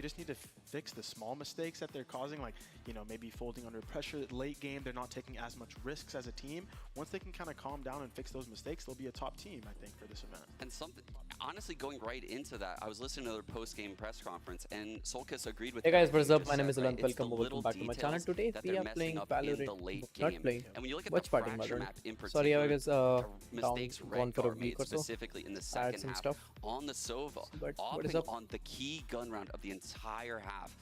They just need to fix the small mistakes that they're causing, like, you know, maybe folding under pressure late game. They're not taking as much risks as a team. Once they can kind of calm down and fix those mistakes, they'll be a top team, I think, for this event. And something, honestly, going right into that, I was listening to their post-game press conference, and Solkis agreed with. Hey guys, what's up? just My name is said, right? HALANT. It's the Welcome or welcome little back to my channel. details Today that we they're are messing playing up in the Valorant. late Not game. playing. And when you look at Watch the party, fracture Valorant. map in Sorry, I particular, was the mistakes gone Red for a Guard week made or so. specifically in the I had second some half stuff. on the Sova, But what is opting up? on the key gun round of the entire half.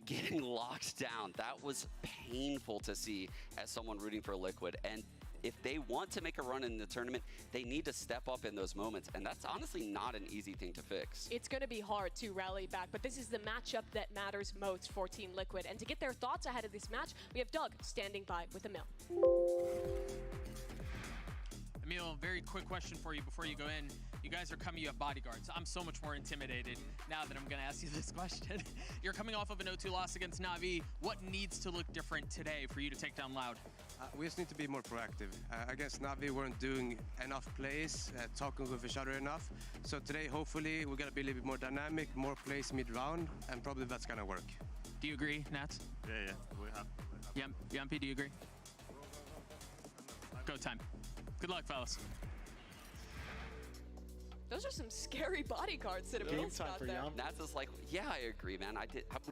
Getting locked down, that was painful to see as someone rooting for Liquid. And if they want to make a run in the tournament, they need to step up in those moments. And that's honestly not an easy thing to fix. It's going to be hard to rally back, but this is the matchup that matters most for Team Liquid. And to get their thoughts ahead of this match, we have Doug standing by with Emil. Emil, very quick question for you before you go in. You guys are coming, you have bodyguards. I'm so much more intimidated now that I'm going to ask you this question. You're coming off of an 0-2 loss against Na'Vi. What needs to look different today for you to take down Loud? We just need to be more proactive. Against Na'Vi, we weren't doing enough plays, talking with each other enough. So today, hopefully, we're going to be a little bit more dynamic, more plays mid-round, and probably that's going to work. Do you agree, Nats? Yeah, we have. Yampi, do you agree? Go time. Good luck, fellas. Those are some scary bodyguards that Game Emil's time got for there. Yam. Nats is like, yeah, I agree, man.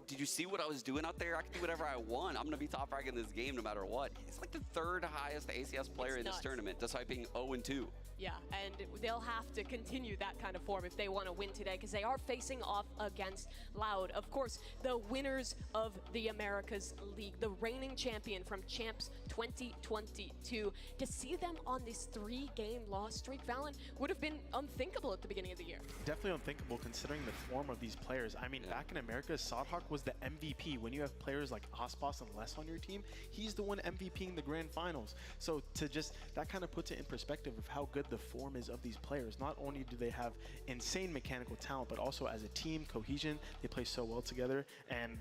Did you see what I was doing out there? I can do whatever I want. I'm going to be top frag in this game no matter what. He's like the third highest ACS player It's in this nuts. tournament, despite being 0-2. Yeah, and they'll have to continue that kind of form if they want to win today, because they are facing off against Loud. Of course, the winners of the Americas League, the reigning champion from Champs 2022. To see them on this 3-game loss streak, Valorant, would have been unthinkable at the beginning of the year. Definitely unthinkable considering the form of these players. I mean, back in America, Sodhawk was the MVP. When you have players like Ospas and Les on your team, he's the one MVPing the grand finals. So to just, that kind of puts it in perspective of how good the form is of these players. Not only do they have insane mechanical talent, but also as a team, cohesion, they play so well together. And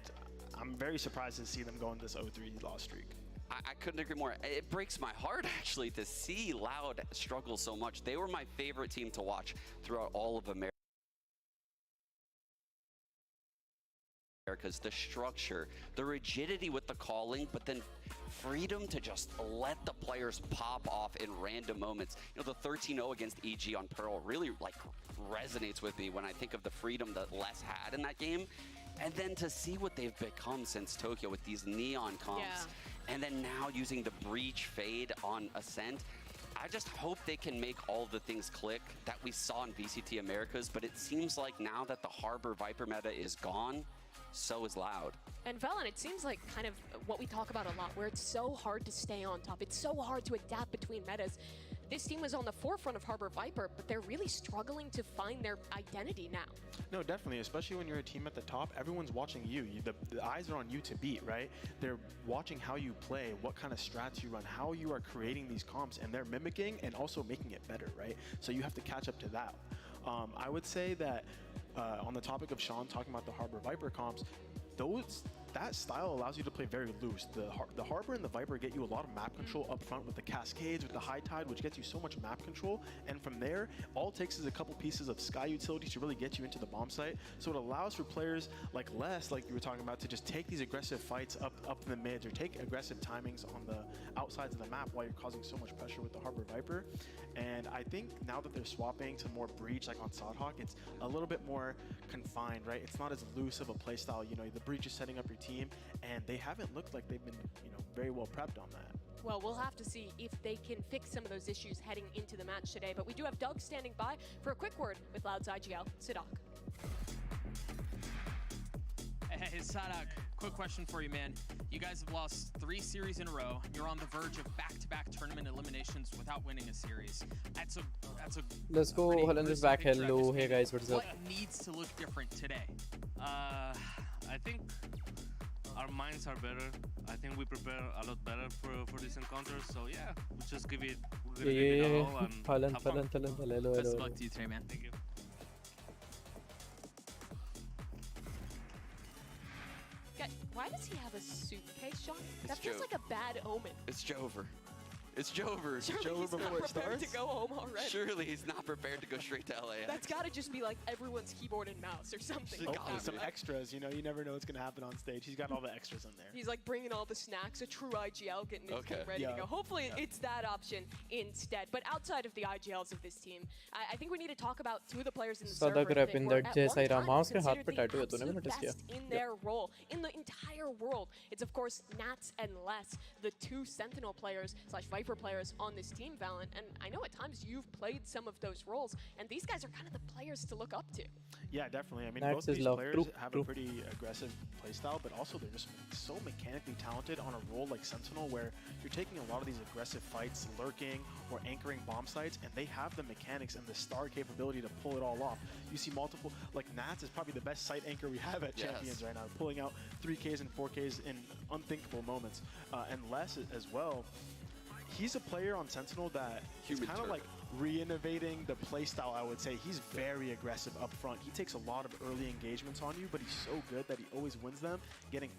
I'm very surprised to see them go on this 0-3 loss streak. I couldn't agree more. It breaks my heart, actually, to see Loud struggle so much. They were my favorite team to watch throughout all of America. Because the structure, the rigidity with the calling, but then freedom to just let the players pop off in random moments. You know, the 13-0 against EG on Pearl really like resonates with me when I think of the freedom that Les had in that game. And then to see what they've become since Tokyo with these neon comps, and then now using the breach fade on Ascent. I just hope they can make all the things click that we saw in VCT Americas, but it seems like now that the Harbor Viper meta is gone, so is Loud. And Valorant, it seems like kind of what we talk about a lot, where it's so hard to stay on top. It's so hard to adapt between metas. This team was on the forefront of Harbor Viper, but they're really struggling to find their identity now. No, definitely, especially when you're a team at the top, everyone's watching you. The eyes are on you to beat, right? They're watching how you play, what kind of strats you run, how you are creating these comps, and they're mimicking and also making it better, right? So you have to catch up to that. I would say that on the topic of Sean talking about the Harbor Viper comps, that style allows you to play very loose. The Harbor and the Viper get you a lot of map control up front with the cascades, with the high tide, which gets you so much map control. And from there, all it takes is a couple pieces of sky utility to really get you into the bomb site. So it allows for players like Les, like you were talking about, to just take these aggressive fights up in the mids or take aggressive timings on the outsides of the map while you're causing so much pressure with the Harbor Viper. And I think now that they're swapping to more breach like on Sodhawk, it's a little bit more confined, right? It's not as loose of a playstyle. You know, the breach is setting up your team, and they haven't looked like they've been, you know, very well prepped on that. Well, we'll have to see if they can fix some of those issues heading into the match today. But we do have Doug standing by for a quick word with Loud's IGL, Sadak. Hey, Sadak, quick question for you, man. You guys have lost 3 series in a row. You're on the verge of back-to-back tournament eliminations without winning a series. That's a Let's go. HALANT is back. Hello. Hey guys, what's up? What needs to look different today? I think our minds are better. I think we prepare a lot better for this encounter. So yeah, we just give it. We're gonna give it a go and HALANT, have fun. hello. Best of luck to you today, man. Thank you. Why does he have a suitcase, Sean? That It's feels Jove. like a bad omen. It's Jover. It's Jover. Surely he's not prepared to go home already. Surely he's not prepared to go straight to LAX. That's got to just be like everyone's keyboard and mouse or something. Oh, like that, some right? extras, you know, you never know what's going to happen on stage. He's got all the extras in there. He's like bringing all the snacks, a true IGL, getting his team ready to go. Hopefully it's that option instead. But outside of the IGLs of this team, I think we need to talk about two of the players in the server that were at one time considered the absolute best in their role in the entire world. It's of course Nats and Les, the two Sentinel players / Viper players on this team, Valorant. And I know at times you've played some of those roles, and these guys are kind of the players to look up to. Yeah, definitely. I mean, Nats both these love. players have a pretty aggressive playstyle, but also they're just so mechanically talented on a role like Sentinel, where you're taking a lot of these aggressive fights, lurking or anchoring bomb sites, and they have the mechanics and the star capability to pull it all off. You see multiple, like Nats is probably the best site anchor we have at Champions right now, pulling out 3Ks and 4Ks in unthinkable moments. And Les as well. He's a player on Sentinel that is kind of like re-innovating the playstyle, I would say. He's very aggressive up front. He takes a lot of early engagements on you, but he's so good that he always wins them, getting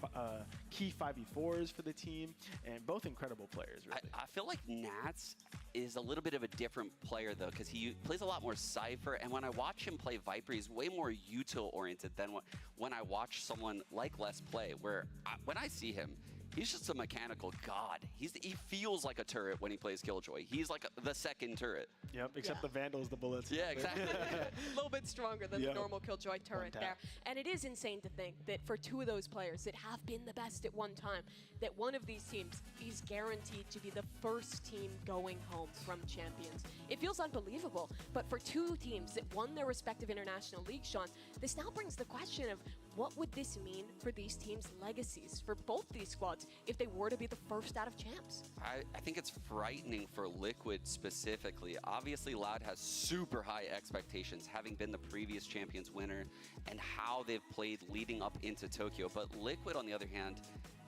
key 5v4s for the team, and both incredible players, really. I feel like Nats is a little bit of a different player, though, because he plays a lot more Cypher, and when I watch him play Viper, he's way more util-oriented than when I watch someone like Les play, where when I see him, he's just a mechanical god. He feels like a turret when he plays Killjoy. He's like the second turret. Yep, except the Vandal's the bullets. Yeah, exactly. A little bit stronger than the normal Killjoy turret there. And it is insane to think that for two of those players that have been the best at one time, that one of these teams is guaranteed to be the first team going home from Champions. It feels unbelievable, but for two teams that won their respective international leagues, Sean, this now brings the question of what would this mean for these teams' legacies, for both these squads, if they were to be the first out of champs? I think it's frightening for Liquid specifically. Obviously, Loud has super high expectations, having been the previous Champions winner and how they've played leading up into Tokyo. But Liquid, on the other hand,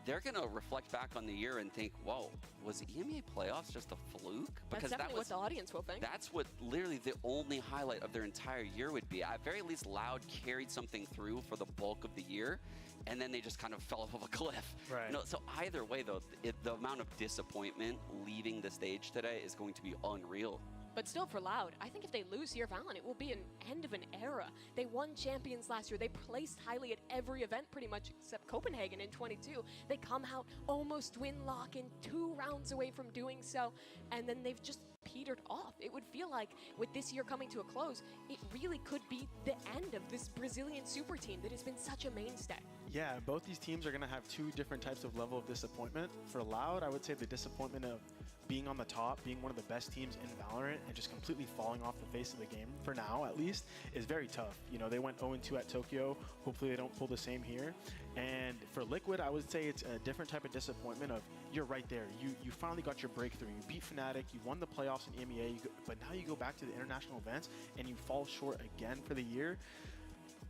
they're going to reflect back on the year and think, whoa, was EMEA playoffs just a fluke? Because that's definitely what the audience will think. That's what literally the only highlight of their entire year would be. At very least, Loud carried something through for the bulk of the year, and then they just kind of fell off of a cliff. Right. No, so either way, though, the amount of disappointment leaving the stage today is going to be unreal. But still, for Loud, I think if they lose here, Valorant, it will be an end of an era. They won Champions last year. They placed highly at every event pretty much except Copenhagen in 22. They come out almost win lock in 2 rounds away from doing so, and then they've just petered off. It would feel like with this year coming to a close, it really could be the end of this Brazilian super team that has been such a mainstay. Yeah, both these teams are going to have 2 different types of level of disappointment. For Loud, I would say the disappointment of being on the top, being one of the best teams in Valorant, and just completely falling off the face of the game, for now at least, is very tough. You know, they went 0-2 at Tokyo. Hopefully they don't pull the same here. And for Liquid, I would say it's a different type of disappointment of, you're right there. You finally got your breakthrough. You beat Fnatic, you won the playoffs in EMEA, but now you go back to the international events and you fall short again for the year.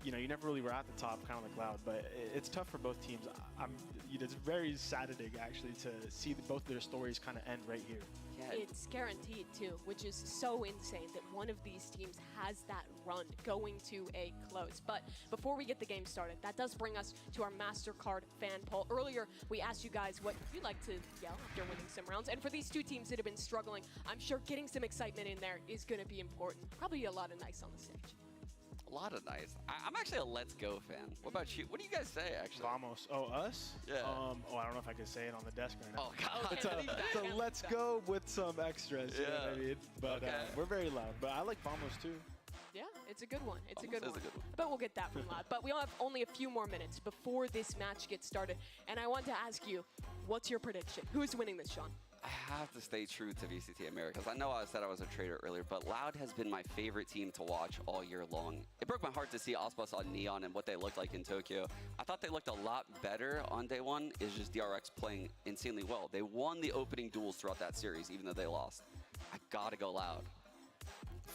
You know, you never really were at the top, kind of like Loud, but it's tough for both teams. It's very saddening, actually, to see both their stories kind of end right here. Yeah. It's guaranteed, too, which is so insane that one of these teams has that run going to a close. But before we get the game started, that does bring us to our MasterCard fan poll. Earlier, we asked you guys what you like to yell after winning some rounds. And for these two teams that have been struggling, I'm sure getting some excitement in there is going to be important. Probably a lot of nice on the stage. A lot of nice. I'm actually a Let's Go fan. What about you? What do you guys say, actually? Vamos. Oh, us? Yeah. I don't know if I can say it on the desk right now. Oh, God. It's a let's go with some extras. You know what I mean? But we're very loud. But I like Vamos, too. Yeah, it's a good one. It's a good one. A good one. But we'll get that from Loud. But we have only a few more minutes before this match gets started. And I want to ask you, what's your prediction? Who's winning this, Sean? I have to stay true to VCT Americas. I know I said I was a traitor earlier, but Loud has been my favorite team to watch all year long. It broke my heart to see Aspas on Neon and what they looked like in Tokyo. I thought they looked a lot better on day one. It's just DRX playing insanely well. They won the opening duels throughout that series, even though they lost. I gotta go Loud.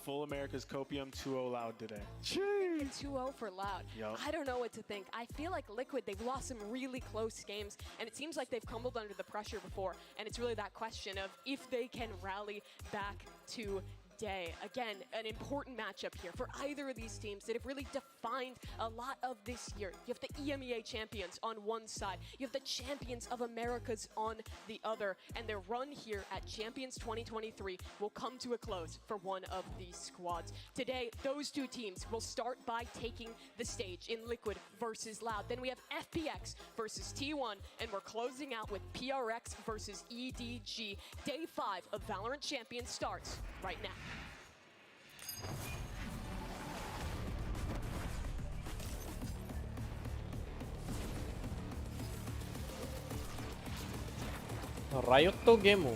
Full America's Copium 2-0 Loud today. 2-0 for Loud. Yep. I don't know what to think. I feel like Liquid, they've lost some really close games, and it seems like they've crumbled under the pressure before, and it's really that question of if they can rally back to today. Again, an important matchup here for either of these teams that have really defined a lot of this year. You have the EMEA champions on one side, you have the champions of Americas on the other, and their run here at Champions 2023 will come to a close for one of these squads. Today, those two teams will start by taking the stage in Liquid versus Loud. Then we have FPX versus T1, and we're closing out with PRX versus EDG. Day 5 of Valorant Champions starts right now. Riot Game.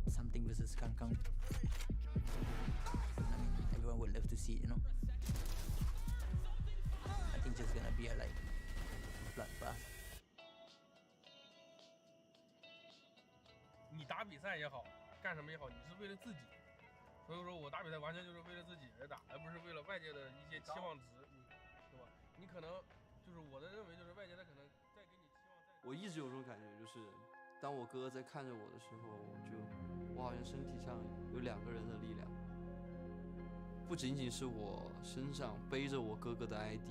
Something versus Kangkang. I mean, everyone would love to see it, you know. I think just gonna be a like bloodbath. 你打比赛也好，干什么也好，你是为了自己。所以说我打比赛完全就是为了自己而打，而不是为了外界的一些期望值，对吧？你可能就是我的认为，就是外界他可能再给你期望再。我一直有种感觉，就是当我哥在看着我的时候，我好像身体上有2个人的力量，不仅仅是我身上背着我哥哥的 ID，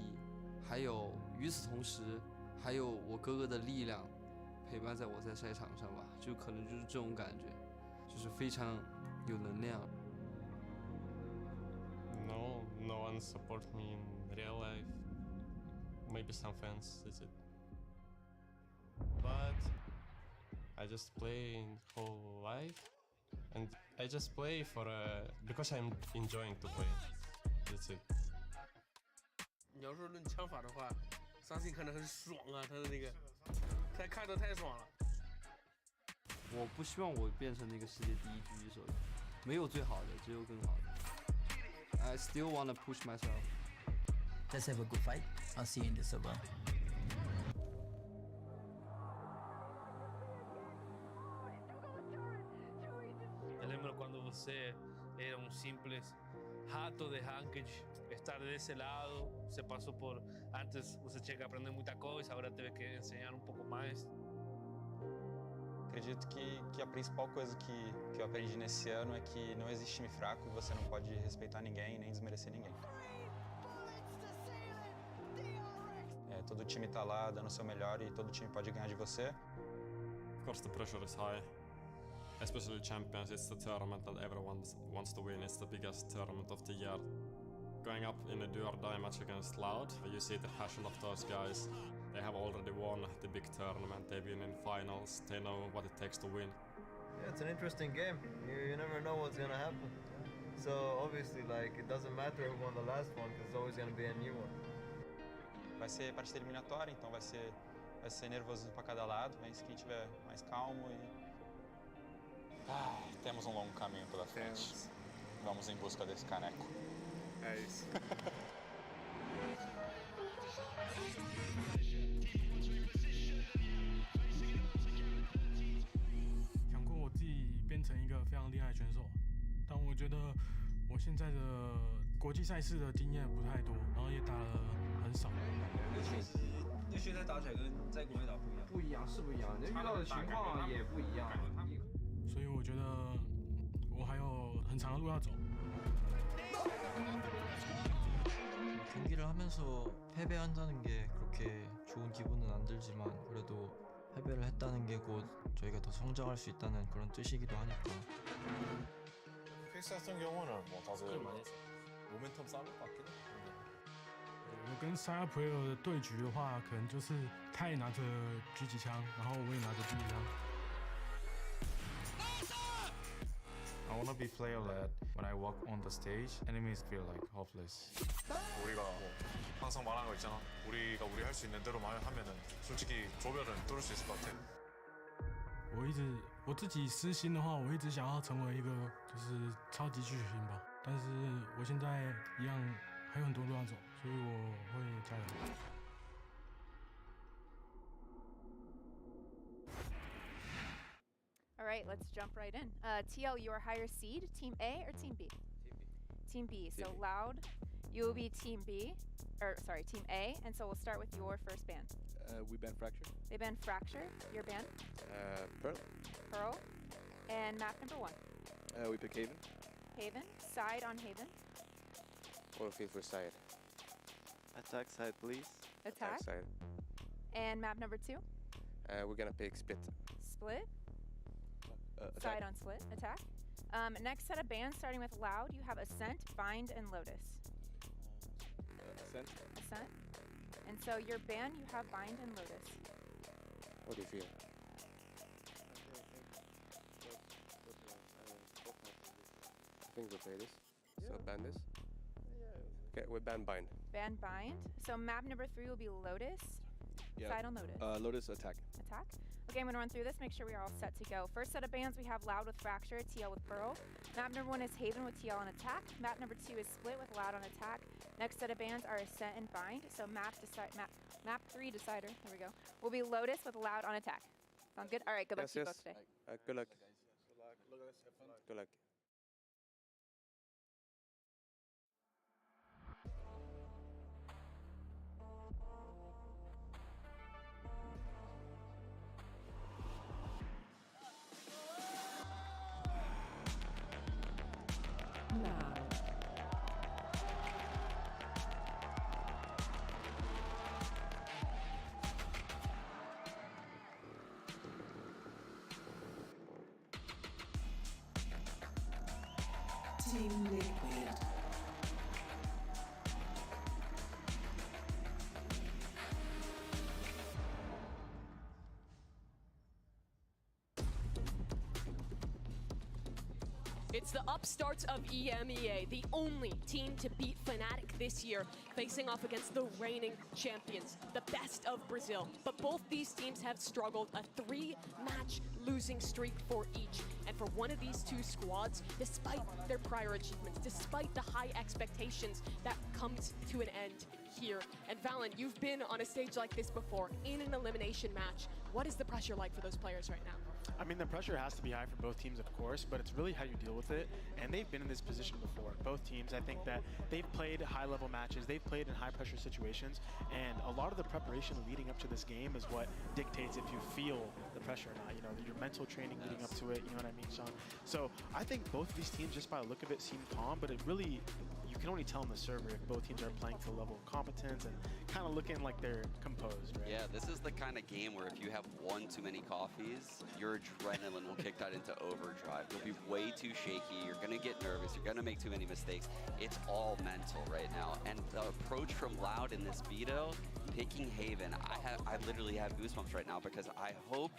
还有与此同时，还有我哥哥的力量陪伴在我在赛场上吧，就可能就是这种感觉，就是非常有能量。No one supports me in real life. Maybe some fans, that's it. But I just play in whole life, and I just play for because I'm enjoying to play. That's it. 你要说论枪法的话，相信可能很爽啊，他的那个，他看着太爽了。我不希望我变成那个世界第1狙击手，没有最好的，只有更好的。I still wanna push myself. Let's have a good fight. I'll see you in the server. Eu lembro quando você era simples rato de ranked, estar desse lado, você passou por... Antes você tinha que aprender muita coisa, agora teve que ensinar pouco mais. Acredito que a principal coisa que eu aprendi nesse ano é que não existe time fraco e você não pode respeitar ninguém nem desmerecer ninguém. Todo time tá lá dando o seu melhor e todo time pode ganhar de você. Of course the pressure is high. Especially Champions, it's the tournament that everyone wants to win. It's the biggest tournament of the year. Going up in a do-or-die match against Loud, you see the passion of those guys. They have already won the big tournament, they've been in finals, they know what it takes to win. Yeah, it's an interesting game. You never know what's gonna happen. So obviously, like, it doesn't matter who won the last one, because there's always gonna be a new one. Vai ser partida eliminatória, então vai ser nervosismo para cada lado, vence quem tiver mais calmo e... temos um longo caminho pela frente. Vamos em busca desse caneco. É isso.想过我自己变成一个非常厉害的选手，但我觉得我现在的国际赛事的经验不太多，然后也打了很少。确实，在学台打起来跟在国内打不一样。不一样是不一样，人遇到的情况也不一样。所以我觉得我还有很长的路要走。 경기를 하면서 패배한다는 게 그렇게 좋은 기분은 안 들지만 그래도 패배를 했다는 게 곧 저희가 더 성장할 수 있다는 그런 뜻이기도 하니까. 픽스 같은 경우는 뭐 다들 모멘텀 싸울 것 같긴 해. 我跟沙普尔的对局的话，可能就是他也拿着狙击枪，然后我也拿着狙击枪。I want to be player-led. When I walk on the stage, enemies feel like hopeless. 우리가 뭐 항상 말하는 거 있잖아. 우리가 우리 할 수 있는 대로만 하면은 솔직히 조별은 뚫을 수 있을 것 같아. 我自己私心的话，我一直想要成为一个就是超级巨星吧。但是我现在一样还有很多路要走，所以我会加油。All right, let's jump right in. TL, you are higher seed, Team A or Team B? Team B. So Loud, you will be Team B, or sorry, Team A, and so we'll start with your first band. We ban Fracture. They banned Fracture, your band. Pearl. Pearl. And map number 1. We pick Haven. Haven. Side on Haven. Or feel for side. Attack side, please. Attack. Side. And map number 2. We're gonna pick Split. Split. Attack. Side on Split. Attack. Next set of bands, starting with Loud, you have Ascent, Bind, and Lotus. Ascent. Ascent. And so your band, you have Bind and Lotus. What do you feel? I think we'll play this. So ban this. Okay, we ban Bind. Band Bind. So map number 3 will be Lotus. Side on Lotus. Lotus attack. Attack. Okay, I'm going to run through this, make sure we are all set to go. First set of bands, we have Loud with Fracture, TL with Pearl. Map number 1 is Haven with TL on Attack. Map number 2 is Split with Loud on Attack. Next set of bands are Ascent and Bind. So map 3 decider, there we go, will be Lotus with Loud on Attack. Sound good? All right, good luck to you both today. Good luck. Good luck. Team Liquid. It's the upstarts of EMEA, the only team to beat Fnatic this year, facing off against the reigning champions, the best of Brazil. But both these teams have struggled, a 3-match losing streak for each. And for one of these two squads, despite their prior achievements, despite the high expectations, that comes to an end here. And Valen, you've been on a stage like this before, in an elimination match. What is the pressure like for those players right now? I mean, the pressure has to be high for both teams, of course, but it's really how you deal with it. And they've been in this position before. Both teams, I think that they've played high-level matches. They've played in high-pressure situations. And a lot of the preparation leading up to this game is what dictates if you feel the pressure or not. You know, your mental training leading up to it, you know what I mean, Sean? So I think both of these teams, just by the look of it, seem calm, but it really, you can only tell on the server if both teams are playing to the level of competence and kind of looking like they're composed, right? Yeah, this is the kind of game where if you have one too many coffees, your adrenaline will kick that into overdrive. You'll be way too shaky, you're gonna get nervous, you're gonna make too many mistakes. It's all mental right now. And the approach from Loud in this veto, picking Haven, I literally have goosebumps right now because I hope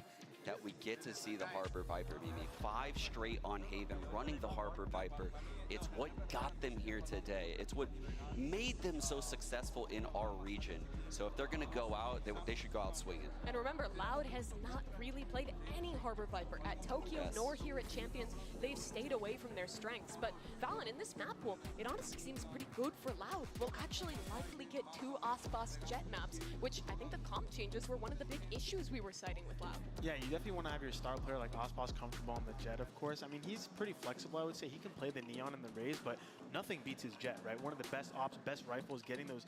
that we get to see the Harbor Viper, Mimi. 5 straight on Haven, running the Harbor Viper. It's what got them here today. It's what made them so successful in our region. So if they're gonna go out, they should go out swinging. And remember, Loud has not really played any Harbor Viper at Tokyo, nor here at Champions. They've stayed away from their strengths. But Valen, in this map pool, it honestly seems pretty good for Loud. We'll actually likely get 2 Aspas Jet maps, which I think the comp changes were one of the big issues we were citing with Loud. Yeah, you definitely want to have your star player like Aspas comfortable on the Jet, of course. I mean, he's pretty flexible, I would say. He can play the Neon and the Raze, but nothing beats his Jet, right? One of the best ops, best rifles, getting those,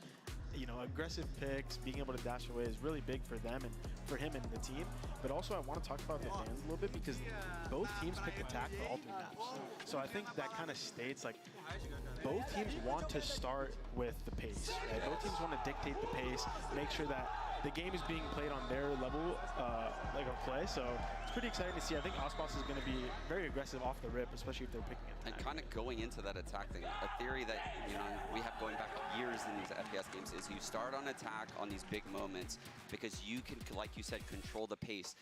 you know, aggressive picks, being able to dash away is really big for them and for him and the team. But also I want to talk about the fans a little bit because both teams picked attack for all 3 maps. So I think that kind of states like both teams want to start with the pace, right? Both teams want to dictate the pace, make sure that the game is being played on their level like of play. So it's pretty exciting to see. I think Aspas is going to be very aggressive off the rip, especially if they're picking attack. And kind of going into that attack thing, a theory that, you know, we have going back years in these FPS games is you start on attack on these big moments because you can, like you said, control the pace.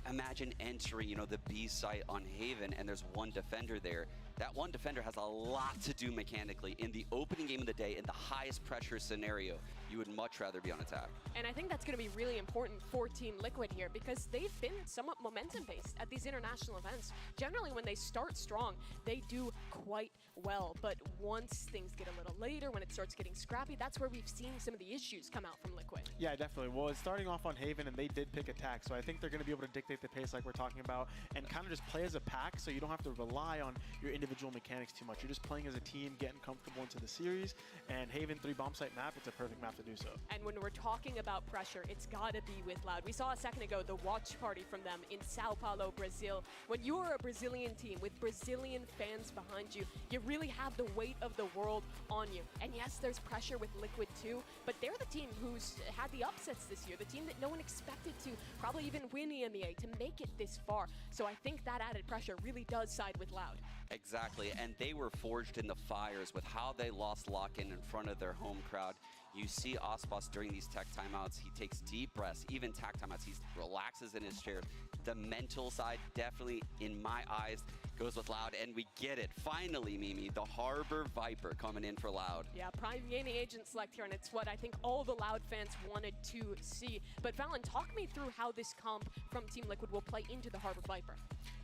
Imagine entering, you know, the B site on Haven and there's 1 defender there. that one defender has a lot to do mechanically. In the opening game of the day, in the highest pressure scenario, you would much rather be on attack. And I think that's going to be really important for Team Liquid here because they've been somewhat momentum-based at these international events. Generally, when they start strong, they do quite well. But once things get a little later, when it starts getting scrappy, that's where we've seen some of the issues come out from Liquid. Yeah, definitely. Well, it's starting off on Haven, and they did pick attack, so I think they're going to be able to dictate the pace like we're talking about and kind of just play as a pack so you don't have to rely on your individual mechanics too much. You're just playing as a team, getting comfortable into the series, and Haven 3 bomb site map, it's a perfect map to do so. And when we're talking about pressure, it's got to be with Loud. We saw a second ago the watch party from them in Sao Paulo, Brazil. When you are a Brazilian team with Brazilian fans behind you, you really have the weight of the world on you. And yes, there's pressure with Liquid too, but they're the team who's had the upsets this year, the team that no one expected to probably even win EMEA, to make it this far. So I think that added pressure really does side with Loud. Exactly, and they were forged in the fires with how they lost lock-in front of their home crowd. You see Aspas during these tech timeouts, he takes deep breaths, even tech timeouts, he relaxes in his chair. The mental side definitely, in my eyes, goes with Loud, and we get it. Finally, Mimi, the Harbor Viper coming in for Loud. Yeah, prime gaming agent select here, and it's what I think all the Loud fans wanted to see. But Valen, talk me through how this comp from Team Liquid will play into the Harbor Viper.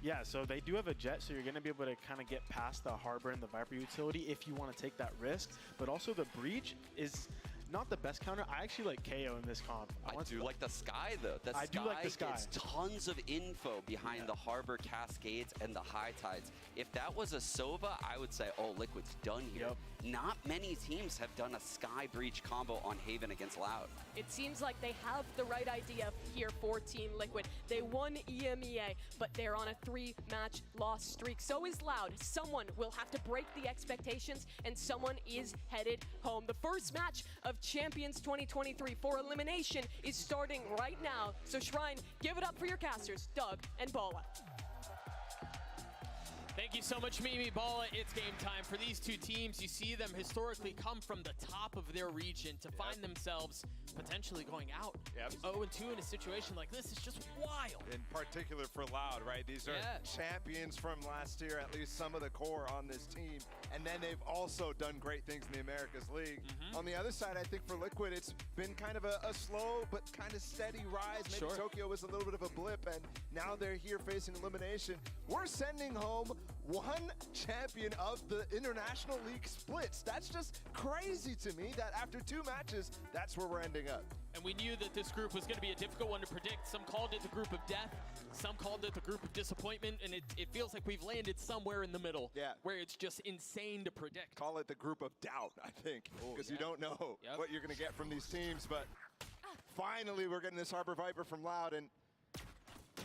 Yeah, so they do have a jet, so you're going to be able to kind of get past the Harbor and the Viper utility if you want to take that risk. But also the Breach is not the best counter. I actually like KO in this comp. I do like the Sky, though. I do like the Sky. Gets tons of info behind the Harbor Cascades and the High Tides. If that was a Sova, I would say, oh, Liquid's done here. Yep. Not many teams have done a Sky Breach combo on Haven against Loud. It seems like they have the right idea here for Team Liquid. They won EMEA, but they're on a 3-match loss streak. So is Loud. Someone will have to break the expectations, and someone is headed home. The first match of Champions 2023 for elimination is starting right now. So Shrine, give it up for your casters, Doug and Bala. Thank you so much, Mimi. Bala, it's game time for these two teams. You see them historically come from the top of their region to find themselves potentially going out. 0-2 in a situation like this is just wild. In particular for Loud, right? These are champions from last year, at least some of the core on this team. And then they've also done great things in the Americas League. On the other side, I think for Liquid, it's been kind of a slow but kind of steady rise. Maybe Tokyo was a little bit of a blip, and now they're here facing elimination. We're sending home one champion of the International League splits. That's just crazy to me that after 2 matches, that's where we're ending up. And we knew that this group was going to be a difficult one to predict. Some called it the group of death, some called it the group of disappointment, and it feels like we've landed somewhere in the middle where it's just insane to predict. Call it the group of doubt, I think, because you don't know what you're going to get from these teams, but finally we're getting this Harbor Viper from Loud, and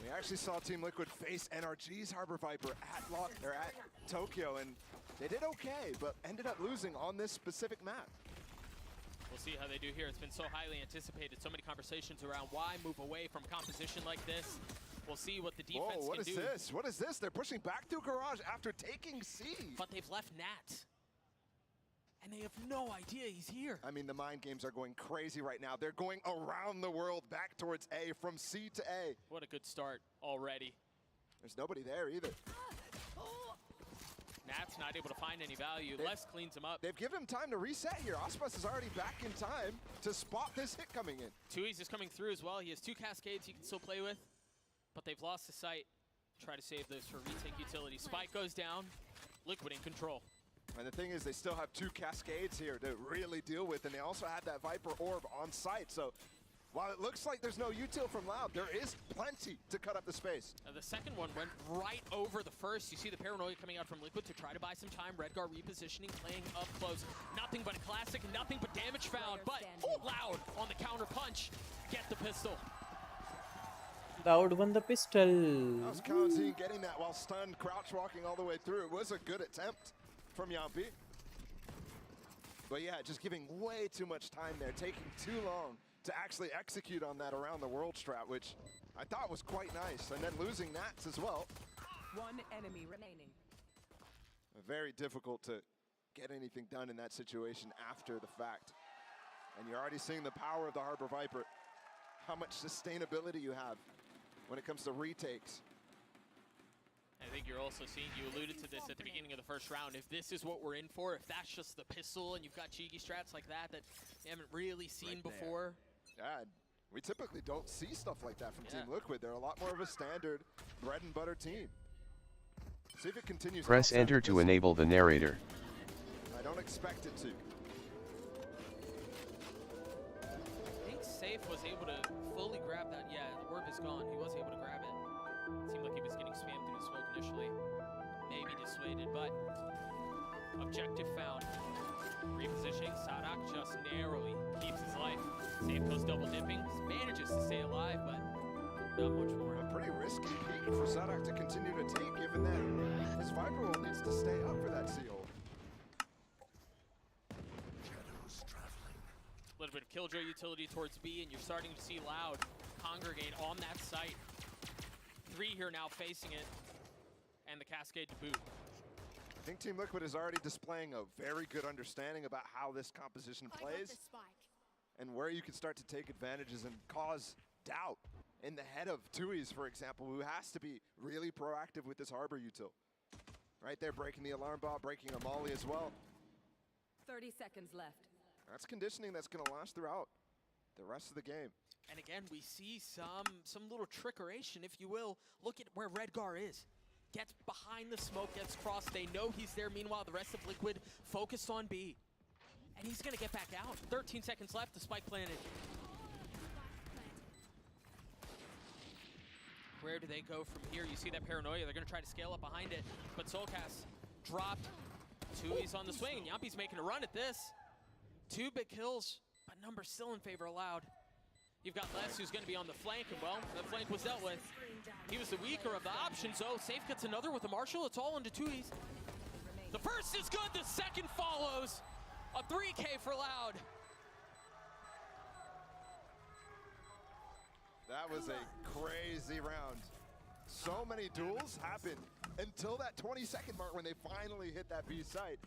we actually saw Team Liquid face NRG's Harbor Viper at Tokyo, and they did okay, but ended up losing on this specific map. We'll see how they do here. It's been so highly anticipated. So many conversations around why move away from composition like this. We'll see what the defense can do. What is this? What is this? They're pushing back through Garage after taking C. But they've left Nat. And they have no idea he's here. I mean, the mind games are going crazy right now. They're going around the world back towards A, from C to A. What a good start already. There's nobody there either. Nat's not able to find any value. Les cleans him up. They've given him time to reset here. Aspas is already back in time to spot this hit coming in. Tui's is coming through as well. He has 2 cascades he can still play with, but they've lost the sight. Try to save those for retake utility. Spike goes down. Liquid in control. And the thing is, they still have 2 cascades here to really deal with, and they also had that Viper orb on site. So while it looks like there's no util from Loud, there is plenty to cut up the space. The second one went right over the first. You see the paranoia coming out from Liquid to try to buy some time. Redgar repositioning, playing up close. Nothing but a classic, nothing but damage found. But Loud on the counter punch. Get the pistol. Loud won the pistol. That was Kaozi getting that while stunned, crouch walking all the way through. It was a good attempt from Yampi. But yeah, just giving way too much time there, taking too long to actually execute on that around the world strat, which I thought was quite nice. And then losing Nats as well. 1 enemy remaining. Very difficult to get anything done in that situation after the fact. And you're already seeing the power of the Harbor Viper, how much sustainability you have when it comes to retakes. I think you're also seeing, you alluded to this at the beginning of the first round, if this is what we're in for, if that's just the pistol and you've got cheeky strats like that you haven't really seen before. Yeah, we typically don't see stuff like that from Team Liquid. They're a lot more of a standard bread and butter team. See if it continues. Press enter to enable the narrator. I don't expect it to. I think Safe was able to fully grab that. Yeah, the orb is gone. He was able to grab it. Seemed like he was getting spammed through the smoke initially. Maybe dissuaded, but objective found. Repositioning, Sadak just narrowly keeps his life. Safe goes double dipping, manages to stay alive, but not much more. A pretty risky peak for Sadak to continue to take, given that his Viper Wall needs to stay up for that CO. A little bit of Killjoy utility towards B, and you're starting to see Loud congregate on that site. 3 here now facing it, and the Cascade to boot. I think Team Liquid is already displaying a very good understanding about how this composition plays and where you can start to take advantages and cause doubt in the head of Tui's, for example, who has to be really proactive with this Harbor util. Right there, breaking the alarm bot, breaking a molly as well. 30 seconds left. That's conditioning that's going to last throughout the rest of the game. And again, we see some little trickeration, if you will. Look at where Redgar is. Gets behind the smoke, gets crossed. They know he's there. Meanwhile, the rest of Liquid focused on B. And he's going to get back out. 13 seconds left, the spike planted. Where do they go from here? You see that paranoia. They're going to try to scale up behind it. But Soulcast dropped. Tui's on the swing, and Yampi's making a run at this. 2 big kills, but numbers still in favor of Loud. You've got Les, who's going to be on the flank, and well, that flank was dealt with. He was the weaker of the options, though. Safe gets another with the Marshall. It's all into Tui's. The first is good, the second follows. A 3K for Loud. That was a crazy round. So many duels happened until that 20-second mark when they finally hit that B site.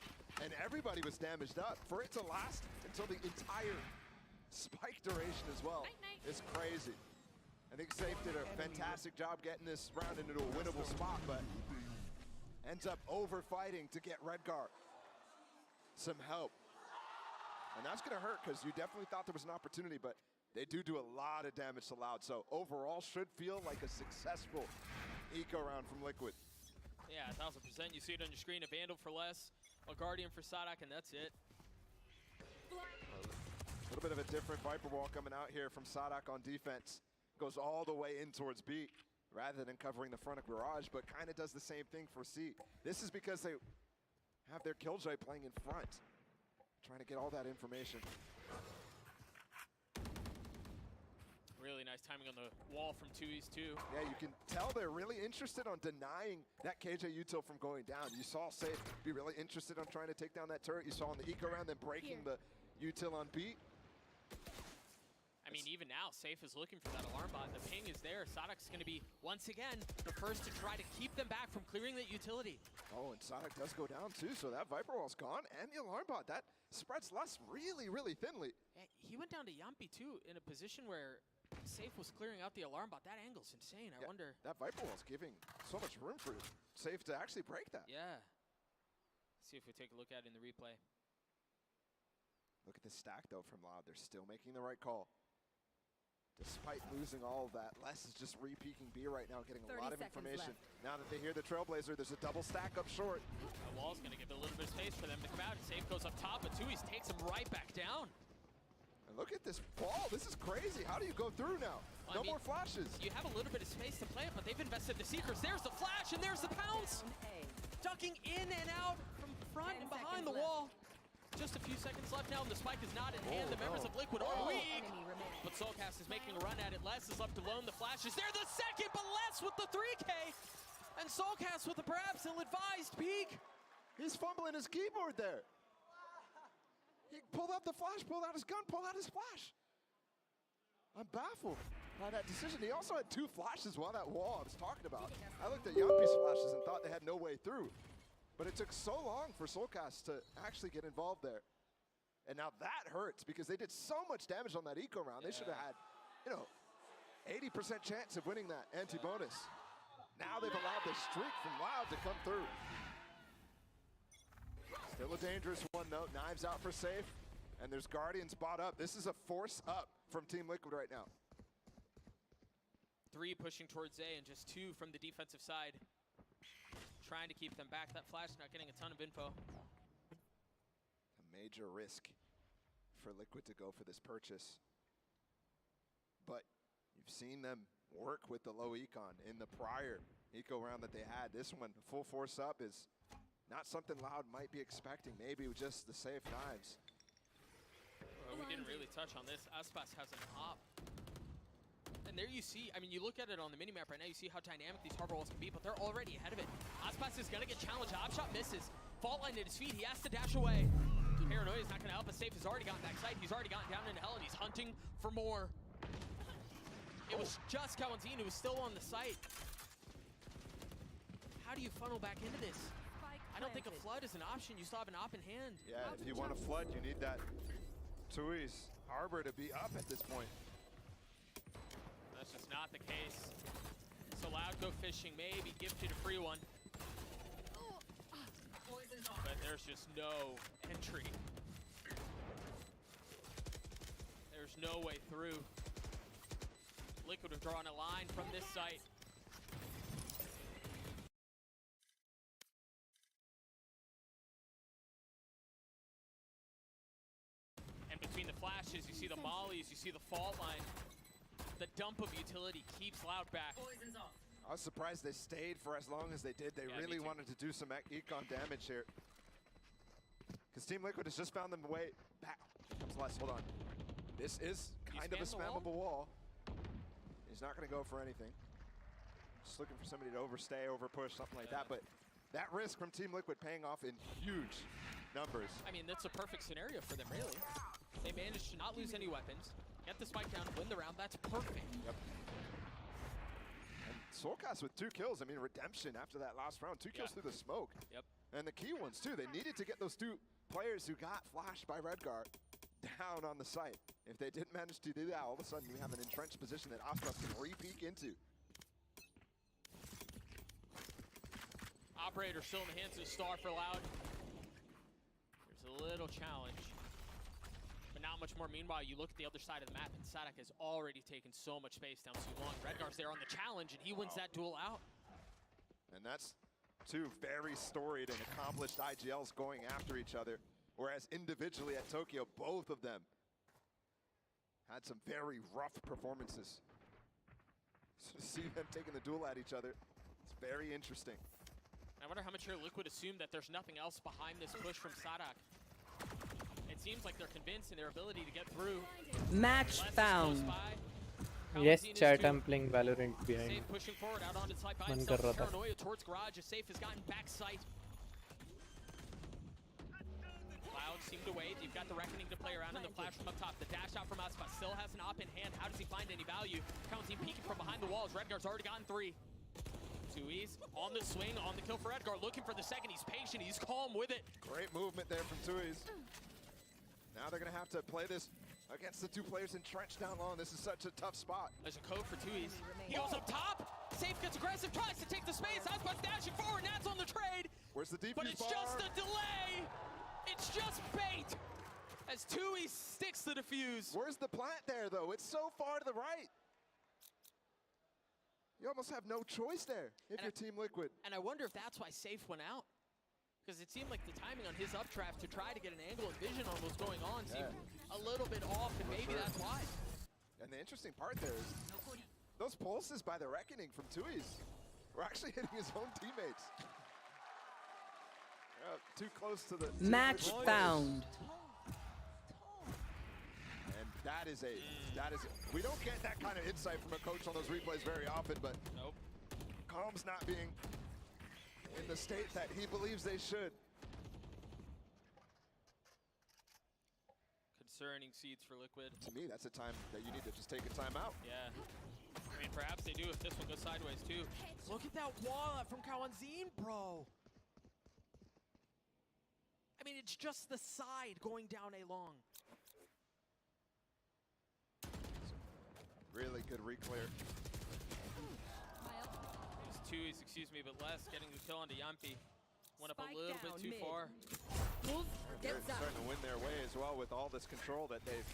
And everybody was damaged up. For it to last until the entire spike duration as well is crazy. I think Safe did a fantastic job getting this round into a winnable spot, but ends up over-fighting to get Redgar some help. And that's going to hurt because you definitely thought there was an opportunity, but they do a lot of damage to Loud. So overall should feel like a successful eco round from Liquid. Yeah, 1000%. You see it on your screen. A Vandal for less, a Guardian for Sadak, and that's it. A little bit of a different Viper Wall coming out here from Sadak on defense. Goes all the way in towards B rather than covering the front of Garage, but kind of does the same thing for C. This is because they have their Killjoy playing in front, trying to get all that information. Really nice timing on the wall from Tui's too. Yeah, you can tell they're really interested on denying that KJ util from going down. You saw Safe be really interested on trying to take down that turret. You saw on the eco round, then breaking the util on B. I mean, even now, Safe is looking for that alarm bot. The ping is there. Sadak's going to be, once again, the first to try to keep them back from clearing that utility. Oh, and Sadak does go down too, so that Viper Wall's gone, and the alarm bot, that spreads less really, really thinly. Yeah, he went down to Yampi too, in a position where Safe was clearing out the alarm bot. That angle's insane. I wonder. That Viper Wall's giving so much room for Safe to actually break that. Yeah. See if we take a look at it in the replay. Look at the stack though from Loud. They're still making the right call. Despite losing all of that, Les is just re-peeking B right now, getting a lot of information. Now that they hear the Trailblazer, there's a double stack up short. The wall's going to give a little bit of space for them to come out. Safe goes up top, but Tui's takes him right back down. And look at this ball. This is crazy. How do you go through now? No more flashes. You have a little bit of space to play it, but they've invested the Seekers. There's the flash, and there's the pounce. Ducking in and out from front and behind the wall. Just a few seconds left now, and the spike is not in hand. The members of Liquid are weak. But Soulcast is making a run at it. Les is left alone. The flash is there. The second, but Les with the 3K. And Soulcast with the perhaps ill-advised peek. He's fumbling his keyboard there. He pulled out the flash, pulled out his gun, pulled out his flash. I'm baffled by that decision. He also had 2 flashes while that wall I was talking about. I looked at Yampi's flashes and thought they had no way through. But it took so long for Soulcast to actually get involved there. And now that hurts because they did so much damage on that eco round. They should have had, 80% chance of winning that anti-bonus. Now they've allowed the streak from Loud to come through. Still a dangerous one though. Knives out for safe. And there's Guardians bought up. This is a force up from Team Liquid right now. 3 pushing towards A and just 2 from the defensive side. Trying to keep them back. That flash not getting a ton of info. A major risk for Liquid to go for this purchase. But you've seen them work with the low econ in the prior eco round that they had. This one, full force up, is not something Loud might be expecting. Maybe just the safe knives. We didn't really touch on this. Aspas has an op. And there you see, I mean, you look at it on the minimap right now, you see how dynamic these harbor walls can be, but they're already ahead of it. Aspas is going to get challenged. Opshot misses. Fault line at his feet. He has to dash away. Paranoia is not going to help. A safe has already gotten backside. He's already gotten down into hell, and he's hunting for more. It was just Kawanzin who was still on the site. How do you funnel back into this? I don't think a flood is an option. You still have an op in hand. Yeah, if you want to flood, you need that Tui's Harbor to be up at this point. That's just not the case. So Loud go fishing, maybe gifted a free one. But there's just no entry. There's no way through. Liquid have drawn a line from this site. And between the flashes, you see the mollies, you see the fault line. The dump of utility keeps Loud back. I was surprised they stayed for as long as they did. They really wanted to do some econ damage here. Because Team Liquid has just found them a way back. Comes less, hold on. This is kind of a spammable wall. He's not going to go for anything. Just looking for somebody to overstay, overpush, something like that. But that risk from Team Liquid paying off in huge numbers. I mean, that's a perfect scenario for them, really. They managed to not lose any weapons, get the spike down, win the round. That's perfect. Yep. And Soulcast with 2 kills. I mean, redemption after that last round. 2 kills through the smoke. Yep. And the key ones, too. They needed to get those 2 players who got flashed by Redgar down on the site. If they didn't manage to do that, all of a sudden you have an entrenched position that Aspas can re-peek into. Operator still in the hands of Star for Loud. There's a little challenge. But not much more. Meanwhile, you look at the other side of the map, and Sadak has already taken so much space down too long. Redgar's there on the challenge, and he wins that duel out. And that's 2 very storied and accomplished IGLs going after each other. Whereas individually at Tokyo, both of them had some very rough performances. So to see them taking the duel at each other, it's very interesting. I wonder how much here Liquid assume that there's nothing else behind this push from Sadak. It seems like they're convinced in their ability to get through. Match found. Yes, chat, I'm playing Valorant behind. Safe pushing forward out onto site by himself. Paranoia towards garage. A safe has gotten back sight. Loud seemed to wait. You've got the Reckoning to play around in the flash from up top. The dash out from Aspas still has an op in hand. How does he find any value? Counting peeking from behind the walls. Redgar's already gotten 3. Tui's on the swing, on the kill for Redgar. Looking for the second. He's patient. He's calm with it. Great movement there from Tui's. Now they're going to have to play this against the 2 players entrenched down low. This is such a tough spot. There's a code for Tui's. He goes up top. Safe gets aggressive, tries to take the space. Aspas dashing forward. Nat's on the trade. Where's the defuse But it's just a delay. It's just bait. As Tui sticks the defuse. Where's the plant there, though? It's so far to the right. You almost have no choice there if you're Team Liquid. And I wonder if that's why Safe went out. Because it seemed like the timing on his updraft to try to get an angle and vision on what's going on seemed a little bit off, and maybe that's why. And the interesting part there is those pulses by the Reckoning from Tui's were actually hitting his own teammates. Too close to the match found. And that is we don't get that kind of insight from a coach on those replays very often, but nope. Calm's not being in the state that he believes they should. Concerning seeds for Liquid. To me, that's a time that you need to just take a timeout. Yeah. I mean, perhaps they do if this one goes sideways, too. Look at that wall up from Kawanzin, bro. I mean, it's just the side going down a long. Really good reclear. There's Tui's, excuse me, but less getting the kill onto Yampi. Went up a Spike little bit down too mid. far. They're starting to win their way as well with all this control that they've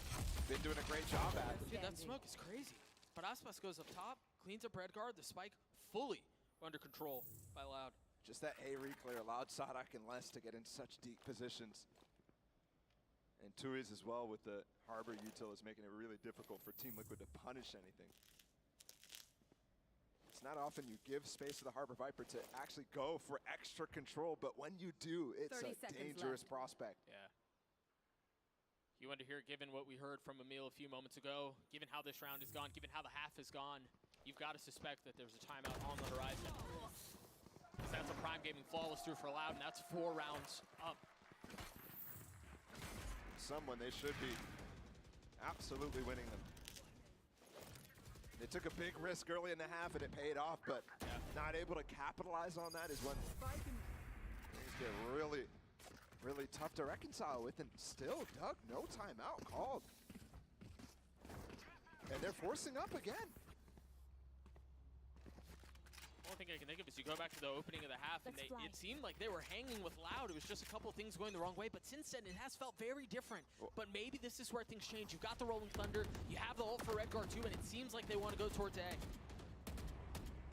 been doing a great job at. Dude, that smoke is crazy. But Aspas goes up top, cleans up Redguard, the spike fully under control by Loud. Just that A reclear allowed Sadak and Les to get in such deep positions. And Tui's as well with the Harbor util is making it really difficult for Team Liquid to punish anything. It's not often you give space to the Harbor Viper to actually go for extra control, but when you do, it's a dangerous prospect. Yeah. You want to hear, given what we heard from Emil a few moments ago, given how this round has gone, given how the half has gone, you've got to suspect that there's a timeout on the horizon. Because that's a prime gaming flawless through for Loud, and that's 4 rounds up. Someone they should be absolutely winning them. They took a big risk early in the half and it paid off, but not able to capitalize on that is when things get really, really tough to reconcile with. And still, Doug, no timeout called. And they're forcing up again. The only thing I can think of is you go back to the opening of the half, and it seemed like they were hanging with Loud. It was just a couple of things going the wrong way, but since then it has felt very different. But maybe this is where things change. You've got the Rolling Thunder, you have the ult for Redguard too, and it seems like they want to go towards A.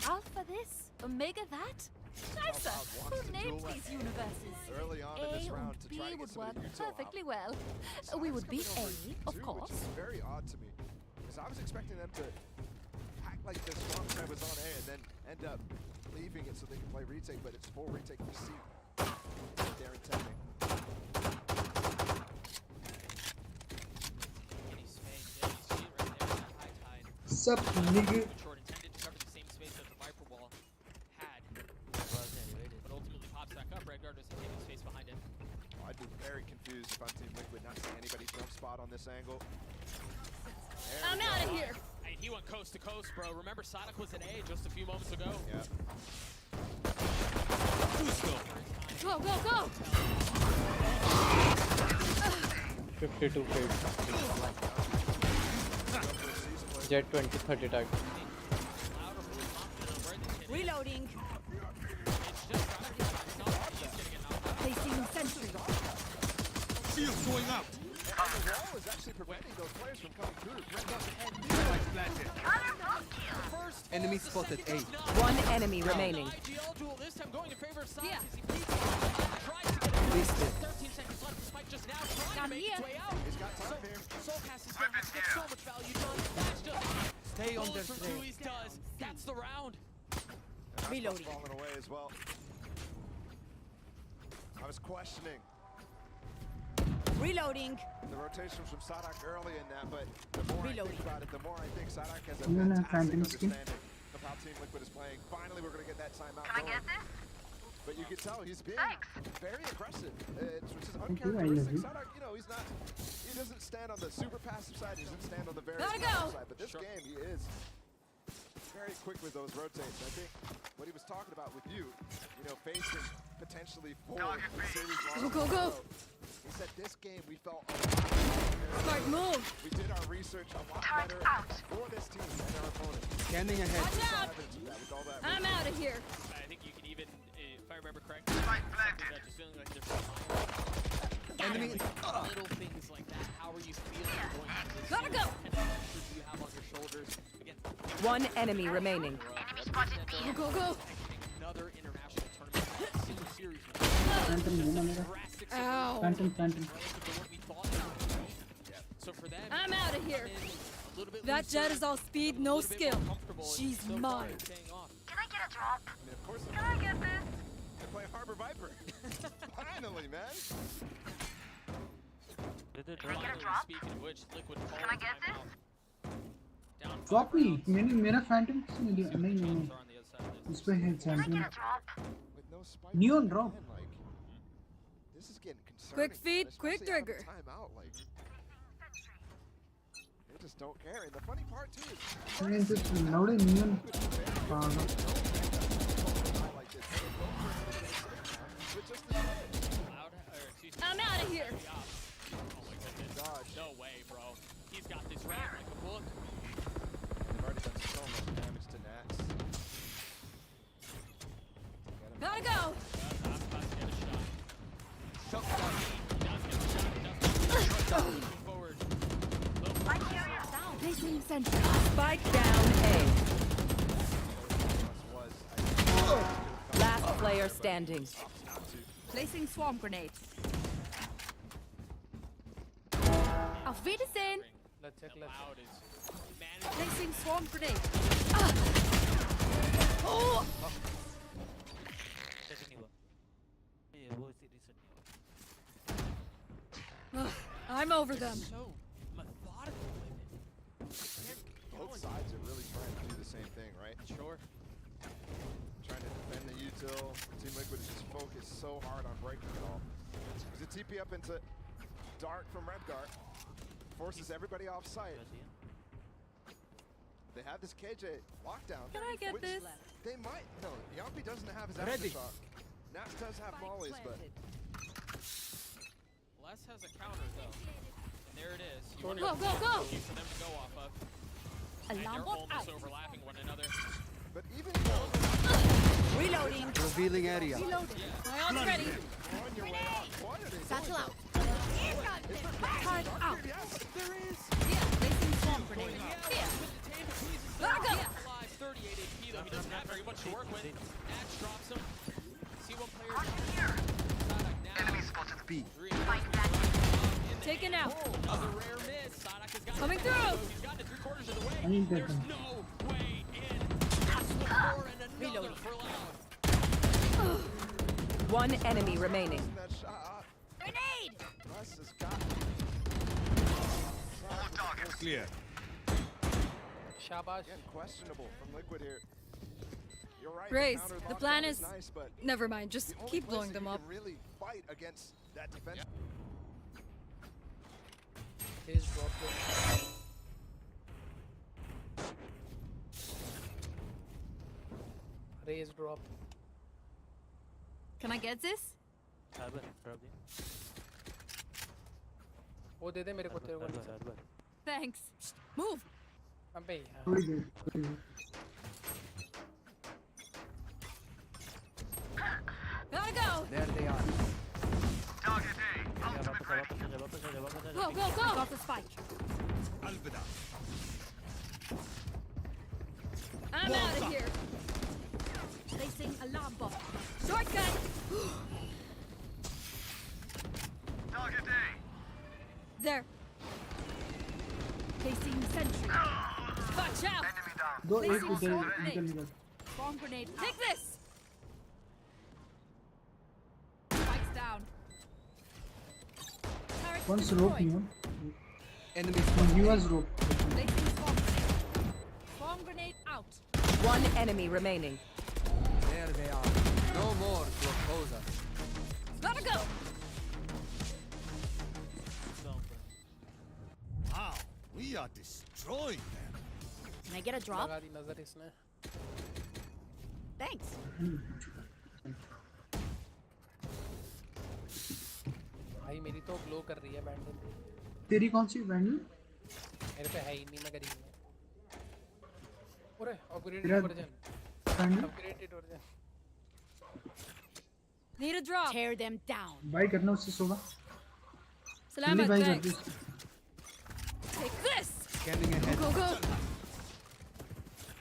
Alpha this, Omega that? Scheiße, who named these universes? Early on in this round to B try to get would some of work the util perfectly out. well. So We I was would beat coming A, over of too, course. Which is very odd to me, because I was expecting them to act like the strong side was on A and then end up leaving it so they can play retake, but it's full retake for C. They're intending. Any space, yeah, you see it right there, that high tide. Sup, nigga? Short intended to cover the same space that the Viper wall had. But ultimately pops back up. Redguard doesn't take the space behind it. Oh, I'd be very confused if I'm Team Liquid not seeing anybody jump spot on this angle. I'm out of here. Hey, he went coast to coast, bro. Remember, Sadak was at A just a few moments ago. Yeah. Go, go, go! 52 feet. Jet 20, 30 tag. Reloading. Placing sentry. Shields going up. And the wall is actually preventing those players from coming through. Enemy spotted A. One enemy remaining. IGL duel this time going in favor of Sadak. Yeah. As he beats it. Tries to get it. 13 seconds left. The spike just now trying to make its way out. He's got time here. Soulcast is going to have to get so much value done. That's just Stay on their from trail. Tui's does. That's the round. Reloading. Falling away as well. I was questioning Reloading. the rotations from Sadak early in that, but the more I think about it, the more I think Sadak has a No, fantastic Phantom skin. understanding of how Team Liquid is playing. Finally, we're going to get that timeout going. But you can tell he's being very aggressive, which is uncharacteristic. Sadak, you know, he doesn't stand on the super passive side, he doesn't stand on the very passive side, but this game he is very quick with those rotates. I think what he was talking about with you know, facing potentially 4 series long. Go, go, go. He said this game we felt a Smart move. We did our research a lot better for this team and our opponent. Scanning ahead. Watch out. I'm out of here. I think you can even, if I remember correctly, just feeling like there's Enemy. little things like that. How are you feeling going into this? Gotta go. And the pressure you have on your shoulders against One enemy remaining. Go, go, go. another international tournament, single series. Ow. Phantom. So for them, I'm out of here. a little bit That jet is all speed, no skill. She's so far mine. it's paying off. Can I get a drop? I mean, of course Can I get this? they play Harbor Viper. Finally, man. Finally, speaking of which, Liquid calls Can I get this? Down Drop me. मेरा Phantom किसने दिया? नहीं. are on the other side of this. उस पे है champion. With no spike. Neon drop. Man, like, this is getting concerning. Quick man, feed, quick especially out of trigger. Timeout, like, they just don't care. And the funny part too is, I mean, just loud and neon. I'm out of here. Oh my goodness. No way, bro. He's got this ramp like a book. They've already done so much damage to Nats. Placing sentry. Spike down A. Last player standing. Placing swarm grenade. Auf Wiedersehen. Let's check. Loud is Placing swarm grenade. I'm over them. so methodical with it. Both sides are really trying to do the same thing, right? Sure. Trying to defend the util. Team Liquid is just focused so hard on breaking it all. There's a TP up into Dart from Reddragon. Forces everybody off site. They have this KJ lockdown. Can I get this? They might. No, Yampi doesn't have his aftershock. Nats does have mollies, but Les has a counter though. And there it is. You Go, wonder go, if go, there's go. something for them to go off of. And they're almost overlapping one another. But even Reloading. Revealing area. Reloading. My ult's ready. Satchel out. Card out. There is. Placing swarm grenade. Here. Gotta go. Alive, 38 HP though. He doesn't have very much to work with. Nats drops him. See one player. Enemy spotted B. Taken out. Another rare miss. Sadak has got Coming it. through. He's gotten it 3/4 of the way. I need that There's one. no way in. That's the four and another for Loud. One enemy remaining. that shot. Grenade. Russ has got. Clear. Shabash. Again, questionable from Liquid here. You're right. Grace, counter the lockdown plan is- nice, but Never mind. Just the only keep place blowing that them you up. can really fight against that defense. His drop in. Raise drop. Can I get this? वो दे दे मेरे को तेरे को Thanks. Move. अबे यार Very good. Very good. Gotta go. There they are. Go, go, go. Got the spike. I'm out of here. Placing alarm bot. Shortcut. There. Placing sentry. Watch out. Go ahead Placing with the swarm intel grenade. gun. Swarm grenade. Take this. Spikes down. Turret Once destroyed. rope here. Enemy No, he was rope. Placing swarm grenade. Swarm grenade out. One enemy remaining. There they are. No more to oppose us. Gotta go. Wow, we are destroying them. Can I get a drop? लगा दी नजर इसने. Thanks. भाई मेरी तो glow कर रही है बैंडल. तेरी कौन सी वैल्यू? मेरे पे है ही नहीं मैं गरीब हूँ. अरे अपग्रेडेड तेरा version. Value? Upgraded version. Need a drop. Tear them down. Bye करना उससे सोगा. Salamat, बाय कर thanks. दे. Take this. Scanning ahead. Go, go.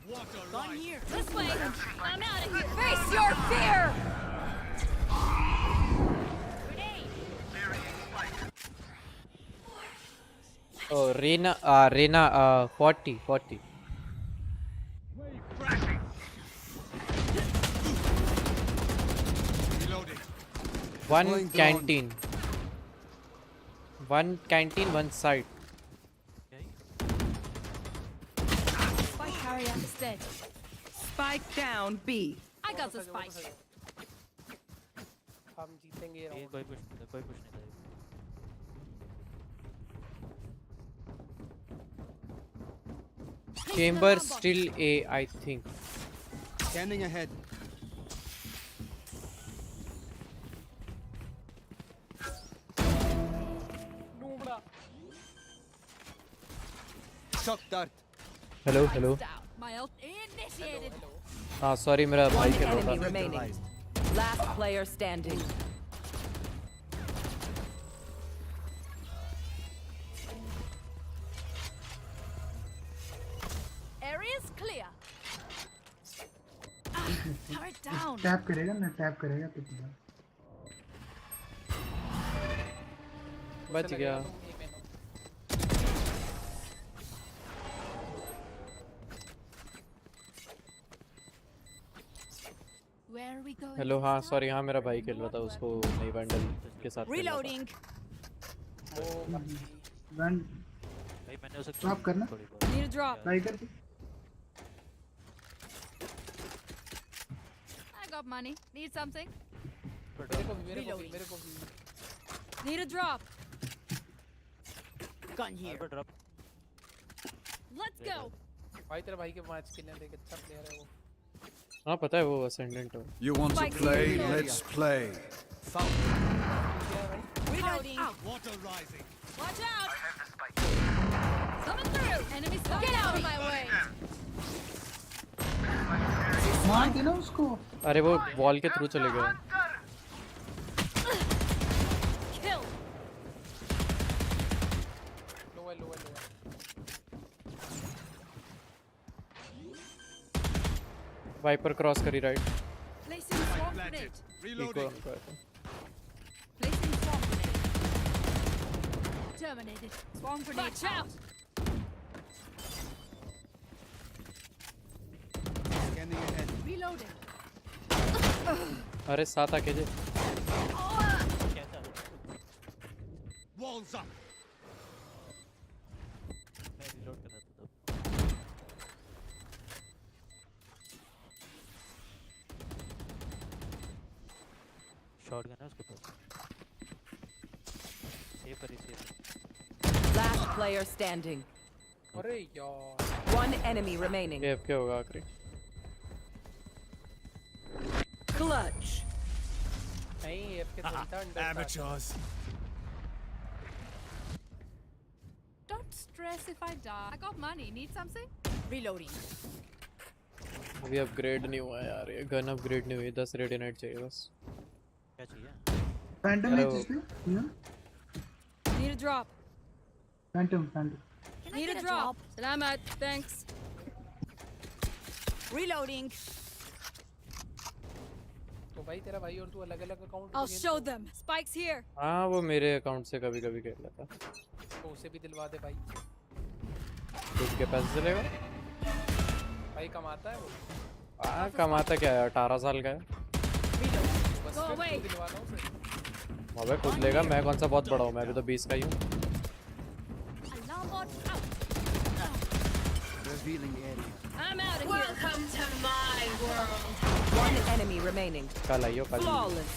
What a Gone light. here. This way. I'm out of here. Face your fear. Oh, Reina, 40. Reloading. One Going canteen. One canteen, one side. Spike carrier is dead. Spike down B. I got the spike. हम जीतेंगे ये round. Chamber still A, I think. Scanning ahead. Noobla. Shock dart. Hello, hello. My ult initiated. Sorry, मेरा One mic है enemy थोड़ा. remaining. Last player standing. down. Tap करेगा ना tap करेगा तो पूरा बच गया Where are we going? Hello हाँ सॉरी हाँ मेरा भाई खेल रहा था उसको नई वैंडल के साथ Reloading. वन भाई मैंने उसे ड्रॉप करना Need a drop. ट्राई कर दे I got money. Need something? Reloading. Need a drop. Gun here. Drop Let's go. भाई तेरे भाई के 5 किल हैं, देख अच्छा प्लेयर है वो। हाँ पता है वो असेंडेंट है You want to play? Let's play. Reloading. Water rising. Watch out. Coming through. Enemy spotted. Get out of my way. मार देना उसको अरे वो वॉल के थ्रू चले गए Kill. Lower. वाइपर क्रॉस करी right Placing swamp grenade. Eco Placing swamp grenade. Terminated. Swamp grenade. Watch out. Scanning ahead. Reloading. अरे साथ आके जे Walls up. मैं रिलोड कर रहा था तब शॉटगन है उसके पास सेव करी सेव Last player standing. अरे यार। One enemy remaining. AFK होगा आखिरी Clutch. नहीं AFK तो था under. Amateurs. Don't stress if I die. I got money. Need something? Reloading. अभी अपग्रेड नहीं हुआ है यार ये गन अपग्रेड नहीं हुई 10 रेडिनेट चाहिए बस क्या चाहिए फैंटम है जिसमें Need a drop. Phantom Need a drop. Salamat. Thanks. Reloading. तो भाई तेरा भाई और तू अलग-अलग account I'll show them. Spikes here. हाँ वो मेरे अकाउंट से कभी-कभी खेल लेता तो उसे भी दिलवा दे भाई। खुद के पैसे से लेगा भाई कमाता है वो। हाँ कमाता क्या है 18 साल का है बस फिर तू दिलवा दो उसे। अबे खुद लेगा मैं कौन सा बहुत बड़ा हूँ मैं अभी तो 20 का ही हूँ Alarm bot out. Revealing area. I'm out of here. Welcome to my world. One enemy remaining. कल आइयो कल Flawless.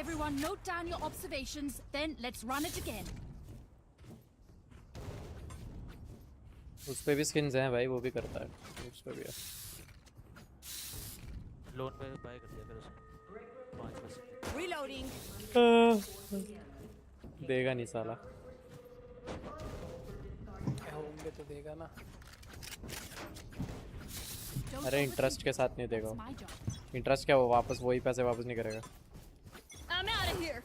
Everyone note down your observations, then let's run it again. उस पे भी स्किन्स हैं भाई वो भी करता है उस पे भी है लोन पे बाय कर दिया कर उसने 5%। Reloading. देगा नहीं साला होंगे तो देगा ना। अरे इंटरेस्ट के साथ नहीं देगा इंटरेस्ट क्या वो वापस वही पैसे वापस नहीं करेगा I'm out of here.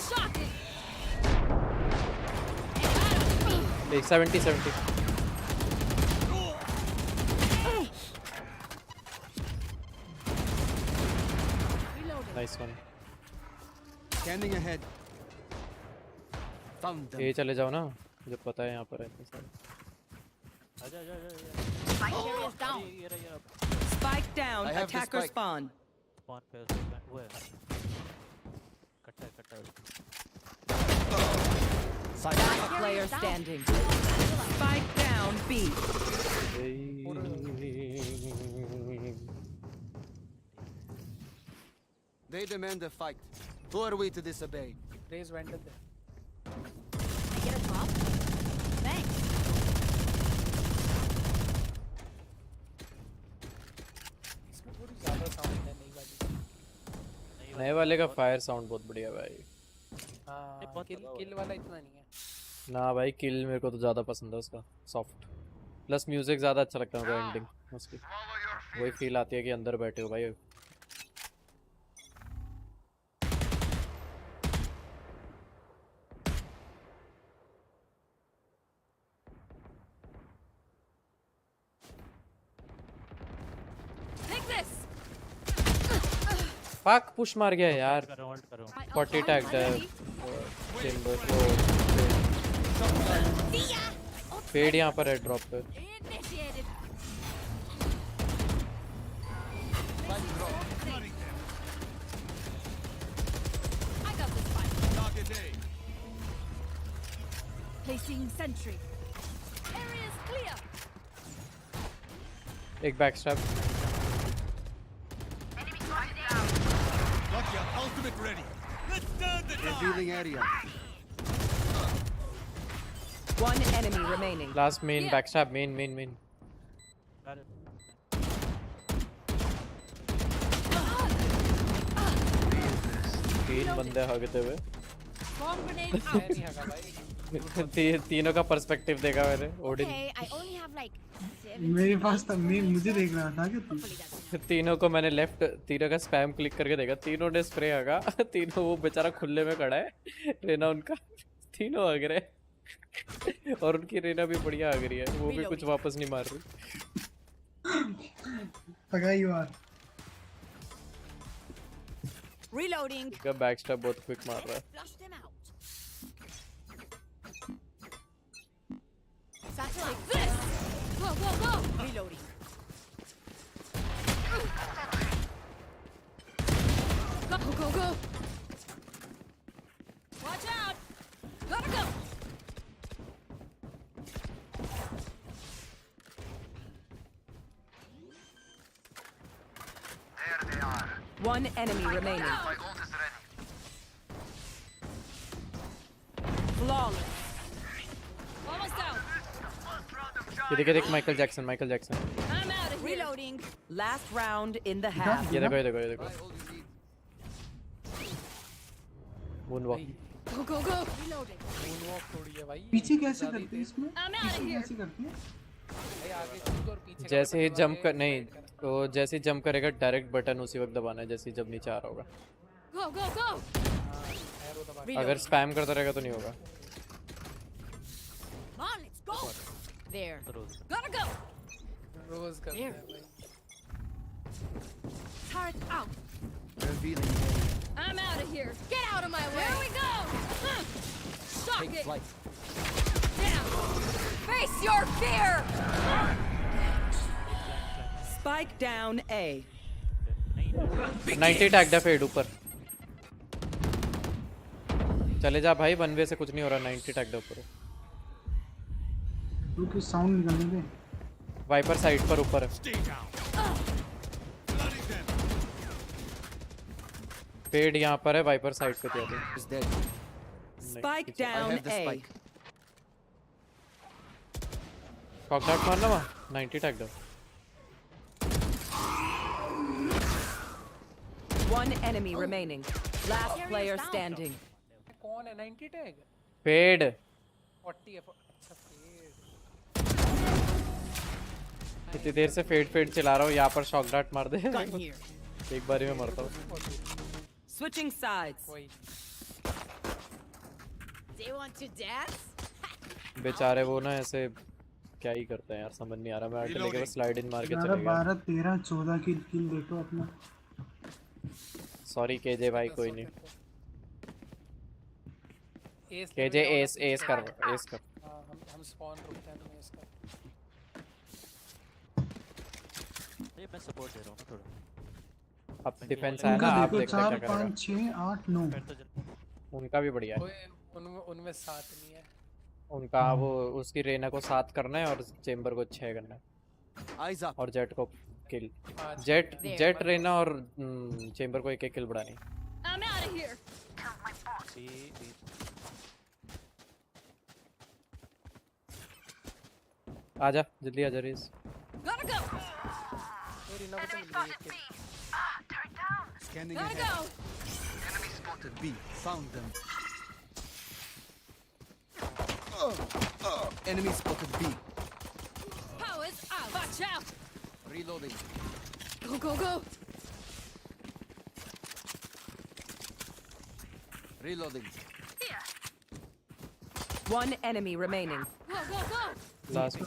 Shocking. 70 nice one Scanning ahead. Found them. ये चले जाओ ना जब पता है यहाँ पर है इतने सारे आजा Spike carrier's down. Spike down. I have the Attacker spike. spawn. spawn पे उसका वो है कट्टा उसको Last player standing. Spike down B. They demand a fight. Who are we to disobey? Raise Vandal there. Can I get a drop? Thanks. इसमें थोड़ी ज़्यादा sound है नई वाली। नए वाले का फायर साउंड बहुत बढ़िया है भाई हाँ किल वाला इतना नहीं है। ना भाई किल मेरे को तो ज़्यादा पसंद है उसका सॉफ्ट प्लस म्यूजिक ज़्यादा अच्छा लगता है मेरे को एंडिंग उसकी वही फील आती है कि अंदर बैठे हो भाई Fuck, push मार गया यार. करो होल्ड करो. 40 tagged chamber. Fade यहाँ पर है drop पे. Placing sentry. Area is clear. एक backstab. Ultimate ready. Let's turn the revealing area. One enemy remaining. Last main backstab. Main. तीन बंदे हगते हुए. Bomb grenade out. तीनों का पर्सपेक्टिव देखा मैंने. Odin. Okay, I only have like 7. मेरे पास था, मैं मुझे देख रहा था कि तू. तीनों को मैंने लेफ्ट तीनों का स्पैम क्लिक करके देखा. तीनों ने स्प्रे हगा. तीनों वो बेचारा खुले में खड़ा है. रेना उनका तीनों हग रहे. और उनकी रेना भी बढ़िया हग रही है. वो भी कुछ वापस नहीं मार रही. पकाई यार. Reloading. का बैकस्टैब बहुत क्विक मार रहा है. Flush them out. Satellite this. Go. Reloading. Go. Watch out. Gotta go. One enemy remaining. Flawless. Almost out. ये देख Michael Jackson. I'm out of here. Reloading. Last round in the half. ये देखो. Moonwalk. Go. Reloading. पीछे कैसे करते हैं इसमें? I'm out of here. कैसे करते हैं? जैसे ही जंप कर नहीं तो जैसे ही जंप करेगा डायरेक्ट बटन उसी वक्त दबाना है जैसे ही जब नीचे आ रहा होगा. Go. अगर स्पैम करता रहेगा तो नहीं होगा. Come on, let's go. There. Gotta go. रोज करते हैं भाई. Turret out. Revealing. I'm out of here. Get out of my way. Here we go. Shock it. Flight. Down. Face your fear. Spike down A. 90 tag the Fade ऊपर. चले जा भाई. One way से कुछ नहीं हो रहा. 90 टैग द ऊपर. रुक साउंड निकलने दे. वाइपर साइड पर ऊपर है. फेड यहाँ पर है. वाइपर साइड पे थे. Spike down A. कॉकटैक मारना वहाँ. 90 tag the. One enemy remaining. Last player standing. कौन है 90 टैग? फेड. 40 है. अच्छा फेड. कितनी देर से फेड चला रहा हूँ. यहाँ पर शॉक डार्ट मार दे. एक बारी में मरता हूँ. Switching sides. Do you want to dance? बेचारे वो ना ऐसे क्या ही करते हैं यार. समझ नहीं आ रहा. मैं आटे लेके बस स्लाइड इन मार के चले गया. 12 13 14 की किल देखो अपना. सॉरी केजे भाई. कोई नहीं. एस केजे एस कर. हम स्पॉन रुकते हैं. तुम एस कर. ये मैं सपोर्ट दे रहा हूं थोड़ा. अब डिफेंस है ना. आप देखते क्या 4 5 6 8 9. उनका भी बढ़िया है. उनमें 7 नहीं है. उनका वो उसकी रेना को 7 करना है और चेंबर को 6 करना है. और जेट को किल. जेट रेना और चेंबर को एक किल बढ़ानी. I'm out of here. आजा जल्दी आजा race. Gotta go. Scanning Gotta ahead. go. Enemy spotted B. Found them. Enemy spotted B. Powers out. Watch out. Reloading. Go. Reloading. One enemy remaining. Go. Last.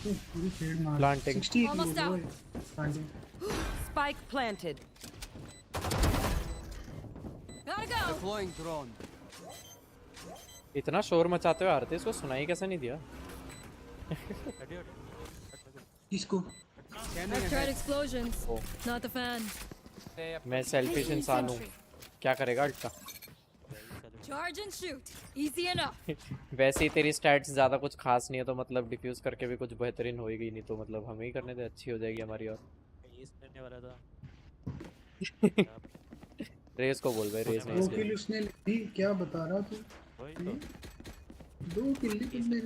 पूरी fade मार. Planting. 60 Almost out. planting. Spike planted. Gotta go. Deploying drone. इतना शोर मचाते हुए आरते इसको सुनाई कैसे नहीं दिया? किसको? I've tried explosions. Not the fan. मैं सेल्फिश इंसान हूँ, क्या करेगा अल्टा? Charge and shoot. Easy enough. वैसे ही तेरी स्टैट्स ज़्यादा कुछ खास नहीं है तो मतलब डिफ्यूज करके भी कुछ बेहतरीन होएगी नहीं तो मतलब हमें ही करने दे, अच्छी हो जाएगी हमारी। और करने वाला था। रेस को बोल भाई, रेस दो किल उसने ली, क्या बता रहा तू? दो किल ली तुमने।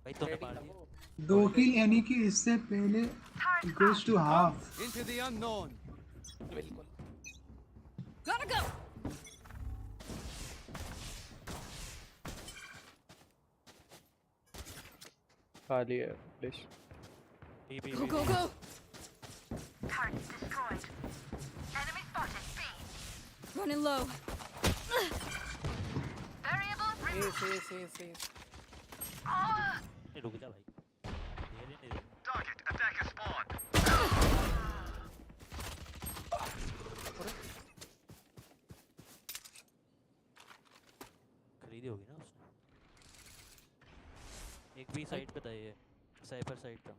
भाई तो मार दिया। 2 किल यानी कि इससे पहले goes to half. Into the unknown. Gotta go. खाली है flash. Go go go. Target destroyed. Enemy spotted. B. Running low. Variable. रुक जा भाई। Target attacker spawn. खरीदी होगी ना उसने। एक भी साइड पे था ये, साइपर साइड था।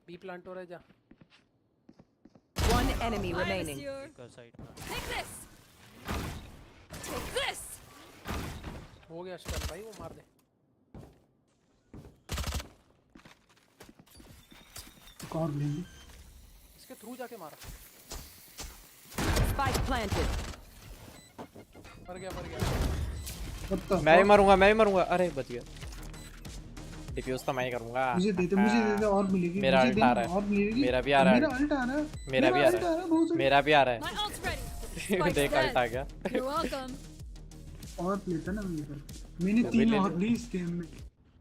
बी प्लांट हो रहा है जा। One enemy remaining. साइड पे। Take this. Take this. हो गया स्टन भाई, वो मार दे। और लेंगे। इसके थ्रू जाके मारा। Spike planted. मर गया। मैं ही मरूंगा। अरे बच गया। डिफ्यूज तो मैं ही करूंगा। मुझे दे दे और मिलेगी। मेरा अल्ट आ रहा है। मेरा भी आ रहा है। मेरा भी आ रहा है। देख अल्ट आ गया। You're welcome. और लेता ना मैंने 3 और ली इस गेम में।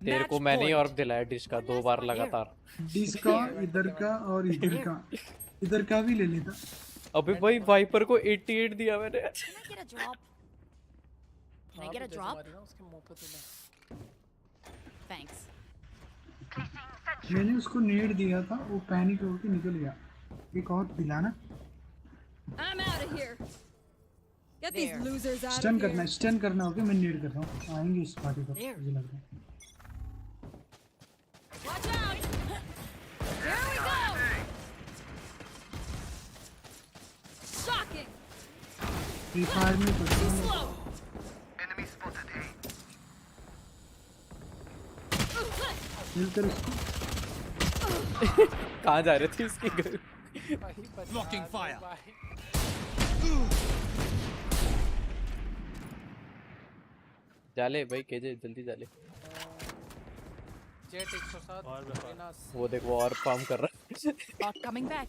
तेरे को मैंने ही ऑर्ब दिलाया डिश का 2 बार लगातार। डिश का, इधर का और इधर का भी ले लेता। अबे भाई वाइपर को 88 दिया मैंने। Can I get a drop? उसके मुंह पे तूने। Thanks. मैंने उसको नेड दिया था, वो पैनिक होकर निकल गया। एक और दिलाना। I'm out of here. Get these losers out stun of here. करना होगा। मैं नेड कर रहा हूँ, आएंगे इस पार्टी पर मुझे लग रहा है। Watch out. Here we go. Shocking. Free fire में Too slow. Enemy spotted. A. मिलकर उसको। कहाँ जा रहे थे इसकी घर? Blocking fire. जाले भाई केजे जल्दी जाले। जेट 107 वो देख वो और फार्म कर रहा है। Not coming back.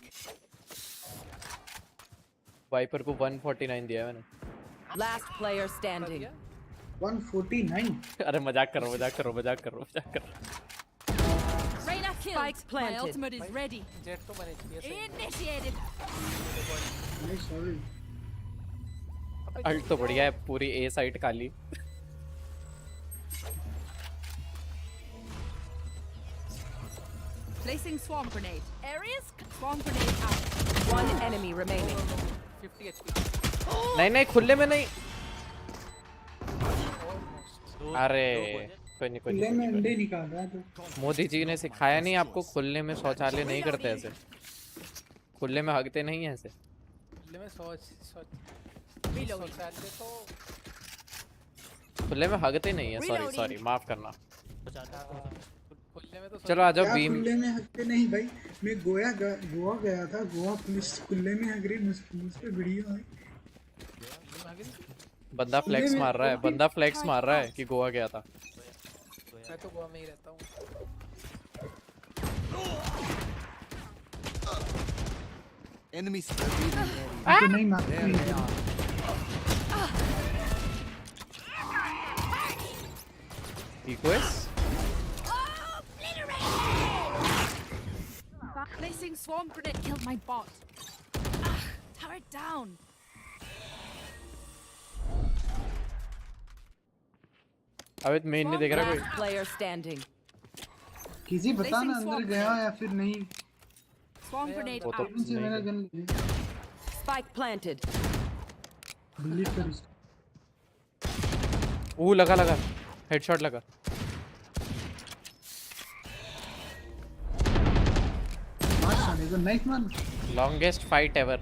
वाइपर को 149 दिया है मैंने। Last player standing. 149। अरे मजाक कर रहा हूँ। Reyna killed. Spike My planted. ultimate is ready. Jet तो मैंने किया सही। Initiated. नहीं सॉरी। अल्ट तो बढ़िया है, पूरी ए साइड खाली। Placing swarm grenade. Areas. Swarm grenade out. One enemy remaining. 50 HP। नहीं खुले में नहीं। अरे कोई नहीं। में अंडे निकाल रहा है तो। मोदी जी ने सिखाया नहीं आपको, खुले में शौचालय नहीं करते ऐसे। खुले में हगते नहीं है ऐसे। खुले में सोच तो खुले में हगते नहीं है। सॉरी माफ करना। खुले में तो चलो आ जाओ बीम। खुले में हगते नहीं भाई। मैं गोवा गया था। गोवा पुलिस खुले में हग रही, मुझ पे वीडियो है। बंदा फ्लेक्स मार रहा है कि गोवा गया था। मैं तो गोवा में ही रहता हूँ। Enemy नहीं मारते। Placing swarm grenade killed my bot. Turret down. अबे मेन नहीं देख रहा कोई। Player standing. किसी बता ना अंदर गया या फिर नहीं। Swarm grenade वो तो out. से मेरा गन Spike planted. डिलीट कर इसको लगा हेडशॉट लगा मार साले को नाइफ मार लॉन्गेस्ट फाइट एवर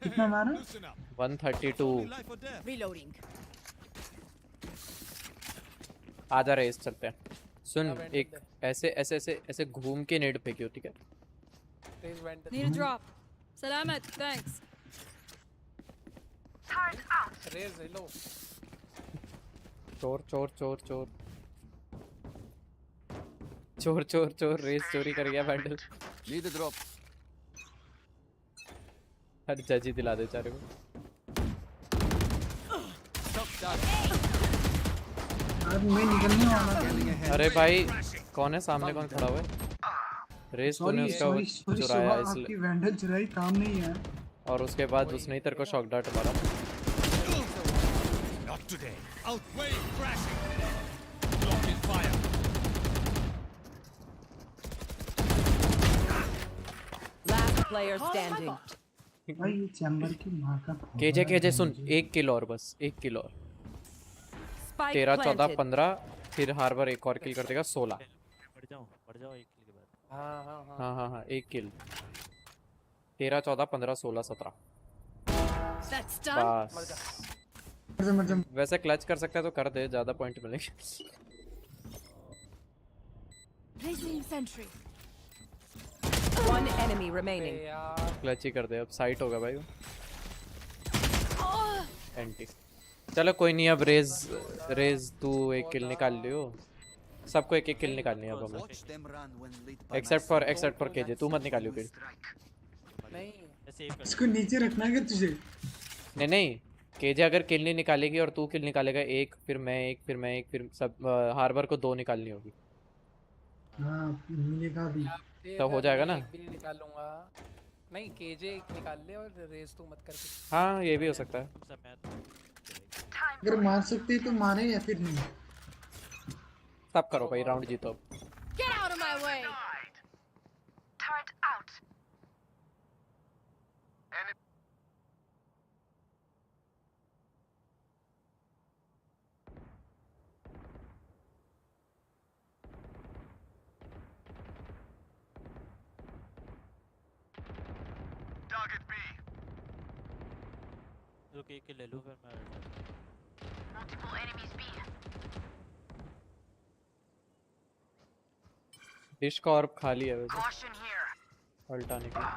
कितना मारा 132 Reloading. आजा रेस चलते हैं सुन एक ऐसे घूम के नेड फेंकियो ठीक है Need a drop. Salamat. Thanks. Turret out. चोर रेस चोरी कर गया बैंडल Need a drop. हर जजी दिला दे चारे को अब मैं निकलने वाला अरे भाई कौन है सामने कौन खड़ा हुआ है रेस तूने उसका चुराया आपकी इसलिए वैंडल चुराई काम नहीं है और उसके बाद उसने ही तेरे को शॉक डार्ट मारा Not today. Outway crashing. Blocking fire. Last player standing. भाई ये चैम्बर की मां का केजे सुन 1 किल और बस 1 किल और Spike 13 14 planted. 15 फिर हार्बर एक और किल कर देगा 16 बढ़ जाओ एक किल के बाद हाँ 1 किल 13 14 15 16 17 That's done. बस वैसे क्लच कर सकता है तो कर दे ज्यादा पॉइंट मिलेंगे Placing sentry. One enemy remaining. Clutch ही कर दे अब साइट होगा भाई वो एंटी चलो कोई नहीं अब रेज तू एक किल निकाल लियो सबको एक किल निकालनी है अब हमें एक्सेप्ट फॉर केजे तू मत निकालियो किल इसको नीचे रखना है तुझे नहीं केजे अगर किल नहीं निकालेगी और तू किल निकालेगा एक फिर मैं एक फिर सब हार्बर को 2 निकालनी होगी हाँ मिलेगा भी तो हो जाएगा ना निकालूंगा नहीं केजे निकाल ले और रेस तू मत कर हाँ ये भी हो सकता है अगर मार सकते तो मारे या फिर नहीं सब करो भाई राउंड जीतो Get out of my way. Turret out. Target B. रुक एक किल ले लूं फिर मैं Multiple enemies B. डिश का ऑर्ब खाली है वैसे Caution here. पलटाने के लिए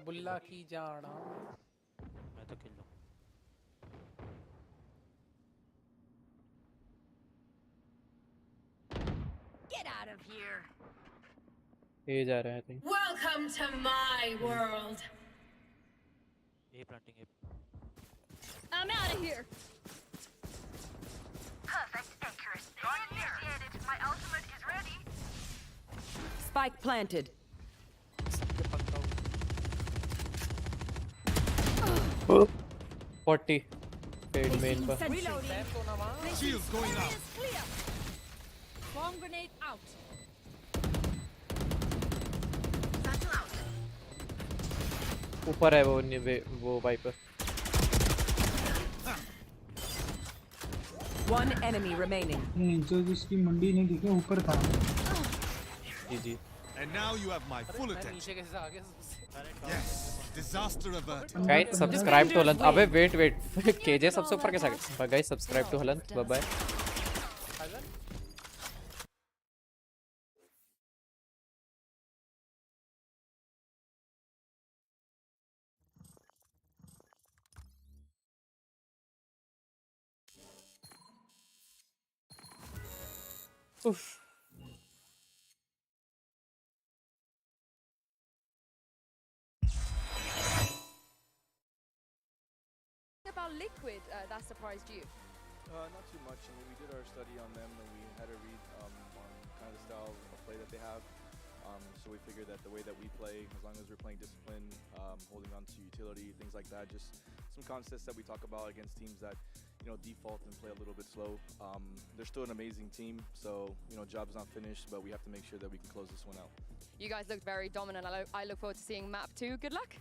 बुल्ला की जाना मैं तो किल लूं Get out of here. ये जा रहे हैं I think Welcome to my world. A planting I'm out of here. Perfect accuracy. Initiated. My ultimate is ready. Spike planted. 40 paid main पर Shields going out. Bomb grenade out. Satchel out. ऊपर है वो wiper One enemy remaining. जो जिसकी मंडी नहीं दिखे ऊपर था जी And now you have my full attention. नीचे कैसे आ गया Yes. Disaster averted. Guys subscribe to Halant अबे वेट केजे सबसे ऊपर कैसे आ गया guys subscribe to Halant bye bye Oof. About Liquid that surprised you? Not too much. I mean, we did our study on them and we had a read on kind of the style of play that they have. So we figured that the way that we play, as long as we're playing discipline, holding on to utility, things like that, just some concepts that we talk about against teams that, default and play a little bit slow. They're still an amazing team, so job's not finished, but we have to make sure that we can close this one out. You guys looked very dominant. I look forward to seeing map 2. Good luck.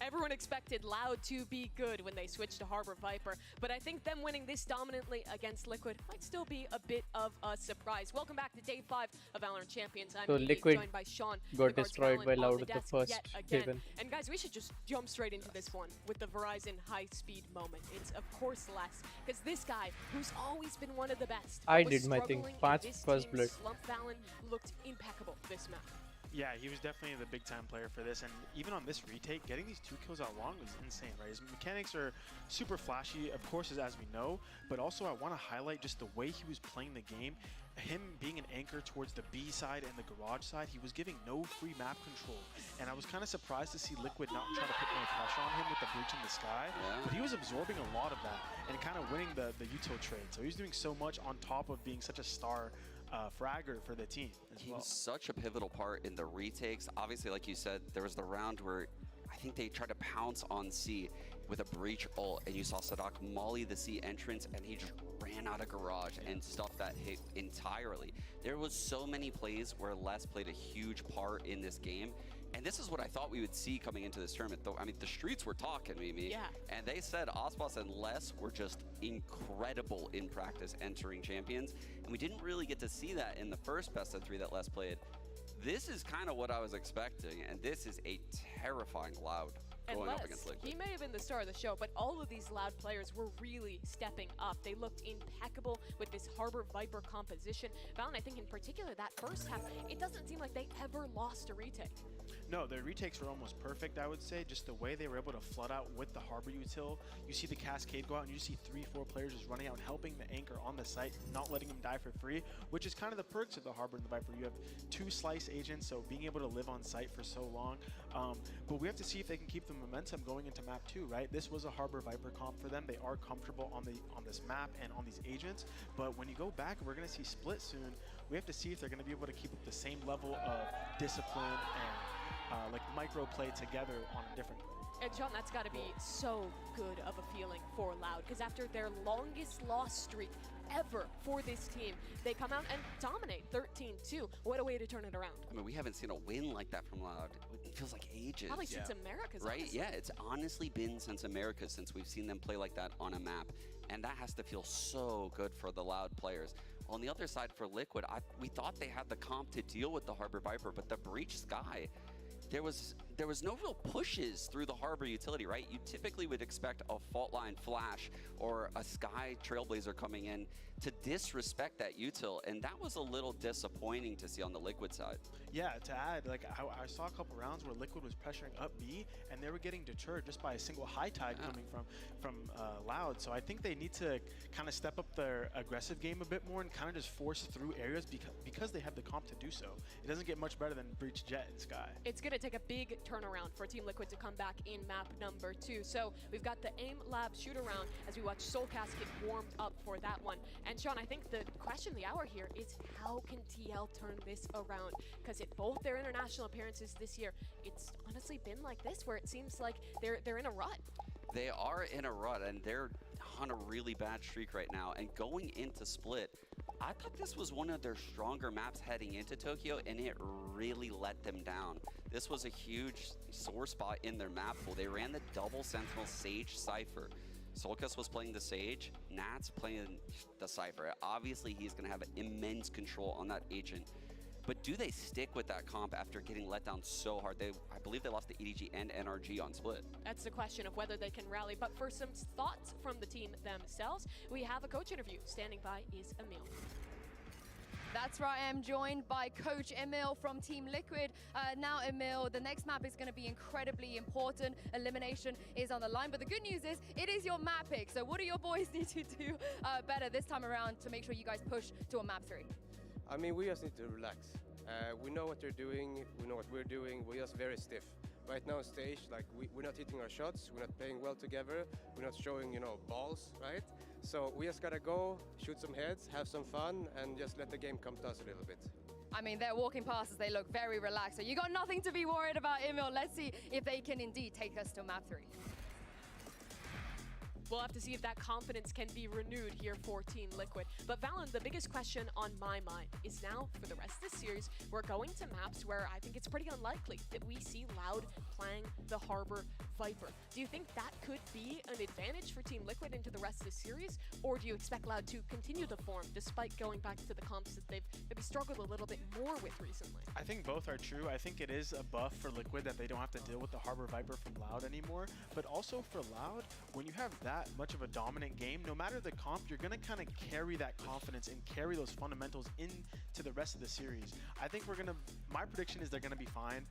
Everyone expected Loud to be good when they switched to Harbor Viper, but I think them winning this dominantly against Liquid might still be a bit of a surprise. Welcome back to Day 5 of Valorant Champions. I'm Liquid joined by Sean. Got destroyed by Loud at the first Haven. And guys, we should just jump straight into this one with the Verizon high-speed moment. It's of course less, because this guy, who's always been one of the best, I did my thing. 5 first blood. Slump Valen looked impeccable this map. Yeah, he was definitely the big-time player for this, and even on this retake, getting these 2 kills out long was insane, right? His mechanics are super flashy, of course, as we know, but also I want to highlight just the way he was playing the game. Him being an anchor towards the B side and the garage side, he was giving no free map control, and I was kind of surprised to see Liquid not try to put any pressure on him with the breach in the sky, but he was absorbing a lot of that and kind of winning the util trade. So he was doing so much on top of being such a star fragger for the team as well. He was such a pivotal part in the retakes. Obviously, like you said, there was the round where I think they tried to pounce on C with a breach ult, and you saw Sadak molly the C entrance, and he just ran out of garage and stuffed that hit entirely. There was so many plays where Les played a huge part in this game, and this is what I thought we would see coming into this tournament. Though I mean, the streets were talking, Mimi, and they said Ospas and Les were just incredible in practice entering Champions, and we didn't really get to see that in the first best of 3 that Les played. This is kind of what I was expecting, and this is a terrifying Loud going up against Liquid. He may have been the star of the show, but all of these Loud players were really stepping up. They looked impeccable with this Harbor Viper composition. Valen, I think in particular, that first half, it doesn't seem like they ever lost a retake. No, their retakes were almost perfect, I would say. Just the way they were able to flood out with the Harbor util. You see the Cascade go out, and you see 3-4 players just running out and helping the anchor on the site, not letting him die for free, which is kind of the perks of the Harbor and the Viper. You have 2 slice agents, so being able to live on site for so long. But we have to see if they can keep the momentum going into map 2, right? This was a Harbor Viper comp for them. They are comfortable on this map and on these agents, but when you go back, we're going to see Split soon. We have to see if they're going to be able to keep up the same level of discipline and like micro play together on a different. And John, that's got to be so good of a feeling for Loud, because after their longest loss streak ever for this team, they come out and dominate 13-2. What a way to turn it around. I mean, we haven't seen a win like that from Loud. It feels like ages. Probably since America's, right? Honestly. Yeah, it's honestly been since America since we've seen them play like that on a map. And that has to feel so good for the Loud players. On the other side for Liquid, we thought they had the comp to deal with the Harbor Viper, but the breach Sky, there was no real pushes through the Harbor utility, right? You typically would expect a fault line flash or a Sky Trailblazer coming in to disrespect that util, and that was a little disappointing to see on the Liquid side. Yeah, to add, like I saw a couple rounds where Liquid was pressuring up B, and they were getting deterred just by a single high tide coming from Loud. So I think they need to kind of step up their aggressive game a bit more and kind of just force through areas because they have the comp to do so. It doesn't get much better than Breach Jet and Sky. It's going to take a big turnaround for Team Liquid to come back in map number 2. So we've got the AIM Lab shoot around as we watch Soulcast get warmed up for that one. And Sean, I think the question of the hour here is how can TL turn this around? Because at both their international appearances this year, it's honestly been like this, where it seems like they're in a rut. They are in a rut, and they're on a really bad streak right now. And going into Split, I thought this was one of their stronger maps heading into Tokyo, and it really let them down. This was a huge sore spot in their map pool. They ran the double Sentinel Sage Cypher. Solkas was playing the Sage, Nat's playing the Cypher. Obviously, he's going to have immense control on that agent. But do they stick with that comp after getting let down so hard? I believe they lost the EDG and NRG on Split. That's the question of whether they can rally. But for some thoughts from the team themselves, we have a coach interview. Standing by is Emil. That's right, I'm joined by Coach Emil from Team Liquid. Now, Emil, the next map is going to be incredibly important. Elimination is on the line, but the good news is it is your map pick. So what do your boys need to do better this time around to make sure you guys push to a map 3? I mean, we just need to relax. We know what they're doing, we know what we're doing, we're just very stiff. Right now on stage, like we're not hitting our shots, we're not playing well together, we're not showing, balls, right? So we just gotta go, shoot some heads, have some fun, and just let the game come to us a little bit. I mean, they're walking past us, they look very relaxed. So you got nothing to be worried about, Emil. Let's see if they can indeed take us to map 3. We'll have to see if that confidence can be renewed here for Team Liquid. But Valorant, the biggest question on my mind is now, for the rest of this series, we're going to maps where I think it's pretty unlikely that we see Loud playing the Harbor Viper. Do you think that could be an advantage for Team Liquid into the rest of the series? Or do you expect Loud to continue to form despite going back to the comps that they've maybe struggled a little bit more with recently? I think both are true. I think it is a buff for Liquid that they don't have to deal with the Harbor Viper from Loud anymore. But also for Loud, when you have that much of a dominant game, no matter the comp, you're going to kind of carry that confidence and carry those fundamentals into the rest of the series. I think my prediction is they're going to be fine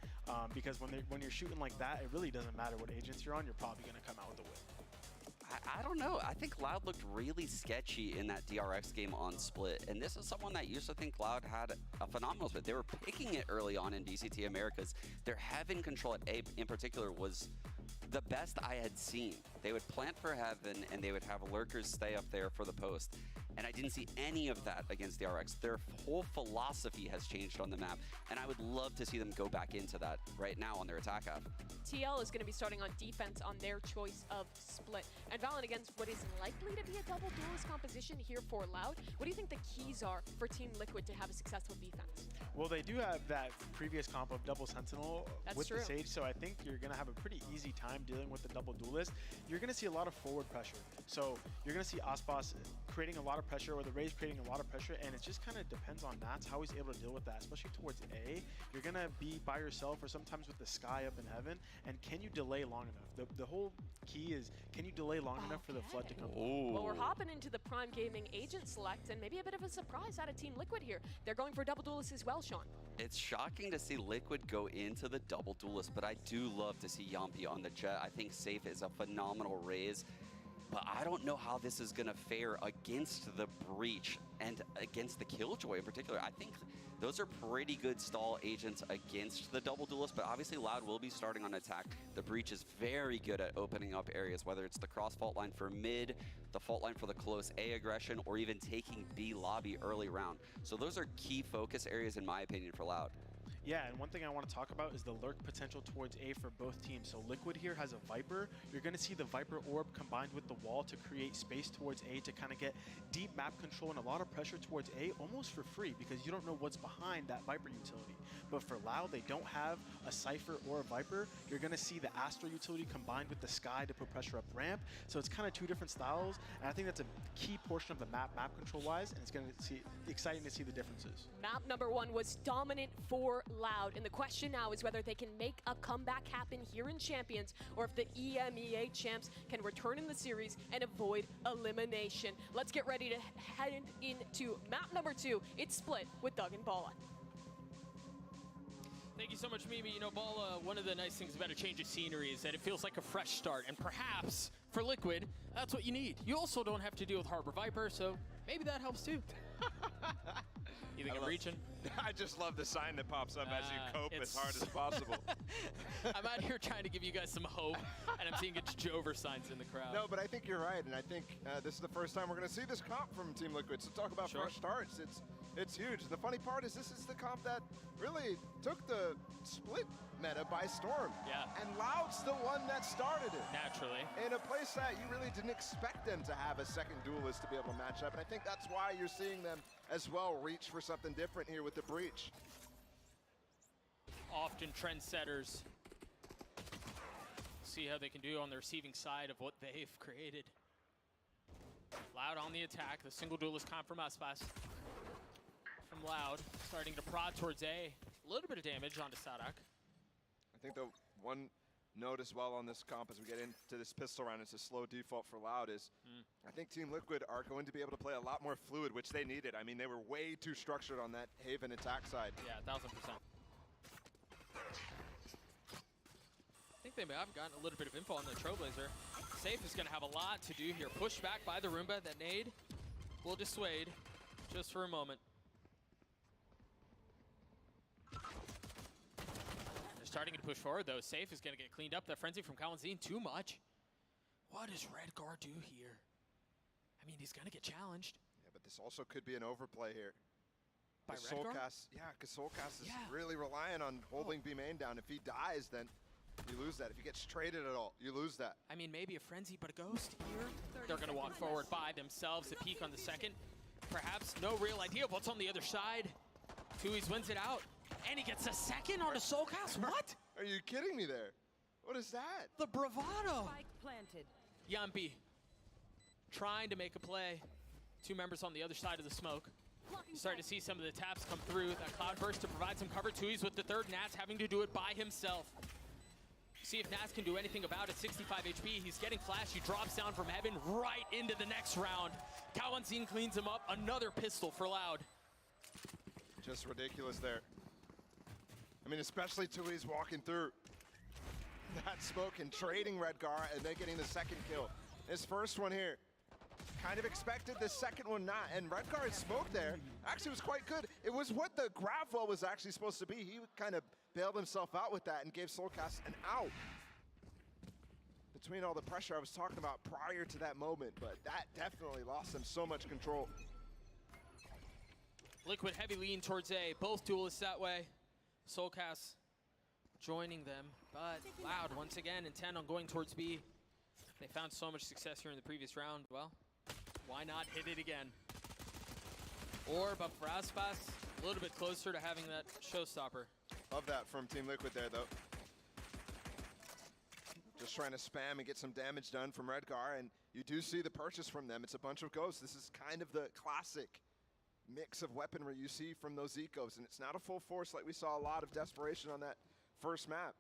because when you're shooting like that, it really doesn't matter what agents you're on, you're probably going to come out with a win. I don't know. I think Loud looked really sketchy in that DRX game on Split. And this is someone that used to think Loud had a phenomenal split. They were picking it early on in DCT Americas. Their Heaven control at A in particular was the best I had seen. They would plant for Heaven and they would have lurkers stay up there for the post. And I didn't see any of that against DRX. Their whole philosophy has changed on the map. And I would love to see them go back into that right now on their attack half. TL is going to be starting on defense on their choice of Split. And Valorant against what is likely to be a double duelist composition here for Loud. What do you think the keys are for Team Liquid to have a successful defense? Well, they do have that previous comp of double sentinel with the Sage, so I think you're going to have a pretty easy time dealing with the double duelist. You're going to see a lot of forward pressure. So you're going to see Aspas creating a lot of pressure, or the Raze creating a lot of pressure, and it just kind of depends on Nats how he's able to deal with that, especially towards A. You're going to be by yourself or sometimes with the Sky up in Heaven, and can you delay long enough? The whole key is, can you delay long enough for the flood to come? Well, we're hopping into the Prime Gaming agent select, and maybe a bit of a surprise out of Team Liquid here. They're going for double duelist as well, Sean. It's shocking to see Liquid go into the double duelist, but I do love to see Yampi on the Jet. I think Safe is a phenomenal Raze, but I don't know how this is going to fare against the Breach and against the Killjoy in particular. I think those are pretty good stall agents against the double duelist, but obviously Loud will be starting on attack. The Breach is very good at opening up areas, whether it's the cross fault line for mid, the fault line for the close A aggression, or even taking B lobby early round. So those are key focus areas in my opinion for Loud. Yeah, and one thing I want to talk about is the lurk potential towards A for both teams. So Liquid here has a Viper. You're going to see the Viper orb combined with the wall to create space towards A to kind of get deep map control and a lot of pressure towards A almost for free because you don't know what's behind that Viper utility. But for Loud, they don't have a Cypher or a Viper. You're going to see the Astra utility combined with the Sky to put pressure up ramp. So it's kind of two different styles, and I think that's a key portion of the map control-wise, and it's going to be exciting to see the differences. Map number 1 was dominant for Loud, and the question now is whether they can make a comeback happen here in Champions, or if the EMEA champs can return in the series and avoid elimination. Let's get ready to head into map number 2. It's Split with Doug and Bala. Thank you so much, Mimi. You know, Bala, one of the nice things about a change of scenery is that it feels like a fresh start, and perhaps for Liquid, that's what you need. You also don't have to deal with Harbor Viper, so maybe that helps too. You think I'm reaching? I just love the sign that pops up as you cope as hard as possible. I'm out here trying to give you guys some hope, and I'm seeing it's Jover signs in the crowd. No, but I think you're right, and I think this is the first time we're going to see this comp from Team Liquid. So talk about fresh starts. It's huge. The funny part is this is the comp that really took the Split meta by storm. Yeah. And Loud's the one that started it. Naturally. In a place that you really didn't expect them to have a second duelist to be able to match up. And I think that's why you're seeing them as well reach for something different here with the Breach. Often trendsetters. See how they can do on the receiving side of what they've created. Loud on the attack. The single duelist comp from Aspas. From Loud, starting to prod towards A. A little bit of damage onto Sadak. I think the one note as well on this comp as we get into this pistol round, it's a slow default for Loud, is I think Team Liquid are going to be able to play a lot more fluid, which they needed. I mean, they were way too structured on that Haven attack side. Yeah, 1000%. I think they may have gotten a little bit of info on the Trailblazer. Safe is going to have a lot to do here. Pushed back by the Roomba. That nade will dissuade just for a moment. Starting to push forward, though. Safe is going to get cleaned up. That frenzy from Kalanzine, too much. What does Redgar do here? I mean, he's going to get challenged. Yeah, but this also could be an overplay here. By Redgar? Yeah, because Soulcast is really relying on holding B main down. If he dies, then You lose that. If he gets traded at all, you lose that. I mean, maybe a frenzy, but a ghost here. They're going to walk forward by themselves. A peek on the second. Perhaps no real idea of what's on the other side. Tui's wins it out. And he gets a second on a Soulcast. What? Are you kidding me there? What is that? The bravado. Spike planted. Yumpy trying to make a play. Two members on the other side of the smoke. Starting to see some of the taps come through. That cloud burst to provide some cover. Tui's with the third. Nats having to do it by himself. See if Nats can do anything about it. 65 HP. He's getting flashy. Drops down from heaven right into the next round. Kawanzin cleans him up. Another pistol for Loud. Just ridiculous there. I mean, especially Tui's walking through that smoke and trading Redgar and then getting the second kill. His first one here. Kind of expected, the second one not. And Redgar's smoke there actually was quite good. It was what the grab well was actually supposed to be. He kind of bailed himself out with that and gave Soulcast an out. Between all the pressure I was talking about prior to that moment, but that definitely lost him so much control. Liquid heavy lean towards A. Both duelists that way. Soulcast joining them, but Loud once again intent on going towards B. They found so much success here in the previous round. Well, why not hit it again? Orb up for Aspas, a little bit closer to having that showstopper. Love that from Team Liquid there, though. Just trying to spam and get some damage done from Redgar, and you do see the purchase from them. It's a bunch of ghosts. This is kind of the classic mix of weaponry you see from those ecos, and it's not a full force like we saw a lot of desperation on that first map.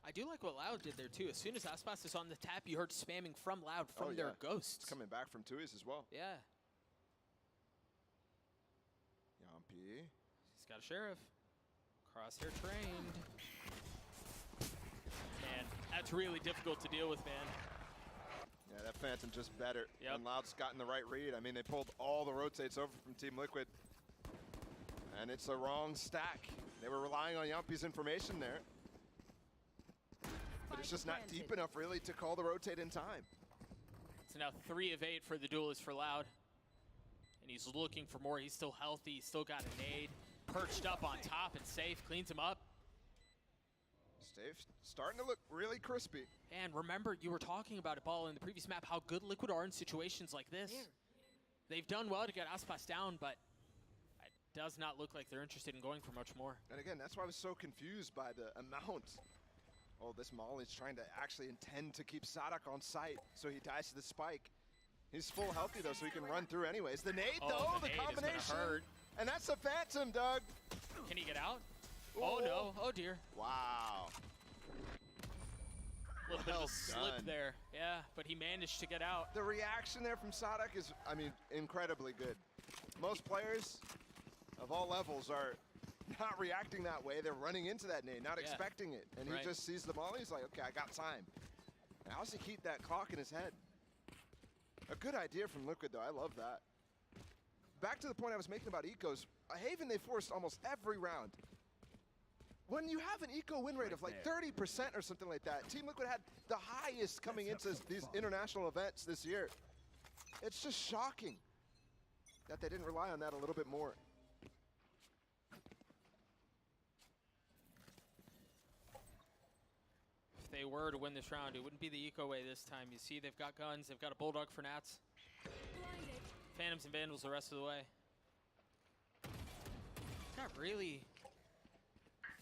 I do like what Loud did there, too. As soon as Aspas is on the tap, you heard spamming from Loud from their ghosts. It's coming back from Tui's as well. Yeah. Yumpy. He's got a Sheriff. Crosshair trained. Man, that's really difficult to deal with, man. Yeah, that Phantom just better. Yep. And Loud's gotten the right read. I mean, they pulled all the rotates over from Team Liquid. And it's a wrong stack. They were relying on Yumpy's information there. But it's just not deep enough, really, to call the rotate in time. So now 3 of 8 for the duelist for Loud. And he's looking for more. He's still healthy. He's still got a nade. Perched up on top and safe. Cleans him up. Stave starting to look really crispy. And remember, you were talking about it, Ball, in the previous map, how good Liquid are in situations like this. They've done well to get Aspas down, but it does not look like they're interested in going for much more. And again, that's why I was so confused by the amount. Oh, this Molly's trying to actually intend to keep Sadak on site, so he dies to the spike. He's full healthy, though, so he can run through anyways. The nade, though, the combination. And that's a Phantom, Doug. Can he get out? Oh, no. Oh, dear. Wow. A little bit of a slip there. Yeah, but he managed to get out. The reaction there from Sadak is, I mean, incredibly good. Most players of all levels are not reacting that way. They're running into that nade, not expecting it. And he just sees the Molly. He's like, okay, I got time. And how does he keep that clock in his head? A good idea from Liquid, though. I love that. Back to the point I was making about ecos. Haven, they forced almost every round. When you have an eco win rate of like 30% or something like that, Team Liquid had the highest coming into these international events this year. It's just shocking that they didn't rely on that a little bit more. If they were to win this round, it wouldn't be the eco way this time. You see, they've got guns. They've got a Bulldog for Nats. Phantoms and Vandals the rest of the way. Got really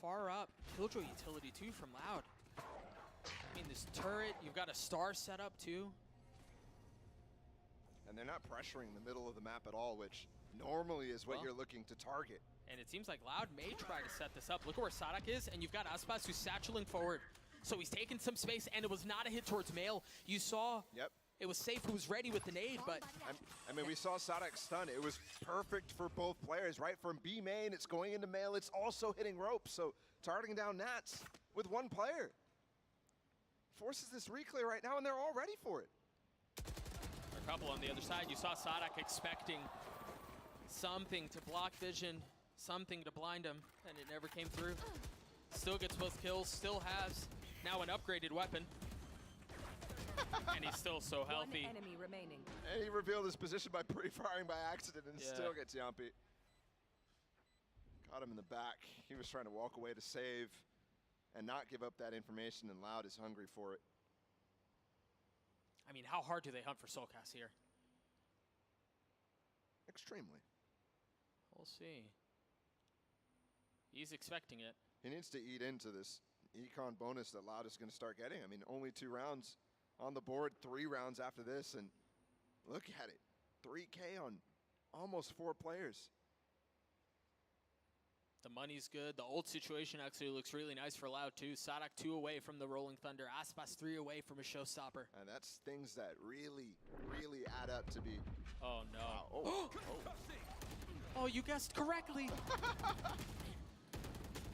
far up. Killjoy utility, too, from Loud. I mean, this turret, you've got a star set up, too. And they're not pressuring the middle of the map at all, which normally is what you're looking to target. And it seems like Loud may try to set this up. Look at where Sadak is, and you've got Aspas who's satcheling forward. So he's taking some space, and it was not a hit towards Mail. You saw it was safe, who was ready with the nade, but... I mean, we saw Sadak stun. It was perfect for both players, right? From B main, it's going into Mail. It's also hitting ropes, so targeting down Nats with one player. Forces this reclear right now, and they're all ready for it. A couple on the other side. You saw Sadak expecting something to block vision, something to blind him, and it never came through. Still gets both kills, still has now an upgraded weapon. And he's still so healthy. One enemy remaining. And he revealed his position by pre-firing by accident and still gets Yumpy. Got him in the back. He was trying to walk away to save. and not give up that information, and Loud is hungry for it. I mean, how hard do they hunt for Soulcast here? Extremely. We'll see. He's expecting it. He needs to eat into this econ bonus that Loud is going to start getting. I mean, only 2 rounds on the board, 3 rounds after this, and look at it. 3K on almost 4 players. The money's good. The old situation actually looks really nice for Loud too. Sadak 2 away from the Rolling Thunder. Aspas 3 away from a showstopper. And that's things that really, really add up to be. Oh no. Wow. Oh. Oh, you guessed correctly.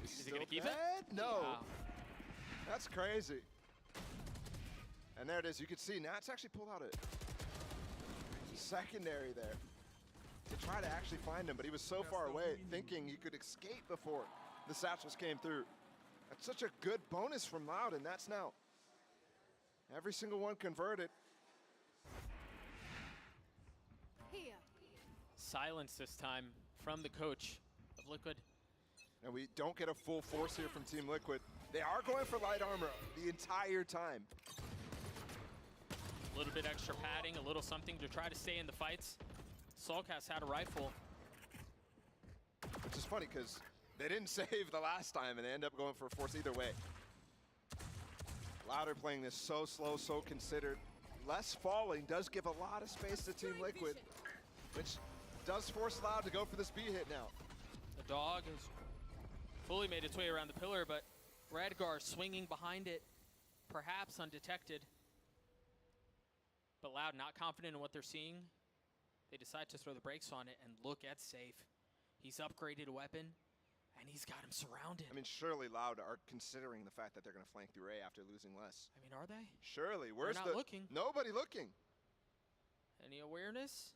Is he gonna keep it? No. Wow. That's crazy. And there it is. You can see Nats actually pulled out a secondary there to try to actually find him, but he was so far away thinking he could escape before the satchels came through. That's such a good bonus from Loud, and that's now every single one converted. Here. Silence this time from the coach of Liquid. And we don't get a full force here from Team Liquid. They are going for light armor the entire time. A little bit extra padding, a little something to try to stay in the fights. Soulcast had a rifle. Which is funny because they didn't save the last time and they end up going for a force either way. Louder playing this so slow, so considered. Less falling does give a lot of space to Team Liquid, which does force Loud to go for this B hit now. The dog has fully made its way around the pillar, but Redgar swinging behind it, perhaps undetected. But Loud not confident in what they're seeing. They decide to throw the brakes on it, and look at Safe. He's upgraded a weapon, and he's got him surrounded. I mean, surely Loud are considering the fact that they're going to flank through A after losing less. I mean, are they? Surely. Where's They're not looking. Nobody looking. Any awareness?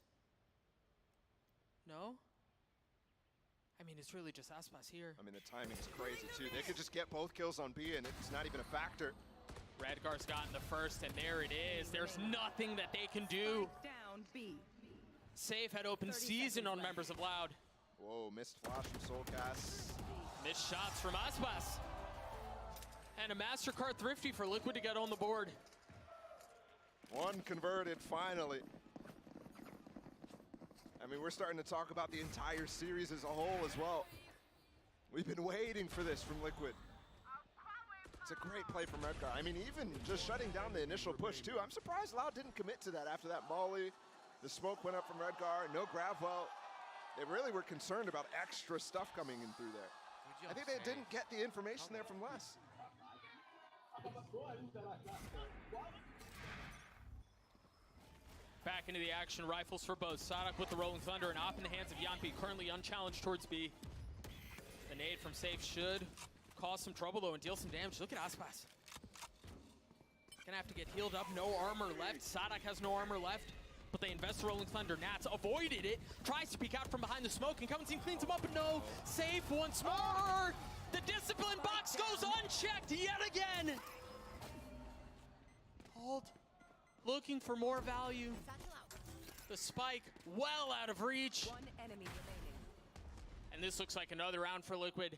No? I mean, it's really just Aspas here. I mean, the timing's crazy, too. They could just get both kills on B, and it's not even a factor. Redgar's gotten the first, and there it is. There's nothing that they can do. Down B. Safe had open season on members of Loud. Whoa, missed flash from Soulcast. Missed shots from Aspas. And a MasterCard Thrifty for Liquid to get on the board. One converted, finally. I mean, we're starting to talk about the entire series as a whole as well. We've been waiting for this from Liquid. It's a great play from Redgar. I mean, even just shutting down the initial push, too. I'm surprised Loud didn't commit to that after that molly. The smoke went up from Redgar, no grab well. They really were concerned about extra stuff coming in through there. I think they didn't get the information there from Les. Back into the action, rifles for both. Sadak with the Rolling Thunder and op in the hands of Yampi, currently unchallenged towards B. The nade from Safe should cause some trouble though and deal some damage. Look at Aspas. Gonna have to get healed up, no armor left. Sadak has no armor left, but they invest the Rolling Thunder. Nats avoided it, tries to peek out from behind the smoke, and Covington cleans him up, and no, Safe once more. The discipline box goes unchecked yet again. Hold. Looking for more value. The spike well out of reach. One enemy remaining. And this looks like another round for Liquid.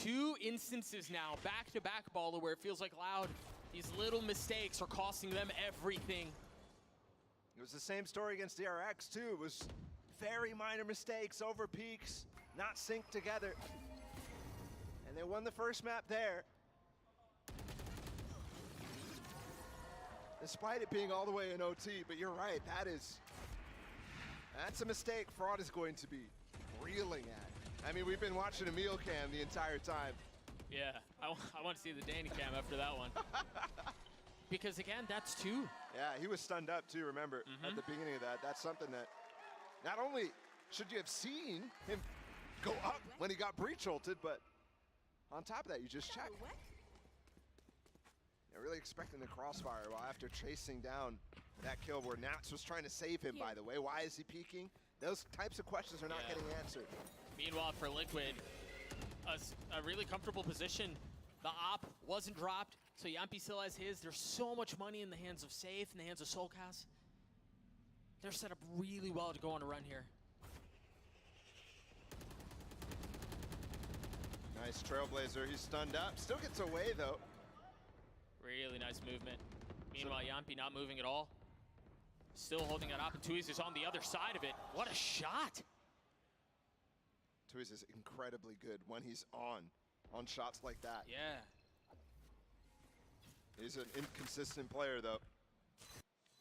2 instances now, back-to-back baller, where it feels like Loud, these little mistakes are costing them everything. It was the same story against DRX too. It was very minor mistakes, over peaks, not synced together. And they won the first map there. Despite it being all the way in OT, but you're right, that's a mistake Fraud is going to be reeling at. I mean, we've been watching Emil cam the entire time. Yeah, I want to see the Danny cam after that one. Because again, that's 2. Yeah, he was stunned up too, remember, at the beginning of that. That's something that not only should you have seen him go up when he got breach ulted, but on top of that, you just check. Yeah, really expecting the crossfire while after chasing down that kill where Nats was trying to save him, by the way. Why is he peeking? Those types of questions are not getting answered. Meanwhile, for Liquid, a really comfortable position. The op wasn't dropped, so Yampi still has his. There's so much money in the hands of Safe, in the hands of Soulcast. They're set up really well to go on a run here. Nice Trailblazer. He's stunned up. Still gets away, though. Really nice movement. Meanwhile, Yampi not moving at all. Still holding it up, and Tuiz is on the other side of it. What a shot! Tuiz is incredibly good when he's on shots like that. Yeah. He's an inconsistent player, though.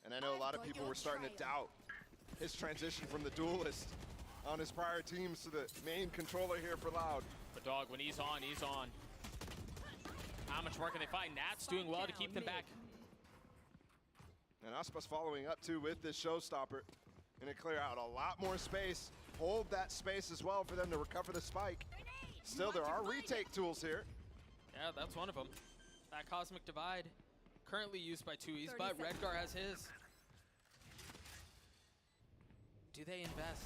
And I know a lot of people were starting to doubt his transition from the duelist on his prior teams to the main controller here for Loud. But dog, when he's on, he's on. How much more can they fight? Nat's doing well to keep them back. And Aspas following up, too, with this showstopper. Gonna clear out a lot more space. Hold that space as well for them to recover the spike. Still, there are retake tools here. Yeah, that's one of them. That Cosmic Divide, currently used by Tuiz, but Redgar has his. Do they invest?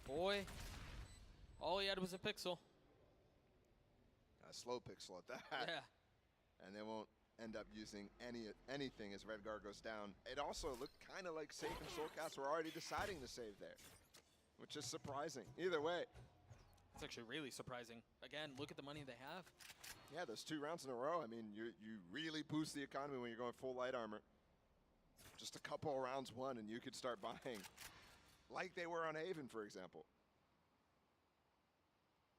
Boy, all he had was a pixel. A slow pixel at that. Yeah. And they won't end up using anything as Redgar goes down. It also looked kind of like Safe and Soulcast were already deciding to save there, which is surprising. Either way. It's actually really surprising. Again, look at the money they have. Yeah, those 2 rounds in a row. I mean, you really boost the economy when you're going full light armor. Just a couple of rounds won, and you could start buying, like they were on Haven, for example.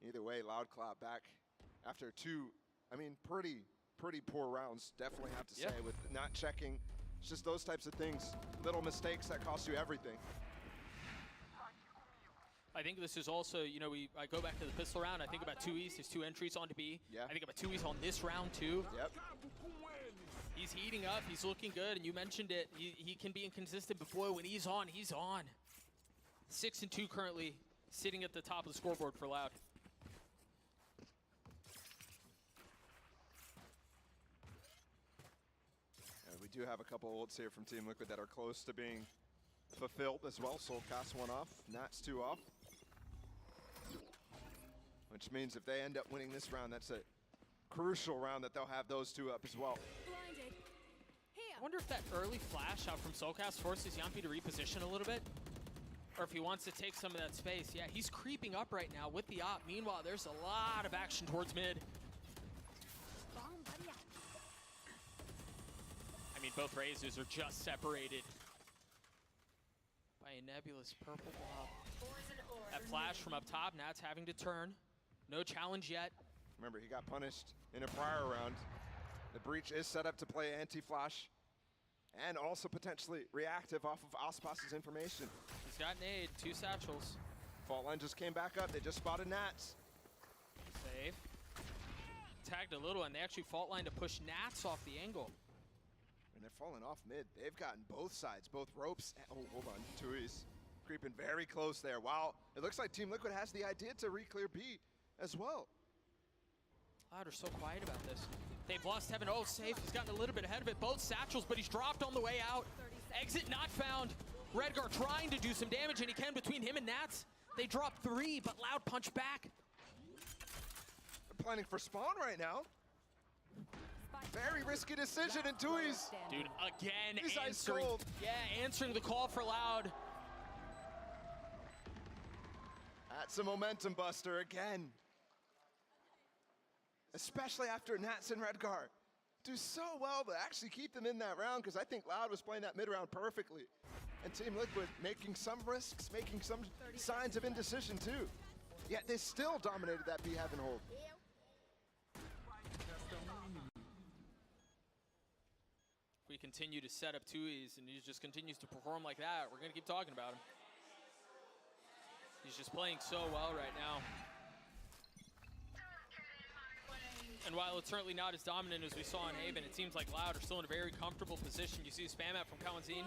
Either way, Loud Cloud back after 2, I mean, pretty poor rounds. Definitely have to say, with not checking. It's just those types of things, little mistakes that cost you everything. I think this is also, you know, I go back to the pistol round. I think about Tuiz, his 2 entries onto B. Yeah. I think about Tuiz on this round too. Yep. He's heating up. He's looking good, and you mentioned it. He can be inconsistent, but boy, when he's on, he's on. 6 and 2 currently, sitting at the top of the scoreboard for Loud. We do have a couple ults here from Team Liquid that are close to being fulfilled as well. Soulcast 1 off, Nats 2 off. Which means if they end up winning this round, that's a crucial round that they'll have those 2 up as well. I wonder if that early flash out from Soulcast forces Yampi to reposition a little bit. Or if he wants to take some of that space. Yeah, he's creeping up right now with the op. Meanwhile, there's a lot of action towards mid. I mean, both Razors are just separated by a nebulous purple blob. That flash from up top, Nat's having to turn. No challenge yet. Remember, he got punished in a prior round. The breach is set up to play anti-flash and also potentially reactive off of Aspas's information. He's got nade, 2 satchels. Fault line just came back up. They just spotted Nats. Save. Tagged a little, and they actually fault line to push Nats off the angle. And they're falling off mid. They've gotten both sides, both ropes. Oh, hold on. Tuiz creeping very close there. Wow, it looks like Team Liquid has the idea to re-clear B as well. Loud are so quiet about this. They've lost Heaven. Oh, Safe. He's gotten a little bit ahead of it. Both satchels, but he's dropped on the way out. Exit not found. Redgar trying to do some damage, and he can between him and Nats. They drop 3, but Loud punch back. They're planning for spawn right now. Very risky decision, and Tuiz. Dude, again, He's answering. ice cold. Yeah, answering the call for Loud. That's a momentum buster again. Especially after Nats and Redgar do so well to actually keep them in that round, because I think Loud was playing that mid round perfectly. And Team Liquid making some risks, making some signs of indecision too. Yet they still dominated that B Heaven hold. If we continue to set up Tuiz and he just continues to perform like that, we're going to keep talking about him. He's just playing so well right now. And while it's certainly not as dominant as we saw in Haven, it seems like Loud are still in a very comfortable position. You see a spam out from Kawanzin.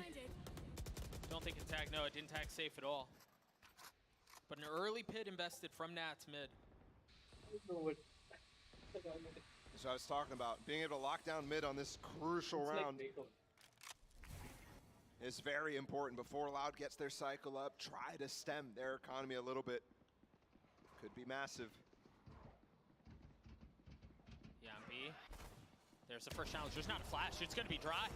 Don't think it tagged. No, it didn't tag Safe at all. But an early pit invested from Nats mid. So I was talking about being able to lock down mid on this crucial round is very important. Before Loud gets their cycle up, try to stem their economy a little bit. Could be massive. Yampi. There's the first challenge. There's not a flash. It's going to be dry.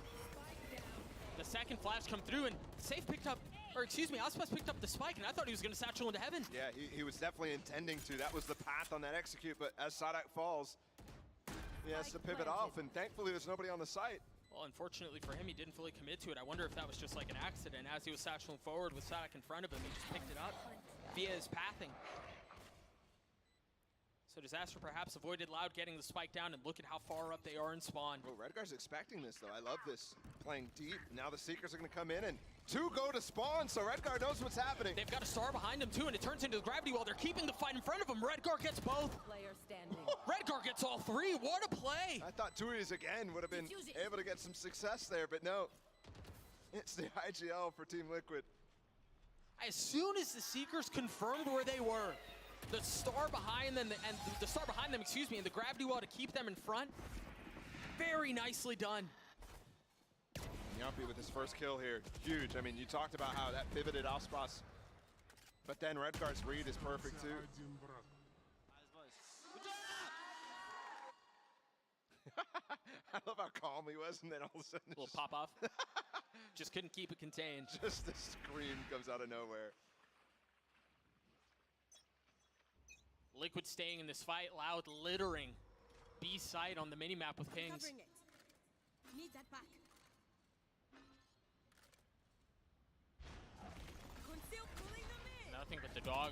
The second flash come through, and Safe picked up Or excuse me, Aspas picked up the spike, and I thought he was going to satchel into heaven. Yeah, he was definitely intending to. That was the path on that execute, but as Sadak falls, he has to pivot off, and thankfully there's nobody on the site. Well, unfortunately for him, he didn't fully commit to it. I wonder if that was just like an accident. As he was satcheling forward with Sadak in front of him, he just picked it up via his pathing. So Disaster perhaps avoided Loud getting the spike down, and look at how far up they are in spawn. Well, Redgar's expecting this, though. I love this. Playing deep. Now the Seekers are going to come in, and 2 go to spawn, so Redgar knows what's happening. They've got a star behind him, too, and it turns into the gravity wall. They're keeping the fight in front of him. Redgar gets both. Player standing. Redgar gets all 3. What a play. I thought Tui's again would have been able to get some success there, but no. It's the IGL for Team Liquid. As soon as the Seekers confirmed where they were, the star behind them, and the gravity wall to keep them in front, very nicely done. Yampi with his first kill here, huge. I mean, you talked about how that pivoted off spots, but then Redgar's read is perfect too. I love how calm he was, and then all of a sudden, a little pop off. Just couldn't keep it contained. Just a scream comes out of nowhere. Liquid staying in this fight, Loud littering B site on the minimap with pings. Need that back. Nothing but the dog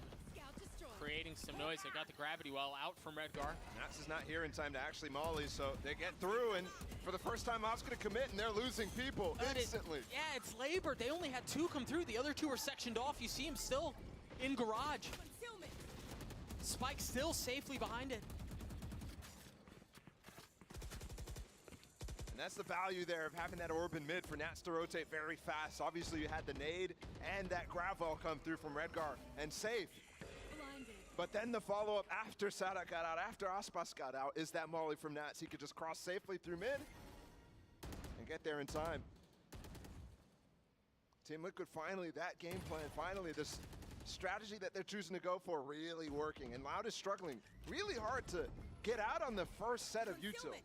creating some noise. They got the gravity well out from Redgar. Nats is not here in time to actually molly, so they get through, and for the first time, Off's going to commit, and they're losing people instantly. It's labored. They only had 2 come through. The other 2 were sectioned off. You see him still in garage. Spike still safely behind it. And that's the value there of having that orb in mid for Nats to rotate very fast. Obviously, you had the nade and that grav wall come through from Redgar and safe. But then the follow-up after Sadak got out, after Aspas got out, is that molly from Nats. He could just cross safely through mid and get there in time. Team Liquid finally, that game plan, finally this strategy that they're choosing to go for really working. And Loud is struggling really hard to get out on the first set of util,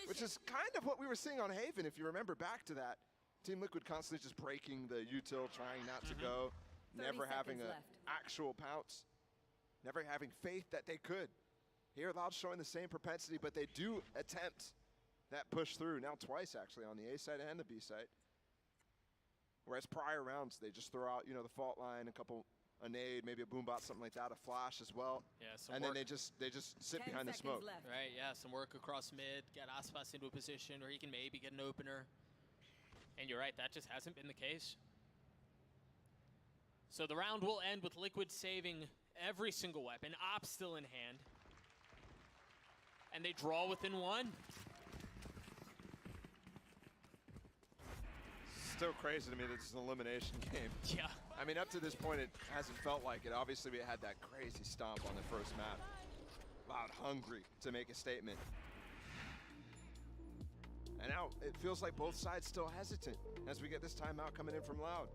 which is kind of what we were seeing on Haven, if you remember back to that. Team Liquid constantly just breaking the util, trying not to go, never having an actual pounce, never having faith that they could. Here, Loud's showing the same propensity, but they do attempt that push through, now twice actually, on the A side and the B side. Whereas prior rounds, they just throw out, you know, the fault line, a nade, maybe a boombot, something like that, a flash as well. Yeah, and then they just sit behind the smoke. Right, yeah, some work across mid, get Aspas into a position where he can maybe get an opener. And you're right, that just hasn't been the case. So the round will end with Liquid saving every single weapon, Op still in hand. And they draw within 1. Still crazy to me that it's an elimination game. Yeah. I mean, up to this point, it hasn't felt like it. Obviously, we had that crazy stomp on the first map. Loud hungry to make a statement. And now it feels like both sides still hesitant as we get this timeout coming in from Loud.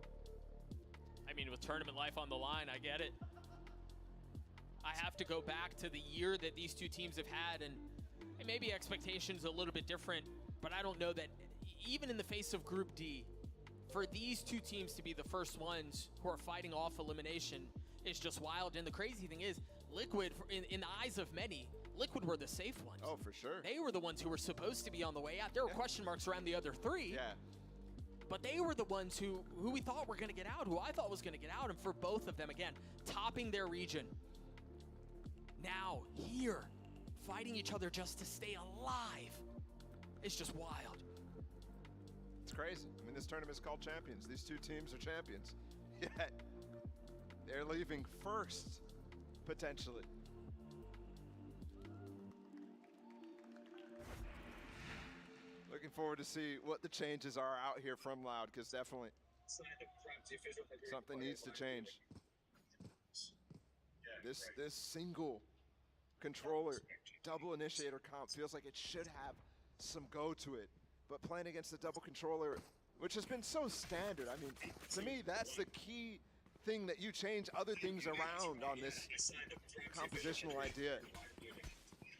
I mean, with tournament life on the line, I get it. I have to go back to the year that these 2 teams have had, and maybe expectations a little bit different, but I don't know that even in the face of Group D, for these 2 teams to be the first ones who are fighting off elimination is just wild. And the crazy thing is, Liquid, in the eyes of many, Liquid were the safe ones. Oh, for sure. They were the ones who were supposed to be on the way out. There were question marks around the other 3. Yeah. But they were the ones who we thought were going to get out, who I thought was going to get out. And for both of them, again, topping their region. Now, here, fighting each other just to stay alive. It's just wild. It's crazy. I mean, this tournament is called Champions. These 2 teams are champions. Yet, they're leaving first, potentially. Looking forward to see what the changes are out here from Loud, because definitely something needs to change. This single controller double initiator comp feels like it should have some go to it. But playing against the double controller, which has been so standard, I mean, to me, that's the key thing that you change other things around on this compositional idea.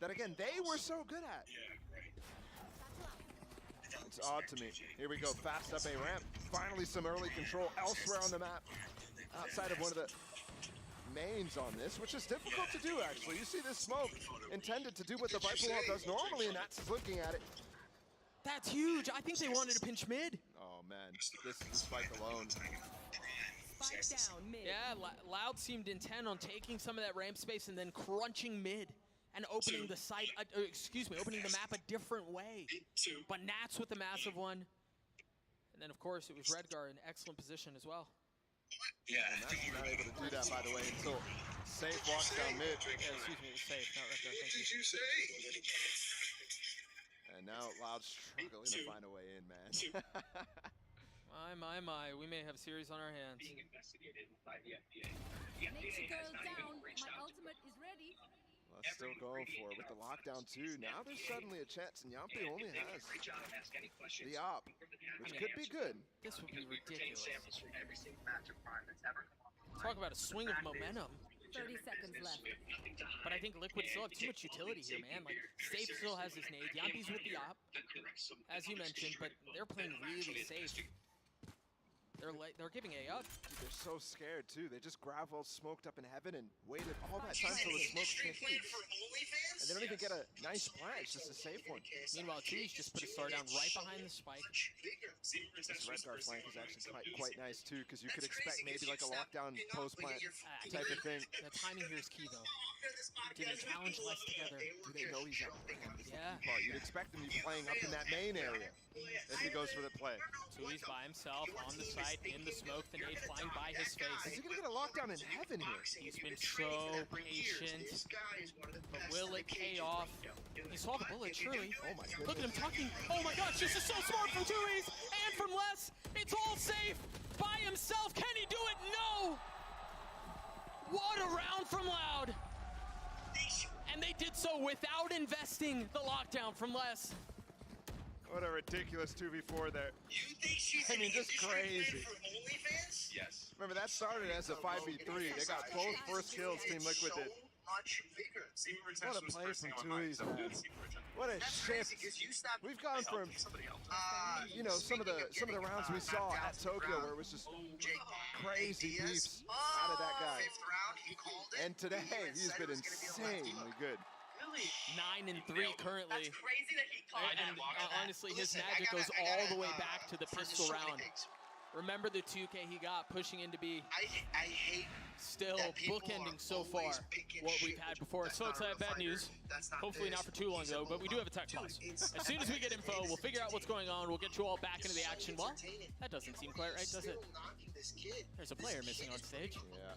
That, again, they were so good at. It's odd to me. Here we go, fast up a ramp. Finally some early control elsewhere on the map. Outside of one of the mains on this, which is difficult to do actually. You see this smoke intended to do what the Viper wall does normally, and that's looking at it. That's huge. I think they wanted to pinch mid. Oh man, this spike alone. Yeah, Loud seemed intent on taking some of that ramp space and then crunching mid and opening the site, opening the map a different way. But Nats with the massive one. And then of course it was Redgar in excellent position as well. Yeah, and Nats not able to do that, by the way, until Safe walks down mid. Yeah, excuse me, Safe, not Redgar, thank you. And now Loud struggling to find a way in, man. My, we may have a series on our hands. Nature girl down. My ultimate is ready. Let's still going for it with the lockdown too. Now there's suddenly a chance, and Yampi only has the op, which could be good. This would be ridiculous. Talk about a swing of momentum. 30 seconds left. But I think Liquid still have too much utility here, man. Like, Safe still has his nade. Yampi's with the op, as you mentioned, but they're playing really safe. They're giving A up. Dude, they're so scared too. They just gravel smoked up in heaven and waited all that time till the smoke hit. And they don't even get a nice plant, it's just a safe one. Meanwhile, Tui's just put a star down right behind the spike. This Redgar flank is actually quite nice too, because you could expect maybe like a lockdown post plant type of thing. The timing here is key though. Do they challenge less together? Do they know he's out? Yeah. You'd expect him to be playing up in that main area if he goes for the play. Tui's by himself on the side in the smoke, the nade flying by his face. Is he gonna get a lockdown in heaven here? He's been so patient, but will it pay off? He saw the bullet, surely. Oh my goodness. Look at him tucking. Oh my gosh, this is so smart from Tui's and from Les. It's all safe by himself. Can he do it? No! What a round from Loud. And they did so without investing the lockdown from Les. What a ridiculous 2v4 there. I mean, just crazy. Yes. Remember, that started as a 5v3. They got both first kills Team Liquid did. What a play from Tui's, man. What a shift. We've gone from, you know, some of the rounds we saw at Tokyo where it was just crazy beefs out of that guy. And today, he's been insanely good. 9-3 currently. And honestly, his magic goes all the way back to the pistol round. Remember the 2K he got pushing into B. I hate still bookending so far what we've had before. So it's bad news. Hopefully not for too long though, but we do have a tech pause. As soon as we get info, we'll figure out what's going on. We'll get you all back into the action. Well, that doesn't seem quite right, does it? There's a player missing on stage. Yeah.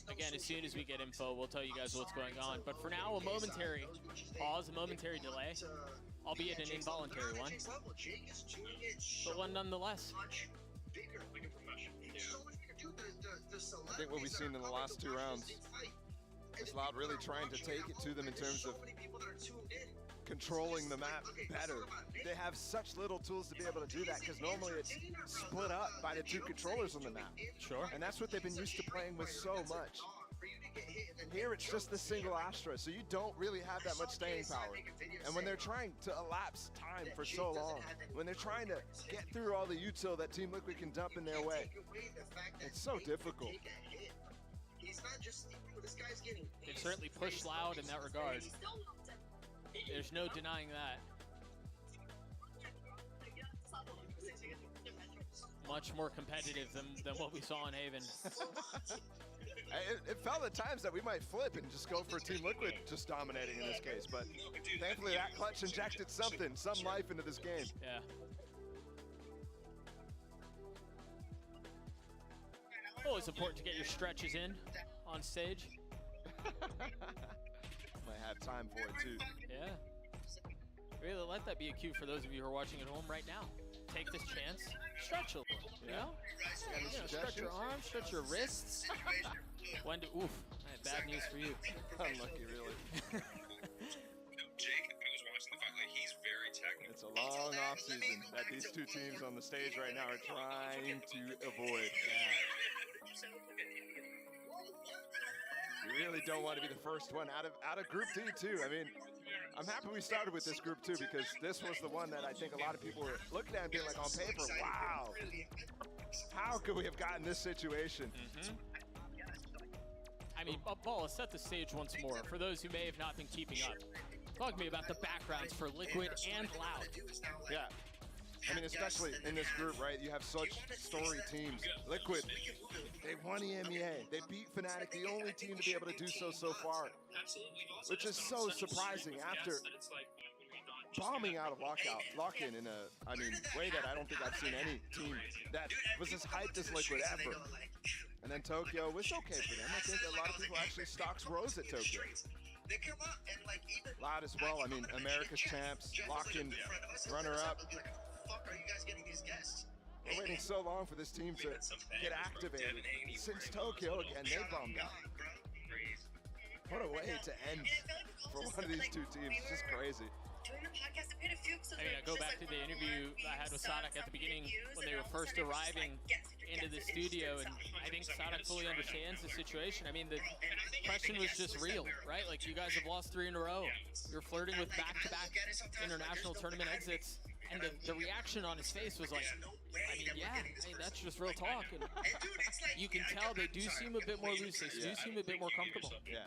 Again, as soon as we get info, we'll tell you guys what's going on. But for now, a momentary pause, a momentary delay, albeit an involuntary one, but one nonetheless. I think what we've seen in the last 2 rounds is Loud really trying to take it to them in terms of controlling the map better. They have such little tools to be able to do that because normally it's split up by the 2 controllers on the map. Sure. And that's what they've been used to playing with so much. Here it's just the single Astra, so you don't really have that much staying power. And when they're trying to elapse time for so long, when they're trying to get through all the util that Team Liquid can dump in their way, it's so difficult. They've certainly pushed Loud in that regard. There's no denying that. Much more competitive than what we saw in Haven. It felt at times that we might flip and just go for Team Liquid just dominating in this case, but thankfully that clutch injected something, some life into this game. Yeah. Always important to get your stretches in on stage. Might have time for it too. Yeah. Really let that be a cue for those of you who are watching at home right now. Take this chance, stretch a little, you know? Stretch your arms, stretch your wrists. When to, oof, man, bad news for you. Unlucky, really. Jake, I was watching the fact that he's very technical. It's a long off season that these 2 teams on the stage right now are trying to avoid. You really don't want to be the first one out of Group D too. I mean, I'm happy we started with this group too, because this was the one that I think a lot of people were looking at and being like, on paper, wow, how could we have gotten this situation? I mean, Paul, set the stage once more for those who may have not been keeping up. Talk to me about the backgrounds for Liquid and Loud. Yeah. I mean, especially in this group, right? You have such storied teams. Liquid, they won EMEA. They beat Fnatic, the only team to be able to do so far, which is so surprising after bombing out of lock-in in a, I mean, way that I don't think I've seen any team that was as hyped as Liquid ever. And then Tokyo was okay for them. I think a lot of people actually stocks rose at Tokyo. Loud as well. I mean, America's champs, lock-in runner-up. We're waiting so long for this team to get activated. Since Tokyo, again, they bombed out. What a way to end for one of these two teams. It's just crazy. I mean, I go back to the interview I had with Sadak at the beginning when they were first arriving into the studio, and I think Sadak fully understands the situation. I mean, the question was just real, right? Like, you guys have lost 3 in a row. You're flirting with back-to-back international tournament exits, and the reaction on his face was like, I mean, yeah, I mean, that's just real talk. And you can tell they do seem a bit more loose. They do seem a bit more comfortable. Yeah,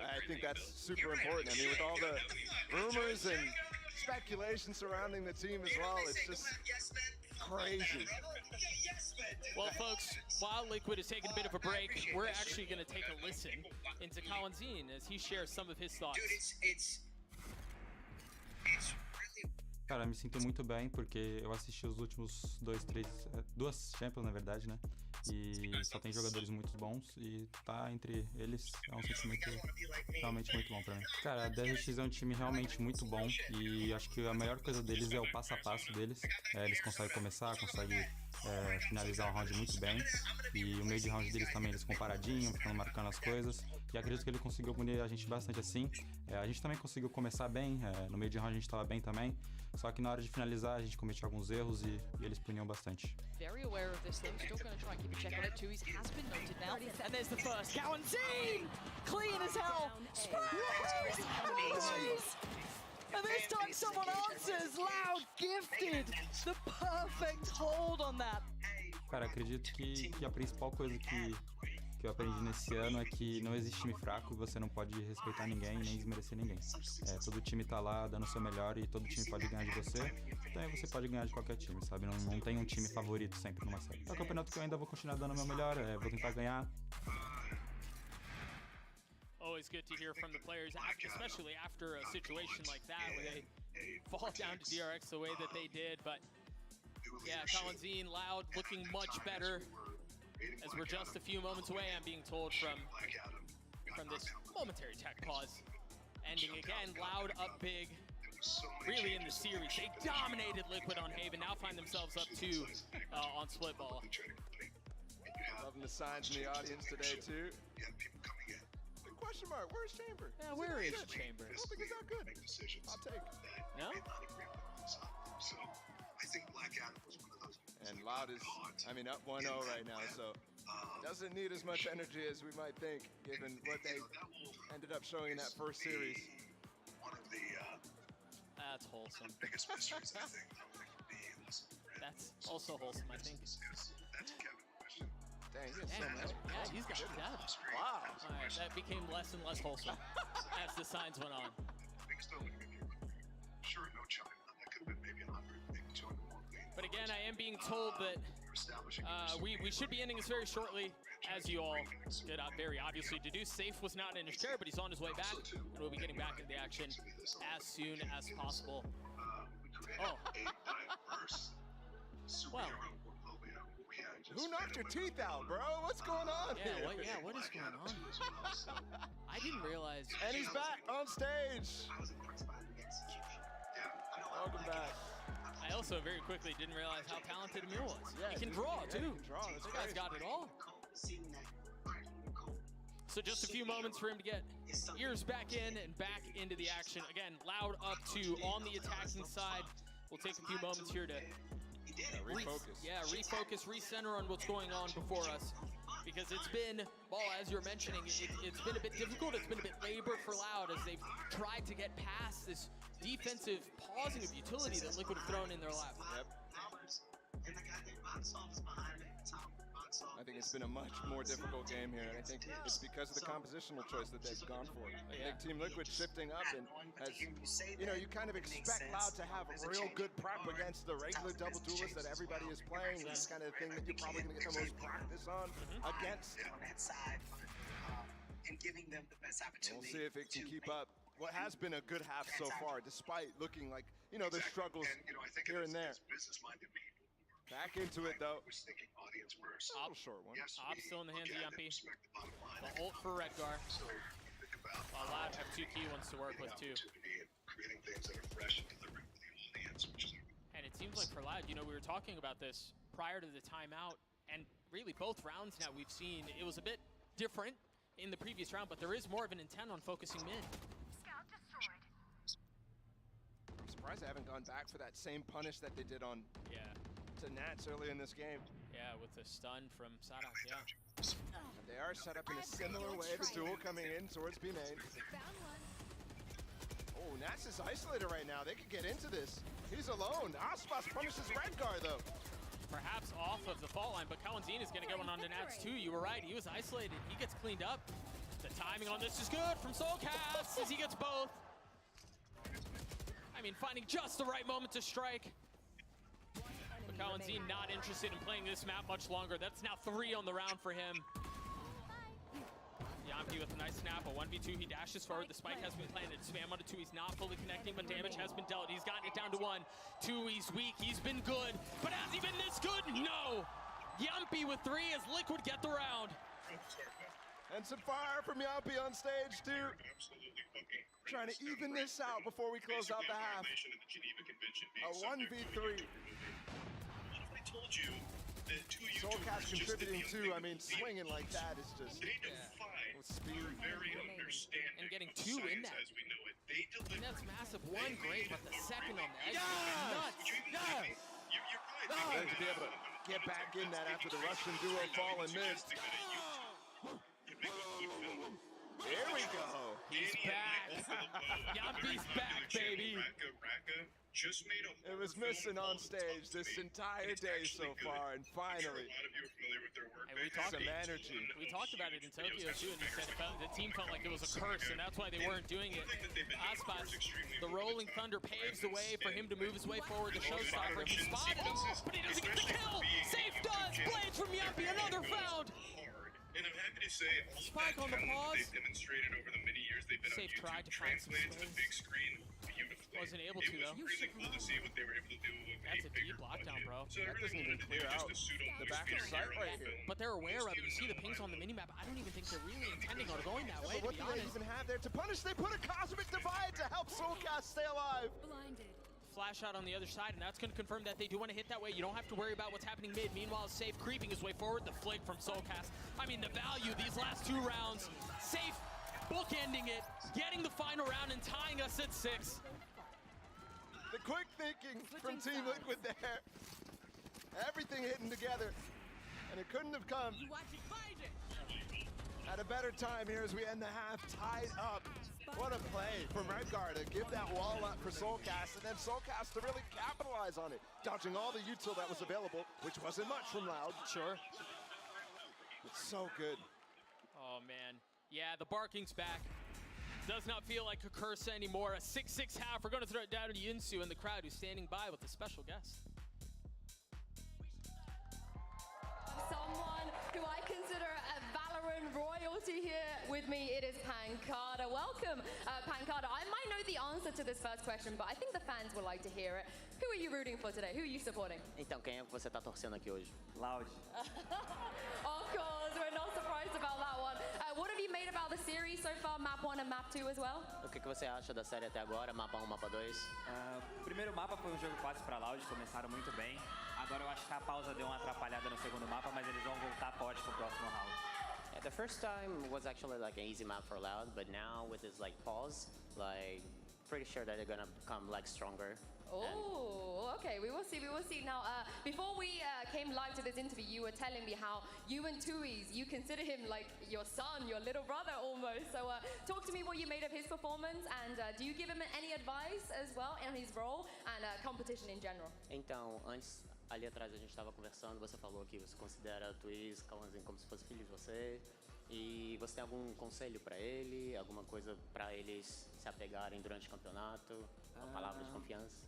I think that's super important. I mean, with all the rumors and speculation surrounding the team as well, it's just crazy. Well, folks, while Liquid is taking a bit of a break, we're actually going to take a listen into Kalanzine as he shares some of his thoughts. Cara, me sinto muito bem porque eu assisti os últimos duas Champions, na verdade, né? E só tem jogadores muito bons e tá entre eles é um sentimento realmente muito bom pra mim. Cara, a DRX é um time realmente muito bom e acho que a melhor coisa deles é o passo a passo deles. Eles conseguem começar, conseguem finalizar o round muito bem e o meio de round deles também, eles comparadinho, ficando marcando as coisas. E acredito que ele conseguiu punir a gente bastante assim. A gente também conseguiu começar bem, no meio de round a gente tava bem também. Só que na hora de finalizar a gente cometeu alguns erros e eles puniam bastante. Very aware of this though, still going to try and keep a check on it too. He has been noted now. And there's the first. Kalanzine! Clean as hell! Sprays! And this time someone answers! Loud gifted! The perfect hold on that! Cara, acredito que a principal coisa que eu aprendi nesse ano é que não existe time fraco e você não pode respeitar ninguém nem desmerecer ninguém. Todo time tá lá dando o seu melhor e todo time pode ganhar de você, então você pode ganhar de qualquer time, sabe? Não tem um time favorito sempre numa série. É um campeonato que eu ainda vou continuar dando o meu melhor, vou tentar ganhar. Always good to hear from the players, especially after a situation like that where they fall down to DRX the way that they did. But yeah, Kalanzine, Loud looking much better. As we're just a few moments away, I'm being told, from this momentary tech pause. Ending again, Loud up big, really in the series. They dominated Liquid on Haven, now find themselves up 2 on split ball. Loving the signs in the audience today too. Big question mark, where's Chamber? Yeah, where is Chamber? I don't think he's that good. I'll take. No? And Loud is, I mean, up 1-0 right now, so doesn't need as much energy as we might think, given what they ended up showing in that first series. That's wholesome. That's also wholesome, I think. Dang, he has so much. Yeah, he's got depth. Wow. All right, that became less and less wholesome as the signs went on. Sure, no chime. That could have been maybe 100, maybe 200 more. But again, I am being told that we should be ending this very shortly, as you all did very obviously deduce. Safe was not in his chair, but he's on his way back, and we'll be getting back into the action as soon as possible. Oh. Well. Who knocked your teeth out, bro? What's going on here? What is going on? I didn't realize. And he's back on stage. Welcome back. I also very quickly didn't realize how talented Emil was. Yeah, he can draw too. He can draw. This guy's got it all. So just a few moments for him to get ears back in and back into the action. Again, Loud up 2 on the attacking side. We'll take a few moments here to refocus. Refocus, recenter on what's going on before us. because it's been, well, as you're mentioning, it's been a bit difficult. It's been a bit labor for Loud as they've tried to get past this defensive pausing of utility that Liquid have thrown in their lap. Yep. I think it's been a much more difficult game here, and I think it's because of the compositional choice that they've gone for. I think Team Liquid shifting up and has, you kind of expect Loud to have real good prep against the regular double duelist that everybody is playing. This is kind of the thing that you're probably going to get the most practice on against. And giving them the best opportunity. We'll see if it can keep up what has been a good half so far, despite looking like, there's struggles here and there. Back into it, though. Op short one. Op still in the hands of Yumpy. The ult for Redgar. Loud have 2 key ones to work with, too. And it seems like for Loud, we were talking about this prior to the timeout, and really both rounds now we've seen, it was a bit different in the previous round, but there is more of an intent on focusing mid. I'm surprised they haven't gone back for that same punish that they did on to Nats early in this game. Yeah, with the stun from Sadak, They are set up in a similar way, the duel coming in towards B main. Oh, Nats is isolated right now. They could get into this. He's alone. Aspas punishes Redgar, though. Perhaps off of the fault line, but Kalanzine is going to get one on to Nats too. You were right, he was isolated. He gets cleaned up. The timing on this is good from Soulcast as he gets both. I mean, finding just the right moment to strike. But Kalanzine not interested in playing this map much longer. That's now 3 on the round for him. Yumpy with a nice snap, a 1v2, he dashes forward, the spike has been planted, spam onto 2, he's not fully connecting, but damage has been dealt, he's gotten it down to 1. 2, he's weak, he's been good, but has he been this good? No! Yumpy with 3 as Liquid get the round. And some fire from Yumpy on stage too. Trying to even this out before we close out the half. A 1v3. Soulcast contributing too. I mean, swinging like that is just with speed. And getting 2 in that. And that's massive. 1 great, but the second on that. Nuts. To be able to get back in that after the Russian duo fall and miss. There we go. He's back. Yumpy's back, baby. It was missing on stage this entire day so far, and finally, and we talked some energy. We talked about it in Tokyo too, and he said the team felt like it was a curse, and that's why they weren't doing it. Aspas, the Rolling Thunder paves the way for him to move his way forward. The showstopper, he spotted him, but he doesn't get the kill. Safe does. Blades from Yumpy, another found. And I'm happy to say all Spike on the pause. They've demonstrated over the many years they've been Safe on YouTube tried to find some translated to the space. big screen beautifully. Wasn't able to, though. It was really cool to see what they were able to do with That's a deep lockdown, bro. So that doesn't even clear out the back of sight right here. But they're aware of it. You see the pings on the minimap. I don't even think they're really intending on going that way, But what to be do they honest. even have there to punish? They put a Cosmic Divide to help Soulcast stay alive. Blinded. Flash out on the other side, and that's going to confirm that they do want to hit that way. You don't have to worry about what's happening mid. Meanwhile, Safe creeping his way forward. The flick from Soulcast. I mean, the value these last 2 rounds. Safe bookending it, getting the final round and tying us at 6. The quick thinking from Team Liquid there. Everything hitting together, and it couldn't have come at a better time here as we end the half tied up. What a play from Redgar to give that wall up for Soulcast, and then Soulcast to really capitalize on it, dodging all the util that was available, which wasn't much from Loud. Sure. It's so good. Oh, man. Yeah, the barking's back. Does not feel like a curse anymore. A 6-6 half. We're going to throw it down to Yinsu and the crowd who's standing by with a special guest. Someone who I consider a Valorant royalty here with me, it is Pancada. Welcome, Pancada. I might know the answer to this first question, but I think the fans would like to hear it. Who are you rooting for today? Who are you supporting? Então, quem é que você tá torcendo aqui hoje? Loud. Of course, we're not surprised about that one. What have you made about the series so far, Map 1 and Map 2 as well? O que você acha da série até agora, mapa 1, mapa 2? O primeiro mapa foi um jogo fácil para Loud, começaram muito bem. Agora eu acho que a pausa deu uma atrapalhada no segundo mapa, mas eles vão voltar forte pro próximo round. Yeah, the first time was actually like an easy map for Loud, but now with this like pause, like pretty sure that they're gonna come like stronger. Oh, okay. We will see. We will see. Now, before we came live to this interview, you were telling me how you and Tui's, you consider him like your son, your little brother almost. So talk to me what you made of his performance, and do you give him any advice as well in his role and competition in general? Então, antes, ali atrás a gente estava conversando, você falou que você considera Tui's, Kalanzin como se fosse filho de você. E você tem algum conselho para ele, alguma coisa para eles se apegarem durante o campeonato, uma palavra de confiança?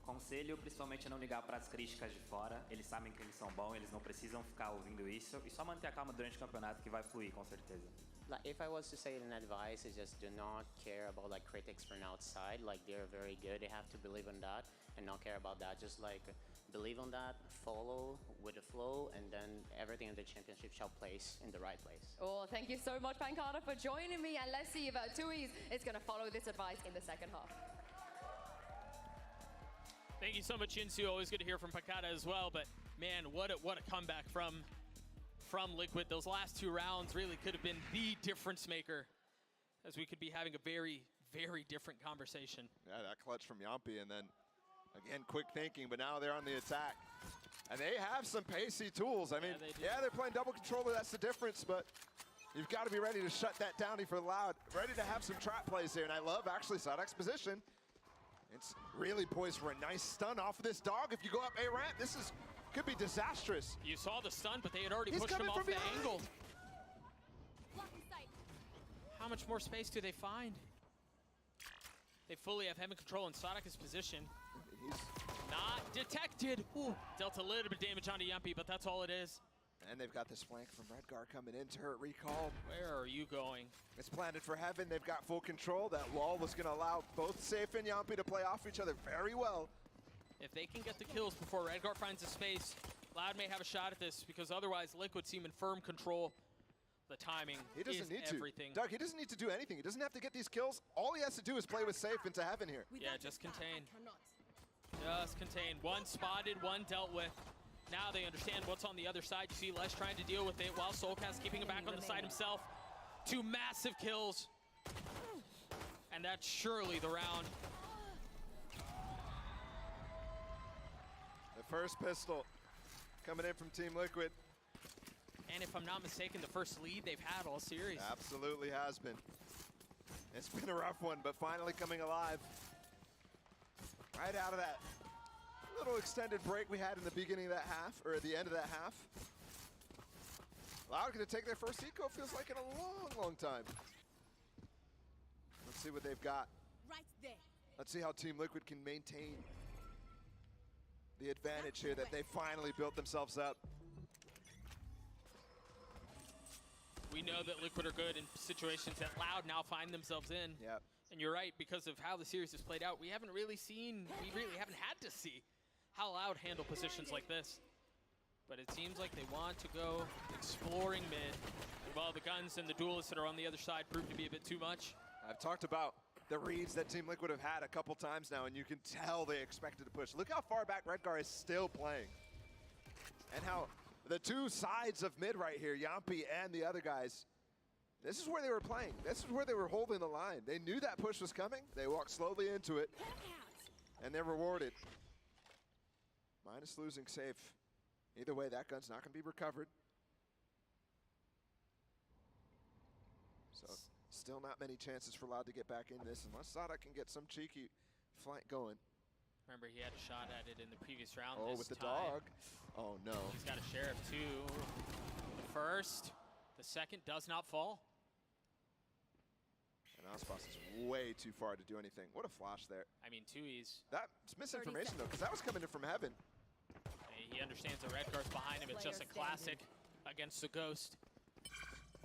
Conselho, principalmente, é não ligar para as críticas de fora. Eles sabem que eles são bons, eles não precisam ficar ouvindo isso. E só manter a calma durante o campeonato que vai fluir, com certeza. Like, if I was to say an advice, is just do not care about like critics from outside. Like they're very good, they have to believe in that and not care about that. Just like believe on that, follow with the flow, and then everything in the championship shall place in the right place. Oh, thank you so much, Pankata, for joining me, and let's see if Tui's is going to follow this advice in the second half. Thank you so much, Insu. Always good to hear from Pankata as well. But man, what a comeback from Liquid. Those last 2 rounds really could have been the difference maker, as we could be having a very, very different conversation. Yeah, that clutch from Yampi, and then again, quick thinking, but now they're on the attack. And they have some pacey tools. I mean, yeah, they're playing double controller, that's the difference, but you've got to be ready to shut that down for Loud. Ready to have some trap plays here, and I love actually Sadek's position. It's really poised for a nice stun off of this dog. If you go up A ramp, this could be disastrous. You saw the stun, but they had already pushed him off the angle. How much more space do they find? They fully have him in control, and Sadek's position. He's not detected. Ooh, dealt a little bit of damage onto Yumpy, but that's all it is. And they've got this flank from Redgar coming in, turret recall. Where are you going? It's planted for heaven. They've got full control. That wall was going to allow both Safe and Yampi to play off each other very well. If they can get the kills before Redgar finds a space, Loud may have a shot at this, because otherwise Liquid seem in firm control. The timing is everything. Doug, he doesn't need to do anything. He doesn't have to get these kills. All he has to do is play with Safe into heaven here. Yeah, just contain. Just contain. One spotted, one dealt with. Now they understand what's on the other side. You see Les trying to deal with it while Soulcast keeping him back on the side himself. 2 massive kills. And that's surely the round. The first pistol coming in from Team Liquid. And if I'm not mistaken, the first lead they've had all series. Absolutely has been. It's been a rough one, but finally coming alive. Right out of that little extended break we had in the beginning of that half, or at the end of that half. Loud going to take their first eco, feels like in a long, long time. Let's see what they've got. Right there. Let's see how Team Liquid can maintain the advantage here that they finally built themselves up. We know that Liquid are good in situations that Loud now find themselves in. Yep. And you're right, because of how the series has played out, we really haven't had to see how Loud handle positions like this. But it seems like they want to go exploring mid. And while the guns and the duelists that are on the other side prove to be a bit too much. I've talked about the reads that Team Liquid have had a couple times now, and you can tell they expected to push. Look how far back Redgar is still playing. And how the 2 sides of mid right here, Yampi and the other guys, this is where they were playing. This is where they were holding the line. They knew that push was coming. They walked slowly into it, and they're rewarded. Minus losing Safe. Either way, that gun's not going to be recovered. So still not many chances for Loud to get back in this, unless Sadek can get some cheeky flank going. Remember, he had a shot at it in the previous round. Oh, with the dog. Oh, no. He's got a Sheriff, too. The first. The second does not fall. And Aspas is way too far to do anything. What a flash there. I mean, Tui's. That's misinformation, though, because that was coming in from heaven. He understands the Redgar's behind him. It's just a classic against the Ghost.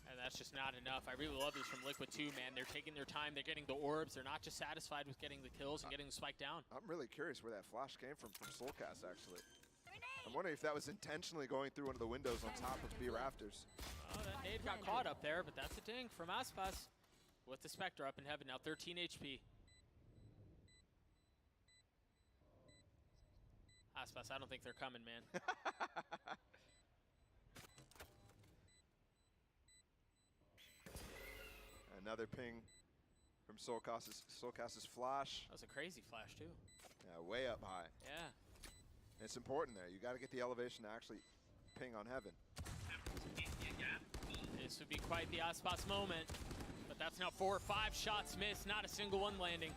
And that's just not enough. I really love this from Liquid, too, man. They're taking their time. They're getting the orbs. They're not just satisfied with getting the kills and getting the spike down. I'm really curious where that flash came from Soulcast, actually. I'm wondering if that was intentionally going through one of the windows on top of B rafters. Oh, that nade got caught up there, but that's a dink from Aspas with the Spectre up in heaven, now 13 HP. Aspas, I don't think they're coming, man. Another ping from Soulcast's flash. That was a crazy flash, too. Yeah, way up high. Yeah. It's important there. You got to get the elevation to actually ping on heaven. This would be quite the Aspas moment, but that's now 4 or 5 shots missed, not a single one landing.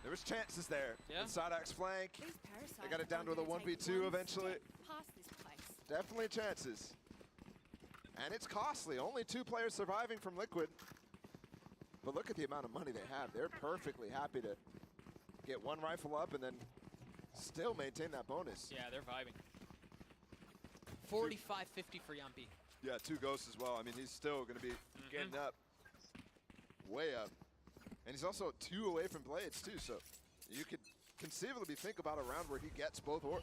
There was chances there. Yeah. Inside Axe flank. They got it down to the 1v2 eventually. Definitely chances. And it's costly. Only 2 players surviving from Liquid. But look at the amount of money they have. They're perfectly happy to get 1 rifle up and then still maintain that bonus. Yeah, they're vibing. 45-50 for Yampi. Yeah, 2 ghosts as well. I mean, he's still going to be getting up, way up. And he's also 2 away from blades too, so you could conceivably think about a round where he gets both or.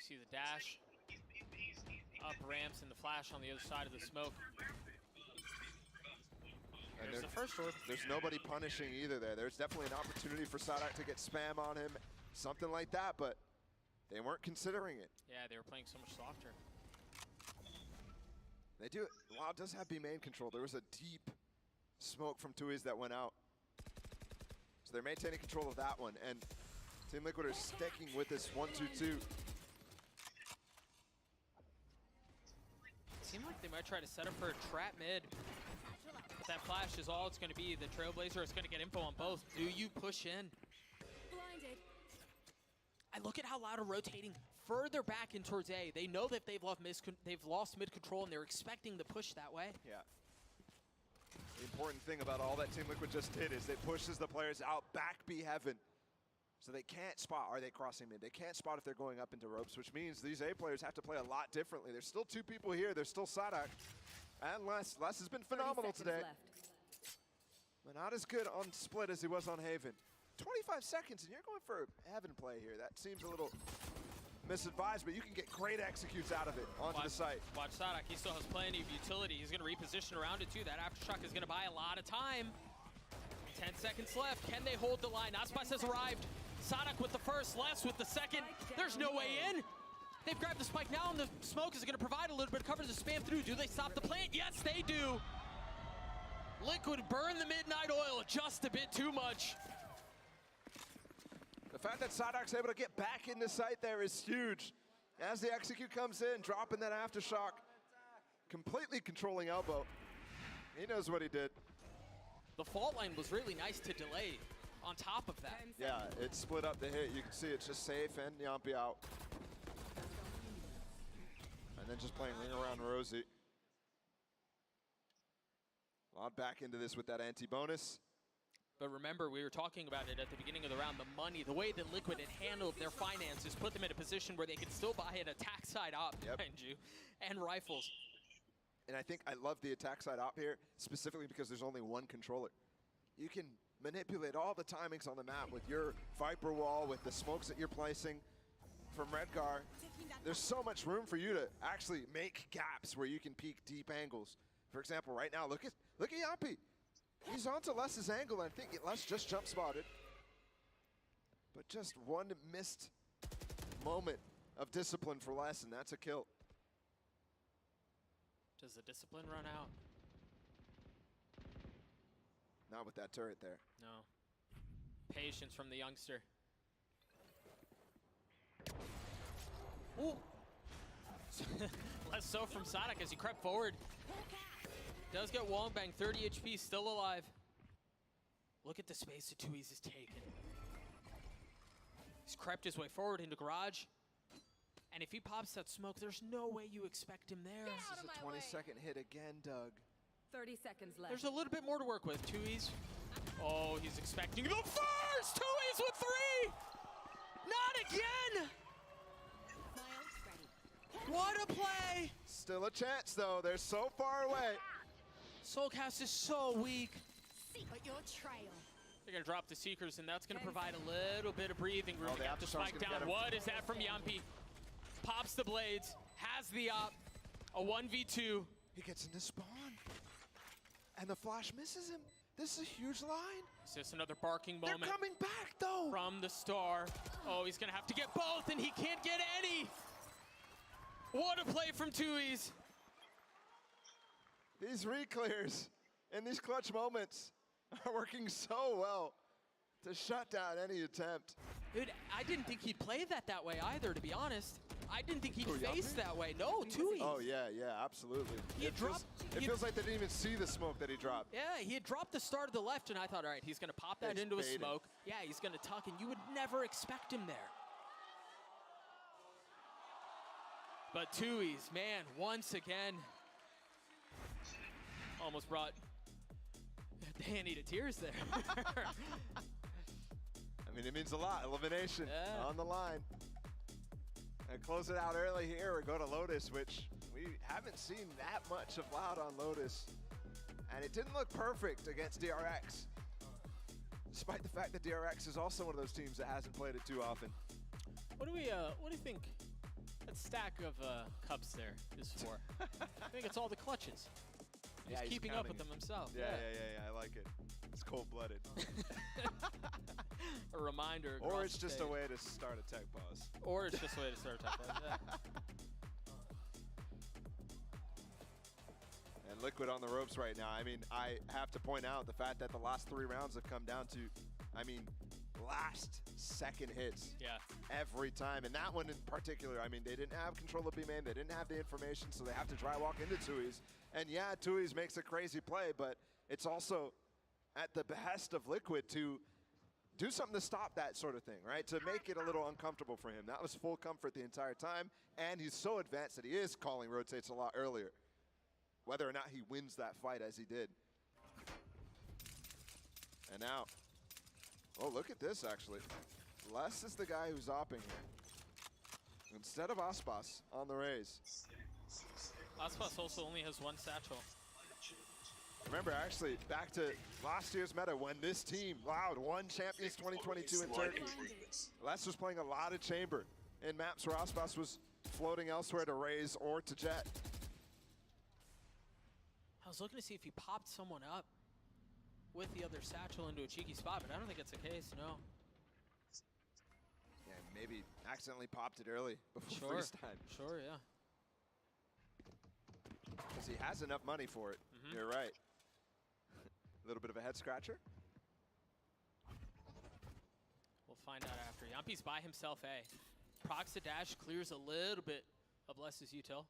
See the dash, up ramps, and the flash on the other side of the smoke. And there's the first orb. There's nobody punishing either there. There's definitely an opportunity for Sadak to get spam on him, something like that, but they weren't considering it. Yeah, they were playing so much softer. They do. WoW does have B main control. There was a deep smoke from Tui's that went out. So they're maintaining control of that one, and Team Liquid are sticking with this 1-2-2. Seemed like they might try to set up for a trap mid. But that flash is all it's going to be. The Trailblazer is going to get info on both. Do you push in? Blinded. I look at how Loud are rotating further back in towards A. They know that they've lost mid control, and they're expecting the push that way. Yeah. The important thing about all that Team Liquid just did is it pushes the players out back B heaven. So they can't spot, are they crossing mid? They can't spot if they're going up into ropes, which means these A players have to play a lot differently. There's still 2 people here. There's still Sadak and Les. Les has been phenomenal today. But not as good on split as he was on Haven. 25 seconds and you're going for heaven play here. That seems a little misadvised, but you can get great executes out of it onto the site. Watch Sadak, he still has plenty of utility. He's going to reposition around it too. That aftershock is going to buy a lot of time. 10 seconds left. Can they hold the line? Aspas has arrived. Sadak with the first, Les with the second. There's no way in. They've grabbed the spike now, and the smoke is going to provide a little bit of cover to spam through. Do they stop the plant? Yes, they do. Liquid burn the midnight oil just a bit too much. The fact that Sadak's able to get back into sight there is huge. As the execute comes in, dropping that aftershock, completely controlling elbow. He knows what he did. The fault line was really nice to delay on top of that. Yeah, it split up the hit. You can see it's just safe and Yampi out. And then just playing ring around Rosie. Loud back into this with that anti-bonus. But remember, we were talking about it at the beginning of the round, the money, the way that Liquid had handled their finances, put them in a position where they could still buy an attack side op behind you, and rifles. And I think I love the attack side op here, specifically because there's only 1 controller. You can manipulate all the timings on the map with your Viper wall, with the smokes that you're placing from Redgar. There's so much room for you to actually make gaps where you can peek deep angles. For example, right now, look at Yampi. He's onto Les's angle, and I think Les just jump spotted. But just 1 missed moment of discipline for Les, and that's a kill. Does the discipline run out? Not with that turret there. No. Patience from the youngster. Ooh. Less so from Sadak as he crept forward. Does get wall bang, 30 HP, still alive. Look at the space that Tui's has taken. He's crept his way forward into garage. And if he pops that smoke, there's no way you expect him there. This is a 20-second hit again, Doug. 30 seconds left. There's a little bit more to work with. Tui's. Oh, he's expecting the first! Tui's with 3! Not again! What a play! Still a chance, though. They're so far away. Soulcast is so weak. But your trail. They're going to drop the Seekers, and that's going to provide a little bit of breathing room to get the spike down. What is that from Yampi? Pops the blades, has the op, a 1v2. He gets into spawn, and the flash misses him. This is a huge line. Is this another barking moment? They're coming back, though. From the star. Oh, he's going to have to get both, and he can't get any. What a play from Tui's. These reclears and these clutch moments are working so well. to shut down any attempt. Dude, I didn't think he'd play that way either, to be honest. I didn't think he'd Who, face Yappy? that way. No, Tui. Oh, yeah, absolutely. He Feels like they didn't even see the smoke that he dropped. Yeah, he had dropped the start of the left, and I thought, all right, he's going to pop that he's into a baiting. smoke. Yeah, he's going to tuck, and you would never expect him there. But Tui's, man, once again, almost brought Danny to tears there. I mean, it means a lot. Elimination on the line. And close it out early here. We go to Lotus, which we haven't seen that much of Loud on Lotus. And it didn't look perfect against DRX. Despite the fact that DRX is also one of those teams that hasn't played it too often. What do you think that stack of cups there is for? I think it's all the clutches. He's keeping up with them himself. Yeah, I like it. It's cold-blooded. A reminder. Or it's just a way to start a tech pause. Or it's just a way to start a tech pause, yeah. And Liquid on the ropes right now. I mean, I have to point out the fact that the last 3 rounds have come down to, I mean, last second hits. Yeah. Every time. And that one in particular, I mean, they didn't have control of B-main. They didn't have the information, so they have to dry walk into Tui's. And yeah, Tui's makes a crazy play, but it's also at the behest of Liquid to do something to stop that sort of thing, right? To make it a little uncomfortable for him. That was full comfort the entire time, and he's so advanced that he is calling rotates a lot earlier. Whether or not he wins that fight as he did. And now, oh, look at this, actually. Les is the guy who's opping here. Instead of Aspas on the raise. Aspas also only has 1 satchel. Remember, actually, back to last year's meta when this team, Loud, won Champions 2022 in Turkey. Les was playing a lot of chamber in maps where Aspas was floating elsewhere to raise or to jet. I was looking to see if he popped someone up with the other satchel into a cheeky spot, but I don't think it's the case, no. Yeah, maybe accidentally popped it early before freeze time. Sure, yeah. Because he has enough money for it. You're right. A little bit of a head scratcher. We'll find out after. Yampi's by himself, Procs to dash clears a little bit of Les's util.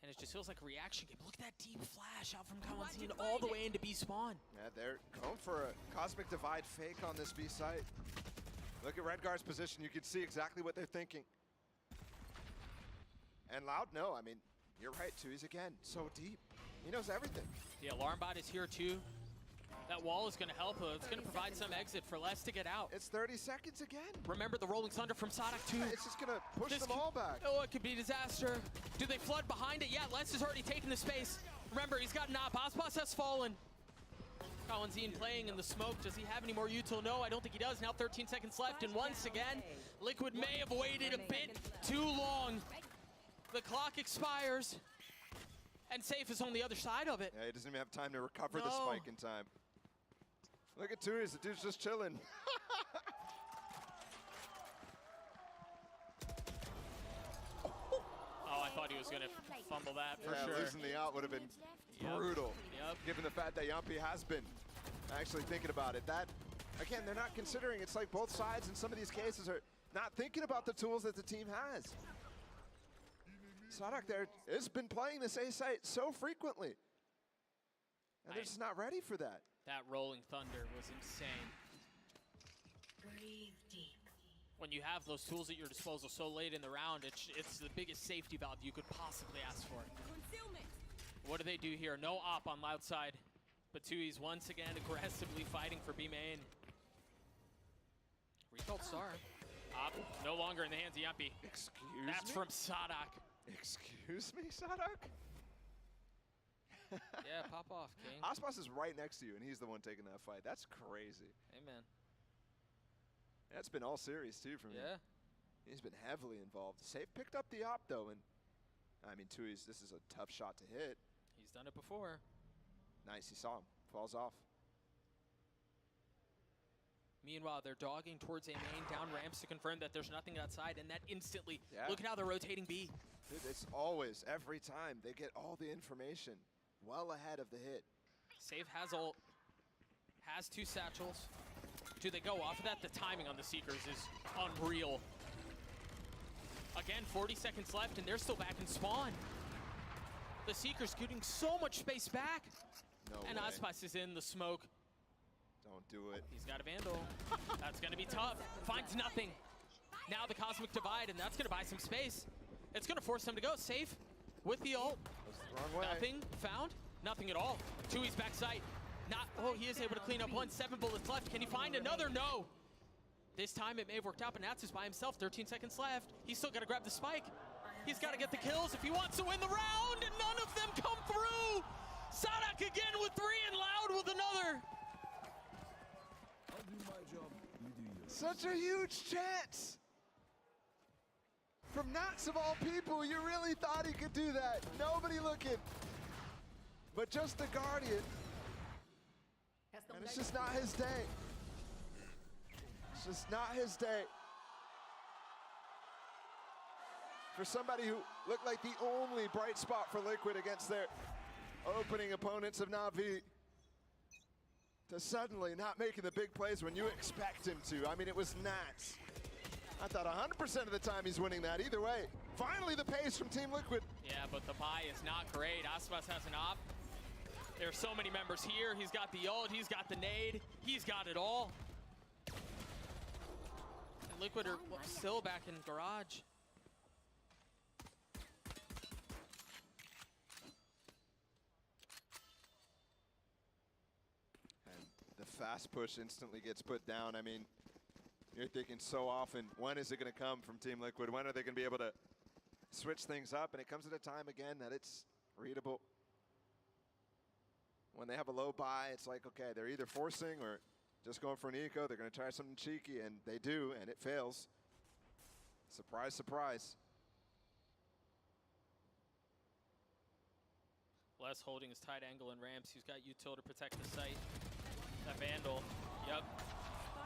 And it just feels like a reaction game. Look at that deep flash out from Kalanzine all the way into B spawn. Yeah, they're going for a Cosmic Divide fake on this B site. Look at Redguard's position. You can see exactly what they're thinking. And Loud, no, I mean, you're right, Tui's again, so deep. He knows everything. The alarm bot is here too. That wall is going to help. It's going to provide some exit for Les to get out. It's 30 seconds again. Remember the rolling thunder from Sadak too. It's just going to push them all back. Oh, it could be disaster. Do they flood behind it? Yeah, Les has already taken the space. Remember, he's got an op. Aspas has fallen. Kalanzine playing in the smoke. Does he have any more util? No, I don't think he does. Now 13 seconds left, and once again, Liquid may have waited a bit too long. The clock expires, and Safe is on the other side of it. Yeah, he doesn't even have time to recover the spike in time. Look at Tui's, the dude's just chilling. Oh, I thought he was going to fumble that for sure. Losing the out would have been brutal, given the fact that Yampi has been actually thinking about it. That, again, they're not considering. It's like both sides in some of these cases are not thinking about the tools that the team has. Sadak there has been playing this A site so frequently. And they're just not ready for that. That rolling thunder was insane. Breathe deep. When you have those tools at your disposal so late in the round, it's the biggest safety valve you could possibly ask for. Concealment. What do they do here? No op on Loud side, but Tui's once again aggressively fighting for B main. Recalled star. Op no longer in the hands of Yampi. Excuse That's me? from Sadak. Excuse me, Sadak? Yeah, pop off, King. Aspas is right next to you, and he's the one taking that fight. That's crazy. Amen. That's been all series, too, from him. Yeah. He's been heavily involved. Safe picked up the op, though, and I mean, Tui's, this is a tough shot to hit. He's done it before. Nice, he saw him. Falls off. Meanwhile, they're dogging towards a main down ramps to confirm that there's nothing outside, and that instantly, look at how they're rotating B. Dude, it's always, every time, they get all the information well ahead of the hit. Safe has ult. has 2 satchels. Do they go off of that? The timing on the Seekers is unreal. Again, 40 seconds left, and they're still back in spawn. The Seekers getting so much space back. No and way. Aspas is in the smoke. Don't do it. He's got a Vandal. That's going to be tough. Finds nothing. Now the Cosmic Divide, and that's going to buy some space. It's going to force him to go safe with the ult. Wrong way. Nothing found. Nothing at all. Tui's back sight. Not. Oh, he is able to clean up 1. 7 bullets left. Can he find another? No. This time it may have worked out, but Nats is by himself. 13 seconds left. He's still got to grab the spike. He's got to get the kills if he wants to win the round, and none of them come through. Sadak again with 3 and Loud with another. Such a huge chance. From Nats of all people, you really thought he could do that. Nobody looking. But just the Guardian. And it's just not his day. It's just not his day. For somebody who looked like the only bright spot for Liquid against their opening opponents of Na'Vi, to suddenly not making the big plays when you expect him to. I mean, it was Nats. I thought 100% of the time he's winning that. Either way, finally the pace from Team Liquid. Yeah, but the buy is not great. Aspas has an op. There's so many members here. He's got the ult, he's got the nade, he's got it all. And Liquid are still back in garage. And the fast push instantly gets put down. I mean, you're thinking so often, when is it going to come from Team Liquid? When are they going to be able to switch things up? And it comes at a time, again, that it's readable. When they have a low buy, it's like, okay, they're either forcing or just going for an eco. They're going to try something cheeky, and they do, and it fails. Surprise, surprise. Les holding his tight angle and ramps. He's got util to protect the site. That Vandal, yep.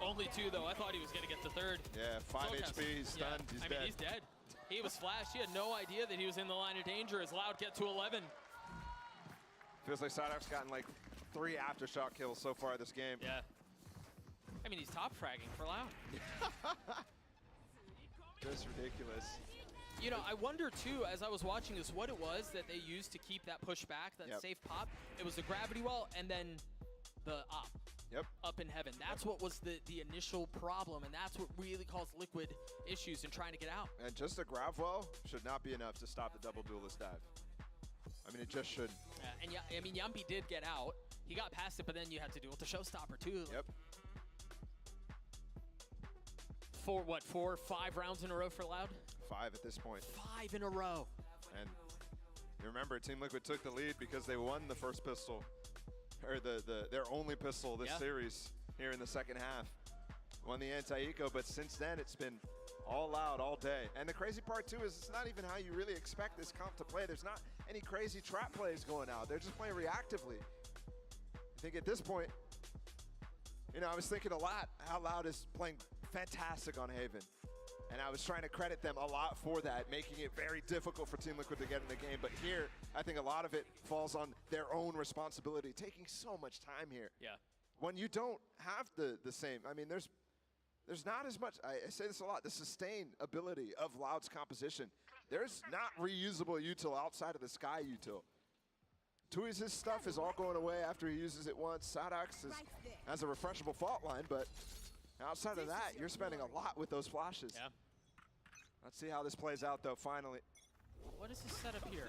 Only 2 though. I thought he was going to get the 3rd. Yeah, 5 Focus. HP, he's stunned, he's dead. I mean, he's dead. He was flashed. He had no idea that he was in the line of danger as Loud get to 11. Feels like Sadak's gotten like 3 aftershock kills so far this game. Yeah. I mean, he's top fragging for Loud. Just ridiculous. You know, I wonder too, as I was watching this, what it was that they used to keep that push back, that safe pop. It was the gravity well and then the op. Yep. Up in heaven. That's what was the initial problem, and that's what really caused Liquid issues in trying to get out. And just a grab well should not be enough to stop the double duelist dive. I mean, it just shouldn't. And yeah, I mean, Yampi did get out. He got past it, but then you had to deal with the showstopper too. Yep. For what, 4 or 5 rounds in a row for Loud? 5 at this point. 5 in a row. And you remember, Team Liquid took the lead because they won the first pistol, or their only pistol this series here in the second half. Won the anti-eco, but since then it's been all Loud all day. And the crazy part too is it's not even how you really expect this comp to play. There's not any crazy trap plays going out. They're just playing reactively. I think at this point, you know, I was thinking a lot how Loud is playing fantastic on Haven. And I was trying to credit them a lot for that, making it very difficult for Team Liquid to get in the game. But here, I think a lot of it falls on their own responsibility, taking so much time here. Yeah. When you don't have the same, I mean, there's not as much, I say this a lot, the sustain ability of Loud's composition. There's not reusable util outside of the Sky util. Tui's his stuff is all going away after he uses it once. Sadax has a refreshable fault line, but outside of that, you're spending a lot with those flashes. Yeah. Let's see how this plays out, though, finally. What is this setup here?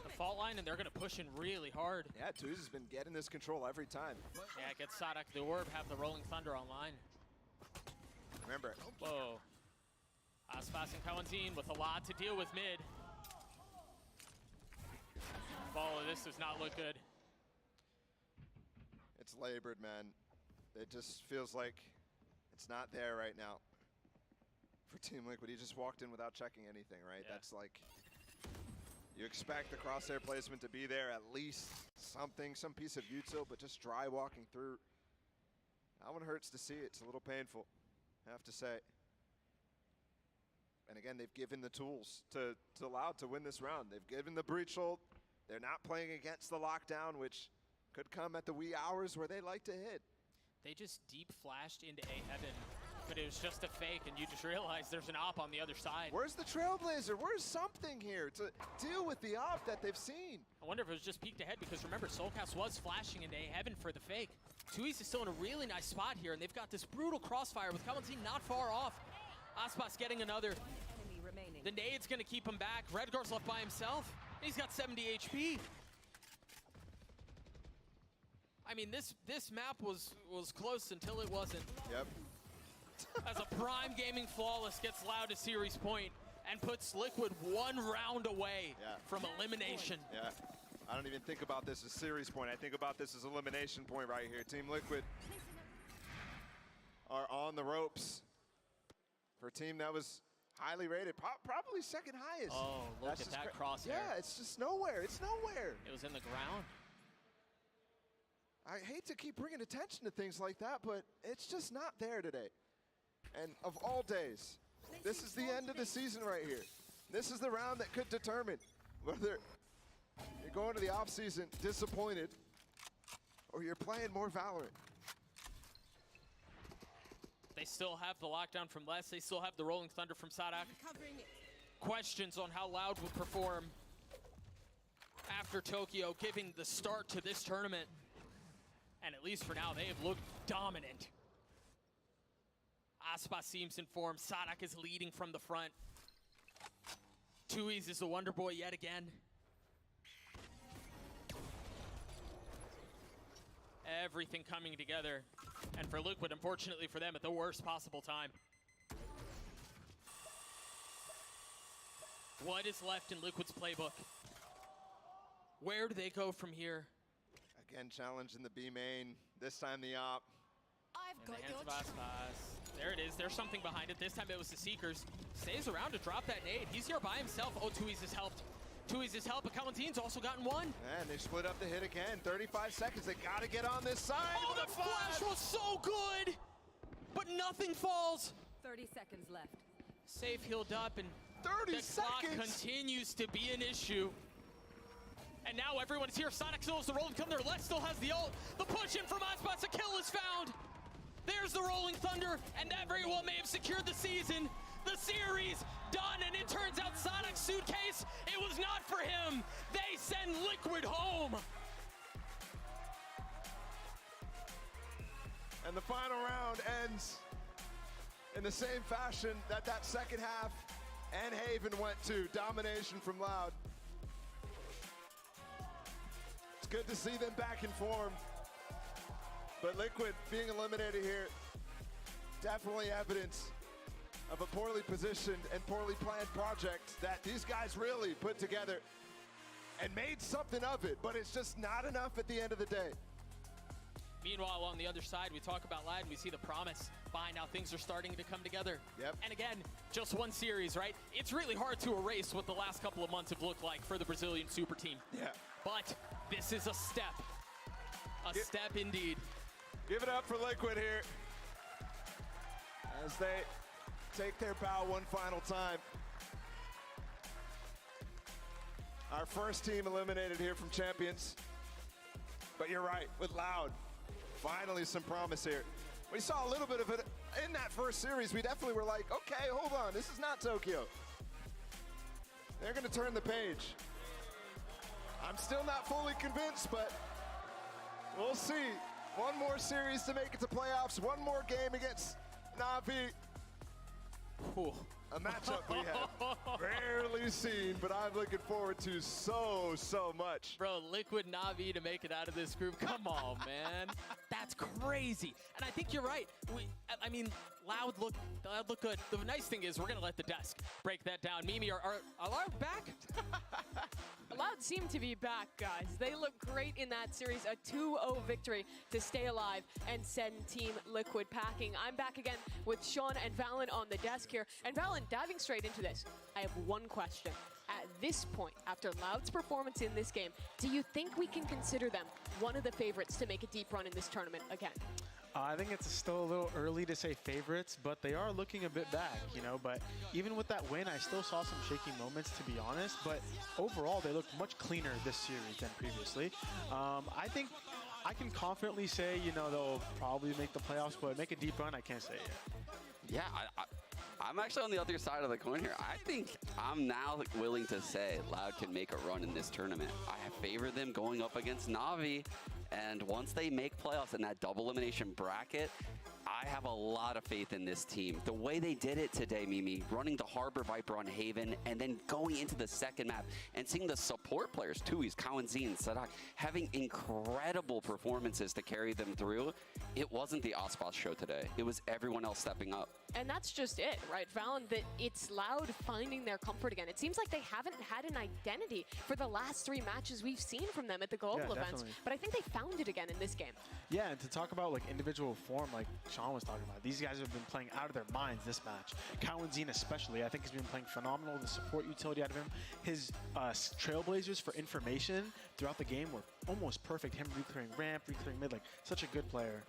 The fault line, and they're going to push in really hard. Yeah, Tui's has been getting this control every time. Yeah, get Sadak the orb, have the Rolling Thunder online. Remember. Whoa. Aspas and Kawanzin with a lot to deal with mid. Follow, this does not look good. It's labored, man. It just feels like it's not there right now for Team Liquid. He just walked in without checking anything, right? Yeah. That's like, you expect the crosshair placement to be there, at least something, some piece of util, but just dry walking through. That one hurts to see. It's a little painful, I have to say. And again, they've given the tools to Loud to win this round. They've given the breach hold. They're not playing against the lockdown, which could come at the wee hours where they like to hit. They just deep flashed into A heaven, but it was just a fake, and you just realize there's an op on the other side. Where's the Trailblazer? Where's something here to deal with the op that they've seen? I wonder if it was just peeked ahead, because remember, Soulcast was flashing into A heaven for the fake. Tui's is still in a really nice spot here, and they've got this brutal crossfire with Kalantin not far off. Aspas getting another. The nade's gonna keep him back. Redgar's left by himself. He's got 70 HP. I mean, this map was close until it wasn't. Yep. As a Prime Gaming Flawless gets Loud to series point and puts Liquid one round away from elimination. Yeah. I don't even think about this as series point. I think about this as elimination point right here. Team Liquid are on the ropes for a team that was highly rated, probably second highest. Oh, look at that crosshair. Yeah, it's just nowhere. It's nowhere. It was in the ground. I hate to keep bringing attention to things like that, but it's just not there today. And of all days, this is the end of the season right here. This is the round that could determine whether you're going to the offseason disappointed or you're playing more Valorant. They still have the lockdown from Les. They still have the Rolling Thunder from Sadak. Questions on how Loud would perform after Tokyo, giving the start to this tournament. And at least for now, they have looked dominant. Aspas seems informed. Sadak is leading from the front. Tui's is the Wonder Boy yet again. Everything coming together. And for Liquid, unfortunately for them, at the worst possible time. What is left in Liquid's playbook? Where do they go from here? Again, challenge in the B main. This time the op. I've got your There it is. There's something behind it. This time it was the Seekers. Stays around to drop that nade. He's here by himself. Oh, Tui's has helped. Tui's has helped, but Kalantin's also gotten one. And they split up the hit again. 35 seconds. They got to get on this side. Oh, the flash was so good, but nothing falls. 30 seconds left. Safe healed up, and 30 the clock continues to be an issue. And now everyone's here. Sonic still has the Rolling Thunder. Les still has the ult. The push in from Aspas. A kill is found. There's the Rolling Thunder, and that very well may have secured the season. The series done, and it turns out Sonic's suitcase, it was not for him. They send Liquid home. And the final round ends in the same fashion that second half and Haven went to. Domination from Loud. It's good to see them back in form. But Liquid being eliminated here, definitely evidence of a poorly positioned and poorly planned project that these guys really put together and made something of it, but it's just not enough at the end of the day. Meanwhile, on the other side, we talk about Loud and we see the promise behind how things are starting to come together. Yep. And again, just one series, right? It's really hard to erase what the last couple of months have looked like for the Brazilian super team. Yeah. But this is a step. A step indeed. Give it up for Liquid here as they take their bow one final time. Our first team eliminated here from Champions. But you're right, with Loud, finally some promise here. We saw a little bit of it in that first series. We definitely were like, okay, hold on, this is not Tokyo. They're gonna turn the page. I'm still not fully convinced, but we'll see. One more series to make it to playoffs, one more game against Na'Vi. A matchup we have rarely seen, but I'm looking forward to so much. Bro, Liquid Na'Vi to make it out of this group. Come on, man. That's crazy. And I think you're right. I mean, Loud look good. The nice thing is we're going to let the desk break that down. Mimi, are Loud back? Loud seem to be back, guys. They look great in that series. A 2-0 victory to stay alive and send Team Liquid packing. I'm back again with Sean and Valen on the desk here. And Valen, diving straight into this, I have one question. At this point, after Loud's performance in this game, do you think we can consider them one of the favorites to make a deep run in this tournament again? I think it's still a little early to say favorites, but they are looking a bit back, you know. But even with that win, I still saw some shaky moments, to be honest. But overall, they looked much cleaner this series than previously. I think I can confidently say, you know, they'll probably make the playoffs, but make a deep run, I can't say it yet. Yeah, I'm actually on the other side of the coin here. I think I'm now willing to say Loud can make a run in this tournament. I favor them going up against Na'Vi, and once they make playoffs in that double elimination bracket, I have a lot of faith in this team. The way they did it today, Mimi, running the Harbor Viper on Haven and then going into the second map and seeing the support players, Tui's, Kawanzin, Sadak, having incredible performances to carry them through. It wasn't the Aspas show today. It was everyone else stepping up. And that's just it, right, Valorant? That it's Loud finding their comfort again. It seems like they haven't had an identity for the last 3 matches we've seen from them at the global events. Definitely. But I think they found it again in this game. Yeah, and to talk about like individual form, like Sean was talking about, these guys have been playing out of their minds this match. Kawanzin especially, I think he's been playing phenomenal. The support utility out of him. His trailblazers for information throughout the game were almost perfect. Him reclearing ramp, reclearing mid, like such a good player.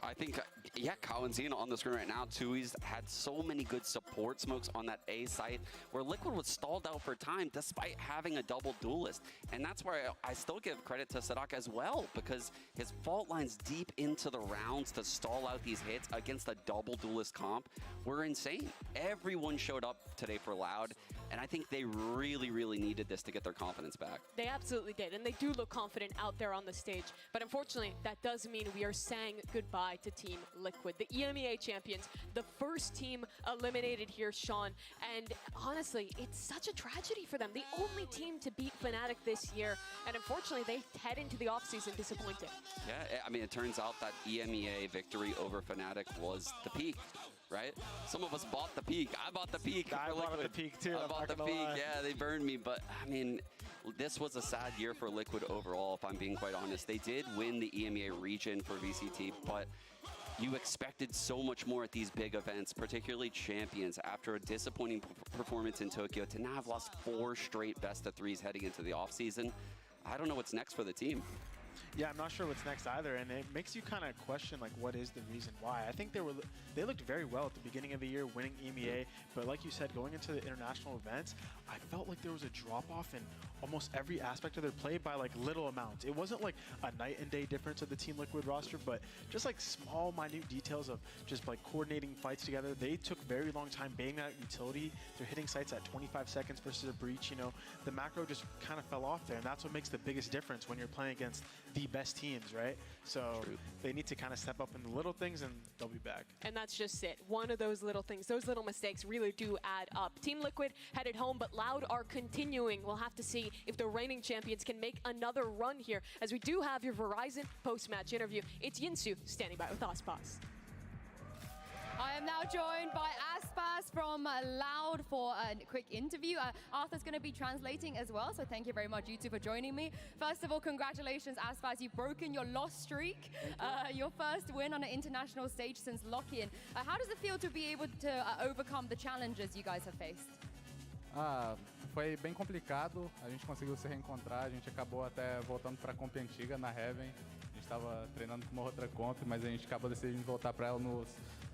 I think, yeah, Kawanzin on the screen right now. Tui's had so many good support smokes on that A site where Liquid was stalled out for time despite having a double duelist. And that's where I still give credit to Sadak as well, because his fault lines deep into the rounds to stall out these hits against a double duelist comp were insane. Everyone showed up today for Loud, and I think they really, really needed this to get their confidence back. They absolutely did, and they do look confident out there on the stage. But unfortunately, that does mean we are saying goodbye to Team Liquid, the EMEA champions, the first team eliminated here, Sean. And honestly, it's such a tragedy for them. The only team to beat Fnatic this year, and unfortunately, they head into the offseason disappointed. Yeah, I mean, it turns out that EMEA victory over Fnatic was the peak. Right? Some of us bought the peak. I bought the peak. I bought the peak too. I bought the peak. Yeah, they burned me. But I mean, this was a sad year for Liquid overall, if I'm being quite honest. They did win the EMEA region for VCT, but you expected so much more at these big events, particularly champions, after a disappointing performance in Tokyo, to now have lost 4 straight best-of-3s heading into the offseason. I don't know what's next for the team. Yeah, I'm not sure what's next either, and it makes you kind of question like what is the reason why. I think they looked very well at the beginning of the year, winning EMEA, but like you said, going into the international events, I felt like there was a drop-off in almost every aspect of their play by like little amounts. It wasn't like a night and day difference of the Team Liquid roster, but just like small, minute details of just like coordinating fights together. They took very long time baiting out utility. They're hitting sites at 25 seconds versus a breach. You know, the macro just kind of fell off there, and that's what makes the biggest difference when you're playing against the best teams, right? So they need to kind of step up in the little things, and they'll be back. And that's just it. One of those little things, those little mistakes really do add up. Team Liquid headed home, but Loud are continuing. We'll have to see if the reigning champions can make another run here, as we do have your Verizon post-match interview. It's Yinsu standing by with Aspas. I am now joined by Aspas from Loud for a quick interview. Arthur's going to be translating as well, so thank you very much, you two, for joining me. First of all, congratulations, Aspas. You've broken your loss streak, your first win on an international stage since lock-in. How does it feel to be able to overcome the challenges you guys have faced? Foi bem complicado, a gente conseguiu se reencontrar, a gente acabou até voltando para a comp antiga na Heaven. A gente estava treinando com uma outra comp, mas a gente acabou decidindo voltar para ela nos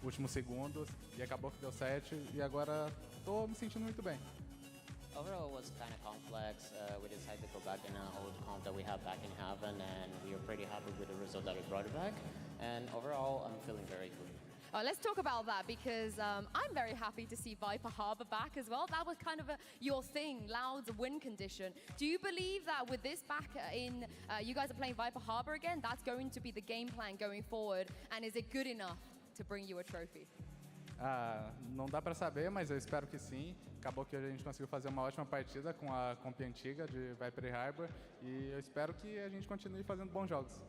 últimos segundos e acabou que deu certo e agora estou me sentindo muito bem. Overall, it was kind of complex. We decided to go back in an old comp that we have back in Heaven, and we are pretty happy with the result that we brought it back. And overall, I'm feeling very good. Let's talk about that, because I'm very happy to see Viper Harbor back as well. That was kind of your thing, Loud's win condition. Do you believe that with this back in, you guys are playing Viper Harbor again, that's going to be the game plan going forward? And is it good enough to bring you a trophy? Não dá para saber, mas eu espero que sim. Acabou que a gente conseguiu fazer uma ótima partida com a comp antiga de Viper Harbor e eu espero que a gente continue fazendo bons jogos.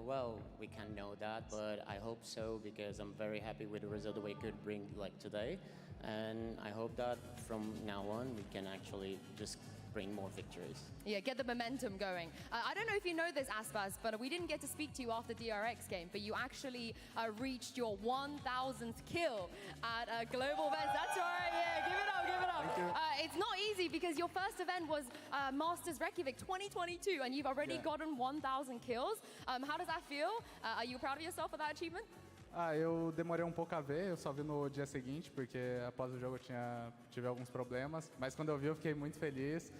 Well, we can't know that, but I hope so, because I'm very happy with the result that we could bring like today, and I hope that from now on we can actually just bring more victories. Yeah, get the momentum going. I don't know if you know this, Aspas, but we didn't get to speak to you after DRX game, but you actually reached your 1,000th kill at global events. That's right, yeah, give it up, give it up. Thank you. It's not easy, because your first event was Masters Reykjavik 2022, and you've already gotten 1,000 kills. How does that feel? Are you proud of yourself for that achievement? Eu demorei um pouco a ver, eu só vi no dia seguinte, porque após o jogo eu tive alguns problemas, mas quando eu vi eu fiquei muito feliz.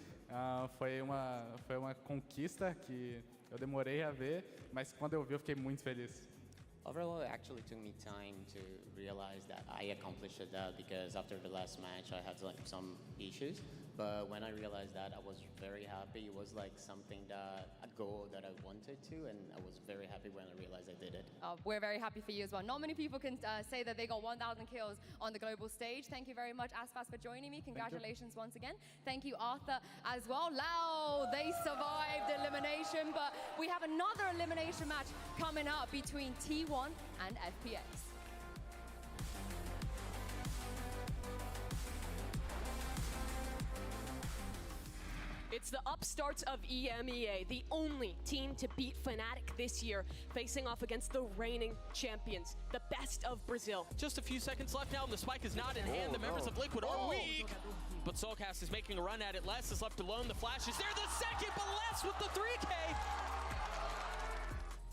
Foi uma conquista que Eu demorei a ver, mas quando eu vi eu fiquei muito feliz. Overall, it actually took me time to realize that I accomplished that because after the last match, I had like some issues. But when I realized that, I was very happy. It was like something a goal that I wanted to, and I was very happy when I realized I did it. We're very happy for you as well. Not many people can say that they got 1,000 kills on the global stage. Thank you very much, Asfas, for joining me. Congratulations once again. Thank you, Arthur, as well. Lau, they survived elimination, but we have another elimination match coming up between T1 and FPX. It's the upstarts of EMEA, the only team to beat Fnatic this year, facing off against the reigning champions, the best of Brazil. Just a few seconds left now, and the spike is not in hand. The members of Liquid are weak. But Soulcast is making a run at it. Les is left alone. The flash is there. The second, but Les with the 3K.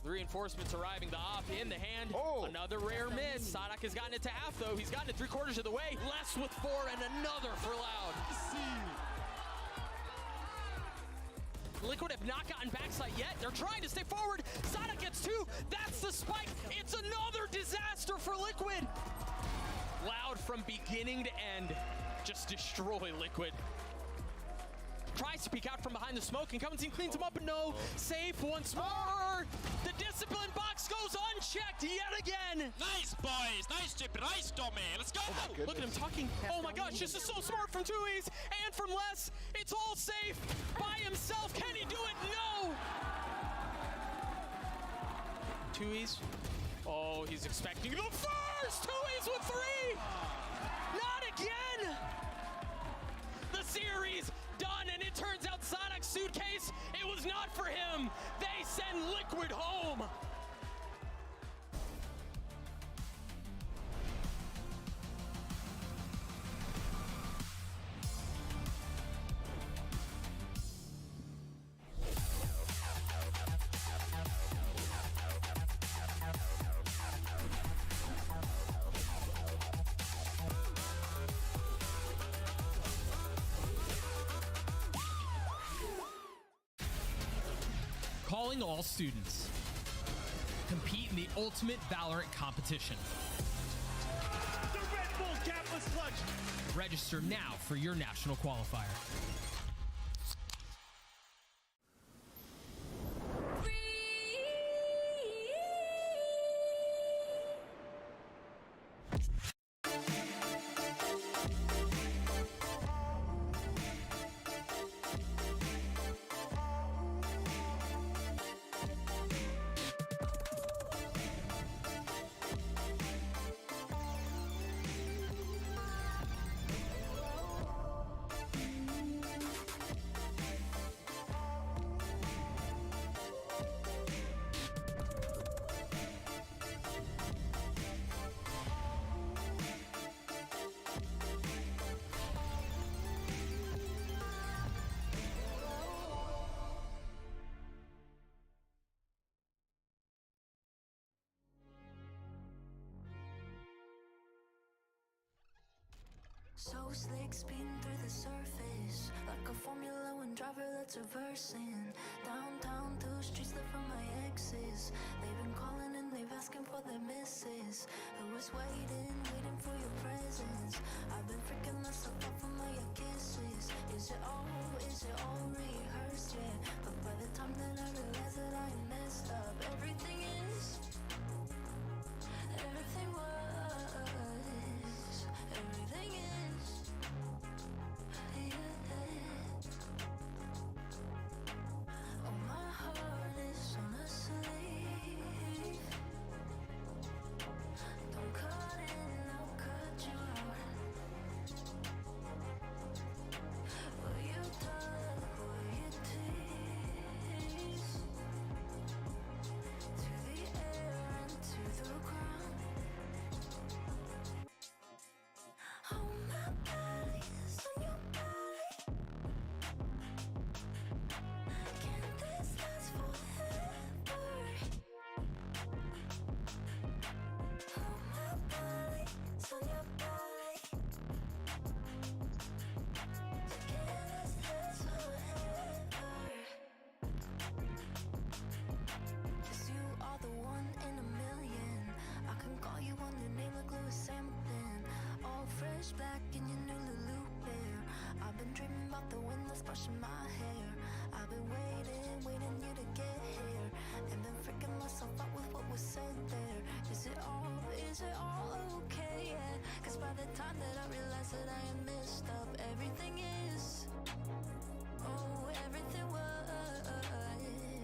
The reinforcements arriving, the op in the hand. Another rare miss. Sadak has gotten it to half, though. He's gotten it 3/4 of the way. Les with 4 and another for Loud. Liquid have not gotten backside yet. They're trying to stay forward. Sadak gets 2. That's the spike. It's another disaster for Liquid. Loud from beginning to end. Just destroy Liquid. Tries to peek out from behind the smoke, and Coming Team cleans him up, and no. Safe once more. The discipline box goes unchecked yet again. Nice, boys. Nice, Chip. Nice, Tommy. Let's go. Look at him talking. Oh my gosh, this is so smart from Tui's and from Les. It's all safe by himself. Can he do it? No. Tui's. Oh, he's expecting the first. Tui's with 3. Not again. The series done, and it turns out Sonic's suitcase, it was not for him. They send Liquid home. Calling all students. Compete in the ultimate Valorant competition. The Red Bull capless clutch. Register now for your national qualifier. So slick, speeding through the surface, like a Formula One driver that's reversing. Downtown, 2 streets left from my exes. They've been calling and they've asking for their misses. Who was waiting for your presence. I've been freaking myself out for my kisses. Is it all rehearsed yet? But by the time that I realize that I messed up, everything was. Everything is, oh, my heart is on a sleeve. Don't cut in, I'll cut you out. out the windows brushing my hair. I've been waiting you to get here, and been freaking myself out with what was said there. Is it all okay? Yeah, 'cause by the time that I realize that I am messed up, everything is, oh, everything was,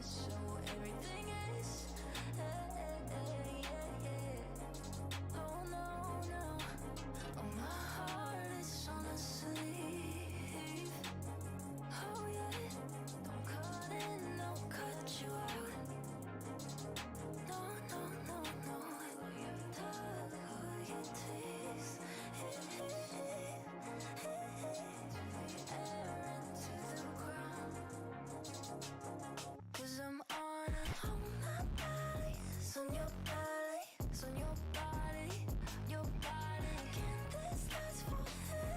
so everything is, oh no, oh my heart is on a sleeve, oh yeah, don't cut in, don't cut you out, no, tug your teeth, air into the ground, 'cause I'm on my body, it's on your body, it's on your body, your body. Can this last forever?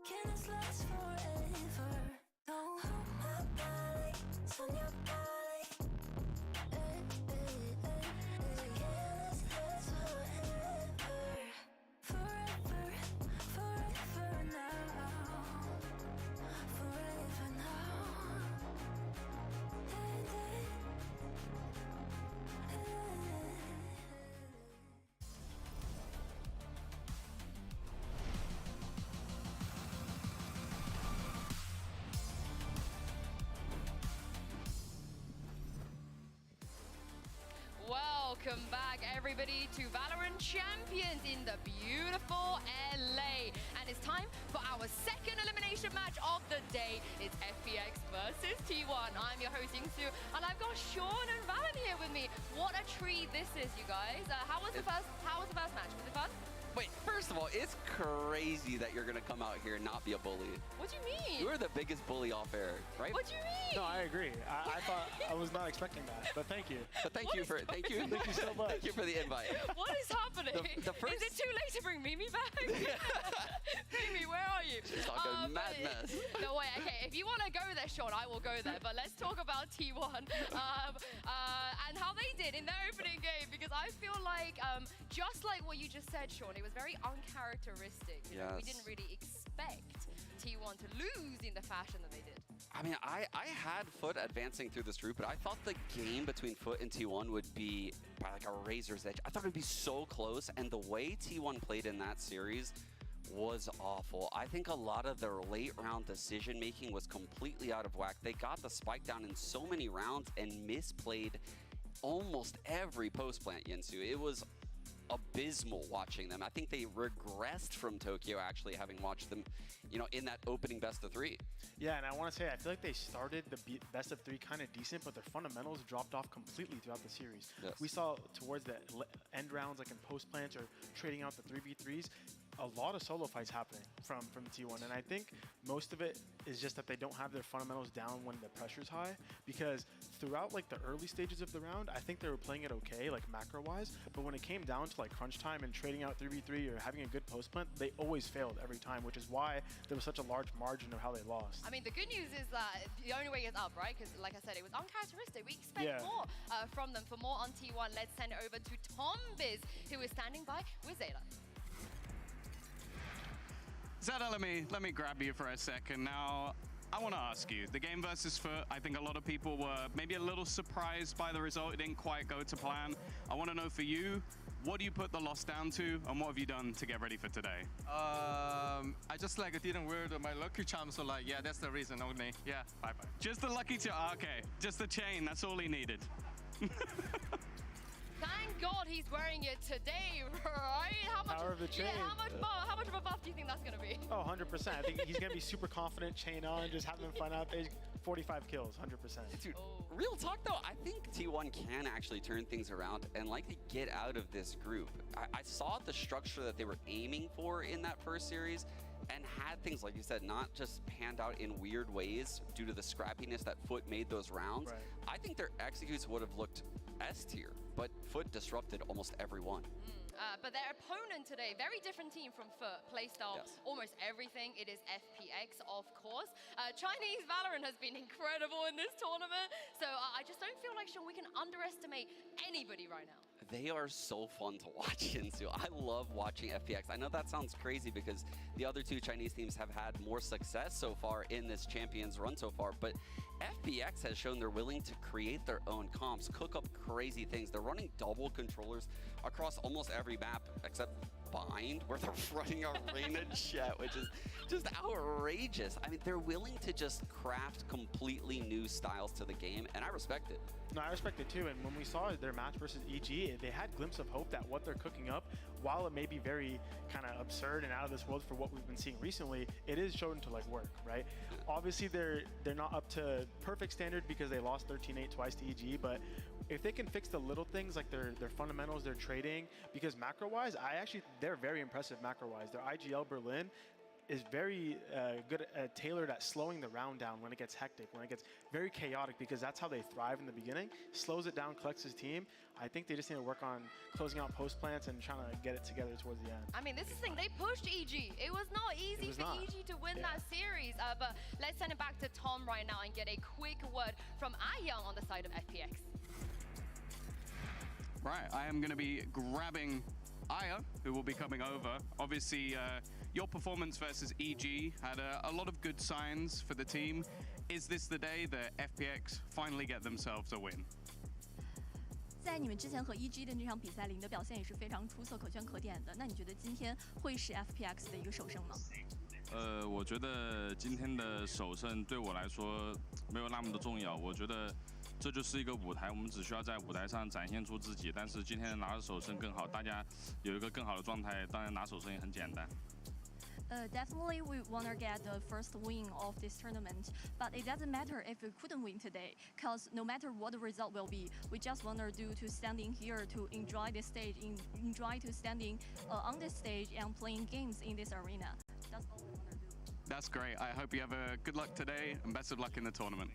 Can this last forever? Don't hold my body, it's on your body. Can this last forever? Forever now, forever now. Welcome back, everybody, to Valorant Champions in the beautiful LA. And it's time for our second elimination match of the day. It's FPX versus T1. I'm your host, Yingsu, and I've got Sean and Valen here with me. What a treat this is, you guys. How was the first match? Was it fun? Wait, first of all, it's crazy that you're going to come out here and not be a bully. What do you mean? You are the biggest bully off air, right? What do you mean? No, I agree. I thought I was not expecting that, but thank you. But thank you Thank you so much. Thank you for the invite. What is happening? Is it too late to bring Mimi back? Mimi, where are you? She's talking madness. No, wait, okay. If you want to go there, Sean, I will go there. But let's talk about T1 and how they did in their opening game. Because I feel like, just like what you just said, Sean, it was very uncharacteristic. You know, we didn't really expect T1 to lose in the fashion that they did. I mean, I had Foot advancing through this group, but I thought the game between Foot and T1 would be by like a razor's edge. I thought it would be so close, and the way T1 played in that series was awful. I think a lot of their late round decision making was completely out of whack. They got the spike down in so many rounds and misplayed almost every post plant, Yinsu. It was abysmal watching them. I think they regressed from Tokyo, actually, having watched them, you know, in that opening best of 3. Yeah, and I want to say, I feel like they started the best of 3 kind of decent, but their fundamentals dropped off completely throughout the series. Yes. We saw towards the end rounds, like in post plants or trading out the 3v3s, a lot of solo fights happening from T1, and I think most of it is just that they don't have their fundamentals down when the pressure's high, because throughout like the early stages of the round, I think they were playing it okay, like macro-wise, but when it came down to like crunch time and trading out 3v3 or having a good post plant, they always failed every time, which is why there was such a large margin of how they lost. I mean, the good news is that the only way is up, right? Because like I said, it was uncharacteristic. We expect more from them. For more on T1, let's send it over to Tom Biz, who is standing by with Zeta. Zeta, let me grab you for a second. Now, I want to ask you, the game versus Foot, I think a lot of people were maybe a little surprised by the result. It didn't quite go to plan. I want to know for you, what do you put the loss down to, and what have you done to get ready for today? I just didn't wear my lucky charm, so yeah, that's the reason only. Yeah, bye-bye. Just the lucky charm, okay. Just the chain, that's all he needed. Thank God he's wearing it today, right? How much, Power of the chain. Yeah, how much of a buff do you think that's going to be? Oh, 100%. I think he's going to be super confident, chain on, just having fun out there. 45 kills, 100%. Dude, real talk though, I think T1 can actually turn things around and likely get out of this group. I saw the structure that they were aiming for in that first series and had things, like you said, not just panned out in weird ways due to the scrappiness that Foot made those rounds. Right. I think their executes would have looked S tier, but Foot disrupted almost every one. But their opponent today, very different team from Foot, playstyle, almost everything. It is FPX, of course. Chinese Valorant has been incredible in this tournament, so I just don't feel like, Sean, we can underestimate anybody right now. they are so fun to watch into. I love watching FPX. I know that sounds crazy because the other two Chinese teams have had more success so far in this Champions run so far, but FPX has shown they're willing to create their own comps, cook up crazy things. They're running double controllers across almost every map except Bind, where they're running a Reina Jet, which is just outrageous. I mean, they're willing to just craft completely new styles to the game, and I respect it. No, I respect it too. And when we saw their match versus EG, they had glimpse of hope that what they're cooking up, while it may be very kind of absurd and out of this world for what we've been seeing recently, it is shown to like work, right? Obviously, they're not up to perfect standard because they lost 13-8 twice to EG, but if they can fix the little things like their fundamentals, their trading, because macro-wise, they're very impressive macro-wise. Their IGL Berlin is very good tailored at slowing the round down when it gets hectic, when it gets very chaotic, because that's how they thrive in the beginning. Slows it down, collects his team. I think they just need to work on closing out post plants and trying to get it together towards the end. I mean, this is the thing, they pushed EG. It was not easy for EG to win that series, but let's send it back to Tom right now and get a quick word from Young on the side of FPX. Right, I am going to be grabbing Aya, who will be coming over. Obviously, your performance versus EG had a lot of good signs for the team. Is this the day that FPX finally get themselves a win? 在你们之前和 EG 的那场比赛里，你的表现也是非常出色、可圈可点的。那你觉得今天会是 FPX 的一个首胜吗？我觉得今天的首胜对我来说没有那么的重要。我觉得这就是一个舞台，我们只需要在舞台上展现出自己。但是今天拿到首胜更好，大家有一个更好的状态，当然拿首胜也很简单。Definitely we want to get the first win of this tournament, but it doesn't matter if we couldn't win today, because no matter what the result will be, we just want to do to standing here to enjoy this stage, enjoy to standing on this stage and playing games in this arena. That's all we want to do. That's great. I hope you have a good luck today and best of luck in the tournament.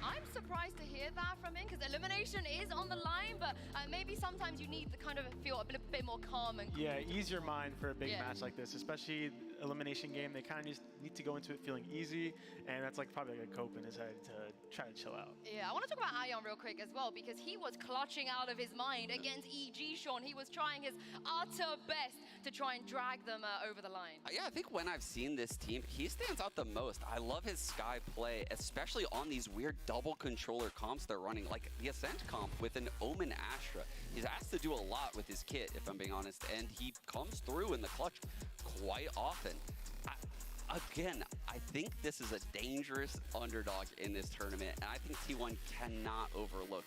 I'm surprised to hear that from him because elimination is on the line, but maybe sometimes you need to kind of feel a bit more calm and cool. Yeah, ease your mind for a big match like this, especially elimination game. They kind of just need to go into it feeling easy, and that's like probably like a cope in his head to try to chill out. Yeah, I want to talk about Ayon real quick as well because he was clutching out of his mind against EG, Sean. He was trying his utter best to try and drag them over the line. Yeah, I think when I've seen this team, he stands out the most. I love his Sky play, especially on these weird double controller comps they're running, like the Ascent comp with an Omen Astra. He's asked to do a lot with his kit, if I'm being honest, and he comes through in the clutch quite often. Again, I think this is a dangerous underdog in this tournament, and I think T1 cannot overlook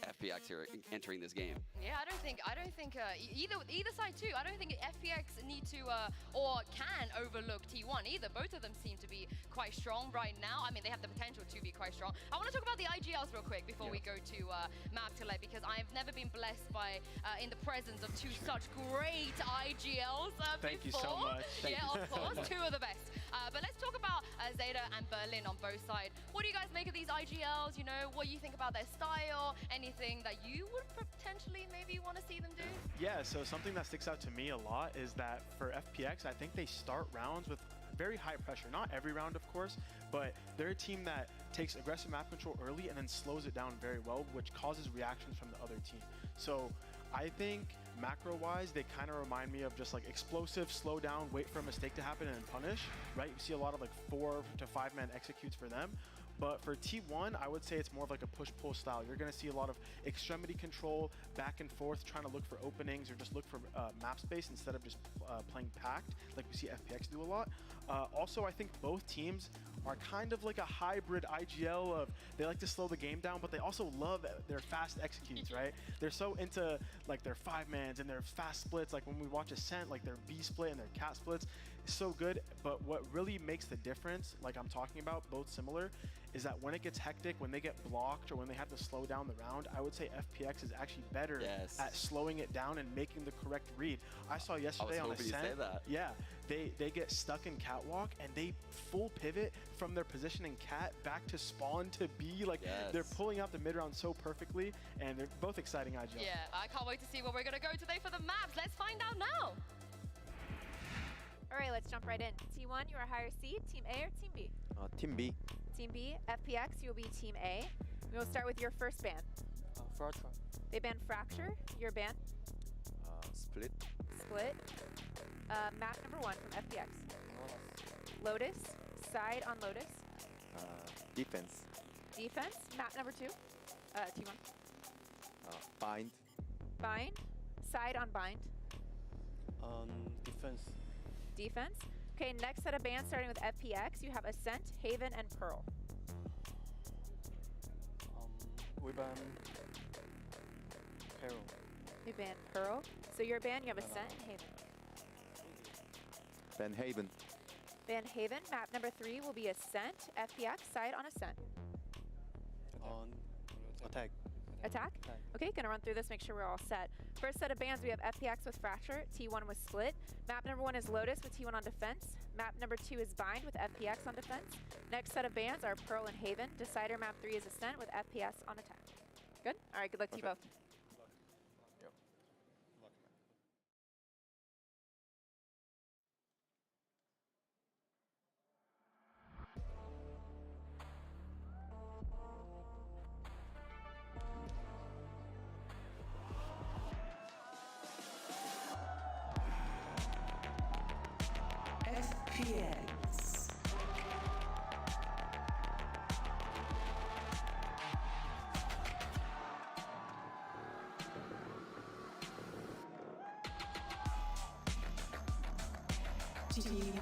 FPX here entering this game. Yeah, I don't think either side too. I don't think FPX need to or can overlook T1 either. Both of them seem to be quite strong right now. I mean, they have the potential to be quite strong. I want to talk about the IGLs real quick before we go to map delay because I've never been blessed by in the presence of two such great IGLs before. Thank you so much. Of course, two of the best. But let's talk about Zeta and Berlin on both sides. What do you guys make of these IGLs? You know, what you think about their style? Anything that you would potentially maybe want to see them do? Yeah, so something that sticks out to me a lot is that for FPX, I think they start rounds with very high pressure. Not every round, of course, but they're a team that takes aggressive map control early and then slows it down very well, which causes reactions from the other team. So I think macro-wise, they kind of remind me of just like explosive, slow down, wait for a mistake to happen and punish, right? You see a lot of like 4 to 5 man executes for them. But for T1, I would say it's more of like a push-pull style. You're going to see a lot of extremity control, back and forth, trying to look for openings or just look for map space instead of just playing packed, like we see FPX do a lot. Also, I think both teams are kind of like a hybrid IGL of they like to slow the game down, but they also love their fast executes, right? They're so into like their 5-mans and their fast splits. Like when we watch Ascent, like their B split and their cat splits, is so good. But what really makes the difference, like I'm talking about, both similar, is that when it gets hectic, when they get blocked or when they have to slow down the round, I would say FPX is actually better at slowing it down and making the correct read. I saw yesterday on Ascent, yeah, they get stuck in catwalk and they full pivot from their position in cat back to spawn to B. Like they're pulling out the mid round so perfectly, and they're both exciting IGL. Yeah, I can't wait to see where we're gonna go today for the maps. Let's find out now. All right, let's jump right in. T1, you are higher seed, Team A or Team B? Team B. Team B, FPX, you will be Team A. We will start with your first ban. Fracture. They banned Fracture. Your ban? Split. Split. Map number 1 from FPX. Lotus. Side on Lotus. Defense. Defense. Map number 2. T1. Bind. Bind. Side on Bind. Defense. Defense. Okay, next set of bans starting with FPX. You have Ascent, Haven, and Pearl. We ban Pearl. You ban Pearl. So your ban, you have Ascent and Haven. Ban Haven. Ban Haven. Map number 3 will be Ascent, FPX, side on Ascent. On attack. Attack? Okay, gonna run through this, make sure we're all set. First set of bans, we have FPX with Fracture, T1 with Split. Map number 1 is Lotus with T1 on defense. Map number 2 is Bind with FPX on defense. Next set of bans are Pearl and Haven. Decider map 3 is Ascent with FPS on attack. Good? All right, good luck to you both. FPX. T1.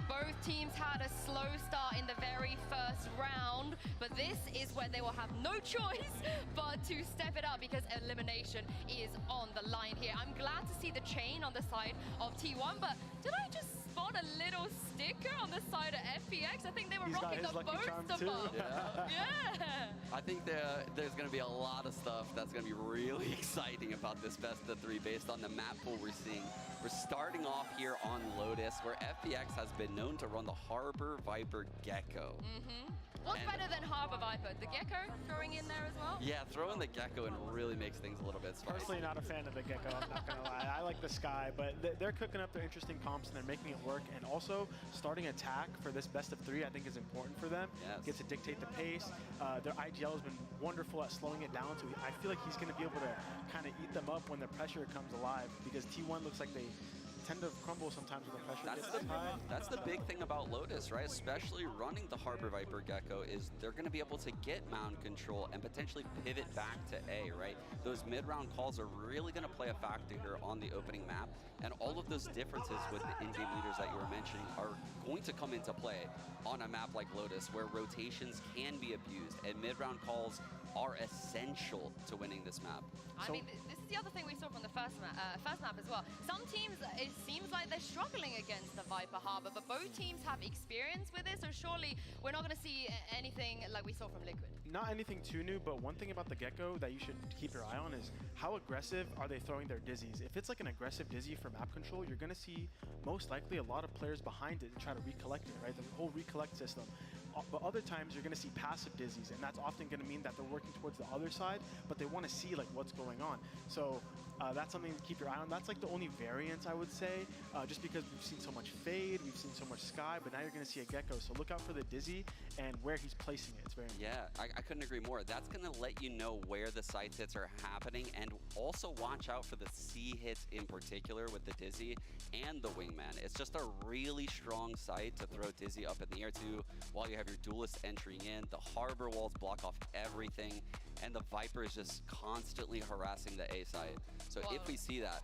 Both teams had a slow start in the very first round, but this is where they will have no choice but to step it up because elimination is on the line here. I'm glad to see the chain on the side of T1, but did I just spot a little sticker on the side of FPX? I think they were rocking the most above. Yeah. I think there's going to be a lot of stuff that's going to be really exciting about this best of 3 based on the map pool we're seeing. We're starting off here on Lotus, where FPX has been known to run the Harbor Viper Gecko. What's better than Harbor Viper? The Gecko throwing in there as well? Yeah, throwing the Gecko in really makes things a little bit spicy. Personally, not a fan of the Gecko, I'm not going to lie. I like the Sky, but they're cooking up their interesting comps and they're making it work. And also, starting attack for this best of 3, I think is important for them. Yes. Gets to dictate the pace. Their IGL has been wonderful at slowing it down, so I feel like he's going to be able to kind of eat them up when the pressure comes alive, because T1 looks like they tend to crumble sometimes when the pressure gets high. That's the big thing about Lotus, right? Especially running the Harbor Viper Gecko, is they're going to be able to get mound control and potentially pivot back to A, right? Those mid-round calls are really going to play a factor here on the opening map, and all of those differences with the in-game leaders that you were mentioning are going to come into play on a map like Lotus, where rotations can be abused, and mid-round calls are essential to winning this map. I mean, this is the other thing we saw from the first map as well. Some teams, it seems like they're struggling against the Viper Harbor, but both teams have experience with it, so surely we're not going to see anything like we saw from Liquid. Not anything too new, but one thing about the Gecko that you should keep your eye on is how aggressive are they throwing their dizzies. If it's like an aggressive dizzy for map control, you're going to see most likely a lot of players behind it to try to recollect it, right? The whole recollect system. But other times you're going to see passive dizzies, and that's often going to mean that they're working towards the other side, but they want to see like what's going on. So that's something to keep your eye on. That's like the only variance I would say, just because we've seen so much fade, we've seen so much sky, but now you're going to see a Gecko. So look out for the dizzy and where he's placing it. It's very important. Yeah, I couldn't agree more. That's going to let you know where the side hits are happening, and also watch out for the C hits in particular with the dizzy and the wingman. It's just a really strong site to throw dizzy up in the air to while you have your duelist entering in. The harbor walls block off everything, and the Viper is just constantly harassing the A side. So if we see that,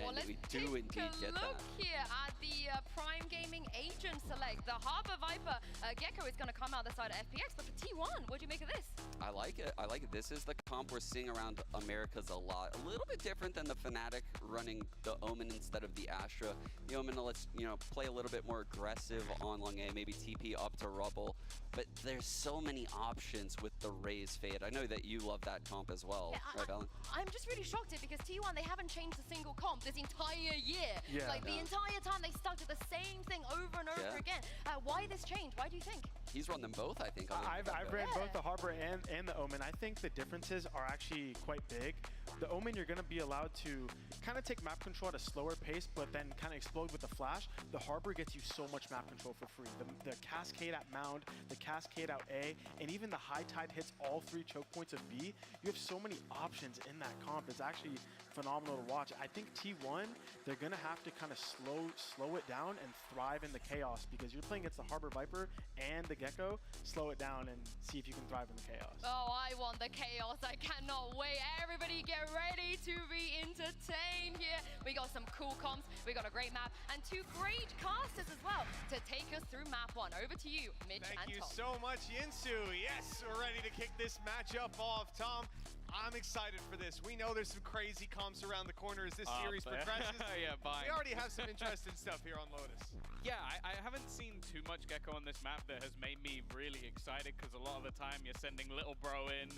well, let's we do indeed get that. Look here at the Prime Gaming agent select. The Harbor Viper Gecko is going to come out the side of FPX, but for T1, what do you make of this? I like it. I like it. This is the comp we're seeing around Americas a lot. A little bit different than the Fnatic running the Omen instead of the Astra. The Omen lets, play a little bit more aggressive on long A, maybe TP up to Rubble. But there's so many options with the Raze Fade. I know that you love that comp as well, right, Ellen? I'm just really shocked here because T1, they haven't changed a single comp this entire year. Yeah, the entire time they stuck to the same thing over and over again. Why this change? Why do you think? He's run them both, I think. I've ran both the Harbor and the Omen. I think the differences are actually quite big. The Omen, you're going to be allowed to kind of take map control at a slower pace, but then kind of explode with the flash. The Harbor gets you so much map control for free. The Cascade at Mound, the Cascade out A, and even the High Tide hits all 3 choke points of B. You have so many options in that comp. It's actually phenomenal to watch. I think T1, they're going to have to kind of slow it down and thrive in the chaos, because you're playing against the Harbor Viper and the Gecko. Slow it down and see if you can thrive in the chaos. Oh, I want the chaos. I cannot wait. Everybody get ready to be entertained here. We got some cool comps, we got a great map, and 2 great casters as well to take us through map 1. Over to you, Mitch and Tom. Thank you so much, Yinsu. Yes, we're ready to kick this matchup off. Tom, I'm excited for this. We know there's some crazy comps around the corner as this series progresses. Yeah, bye. We already have some interesting stuff here on Lotus. Yeah, I haven't seen too much Gecko on this map that has made me really excited, because a lot of the time you're sending little bro in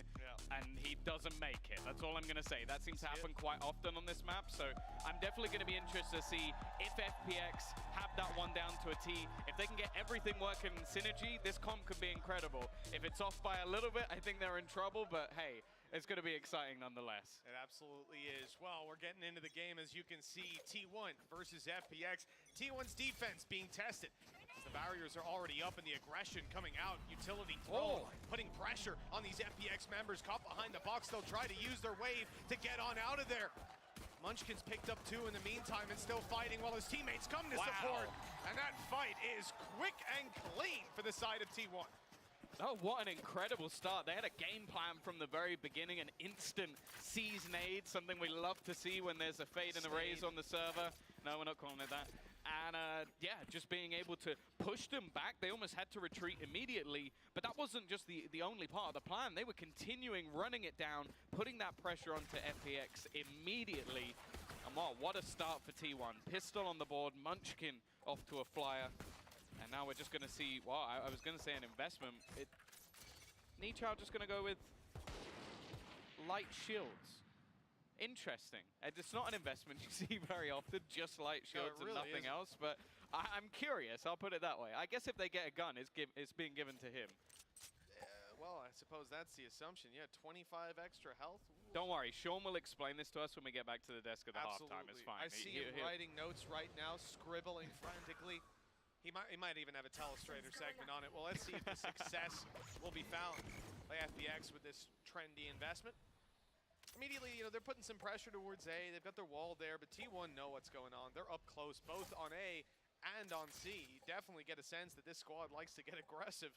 and he doesn't make it. That's all I'm going to say. That seems to happen quite often on this map, so I'm definitely going to be interested to see if FPX have that one down to a T. If they can get everything working in synergy, this comp could be incredible. If it's off by a little bit, I think they're in trouble, but hey, it's going to be exciting nonetheless. It absolutely is. Well, we're getting into the game, as you can see. T1 versus FPX. T1's defense being tested. The barriers are already up and the aggression coming out. Utility throw, putting pressure on these FPX members. Caught behind the box, they'll try to use their wave to get on out of there. Munchkin's picked up 2 in the meantime and still fighting while his teammates come to support. And that fight is quick and clean for the side of T1. Oh, what an incredible start. They had a game plan from the very beginning, an instant season aid, something we love to see when there's a fade and a raise on the server. No, we're not calling it that. And yeah, just being able to push them back. They almost had to retreat immediately, but that wasn't just the only part of the plan. They were continuing, running it down, putting that pressure onto FPX immediately. And what a start for T1. Pistol on the board, Munchkin off to a flyer. And now we're just going to see, well, I was going to say an investment. Nichao just going to go with light shields. Interesting. It's not an investment you see very often, just light shields and nothing else, but I'm curious, I'll put it that way. I guess if they get a gun, it's being given to him. Well, I suppose that's the assumption. Yeah, 25 extra health. Ooh. Don't worry, Sean will explain this to us when we get back to the desk at the halftime. It's fine. I see him writing notes right now, scribbling frantically. He might even have a Telestrator segment on it. Well, let's see if the success will be found by FPX with this trendy investment. Immediately, they're putting some pressure towards A. They've got their wall there, but T1 know what's going on. They're up close, both on A and on C. You definitely get a sense that this squad likes to get aggressive.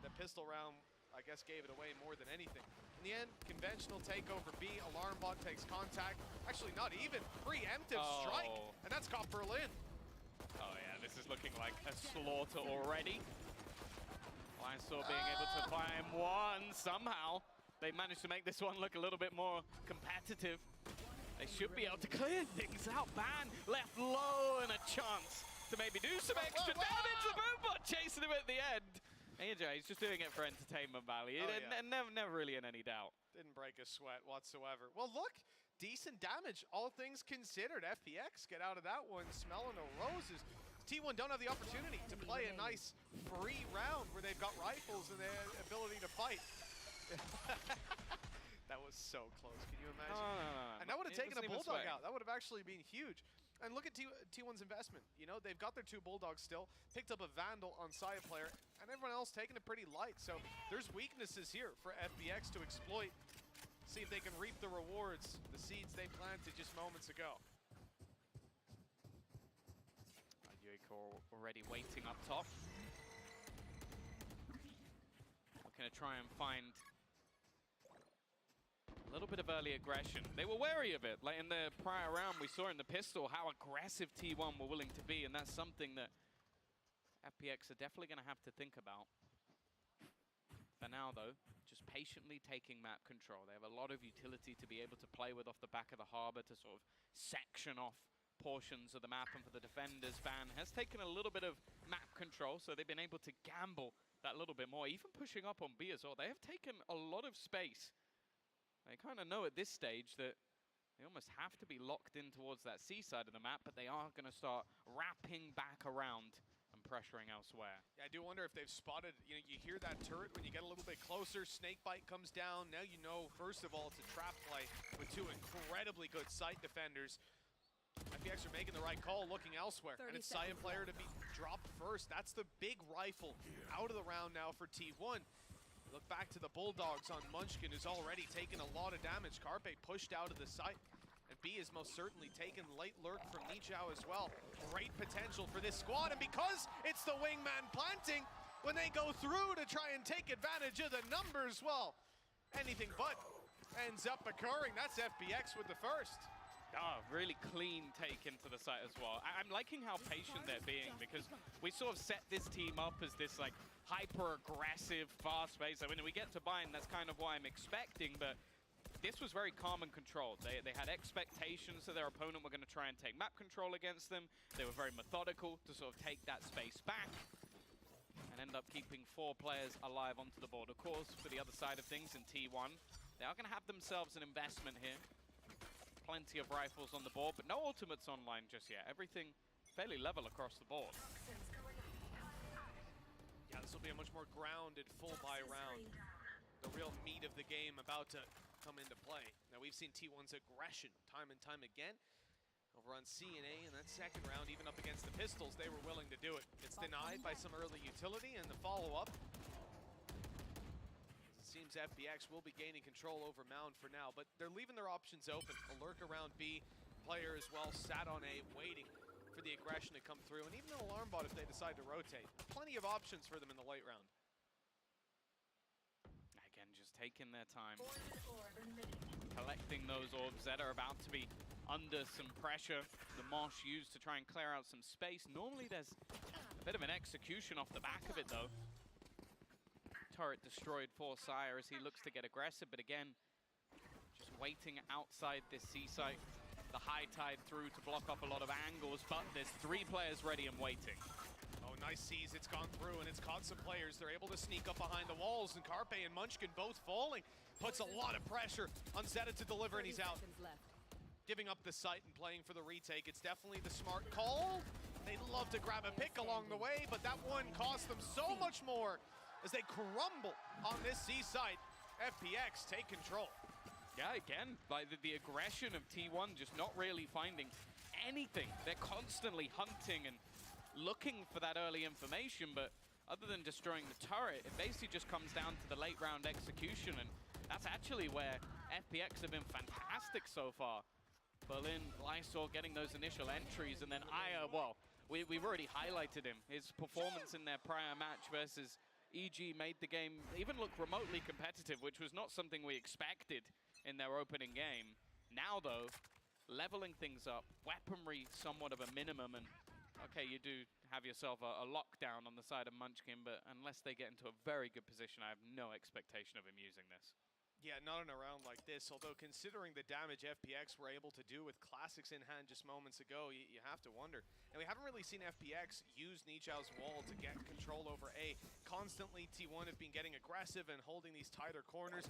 The pistol round, I guess, gave it away more than anything. In the end, conventional takeover B. Alarmbot takes contact. Actually, not even. Preemptive strike, and that's got Berlin. Oh yeah, this is looking like a slaughter already. Linesaw being able to find one somehow. They managed to make this one look a little bit more competitive. They should be able to clear things out. Ban left low and a chance to maybe do some extra damage. The Boombot chasing him at the end. AJ, he's just doing it for entertainment value. Never really in any doubt. Didn't break a sweat whatsoever. Well, look, decent damage, all things considered. FPX get out of that one smelling of roses. T1 don't have the opportunity to play a nice free round where they've got rifles and the ability to fight. That was so close. Can you imagine? And that would have taken a Bulldog out. That would have actually been huge. And look at T1's investment. They've got their 2 Bulldogs still, picked up a Vandal on side player, and everyone else taking it pretty light. So there's weaknesses here for FPX to exploit. See if they can reap the rewards, the seeds they planted just moments ago. Yuiko already waiting up top. We're going to try and find a little bit of early aggression. They were wary of it. Like in the prior round, we saw in the pistol how aggressive T1 were willing to be, and that's something that FPX are definitely going to have to think about. For now, though, just patiently taking map control. They have a lot of utility to be able to play with off the back of the harbor to sort of section off portions of the map, and for the defenders, Van has taken a little bit of map control, so they've been able to gamble that little bit more, even pushing up on B as well. They have taken a lot of space. They kind of know at this stage that they almost have to be locked in towards that C side of the map, but they are going to start wrapping back around and pressuring elsewhere. Yeah, I do wonder if they've spotted, you hear that turret when you get a little bit closer, Snakebite comes down. Now you know, first of all, it's a trap play with two incredibly good sight defenders. FPX are making the right call, looking elsewhere. And it's Saiyan player to be dropped first. That's the big rifle out of the round now for T1. Look back to the Bulldogs on Munchkin, who's already taken a lot of damage. Carpe pushed out of the site. And B is most certainly taken late lurk from Nichao as well. Great potential for this squad. And because it's the wingman planting, when they go through to try and take advantage of the numbers, well, anything but ends up occurring. That's FPX with the first. Oh, really clean take into the site as well. I'm liking how patient they're being, because we sort of set this team up as this like hyper-aggressive, fast-paced. I mean, we get to bind, that's kind of what I'm expecting, but this was very calm and controlled. They had expectations that their opponent were going to try and take map control against them. They were very methodical to sort of take that space back and end up keeping 4 players alive onto the board. Of course, for the other side of things in T1, they are going to have themselves an investment here. Plenty of rifles on the board, but no ultimates online just yet. Everything fairly level across the board. Yeah, this will be a much more grounded full buy round. The real meat of the game about to come into play. Now, we've seen T1's aggression time and time again. Over on CNA in that second round, even up against the Pistols, they were willing to do it. It's denied by some early utility, and the follow-up. Seems FPX will be gaining control over Mound for now, but they're leaving their options open. A lurk around B, player as well sat on A, waiting for the aggression to come through, and even an alarm bot if they decide to rotate. Plenty of options for them in the late round. Again, just taking their time, collecting those orbs that are about to be under some pressure. The Mosh used to try and clear out some space. Normally there's a bit of an execution off the back of it, though. Turret destroyed for Sire as he looks to get aggressive, but again, just waiting outside this C site. The high tide through to block off a lot of angles, but there's 3 players ready and waiting. Oh, nice sees. It's gone through, and it's caught some players. They're able to sneak up behind the walls, and Carpe and Munchkin both falling. Puts a lot of pressure on Zeta to deliver, and he's out. Giving up the site and playing for the retake. It's definitely the smart call. They'd love to grab a pick along the way, but that one cost them so much more as they crumble on this C site. FPX take control. Yeah, again, like the aggression of T1 just not really finding anything. They're constantly hunting and looking for that early information, but other than destroying the turret, it basically just comes down to the late round execution, and that's actually where FPX have been fantastic so far. Berlin, Lysol getting those initial entries, and then Aya, well, we've already highlighted him. His performance in their prior match versus EG made the game even look remotely competitive, which was not something we expected in their opening game. Now, though, leveling things up, weaponry somewhat of a minimum, and okay, you do have yourself a lockdown on the side of Munchkin, but unless they get into a very good position, I have no expectation of him using this. Yeah, not in a round like this, although considering the damage FPX were able to do with classics in hand just moments ago, you have to wonder. And we haven't really seen FPX use Nichao's wall to get control over A. Constantly, T1 have been getting aggressive and holding these tighter corners,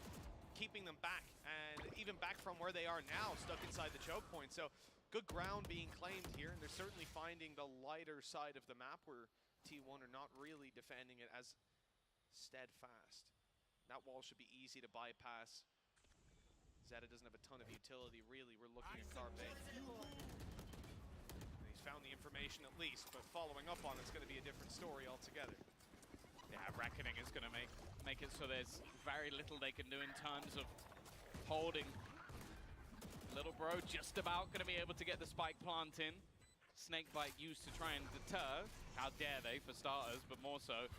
keeping them back, and even back from where they are now, stuck inside the choke point. So good ground being claimed here, and they're certainly finding the lighter side of the map where T1 are not really defending it as steadfast. That wall should be easy to bypass. Zeta doesn't have a ton of utility, really. We're looking at Carpe. He's found the information at least, but following up on it's going to be a different story altogether. Yeah, Reckoning is going to make it so there's very little they can do in terms of holding. Little bro just about going to be able to get the spike plant in. Snakebite used to try and deter. How dare they, for starters, but more so,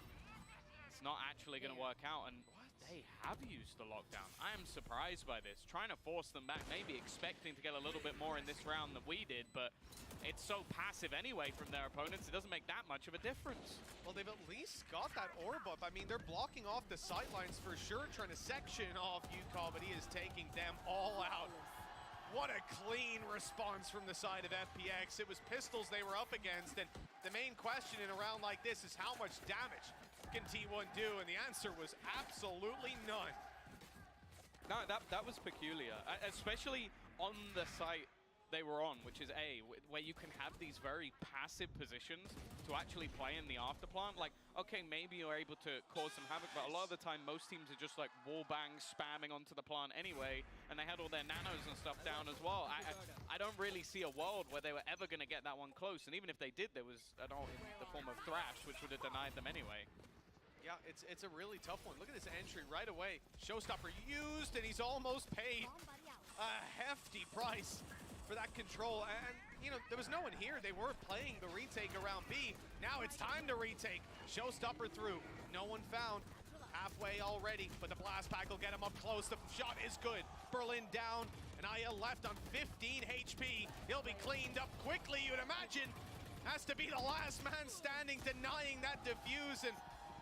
it's not actually going to work out. And they have used the lockdown. I am surprised by this. Trying to force them back, maybe expecting to get a little bit more in this round than we did, but it's so passive anyway from their opponents, it doesn't make that much of a difference. Well, they've at least got that orb up. I mean, they're blocking off the sightlines for sure, trying to section off UCall, but he is taking them all out. What a clean response from the side of FPX. It was pistols they were up against, and the main question in a round like this is how much damage can T1 do? And the answer was absolutely none. No, that was peculiar, especially on the site they were on, which is where you can have these very passive positions to actually play in the afterplant. Like, okay, maybe you're able to cause some havoc, but a lot of the time, most teams are just like wall bang spamming onto the plant anyway, and they had all their nanos and stuff down as well. I don't really see a world where they were ever going to get that one close, and even if they did, there was an ult in the form of Thrash, which would have denied them anyway. Yeah, it's a really tough one. Look at this entry right away. Showstopper used, and he's almost paid a hefty price for that control. And, you know, there was no one here. They were playing the retake around B. Now it's time to retake. Showstopper through. No one found. Halfway already, but the blast pack will get him up close. The shot is good. Berlin down, and Aya left on 15 HP. He'll be cleaned up quickly, you'd imagine. Has to be the last man standing, denying that defuse, and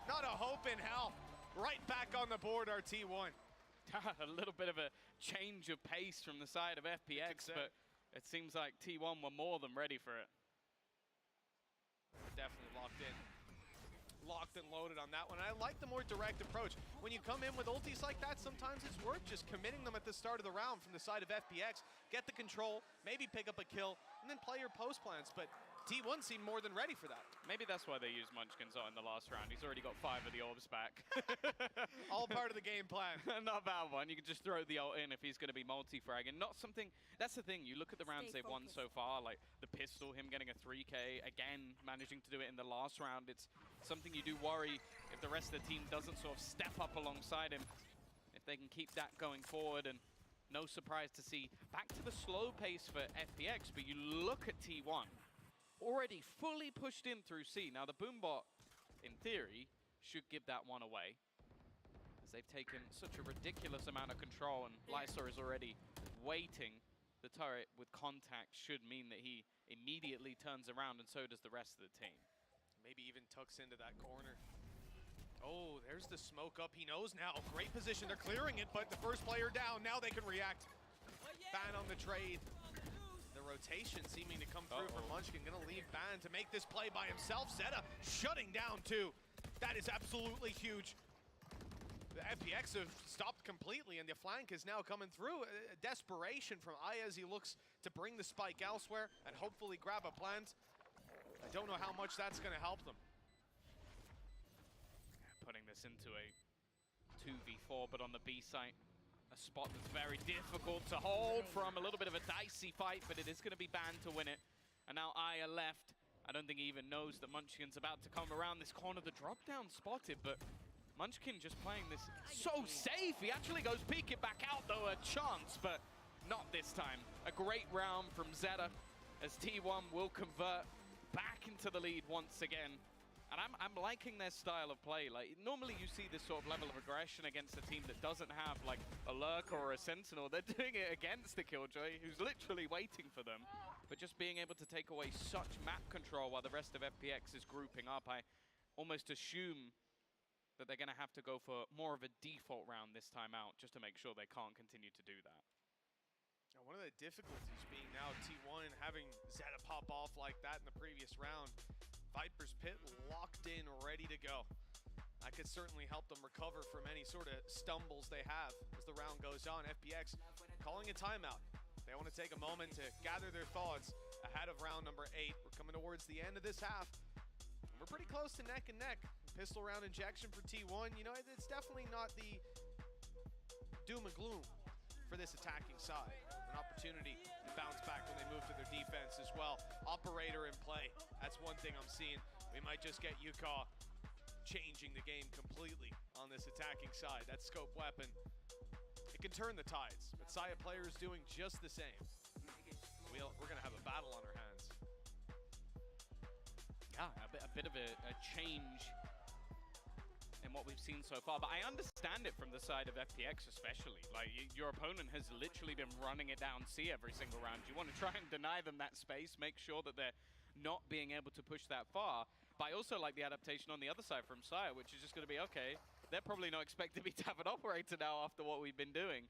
not a hope in hell. Right back on the board, our T1. A little bit of a change of pace from the side of FPX, but it seems like T1 were more than ready for it. Definitely locked in. Locked and loaded on that one. And I like the more direct approach. When you come in with ultis like that, sometimes it's worth just committing them at the start of the round from the side of FPX. Get the control, maybe pick up a kill, and then play your post plans. But T1 seemed more than ready for that. Maybe that's why they used Munchkins in the last round. He's already got 5 of the orbs back. All part of the game plan. Not a bad one. You can just throw the ult in if he's going to be multi-fragging. Not something, that's the thing. You look at the rounds they've won so far, like the pistol, him getting a 3K, again, managing to do it in the last round. It's something you do worry if the rest of the team doesn't sort of step up alongside him. If they can keep that going forward, and no surprise to see back to the slow pace for FPX, but you look at T1. Already fully pushed in through C. Now the Boombot, in theory, should give that one away, as they've taken such a ridiculous amount of control, and Lysor is already waiting. The turret with contact should mean that he immediately turns around, and so does the rest of the team. Maybe even tucks into that corner. Oh, there's the smoke up. He knows now. Great position. They're clearing it, but the first player down. Now they can react. Ban on the trade. The rotation seeming to come through from Munchkin. Gonna leave Ban to make this play by himself. Zeta shutting down too. That is absolutely huge. The FPX have stopped completely, and the flank is now coming through. Desperation from Aya as he looks to bring the spike elsewhere and hopefully grab a plant. I don't know how much that's gonna help them. Putting this into a 2v4, but on the B site. A spot that's very difficult to hold from. A little bit of a dicey fight, but it is going to be banned to win it. And now Aya left. I don't think he even knows that Munchkin's about to come around this corner. The drop down spotted, but Munchkin just playing this so safe. He actually goes peek it back out, though, a chance, but not this time. A great round from Zeta, as T1 will convert back into the lead once again. And I'm liking their style of play. Like, normally you see this sort of level of aggression against a team that doesn't have, like, a lurker or a sentinel. They're doing it against the Killjoy, who's literally waiting for them. But just being able to take away such map control while the rest of FPX is grouping up, I almost assume that they're going to have to go for more of a default round this time out, just to make sure they can't continue to do that. Now, one of the difficulties being now T1 having Zeta pop off like that in the previous round. Viper's Pit locked in, ready to go. That could certainly help them recover from any sort of stumbles they have as the round goes on. FPX calling a timeout. They want to take a moment to gather their thoughts ahead of round number 8. We're coming towards the end of this half. And we're pretty close to neck and neck. Pistol round injection for T1. You know, it's definitely not the doom and gloom for this attacking side. An opportunity to bounce back when they move to their defense as well. Operator in play. That's one thing I'm seeing. We might just get Yuka changing the game completely on this attacking side. That scope weapon, it can turn the tides. But Saya players doing just the same. We're going to have a battle on our hands. Yeah, a bit of a change in what we've seen so far, but I understand it from the side of FPX especially. Like, your opponent has literally been running it down C every single round. You want to try and deny them that space, make sure that they're not being able to push that far. But I also like the adaptation on the other side from Saya, which is just going to be, okay, they're probably not expecting me to have an operator now after what we've been doing.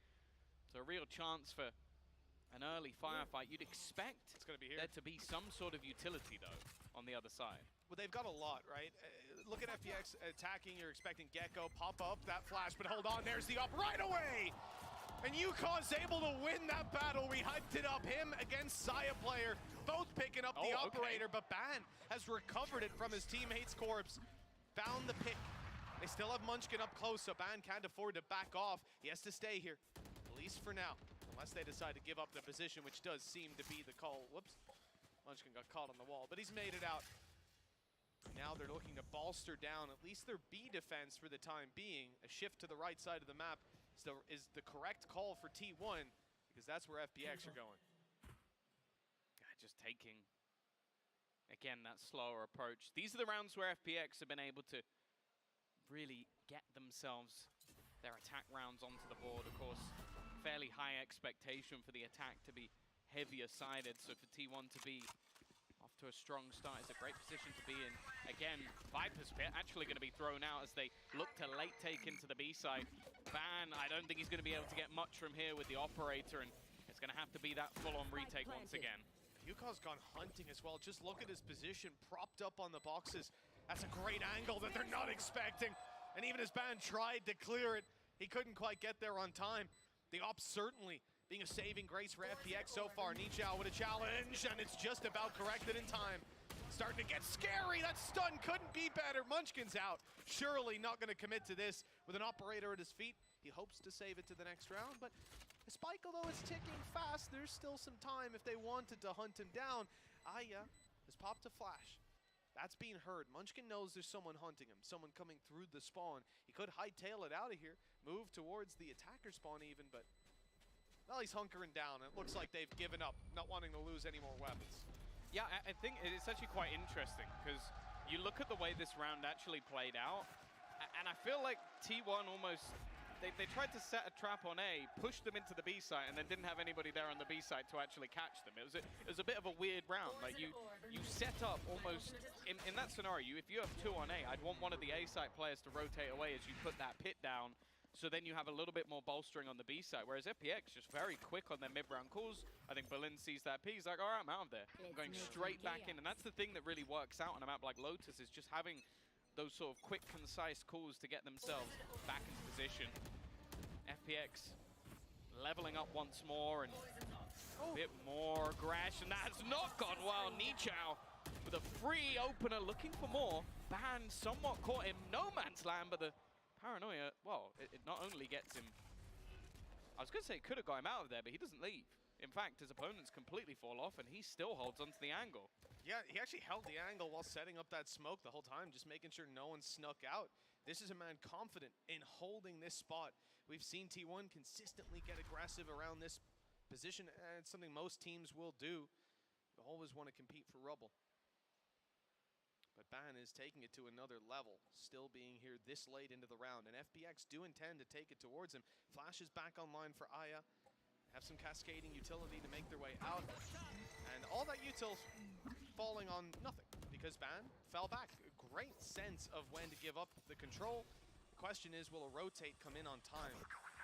So a real chance for an early firefight. You'd expect it's gonna be here. There to be some sort of utility, though, on the other side. Well, they've got a lot, right? Look at FPX attacking. You're expecting Gecko, pop up that flash, but hold on, there's the up right away. And Yukaw's able to win that battle. We hyped it up. Him against Saya player, both picking up the operator, but Ban has recovered it from his teammate's corpse. Found the pick. They still have Munchkin up close, so Ban can't afford to back off. He has to stay here, at least for now. Unless they decide to give up the position, which does seem to be the call. Whoops. Munchkin got caught on the wall, but he's made it out. Now they're looking to bolster down at least their B defense for the time being. A shift to the right side of the map is the correct call for T1, because that's where FPX are going. Just taking, again, that slower approach. These are the rounds where FPX have been able to really get themselves their attack rounds onto the board. Of course, fairly high expectation for the attack to be heavier sided, so for T1 to be off to a strong start is a great position to be in. Again, Viper's Pit actually going to be thrown out as they look to late take into the B side. Ban, I don't think he's going to be able to get much from here with the operator, and it's going to have to be that full-on retake once again. Yukaw's gone hunting as well. Just look at his position, propped up on the boxes. That's a great angle that they're not expecting. And even as Ban tried to clear it, he couldn't quite get there on time. The op certainly being a saving grace for FPX so far. Nichao with a challenge, and it's just about corrected in time. Starting to get scary. That stun couldn't be better. Munchkin's out. Surely not going to commit to this with an operator at his feet. He hopes to save it to the next round, but the spike, although it's ticking fast, there's still some time if they wanted to hunt him down. Aya has popped a flash. That's being heard. Munchkin knows there's someone hunting him, someone coming through the spawn. He could hightail it out of here, move towards the attacker spawn even, but well, he's hunkering down. It looks like they've given up, not wanting to lose any more weapons. Yeah, I think it's actually quite interesting, because you look at the way this round actually played out, and I feel like T1 almost, they tried to set a trap on A, pushed them into the B site, and then didn't have anybody there on the B site to actually catch them. It was a bit of a weird round. Like you set up almost, in that scenario, if you have 2 on A, I'd want one of the A site players to rotate away as you put that pit down, so then you have a little bit more bolstering on the B side, whereas FPX just very quick on their mid-round calls. I think Berlin sees that P, he's like, all right, I'm out of there. I'm going straight back in, and that's the thing that really works out on a map like Lotus, is just having those sort of quick, concise calls to get themselves back into position. FPX leveling up once more, and a bit more aggression. That's not gone well. Nichao with a free opener, looking for more. Ban somewhat caught in no man's land, but the paranoia, well, it not only gets him, I was going to say it could have got him out of there, but he doesn't leave. In fact, his opponents completely fall off, and he still holds onto the angle. Yeah, he actually held the angle while setting up that smoke the whole time, just making sure no one snuck out. This is a man confident in holding this spot. We've seen T1 consistently get aggressive around this position, and it's something most teams will do. You always want to compete for rubble. But Ban is taking it to another level, still being here this late into the round. And FPX do intend to take it towards him. Flash is back online for Aya. Have some cascading utility to make their way out. And all that util's falling on nothing, because Ban fell back. A great sense of when to give up the control. The question is, will a rotate come in on time?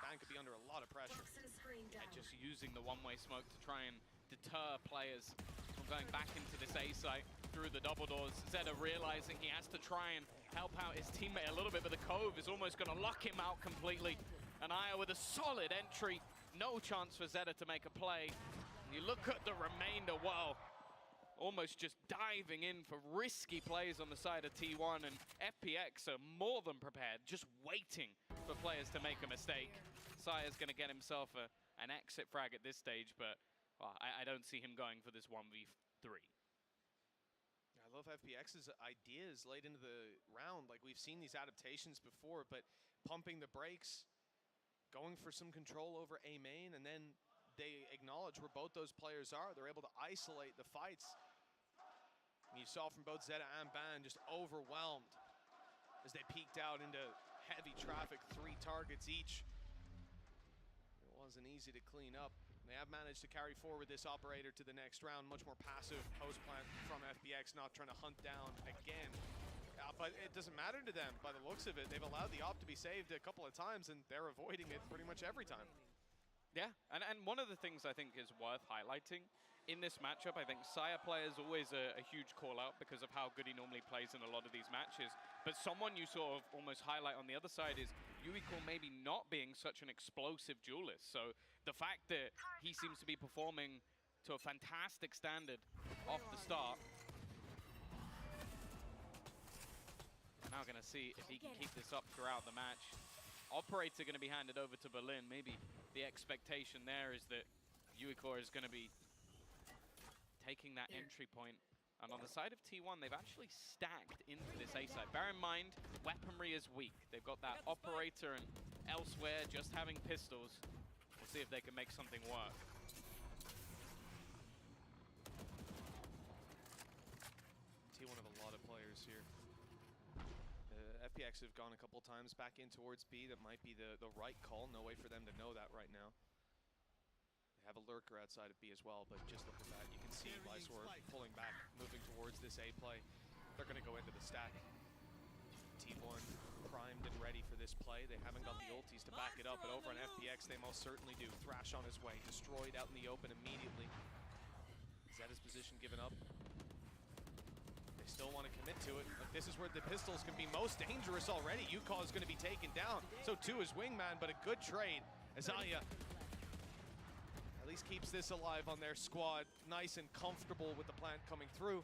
Ban could be under a lot of pressure. And just using the one-way smoke to try and deter players from going back into this A site through the double doors. Zeta realizing he has to try and help out his teammate a little bit, but the Cove is almost going to lock him out completely. And Aya with a solid entry. No chance for Zeta to make a play. You look at the remainder, wow. Almost just diving in for risky plays on the side of T1, and FPX are more than prepared, just waiting for players to make a mistake. Saya's going to get himself an exit frag at this stage, but well, I don't see him going for this 1v3. I love FPX's ideas late into the round. Like, we've seen these adaptations before, but pumping the brakes, going for some control over A main, and then they acknowledge where both those players are. They're able to isolate the fights. And you saw from both Zeta and Ban just overwhelmed as they peeked out into heavy traffic, 3 targets each. It wasn't easy to clean up. They have managed to carry forward this operator to the next round. Much more passive post plant from FPX, not trying to hunt down again. But it doesn't matter to them by the looks of it. They've allowed the op to be saved a couple of times, and they're avoiding it pretty much every time. Yeah, and one of the things I think is worth highlighting in this matchup, I think Saya play is always a huge call out because of how good he normally plays in a lot of these matches. But someone you sort of almost highlight on the other side is Yuiko maybe not being such an explosive duelist. So the fact that he seems to be performing to a fantastic standard off the start. Now going to see if he can keep this up throughout the match. Operator going to be handed over to Berlin. Maybe the expectation there is that Yuiko is going to be taking that entry point. And on the side of T1, they've actually stacked into this A side. Bear in mind, weaponry is weak. They've got that operator and elsewhere just having pistols. We'll see if they can make something work. T1 have a lot of players here. FPX have gone a couple times back in towards B. That might be the right call. No way for them to know that right now. They have a lurker outside of B as well, but just look at that. You can see Lysor pulling back, moving towards this A play. They're going to go into the stack. T1 primed and ready for this play. They haven't got the ultis to back it up, but over on FPX, they most certainly do. Thrash on his way, destroyed out in the open immediately. Zeta's position given up. They still want to commit to it, but this is where the pistols can be most dangerous already. Yukon is going to be taken down. So too is Wingman, but a good trade. Azalea at least keeps this alive on their squad. Nice and comfortable with the plant coming through.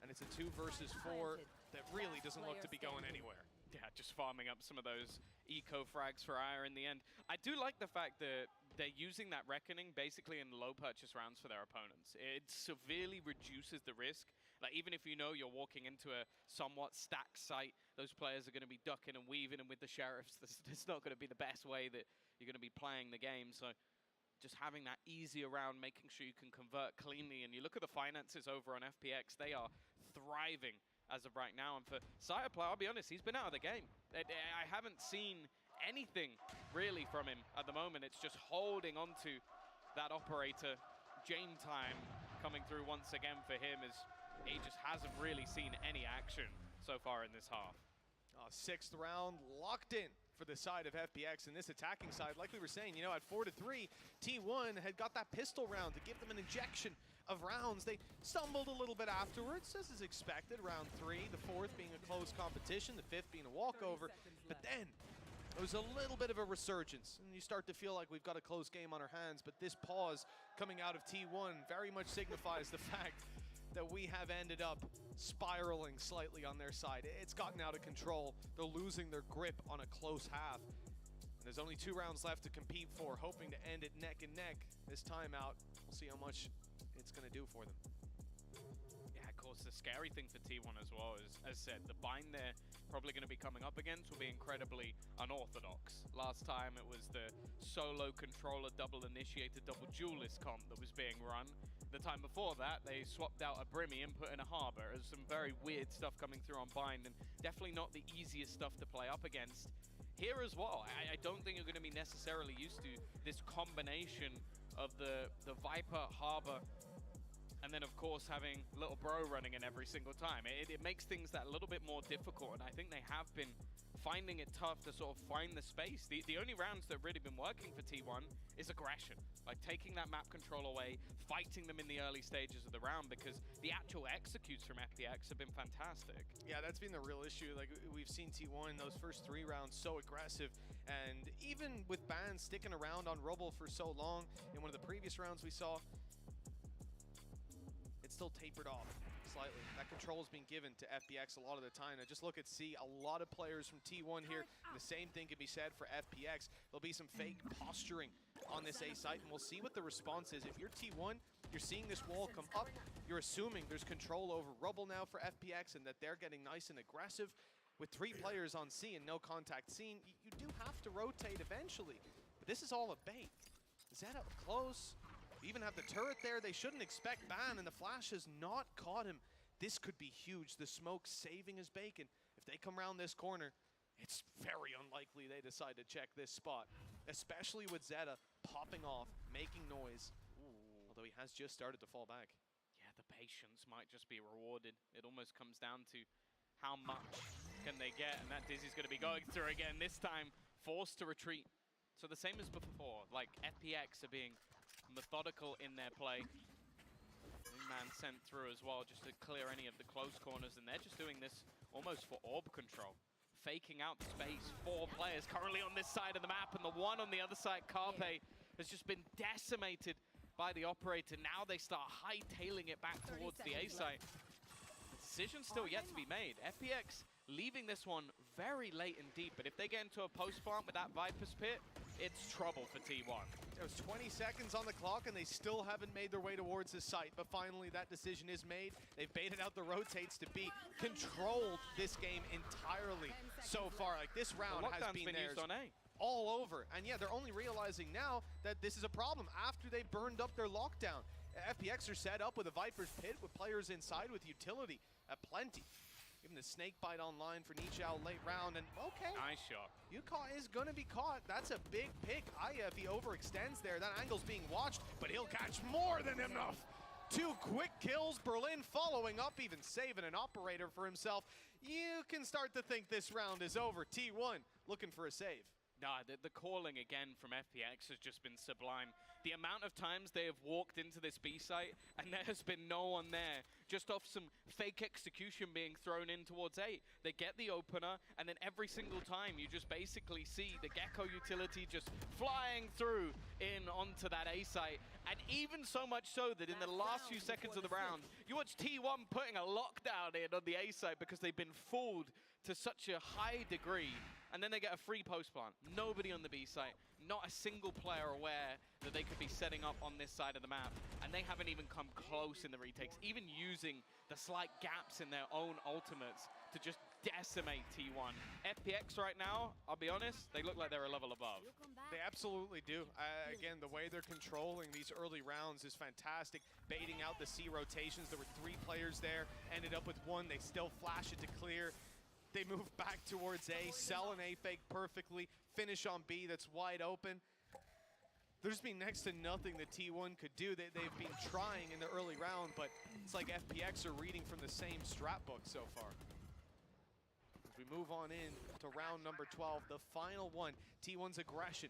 And it's a 2 versus 4 that really doesn't look to be going anywhere. Yeah, just farming up some of those eco frags for Ire in the end. I do like the fact that they're using that Reckoning basically in low purchase rounds for their opponents. It severely reduces the risk. Like, even if you know you're walking into a somewhat stacked site, those players are going to be ducking and weaving, and with the Sheriffs, it's not going to be the best way that you're going to be playing the game. So just having that easy around, making sure you can convert cleanly. And you look at the finances over on FPX, they are thriving as of right now. And for Cyberplay, I'll be honest, he's been out of the game. I haven't seen anything really from him at the moment. It's just holding on to that operator. Jane time coming through once again for him as he just hasn't really seen any action so far in this half. 6th round locked in for the side of FPX, and this attacking side, like we were saying, you know, at 4-3, T1 had got that pistol round to give them an injection of rounds. They stumbled a little bit afterwards, as is expected. Round 3, the 4th being a close competition, the 5th being a walkover. But then there was a little bit of a resurgence, and you start to feel like we've got a close game on our hands. But this pause coming out of T1 very much signifies the fact that we have ended up spiraling slightly on their side. It's gotten out of control. They're losing their grip on a close half. And there's only 2 rounds left to compete for, hoping to end it neck and neck. This time out, we'll see how much it's going to do for them. Yeah, of course, the scary thing for T1 as well is, as said, the bind they're probably going to be coming up against will be incredibly unorthodox. Last time it was the solo controller, double initiator, double duelist comp that was being run. The time before that, they swapped out a Brimmy and put in a Harbor. There's some very weird stuff coming through on bind, and definitely not the easiest stuff to play up against. Here as well, I don't think you're going to be necessarily used to this combination of the Viper, Harbor, and then of course having Little Bro running in every single time. It makes things that little bit more difficult, and I think they have been finding it tough to sort of find the space. The only rounds that have really been working for T1 is aggression, like taking that map control away, fighting them in the early stages of the round, because the actual executes from FPX have been fantastic. Yeah, that's been the real issue. Like, we've seen T1 in those first 3 rounds so aggressive, and even with bans sticking around on Rubble for so long, in one of the previous rounds we saw, it still tapered off slightly. That control is being given to FPX a lot of the time. Now just look at C, a lot of players from T1 here, and the same thing can be said for FPX. There'll be some fake posturing on this A site, and we'll see what the response is. If you're T1, you're seeing this wall come up, you're assuming there's control over Rubble now for FPX and that they're getting nice and aggressive. With 3 players on C and no contact scene, you do have to rotate eventually. But this is all a bait. Zeta up close. We even have the turret there. They shouldn't expect ban, and the flash has not caught him. This could be huge. The smoke saving his bacon. If they come around this corner, it's very unlikely they decide to check this spot, especially with Zeta popping off, making noise. Ooh. Although he has just started to fall back. Yeah, the patience might just be rewarded. It almost comes down to how much can they get, and that Dizzy's going to be going through again, this time forced to retreat. So the same as before, like FPX are being methodical in their play. Wingman sent through as well just to clear any of the close corners, and they're just doing this almost for orb control. Faking out the space. 4 players currently on this side of the map, and the one on the other side, Carpe, has just been decimated by the operator. Now they start hightailing it back towards the A site. The decision's still yet to be made. FPX leaving this one very late and deep, but if they get into a post plant with that Viper's Pit, it's trouble for T1. It was 20 seconds on the clock, and they still haven't made their way towards the site. But finally, that decision is made. They've baited out the rotates to be controlled this game entirely so far. Like, this round has been theirs used on A. all over. And yeah, they're only realizing now that this is a problem after they burned up their lockdown. FPX are set up with a Viper's Pit with players inside with utility at plenty. Even the snake bite online for Nichao late round, and okay. Nice shot. Yuka is going to be caught. That's a big pick. Aya, if he overextends there, that angle's being watched, but he'll catch more than enough. 2 quick kills. Berlin following up, even saving an operator for himself. You can start to think this round is over. T1 looking for a save. Nah, the calling again from FPX has just been sublime. The amount of times they have walked into this B site and there has been no one there, just off some fake execution being thrown in towards A. They get the opener, and then every single time you just basically see the Gecko utility just flying through in onto that A site. And even so much so that in the last few seconds of the round, you watch T1 putting a lockdown in on the A site because they've been fooled to such a high degree. And then they get a free post plant. Nobody on the B site, not a single player aware that they could be setting up on this side of the map. And they haven't even come close in the retakes, even using the slight gaps in their own ultimates to just decimate T1. FPX right now, I'll be honest, they look like they're a level above. They absolutely do. Again, the way they're controlling these early rounds is fantastic. Baiting out the C rotations. There were 3 players there, ended up with 1. They still flash it to clear. They move back towards A, sell an A fake perfectly, finish on B that's wide open. There's been next to nothing that T1 could do. They've been trying in the early round, but it's like FPX are reading from the same strat book so far. As we move on in to round number 12, the final one, T1's aggression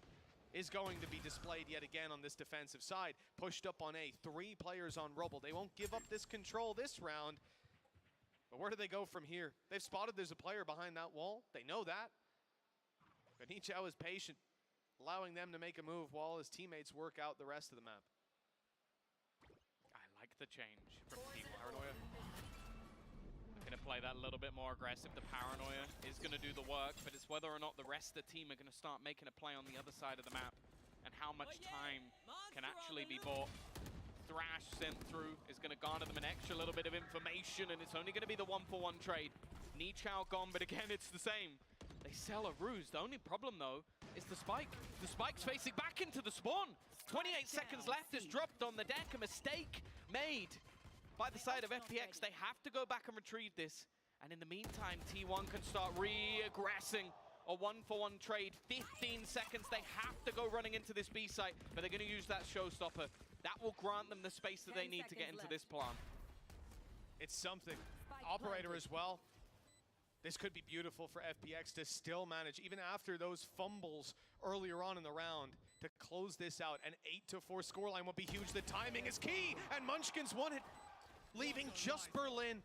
is going to be displayed yet again on this defensive side. Pushed up on A, 3 players on Rubble. They won't give up this control this round. But where do they go from here? They've spotted there's a player behind that wall. They know that. But Nichao is patient, allowing them to make a move while his teammates work out the rest of the map. I like the change from Team Paranoia. Going to play that a little bit more aggressive. The Paranoia is going to do the work, but it's whether or not the rest of the team are going to start making a play on the other side of the map and how much time can actually be bought. Thrash sent through is going to garner them an extra little bit of information, and it's only going to be the 1-for-1 trade. Nichao gone, but again, it's the same. They sell a ruse. The only problem, though, is the spike. The spike's facing back into the spawn. 28 seconds left is dropped on the deck. A mistake made by the side of FPX. They have to go back and retrieve this. And in the meantime, T1 can start re-aggressing. A 1-for-1 trade, 15 seconds. They have to go running into this B site, but they're going to use that showstopper. That will grant them the space that they need to get into this plant. It's something. Operator as well. This could be beautiful for FPX to still manage, even after those fumbles earlier on in the round, to close this out. An 8-4 scoreline will be huge. The timing is key, and Munchkins won it, leaving just Berlin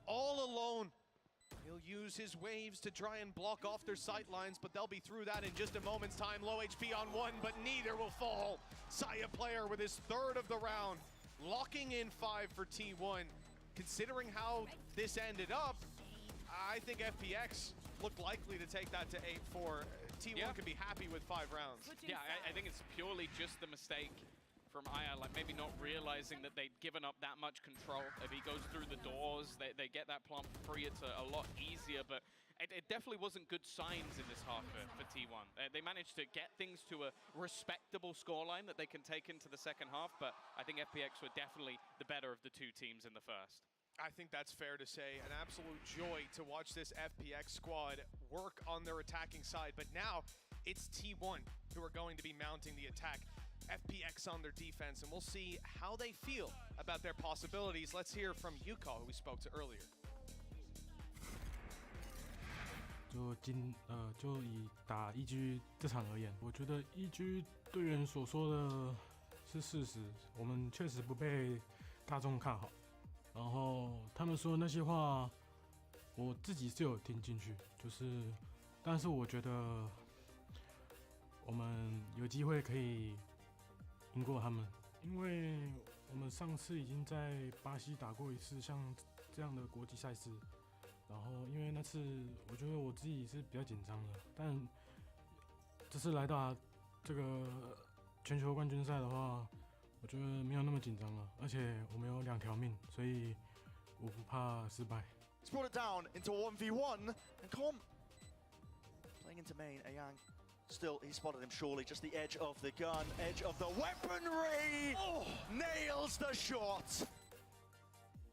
all alone. He'll use his waves to try and block off their sight lines, but they'll be through that in just a moment's time. Low HP on 1, but neither will fall. Saya player with his 3rd of the round, locking in 5 for T1. Considering how this ended up, I think FPX looked likely to take that to 8-4. T1 can be happy with 5 rounds. Yeah, I think it's purely just the mistake from Aya, like maybe not realizing that they'd given up that much control. If he goes through the doors, they get that plant for free. It's a lot easier, but it definitely wasn't good signs in this half for T1. They managed to get things to a respectable scoreline that they can take into the second half, but I think FPX were definitely the better of the 2 teams in the first. I think that's fair to say. An absolute joy to watch this FPX squad work on their attacking side, but now it's T1 who are going to be mounting the attack. FPX on their defense, and we'll see how they feel about their possibilities. Let's hear from Yuka, who we spoke to earlier. 就以打1G 这场而言，我觉得1G 队员所说的是事实，我们确实不被大众看好。然后他们说的那些话，我自己是有听进去，就是，但是我觉得我们有机会可以赢过他们，因为我们上次已经在巴西打过一次像这样的国际赛事，然后因为那次我觉得我自己是比较紧张的，但这次来到这个全球冠军赛的话，我觉得没有那么紧张了，而且我们有2条命，所以我不怕失败。He's brought it down into a 1v1, and Com playing into main. Ayang still, he spotted him surely, just the edge of the gun, edge of the weaponry. Oh, nails the shot.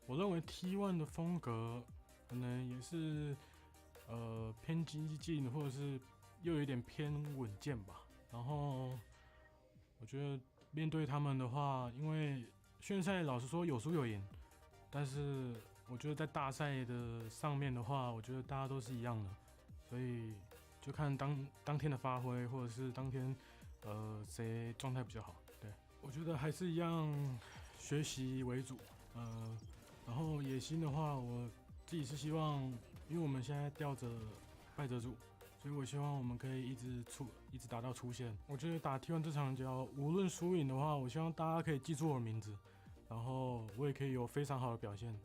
我认为 T1 的风格可能也是偏激进，或者是又有点偏稳健吧。然后我觉得面对他们的话，因为训练赛老实说有输有赢，但是我觉得在大赛的上面的话，我觉得大家都是一样的，所以就看当天的发挥，或者是当天谁状态比较好。对，我觉得还是一样学习为主，然后野心的话，我自己是希望，因为我们现在吊着败者组，所以我希望我们可以一直打到出线。我觉得打 T1 这场角，无论输赢的话，我希望大家可以记住我的名字，然后我也可以有非常好的表现。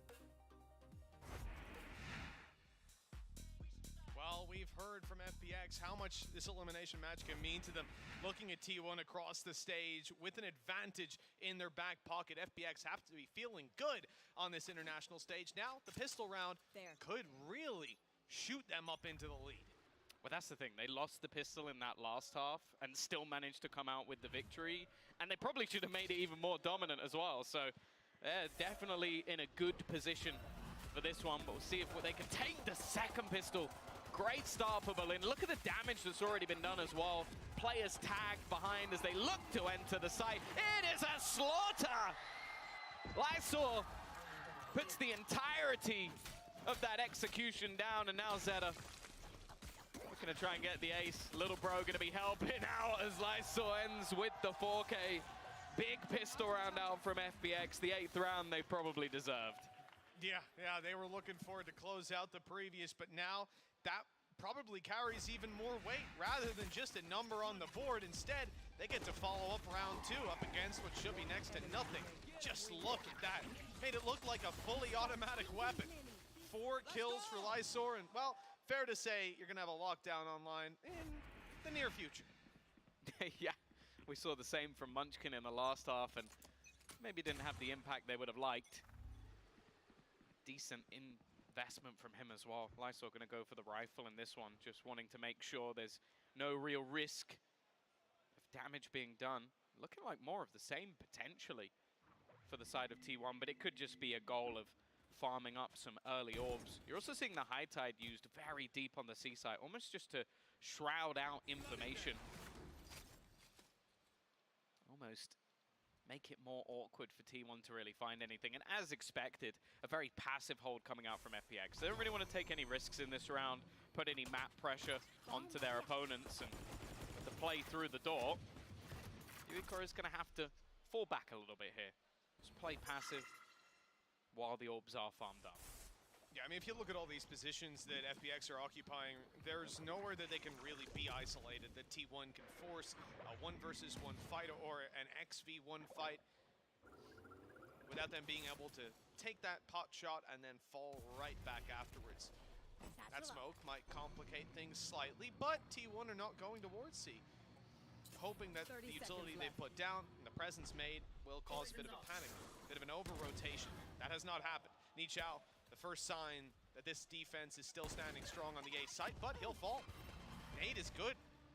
We've heard from FPX how much this elimination match can mean to them. Looking at T1 across the stage with an advantage in their back pocket, FPX have to be feeling good on this international stage. Now, the pistol round could really shoot them up into the lead. Well, that's the thing. They lost the pistol in that last half and still managed to come out with the victory. And they probably should have made it even more dominant as well. So they're definitely in a good position for this one. But we'll see if they can take the second pistol. Great start for Berlin. Look at the damage that's already been done as well. Players tagged behind as they look to enter the site. It is a slaughter! Lysor puts the entirety of that execution down, and now Zeta looking to try and get the ace. Little Bro going to be helping out as Lysor ends with the 4K. Big pistol round out from FPX. The 8th round they probably deserved. Yeah, they were looking forward to close out the previous, but now that probably carries even more weight rather than just a number on the board. Instead, they get to follow up round 2 up against what should be next to nothing. Just look at that. Made it look like a fully automatic weapon. 4 kills for Lysor, and well, fair to say you're gonna have a lockdown online in the near future. Yeah, we saw the same from Munchkin in the last half, and maybe didn't have the impact they would have liked. Decent investment from him as well. Lysor going to go for the rifle in this one, just wanting to make sure there's no real risk of damage being done. Looking like more of the same potentially for the side of T1, but it could just be a goal of farming up some early orbs. You're also seeing the High Tide used very deep on the seaside, almost just to shroud out information. Almost make it more awkward for T1 to really find anything. And as expected, a very passive hold coming out from FPX. They don't really want to take any risks in this round, put any map pressure onto their opponents, and with the play through the door, Uikor is going to have to fall back a little bit here. Just play passive while the orbs are farmed up. Yeah, I mean, if you look at all these positions that FPX are occupying, there's nowhere that they can really be isolated, that T1 can force a 1 versus 1 fight or an XV1 fight without them being able to take that pot shot and then fall right back afterwards. That smoke might complicate things slightly, but T1 are not going towards C, hoping that the utility they put down and the presence made will cause a bit of a panic, a bit of an over-rotation. That has not happened. Nichao, the first sign that this defense is still standing strong on the A site, but he'll fall. Nade is good,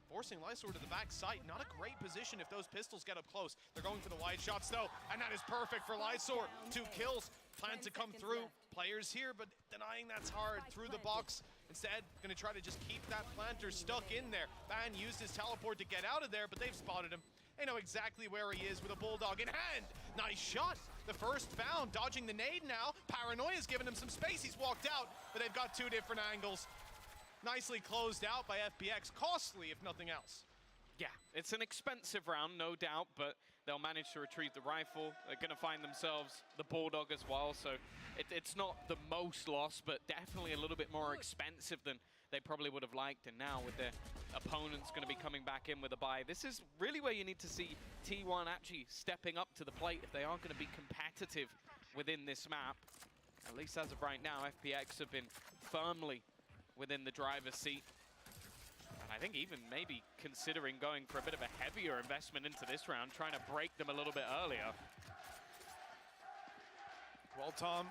forcing Lysor to the back site. Not a great position if those pistols get up close. They're going for the wide shots though, and that is perfect for Lysor. 2 kills, plan to come through. Players here, but denying that's hard through the box. Instead, gonna try to just keep that planter stuck in there. Ban used his teleport to get out of there, but they've spotted him. They know exactly where he is with a bulldog in hand. Nice shot. The first found, dodging the nade now. Paranoia's given him some space. He's walked out, but they've got 2 different angles. Nicely closed out by FPX. Costly, if nothing else. Yeah, it's an expensive round, no doubt, but they'll manage to retrieve the rifle. They're going to find themselves the Bulldog as well, so it's not the most loss, but definitely a little bit more expensive than they probably would have liked. And now with their opponents going to be coming back in with a buy, this is really where you need to see T1 actually stepping up to the plate if they are going to be competitive within this map. At least as of right now, FPX have been firmly within the driver's seat. And I think even maybe considering going for a bit of a heavier investment into this round, trying to break them a little bit earlier. Well, Tom,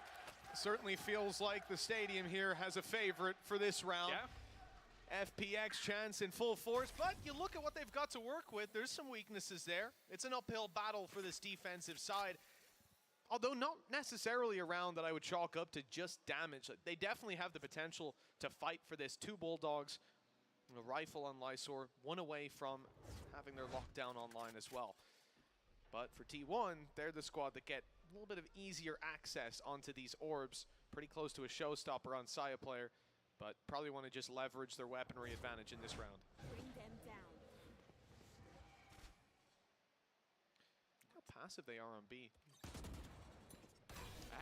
certainly feels like the stadium here has a favorite for this round. Yeah. FPX chance in full force, but you look at what they've got to work with. There's some weaknesses there. It's an uphill battle for this defensive side. Although not necessarily a round that I would chalk up to just damage. They definitely have the potential to fight for this. 2 Bulldogs, a rifle on Lysor, 1 away from having their lockdown online as well. But for T1, they're the squad that get a little bit of easier access onto these orbs. Pretty close to a showstopper on Saya player, but probably want to just leverage their weaponry advantage in this round. Bring them down. How passive they are on B.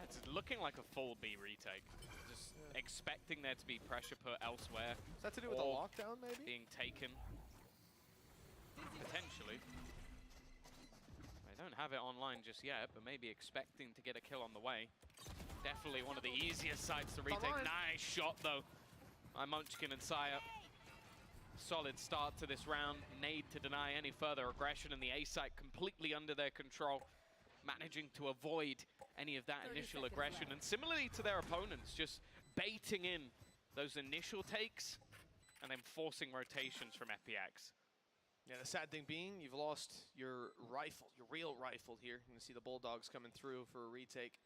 It's looking like a full B retake. Just expecting there to be pressure put elsewhere. Is that to do with the lockdown, maybe? Being taken. Potentially. They don't have it online just yet, but maybe expecting to get a kill on the way. Definitely one of the easiest sides to retake. Nice shot, though, by Munchkin and Saya. Solid start to this round. Nade to deny any further aggression, and the A site completely under their control, managing to avoid any of that initial aggression. And similarly to their opponents, just baiting in those initial takes and then forcing rotations from FPX. Yeah, the sad thing being, you've lost your rifle, your real rifle here. You can see the Bulldogs coming through for a retake.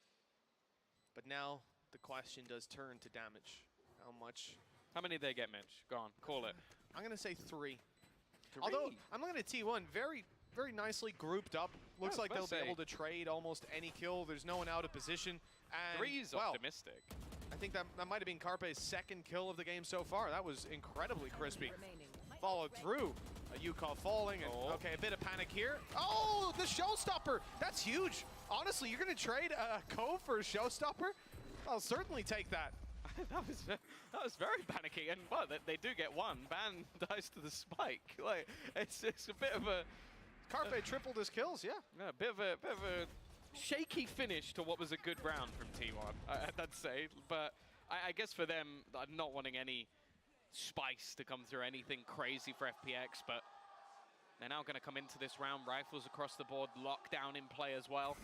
But now the question does turn to damage. How much? How many did they get, Mitch? Go on, call it. I'm going to say 3. Although, I'm looking at T1, very nicely grouped up. Looks like they'll be able to trade almost any kill. There's no one out of position. And 3's optimistic. I think that might have been Carpe's 2nd kill of the game so far. That was incredibly crispy. Followed through. A Yukov falling, and okay, a bit of panic here. Oh, the showstopper! That's huge. Honestly, you're going to trade a Cove for a showstopper? I'll certainly take that. that was very panicky, and well, they do get one. Ban dies to the spike. Like it's a bit of a Carpe tripled his kills, yeah. A bit of a shaky finish to what was a good round from T1, I'd say. But I guess for them, not wanting any spice to come through, anything crazy for FPX, but they're now going to come into this round, rifles across the board, lockdown in play as well.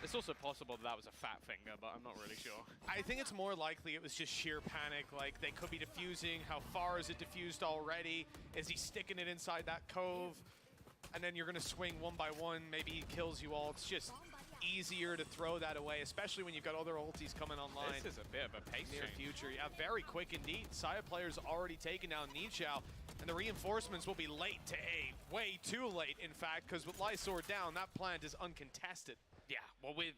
It's also possible that was a fat finger, but I'm not really sure. I think it's more likely it was just sheer panic, like they could be defusing. How far is it diffused already? Is he sticking it inside that cove? And then you're going to swing 1 by 1, maybe he kills you all. It's just easier to throw that away, especially when you've got other ultis coming online. This is a bit of a pace near change. Future. Yeah, very quick indeed. Saya players already taken down Nichao, and the reinforcements will be late to A. Way too late, in fact, because with Lysor down, that plant is uncontested. Yeah, well, with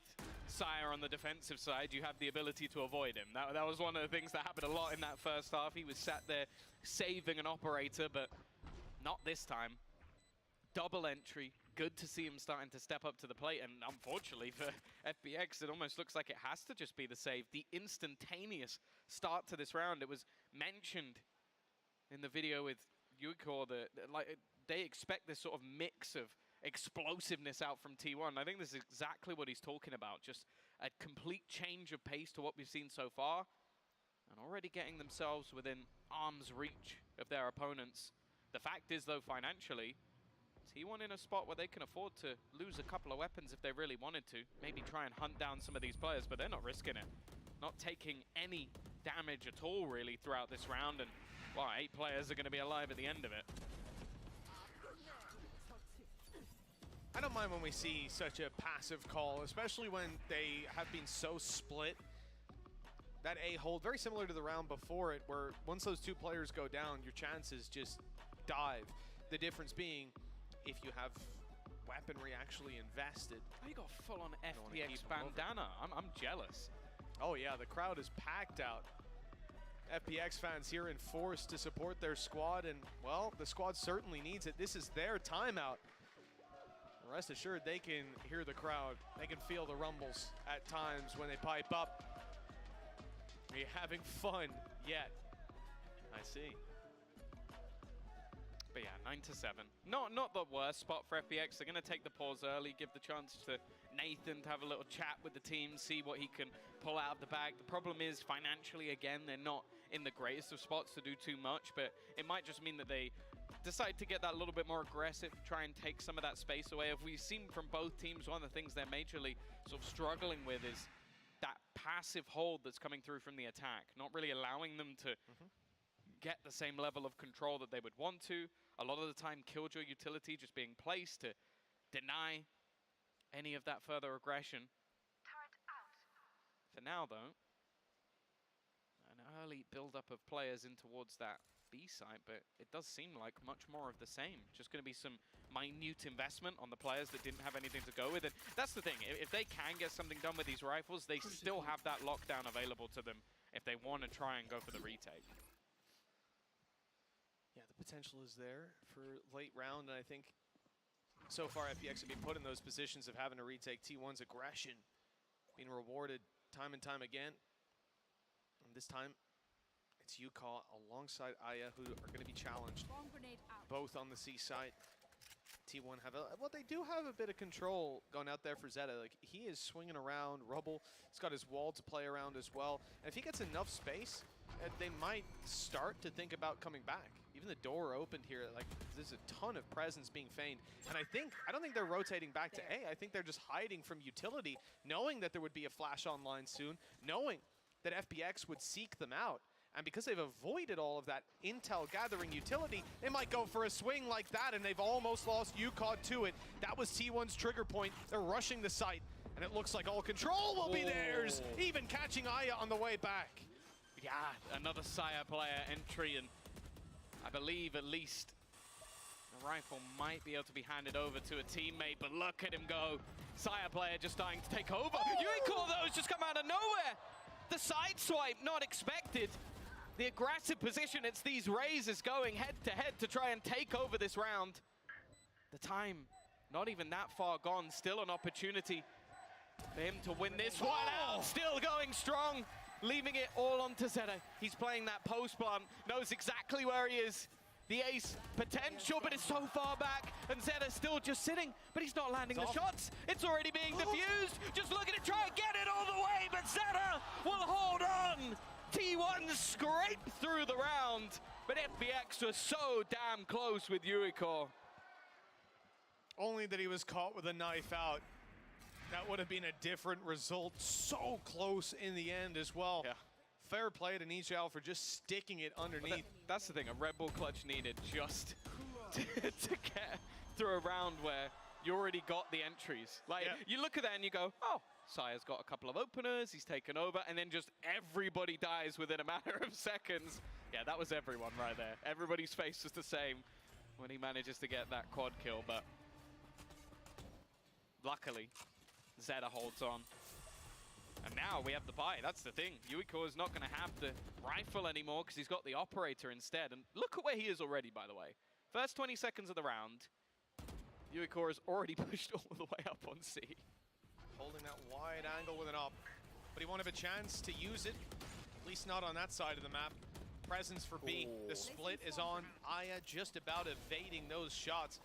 Saya on the defensive side, you have the ability to avoid him. That was one of the things that happened a lot in that first half. He was sat there saving an operator, but not this time. Double entry. Good to see him starting to step up to the plate, and unfortunately for FPX, it almost looks like it has to just be the save. The instantaneous start to this round. It was mentioned in the video with Yuko that like they expect this sort of mix of explosiveness out from T1. I think this is exactly what he's talking about. Just a complete change of pace to what we've seen so far, and already getting themselves within arm's reach of their opponents. The fact is, though, financially, T1 in a spot where they can afford to lose a couple of weapons if they really wanted to. Maybe try and hunt down some of these players, but they're not risking it. Not taking any damage at all, really, throughout this round. And, well, 8 players are going to be alive at the end of it. I don't mind when we see such a passive call, especially when they have been so split. That A hold, very similar to the round before it, where once those 2 players go down, your chances just dive. The difference being, if you have weaponry actually invested. Oh, you got full-on FPX bandana. I'm jealous. Oh yeah, the crowd is packed out. FPX fans here in force to support their squad, and well, the squad certainly needs it. This is their timeout. Rest assured they can hear the crowd. They can feel the rumbles at times when they pipe up. Are you having fun yet? I see. But yeah, 9-7. Not the worst spot for FPX. They're going to take the pause early, give the chance to Nathan to have a little chat with the team, see what he can pull out of the bag. The problem is financially, again, they're not in the greatest of spots to do too much, but it might just mean that they decide to get that little bit more aggressive, try and take some of that space away. If we've seen from both teams, one of the things they're majorly sort of struggling with is that passive hold that's coming through from the attack, not really allowing them to get the same level of control that they would want to. A lot of the time, Killjoy utility just being placed to deny any of that further aggression. For now, though, an early build-up of players in towards that B site, but it does seem like much more of the same. Just going to be some minute investment on the players that didn't have anything to go with it. That's the thing. If they can get something done with these rifles, they still have that lockdown available to them if they want to try and go for the retake. Yeah, the potential is there for late round, and I think so far FPX have been put in those positions of having to retake. T1's aggression being rewarded time and time again. And this time, it's Yuka alongside Aya who are going to be challenged, both on the C side. T1 have they do have a bit of control going out there for Zeta. Like, he is swinging around rubble. He's got his wall to play around as well. And if he gets enough space, they might start to think about coming back. Even the door opened here, like, there's a ton of presence being feigned. And I don't think they're rotating back to A. I think they're just hiding from utility, knowing that there would be a flash online soon, knowing that FPX would seek them out. And because they've avoided all of that intel gathering utility, they might go for a swing like that, and they've almost lost UCOD to it. That was T1's trigger point. They're rushing the site, and it looks like all control will be theirs, even catching Aya on the way back. Yeah, another Sire player entry, and I believe at least the rifle might be able to be handed over to a teammate, but look at him go. Sire player just starting to take over. Unicorn, though, has just come out of nowhere. The side swipe, not expected. The aggressive position, it's these Razors going head to head to try and take over this round. The time, not even that far gone, still an opportunity for him to win this one out. Still going strong, leaving it all onto Zeta. He's playing that post plant, knows exactly where he is. The ace potential, but it's so far back, and Zeta's still just sitting, but he's not landing the shots. It's already being diffused. Just look at it, try and get it all the way, but Zeta will hold on. T1 scraped through the round, but FPX was so damn close with Yuiko. Only that he was caught with a knife out. That would have been a different result. So close in the end as well. Yeah. Fair play to Nichao for just sticking it underneath. That's the thing, a Red Bull clutch needed just to get through a round where you already got the entries. Like, you look at that and you go, oh, Sire's got a couple of openers, he's taken over, and then just everybody dies within a matter of seconds. Yeah, that was everyone right there. Everybody's face was the same when he manages to get that quad kill, but luckily, Zeta holds on. And now we have the buy. That's the thing. Yuiko is not going to have the rifle anymore because he's got the operator instead. And look at where he is already, by the way. First 20 seconds of the round, Yuiko has already pushed all the way up on C. Holding that wide angle with an op. But he won't have a chance to use it, at least not on that side of the map. Presence for B. The split is on. Aya just about evading those shots.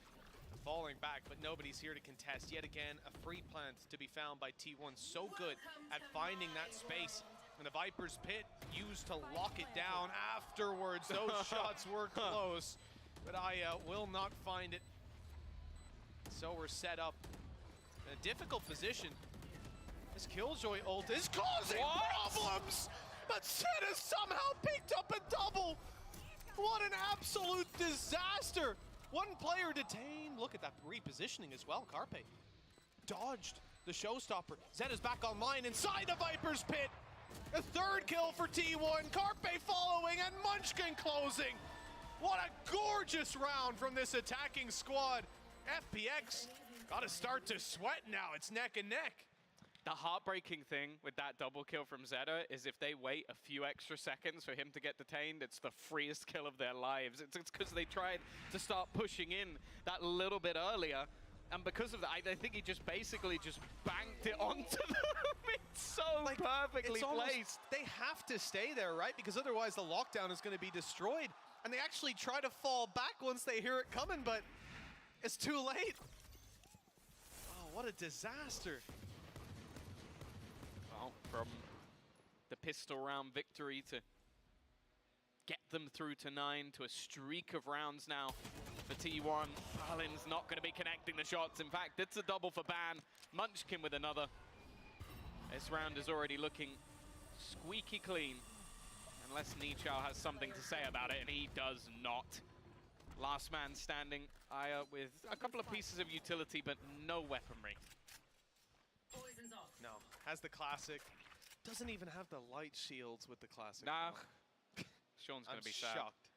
Falling back, but nobody's here to contest. Yet again, a free plant to be found by T1. So good at finding that space. And the Viper's Pit used to lock it down afterwards. Those shots were close, but Aya will not find it. So we're set up in a difficult position. This Killjoy ult is causing problems, but Zeta somehow picked up a double. What an absolute disaster. One player detained. Look at that repositioning as well. Carpe dodged the showstopper. Zeta's back online inside the Viper's Pit. A third kill for T1. Carpe following and Munchkin closing. What a gorgeous round from this attacking squad. FPX got to start to sweat now. It's neck and neck. The heartbreaking thing with that double kill from Zeta is if they wait a few extra seconds for him to get detained, it's the freest kill of their lives. It's because they tried to start pushing in that little bit earlier, and because of that, I think he just basically just banked it onto them. It's so perfectly placed. They have to stay there, right? Because otherwise the lockdown is going to be destroyed. And they actually try to fall back once they hear it coming, but it's too late. Oh, what a disaster. Well, from the pistol round victory to get them through to 9 to a streak of rounds now for T1. Berlin's not going to be connecting the shots. In fact, it's a double for Ban. Munchkin with another. This round is already looking squeaky clean. Unless Nichao has something to say about it, and he does not. Last man standing, Aya with a couple of pieces of utility, but no weaponry. No, has the classic. Doesn't even have the light shields with the classic. Nah. Sean's going to be sad. Shocked.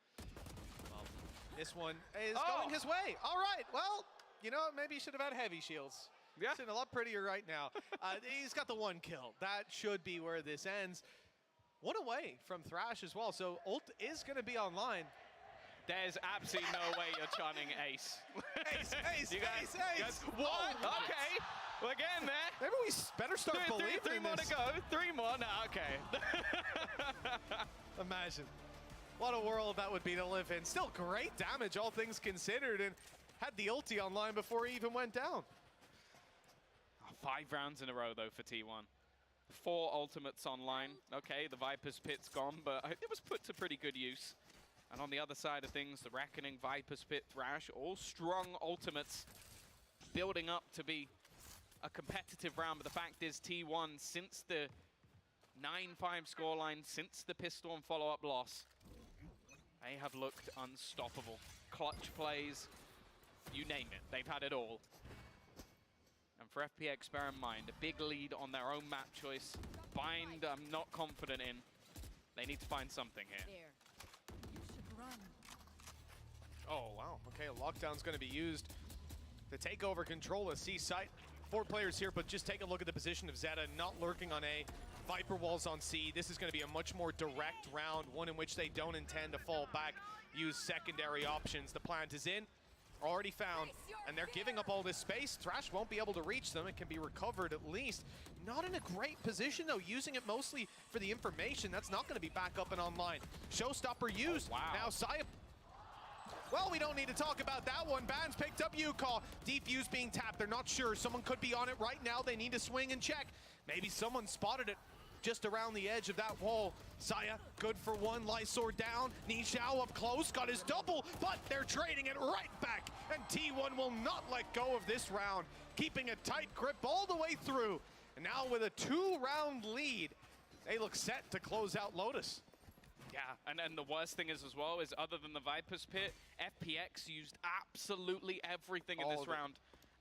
Well, this one is going his way. All right, well, you know, maybe he should have had heavy shields. Yeah. It's a lot prettier right now. He's got the one kill. That should be where this ends. One away from Thrash as well, so ult is going to be online. There's absolutely no way you're chunning Ace. Ace. What? Okay. We're getting there. Maybe we better start believing three more this. to go. 3 more. No, okay. Imagine. What a world that would be to live in. Still great damage, all things considered, and had the ulti online before he even went down. 5 rounds in a row, though, for T1. 4 ultimates online. Okay, the Viper's Pit's gone, but it was put to pretty good use. And on the other side of things, the Reckoning, Viper's Pit, Thrash, all strong ultimates building up to be a competitive round. But the fact is, T1, since the 9-5 scoreline, since the pistol and follow-up loss, they have looked unstoppable. Clutch plays, you name it, they've had it all. And for FPX, bear in mind, a big lead on their own map choice. Bind, I'm not confident in. They need to find something here. Oh, wow. Okay, a lockdown's going to be used to take over control of C site. 4 players here, but just take a look at the position of Zeta, not lurking on A. Viper walls on C. This is going to be a much more direct round, one in which they don't intend to fall back, use secondary options. The plant is in, already found, and they're giving up all this space. Thrash won't be able to reach them. It can be recovered at least. Not in a great position, though, using it mostly for the information. That's not going to be back up and online. Showstopper used. Oh, wow. Now Saya. Well, we don't need to talk about that one. Ban's picked up U-Call. Defuse being tapped. They're not sure. Someone could be on it right now. They need to swing and check. Maybe someone spotted it just around the edge of that wall. Saya, good for 1. Lysor down. Nichao up close. Got his double, but they're trading it right back. And T1 will not let go of this round, keeping a tight grip all the way through. And now with a 2-round lead, they look set to close out Lotus. Yeah, and the worst thing is as well is other than the Viper's Pit, FPX used absolutely everything in this round.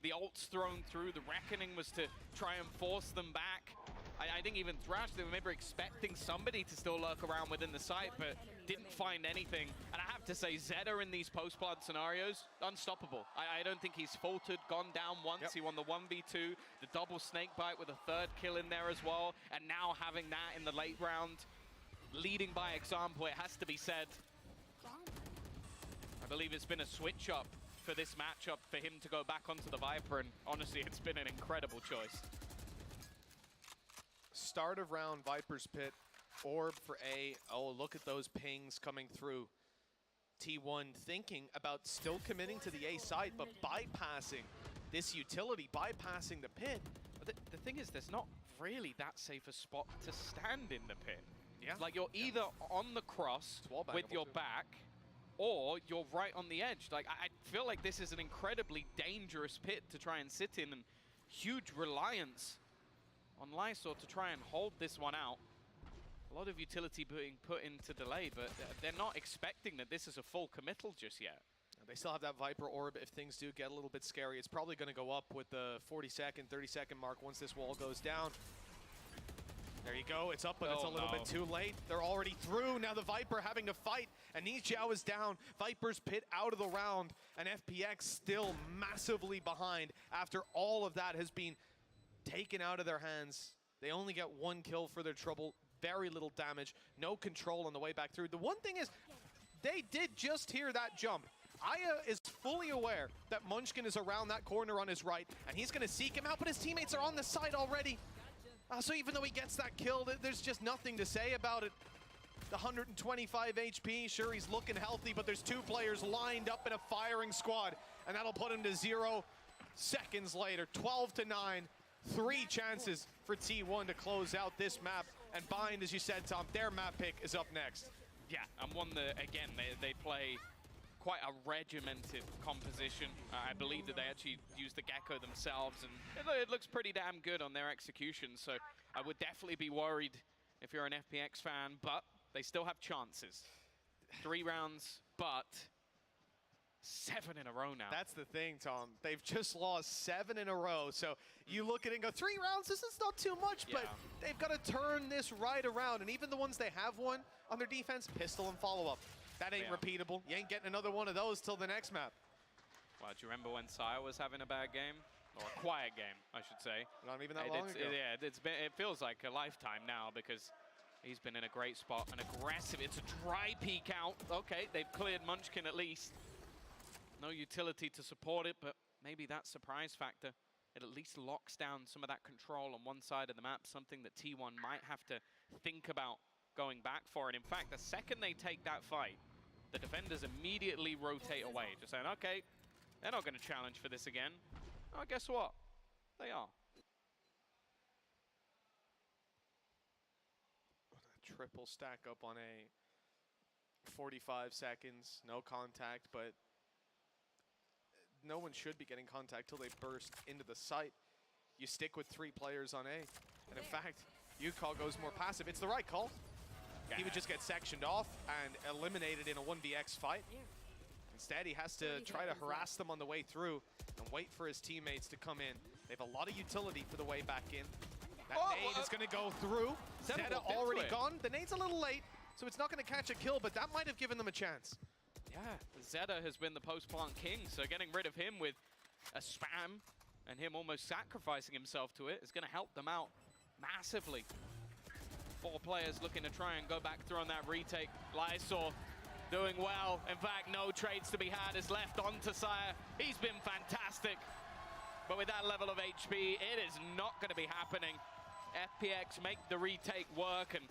The ults thrown through, the Reckoning was to try and force them back. I think even Thrash, they were maybe expecting somebody to still lurk around within the site, but didn't find anything. And I have to say, Zeta in these post-plant scenarios, unstoppable. I don't think he's faltered, gone down once. He won the 1v2, the double snake bite with a 3rd kill in there as well, and now having that in the late round. Leading by example, it has to be said. I believe it's been a switch up for this matchup for him to go back onto the Viper, and honestly, it's been an incredible choice. Start of round, Viper's Pit, orb for A. Oh, look at those pings coming through. T1 thinking about still committing to the A side, but bypassing this utility, bypassing the pit. But the thing is, there's not really that safe a spot to stand in the pit. Yeah. Like, you're either on the cross with your back, or you're right on the edge. Like, I feel like this is an incredibly dangerous pit to try and sit in, and huge reliance on Lysor to try and hold this one out. A lot of utility being put into delay, but they're not expecting that this is a full committal just yet. They still have that Viper orb if things do get a little bit scary. It's probably going to go up with the 40-second, 30-second mark once this wall goes down. There you go, it's up, but it's a little bit too late. They're already through. Now the Viper having to fight, and Nichao is down. Viper's Pit out of the round, and FPX still massively behind after all of that has been taken out of their hands. They only get 1 kill for their trouble, very little damage, no control on the way back through. The one thing is, they did just hear that jump. Aya is fully aware that Munchkin is around that corner on his right, and he's going to seek him out, but his teammates are on the side already. So even though he gets that kill, there's just nothing to say about it. The 125 HP, sure, he's looking healthy, but there's 2 players lined up in a firing squad, and that'll put him to 0 seconds later. 12-9, 3 chances for T1 to close out this map. And Bind, as you said, Tom, their map pick is up next. Yeah, and one that, again, they play quite a regimented composition. I believe that they actually use the Gecko themselves, and it looks pretty damn good on their execution. So I would definitely be worried if you're an FPX fan, but they still have chances. 3 rounds, but 7 in a row now. That's the thing, Tom. They've just lost 7 in a row. So you look at it and go, 3 rounds, this is not too much, but they've got to turn this right around. And even the ones they have won on their defense, pistol and follow-up. That ain't repeatable. You ain't getting another one of those till the next map. Well, do you remember when Sire was having a bad game? Or a quiet game, I should say. Not even that long ago. Yeah, it feels like a lifetime now because he's been in a great spot and aggressive. It's a dry peek out. Okay, they've cleared Munchkin at least. No utility to support it, but maybe that surprise factor, it at least locks down some of that control on one side of the map, something that T1 might have to think about going back for. And in fact, the second they take that fight, the defenders immediately rotate away, just saying, okay, they're not going to challenge for this again. Oh, guess what? They are. Triple stack up on A. 45 seconds, no contact, but no one should be getting contact till they burst into the site. You stick with 3 players on A. And in fact, UCall goes more passive. It's the right call. He would just get sectioned off and eliminated in a 1vx fight. Instead, he has to try to harass them on the way through and wait for his teammates to come in. They have a lot of utility for the way back in. That nade is going to go through. Zeta already gone. The nade's a little late, so it's not going to catch a kill, but that might have given them a chance. Yeah, Zeta has been the post-plant king, so getting rid of him with a spam and him almost sacrificing himself to it is going to help them out massively. 4 players looking to try and go back through on that retake. Lysor doing well. In fact, no trades to be had is left onto Sire. He's been fantastic. But with that level of HP, it is not going to be happening. FPX make the retake work, and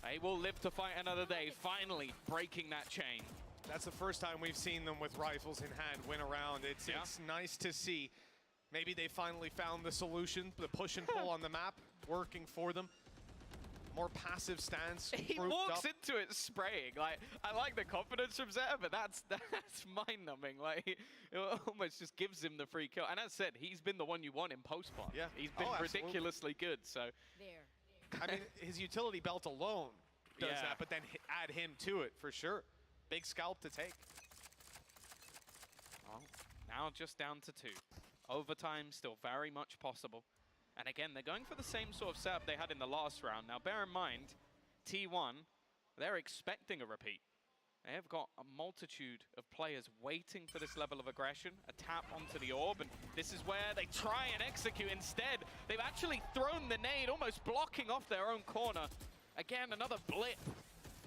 they will live to fight another day, finally breaking that chain. That's the first time we've seen them with rifles in hand win around. It's nice to see. Maybe they finally found the solution, the push and pull on the map, working for them. More passive stance. He walks into it spraying. Like, I like the confidence from Zeta, but that's mind-numbing. Like, it almost just gives him the free kill. And as I said, he's been the one you want in post-plant. Yeah. He's been ridiculously good, so. I mean, his utility belt alone does that, but then add him to it for sure. Big scalp to take. Well, now just down to 2. Overtime still very much possible. And again, they're going for the same sort of setup they had in the last round. Now, bear in mind, T1, they're expecting a repeat. They have got a multitude of players waiting for this level of aggression, a tap onto the orb, and this is where they try and execute. Instead, they've actually thrown the nade, almost blocking off their own corner. Again, another blip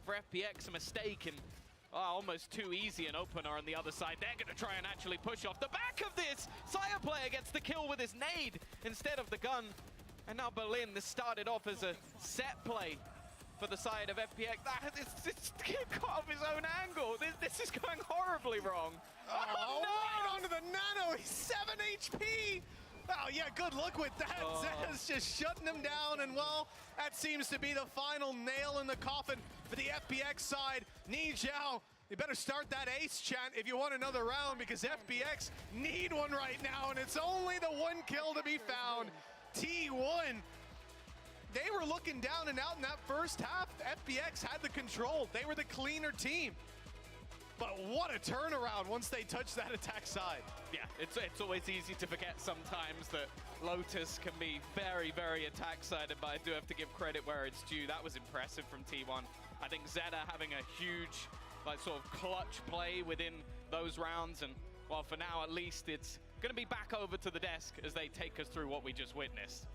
for FPX, a mistake, and almost too easy an opener on the other side. They're going to try and actually push off the back of this. Sire player gets the kill with his nade instead of the gun. And now Berlin, this started off as a set play for the side of FPX. It's cut off his own angle. This is going horribly wrong. Oh, no! Right onto the nano. He's 7 HP. Oh, yeah, good luck with that. Zeta's just shutting him down, and well, that seems to be the final nail in the coffin for the FPX side. Ni Zhao, you better start that ace chant if you want another round, because FPX need one right now, and it's only the 1 kill to be found. T1, they were looking down and out in that first half. FPX had the control. They were the cleaner team. But what a turnaround once they touch that attack side. Yeah, it's always easy to forget sometimes that Lotus can be very, very attack-sided, but I do have to give credit where it's due. That was impressive from T1. I think Zeta having a huge, like, sort of clutch play within those rounds, and well, for now at least, it's going to be back over to the desk as they take us through what we just witnessed.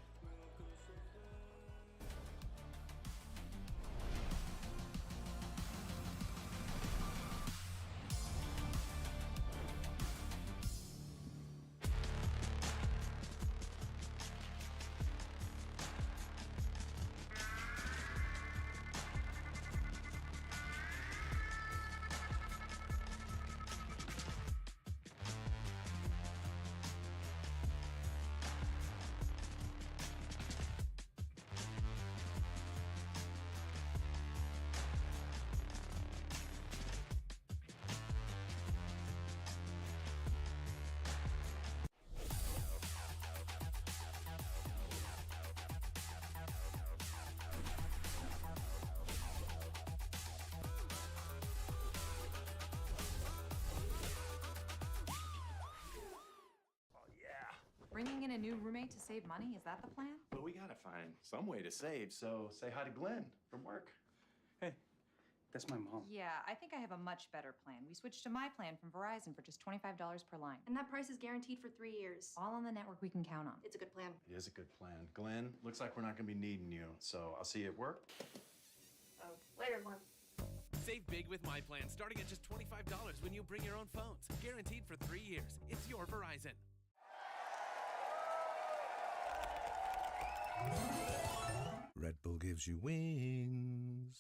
Bringing in a new roommate to save money, is that the plan? Well, we gotta find some way to save, so say hi to Glenn from work. Hey, that's my mom. Yeah, I think I have a much better plan. We switched to my plan from Verizon for just $25 per line. And that price is guaranteed for 3 years. All on the network we can count on. It's a good plan. It is a good plan. Glenn, looks like we're not gonna be needing you, so I'll see you at work. Oh, later, Glenn. Save big with my plan, starting at just $25 when you bring your own phones. Guaranteed for 3 years. It's your Verizon. Red Bull gives you wings.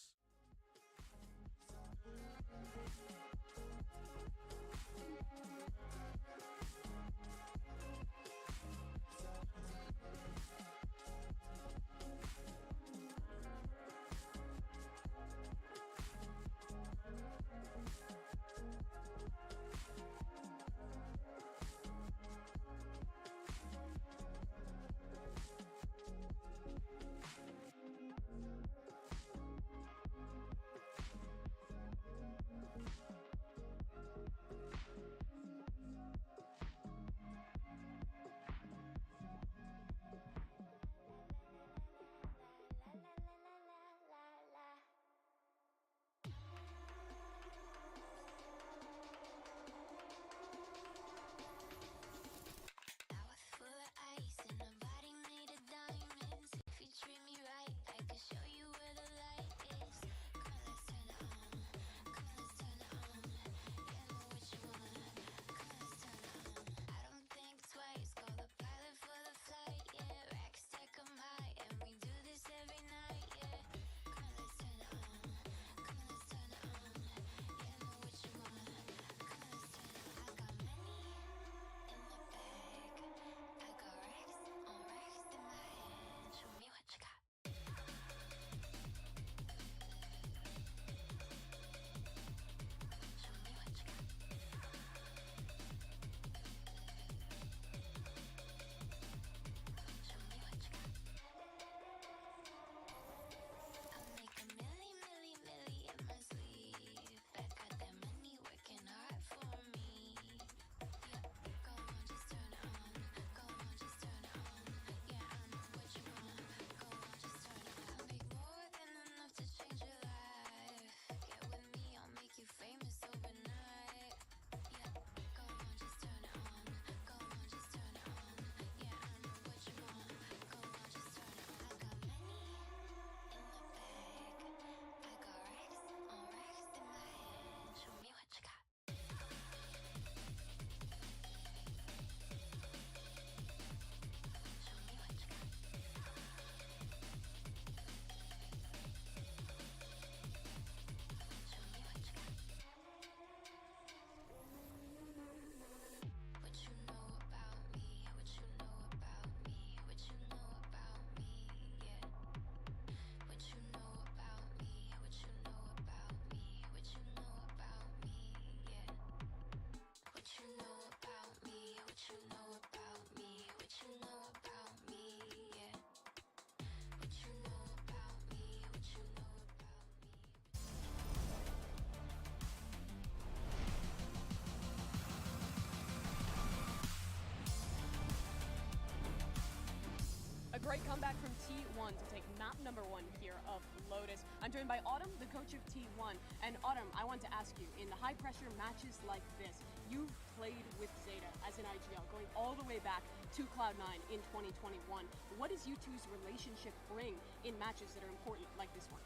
Great comeback from T1 to take map number 1 here of Lotus. I'm joined by Autumn, the coach of T1. And Autumn, I want to ask you, in high pressure matches like this, you've played with Zeta as an IGL, going all the way back to Cloud9 in 2021. What does you two's relationship bring in matches that are important like this one?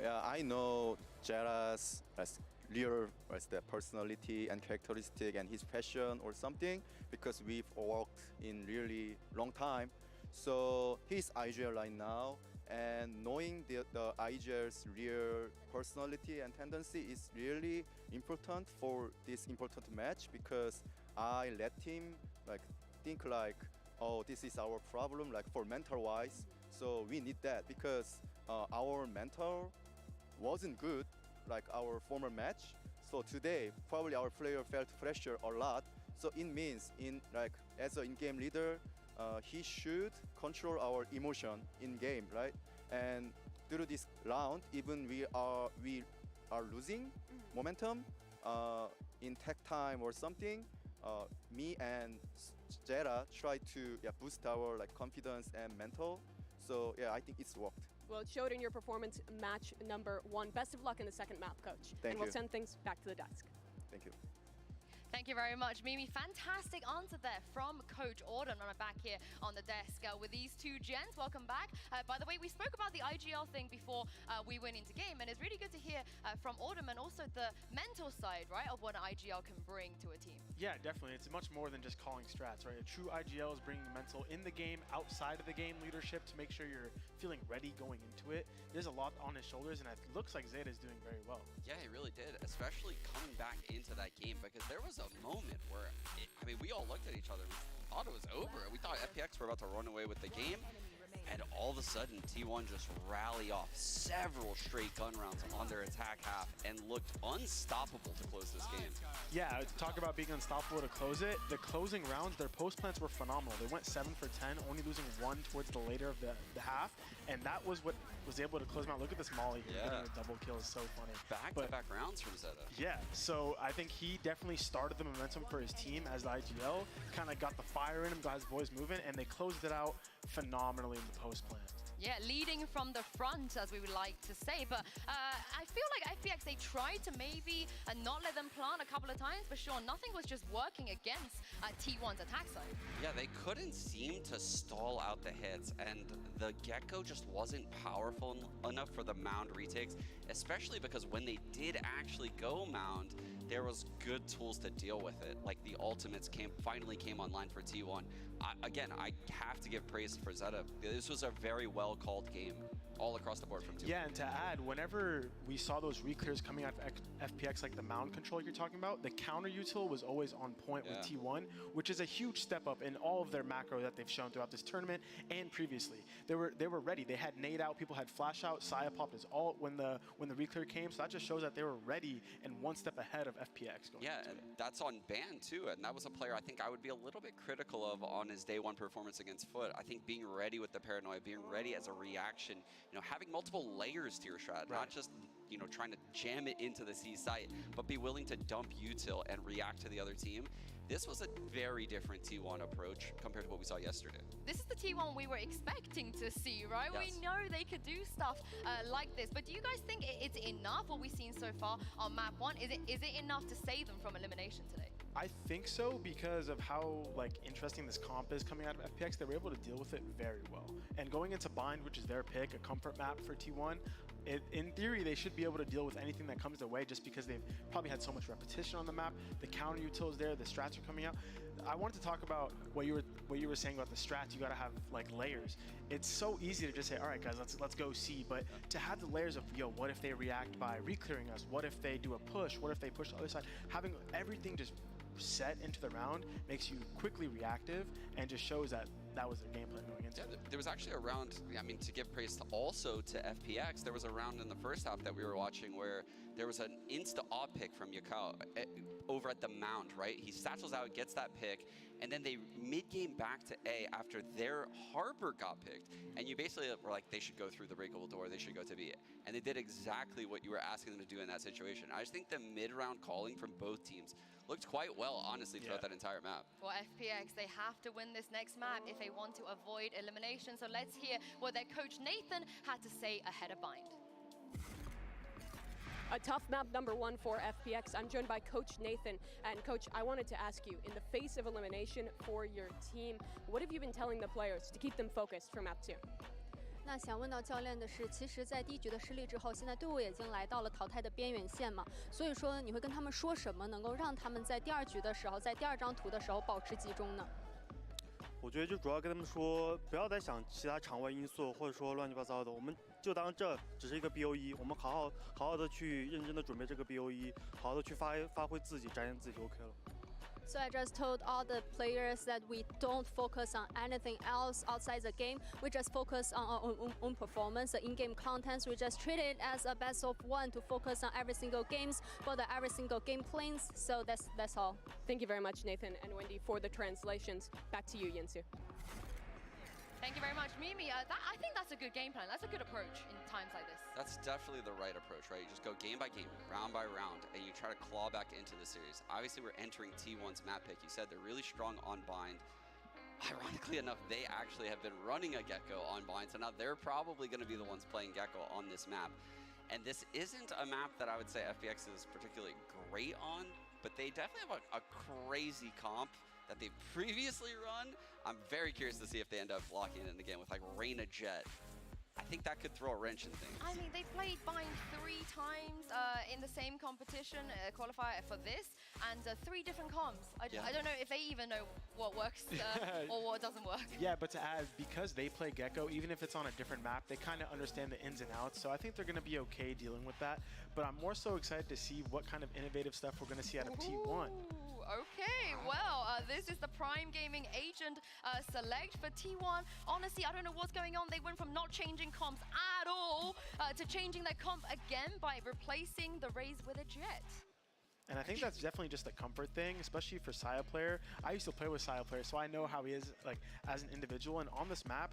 Yeah, I know Jera's real personality and characteristic and his passion or something because we've worked in really long time. So he's IGL right now, and knowing the IGL's real personality and tendency is really important for this important match because I let him think oh, this is our problem for mental wise. So we need that because our mental wasn't good our former match. So today probably our player felt pressure a lot. So it means as an in-game leader, he should control our emotion in game, right? And through this round, even we are losing momentum in tech time or something. Me and Jera try to boost our confidence and mental. So yeah, I think it's worked. Well, it showed in your performance match number 1. Best of luck in the second map, Coach. Thank and we'll you. send things back to the desk. Thank you. Thank you very much, Mimi. Fantastic answer there from Coach Auden. I'm back here on the desk with these two gents. Welcome back. By the way, we spoke about the IGL thing before we went into game, and it's really good to hear from Auden and also the mental side, right, of what an IGL can bring to a team. Yeah, definitely. It's much more than just calling strats, right? A true IGL is bringing mental in the game, outside of the game leadership to make sure you're feeling ready going into it. There's a lot on his shoulders, and it looks like Zeta is doing very well. Yeah, he really did, especially coming back into that game because there was a moment where, we all looked at each other and thought it was over. We thought FPX were about to run away with the game. And all of a sudden, T1 just rally off several straight gun rounds on their attack half and looked unstoppable to close this game. Yeah, talk about being unstoppable to close it. The closing rounds, their post plants were phenomenal. They went 7 for 10, only losing 1 towards the later of the half. And that was what was able to close them out. Look at this Molly here. Yeah. Getting a double kill is so funny. Back-to-back rounds from Zeta. Yeah, so I think he definitely started the momentum for his team as the IGL. Kind of got the fire in him, got his boys moving, and they closed it out phenomenally in the post plant. Yeah, leading from the front, as we would like to say. But I feel like FPX, they tried to maybe not let them plant a couple of times, but sure, nothing was just working against T1's attack side. Yeah, they couldn't seem to stall out the hits, and the Gecko just wasn't powerful enough for the Mound retakes, especially because when they did actually go Mound, there was good tools to deal with it. Like the ultimates finally came online for T1. Again, I have to give praise for Zeta. This was a very well-called game all across the board from T1. Yeah, and to add, whenever we saw those reclears coming out of FPX, like the Mound control you're talking about, the counter util was always on point with T1, which is a huge step up in all of their macro that they've shown throughout this tournament and previously. They were ready. They had nade out, people had flash out, Saya popped his ult when the reclear came, so that just shows that they were ready and one step ahead of FPX going into and it. that's on Ban too, and that was a player I think I would be a little bit critical of on his day 1 performance against Foot. I think being ready with the paranoia, being ready as a reaction, having multiple layers to your strat, not just trying to jam it into the C site, but be willing to dump util and react to the other team. This was a very different T1 approach compared to what we saw yesterday. This is the T1 we were expecting to see, right? Yes. We know they could do stuff like this, but do you guys think it's enough what we've seen so far on map 1? Is it enough to save them from elimination today? I think so because of how interesting this comp is coming out of FPX. They were able to deal with it very well. And going into Bind, which is their pick, a comfort map for T1, in theory, they should be able to deal with anything that comes their way just because they've probably had so much repetition on the map. The counter util is there, the strats are coming out. I wanted to talk about what you were saying about the strats. You got to have layers. It's so easy to just say, all right, guys, let's go C. But to have the layers of, what if they react by reclearing us? What if they do a push? What if they push the other side? Having everything just set into the round makes you quickly reactive and just shows that was their game plan going into it. There was actually a round, to give praise also to FPX, there was a round in the first half that we were watching where there was an insta-op pick from Yakao over at the Mound, right? He satchels out, gets that pick, and then they mid-game back to A after their Harbor got picked. And you basically were like, they should go through the breakable door, they should go to B. And they did exactly what you were asking them to do in that situation. I just think the mid-round calling from both teams looked quite well, honestly, throughout that entire map. For FPX, they have to win this next map if they want to avoid elimination. So let's hear what their coach Nathan had to say ahead of Bind. A tough map number 1 for FPX. I'm joined by Coach Nathan. And Coach, I wanted to ask you, in the face of elimination for your team, what have you been telling the players to keep them focused for map 2? 那想问到教练的是，其实，在第一局的失利之后，现在队伍已经来到了淘汰的边缘线嘛，所以说你会跟他们说什么，能够让他们在第2局的时候，在第2张图的时候保持集中呢？我觉得就主要跟他们说，不要再想其他场外因素，或者说乱七八糟的，我们就当这只是一个 BO1，我们好好的去认真的准备这个 BO1，好好的去发挥自己，展现自己就 OK 了。 So I just told all the players that we don't focus on anything else outside the game. We just focus on our own performance, the in-game contents. We just treat it as a best of one to focus on every single games for the every single game plans. So that's all. Thank you very much, Nathan and Wendy, for the translations. Back to you, Yinsu. Thank you very much, Mimi. I think that's a good game plan. That's a good approach in times like this. That's definitely the right approach, right? You just go game by game, round by round, and you try to claw back into the series. Obviously, we're entering T1's map pick. You said they're really strong on bind. Ironically enough, they actually have been running a Gecko on bind, so now they're probably going to be the ones playing Gecko on this map. And this isn't a map that I would say FPX is particularly great on, but they definitely have a crazy comp that they've previously run. I'm very curious to see if they end up locking in again with like Reyna Jet. I think that could throw a wrench in things. I mean, they played Bind 3 times in the same competition, qualifier for this, and 3 different comps. I don't know if they even know what works or what doesn't work. Yeah, but to add, because they play Gecko, even if it's on a different map, they kind of understand the ins and outs, so I think they're going to be okay dealing with that. But I'm more so excited to see what kind of innovative stuff we're going to see out of T1. Okay, well, this is the Prime Gaming agent select for T1. Honestly, I don't know what's going on. They went from not changing comps at all to changing their comp again by replacing the Raze with a Jet. And I think that's definitely just a comfort thing, especially for Saya player. I used to play with Saya player, so I know how he is like as an individual. And on this map,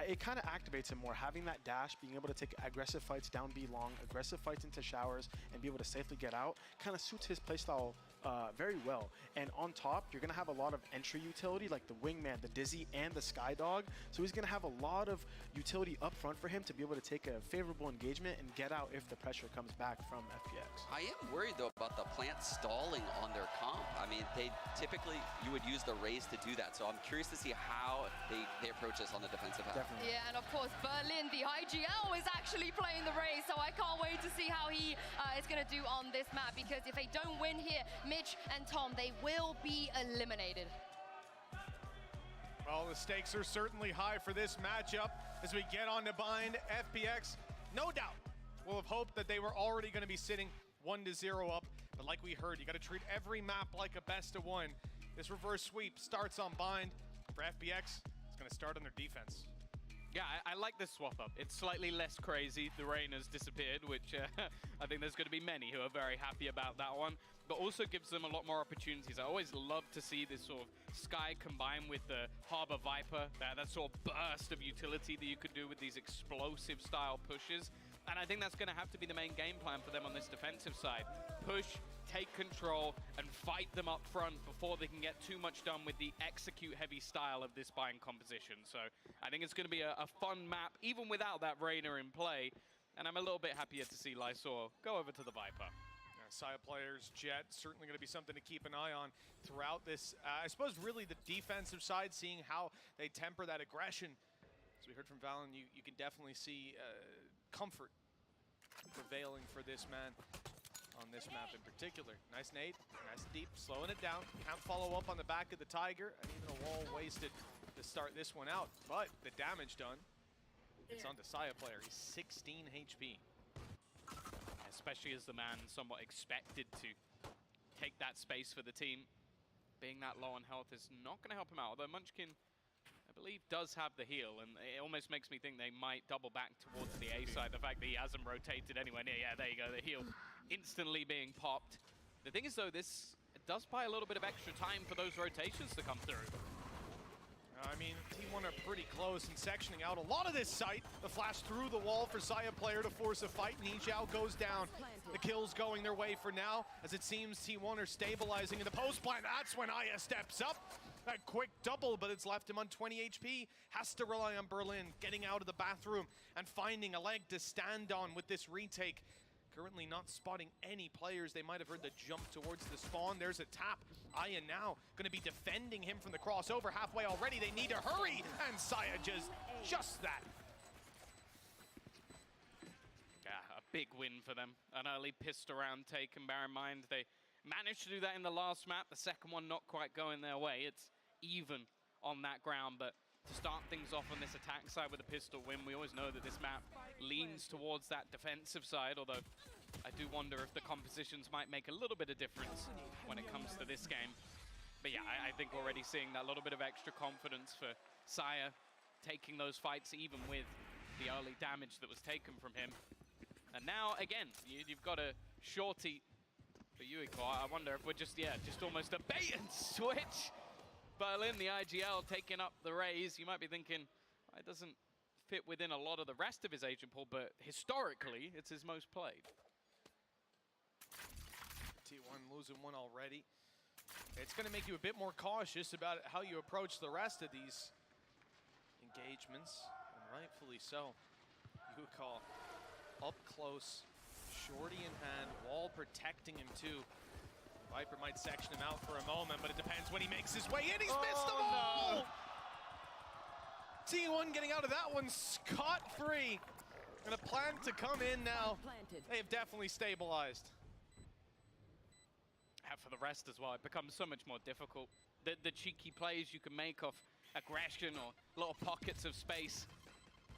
it kind of activates him more. Having that dash, being able to take aggressive fights down B long, aggressive fights into showers, and be able to safely get out, kind of suits his playstyle very well. And on top, you're going to have a lot of entry utility, like the Wingman, the Dizzy, and the Skydog. So he's going to have a lot of utility up front for him to be able to take a favorable engagement and get out if the pressure comes back from FPX. I am worried, though, about the plant stalling on their comp. I mean, typically, you would use the Raze to do that. So I'm curious to see how they approach this on the defensive half. Definitely. Yeah, and of course, Berlin, the IGL, is actually playing the Raze. So I can't wait to see how he is going to do on this map. Because if they don't win here, Mitch and Tom, they will be eliminated. Well, the stakes are certainly high for this matchup as we get on to bind. FPX, no doubt, will have hoped that they were already going to be sitting 1-0 up. But like we heard, you got to treat every map like a best of one. This reverse sweep starts on bind. For FPX, it's going to start on their defense. Yeah, I like this swap up. It's slightly less crazy. The rain has disappeared, which I think there's going to be many who are very happy about that one, but also gives them a lot more opportunities. I always love to see this sort of Sky combined with the Harbor Viper, that sort of burst of utility that you could do with these explosive style pushes. And I think that's going to have to be the main game plan for them on this defensive side. Push, take control, and fight them up front before they can get too much done with the execute-heavy style of this buying composition. So I think it's going to be a fun map, even without that Reyna in play. And I'm a little bit happier to see Lysor go over to the Viper. Saya players, Jet, certainly going to be something to keep an eye on throughout this. I suppose really the defensive side, seeing how they temper that aggression. As we heard from Valen, you can definitely see comfort prevailing for this man on this map in particular. Nice nade, nice deep, slowing it down. Can't follow up on the back of the Tiger, and even a wall wasted to start this one out. But the damage done, it's on to Saya player. He's 16 HP. Especially as the man somewhat expected to take that space for the team. Being that low on health is not going to help him out, although Munchkin, I believe, does have the heal, and it almost makes me think they might double back towards the A side. The fact that he hasn't rotated anywhere near, yeah, there you go, the heal instantly being popped. The thing is, though, this does buy a little bit of extra time for those rotations to come through. I mean, T1 are pretty close in sectioning out a lot of this site. The flash through the wall for Saya player to force a fight. Nijiao goes down. The kills going their way for now, as it seems T1 are stabilizing in the post plant. That's when Aya steps up. That quick double, but it's left him on 20 HP. Has to rely on Berlin getting out of the bathroom and finding a leg to stand on with this retake. currently not spotting any players. They might have heard the jump towards the spawn. There's a tap. Aya now going to be defending him from the crossover halfway already. They need to hurry, and Saya just that. Yeah, a big win for them. An early pissed around take, and bear in mind they managed to do that in the last map. The second one not quite going their way. It's even on that ground, but to start things off on this attack side with a pistol win, we always know that this map leans towards that defensive side, although I do wonder if the compositions might make a little bit of difference when it comes to this game. But yeah, I think already seeing that little bit of extra confidence for Saya taking those fights even with the early damage that was taken from him. And now, again, you've got a shorty for Yuiko. I wonder if we're just almost a bait and switch. Berlin, the IGL, taking up the raise. You might be thinking, it doesn't fit within a lot of the rest of his agent pool, but historically, it's his most played. T1 losing one already. It's going to make you a bit more cautious about how you approach the rest of these engagements, and rightfully so. Yuiko up close, shorty in hand, wall protecting him too. Viper might section him out for a moment, but it depends when he makes his way in. He's missed them all! No. T1 getting out of that one scot-free. And a plan to come in now. They have definitely stabilized. And for the rest as well, it becomes so much more difficult. The cheeky plays you can make off aggression or little pockets of space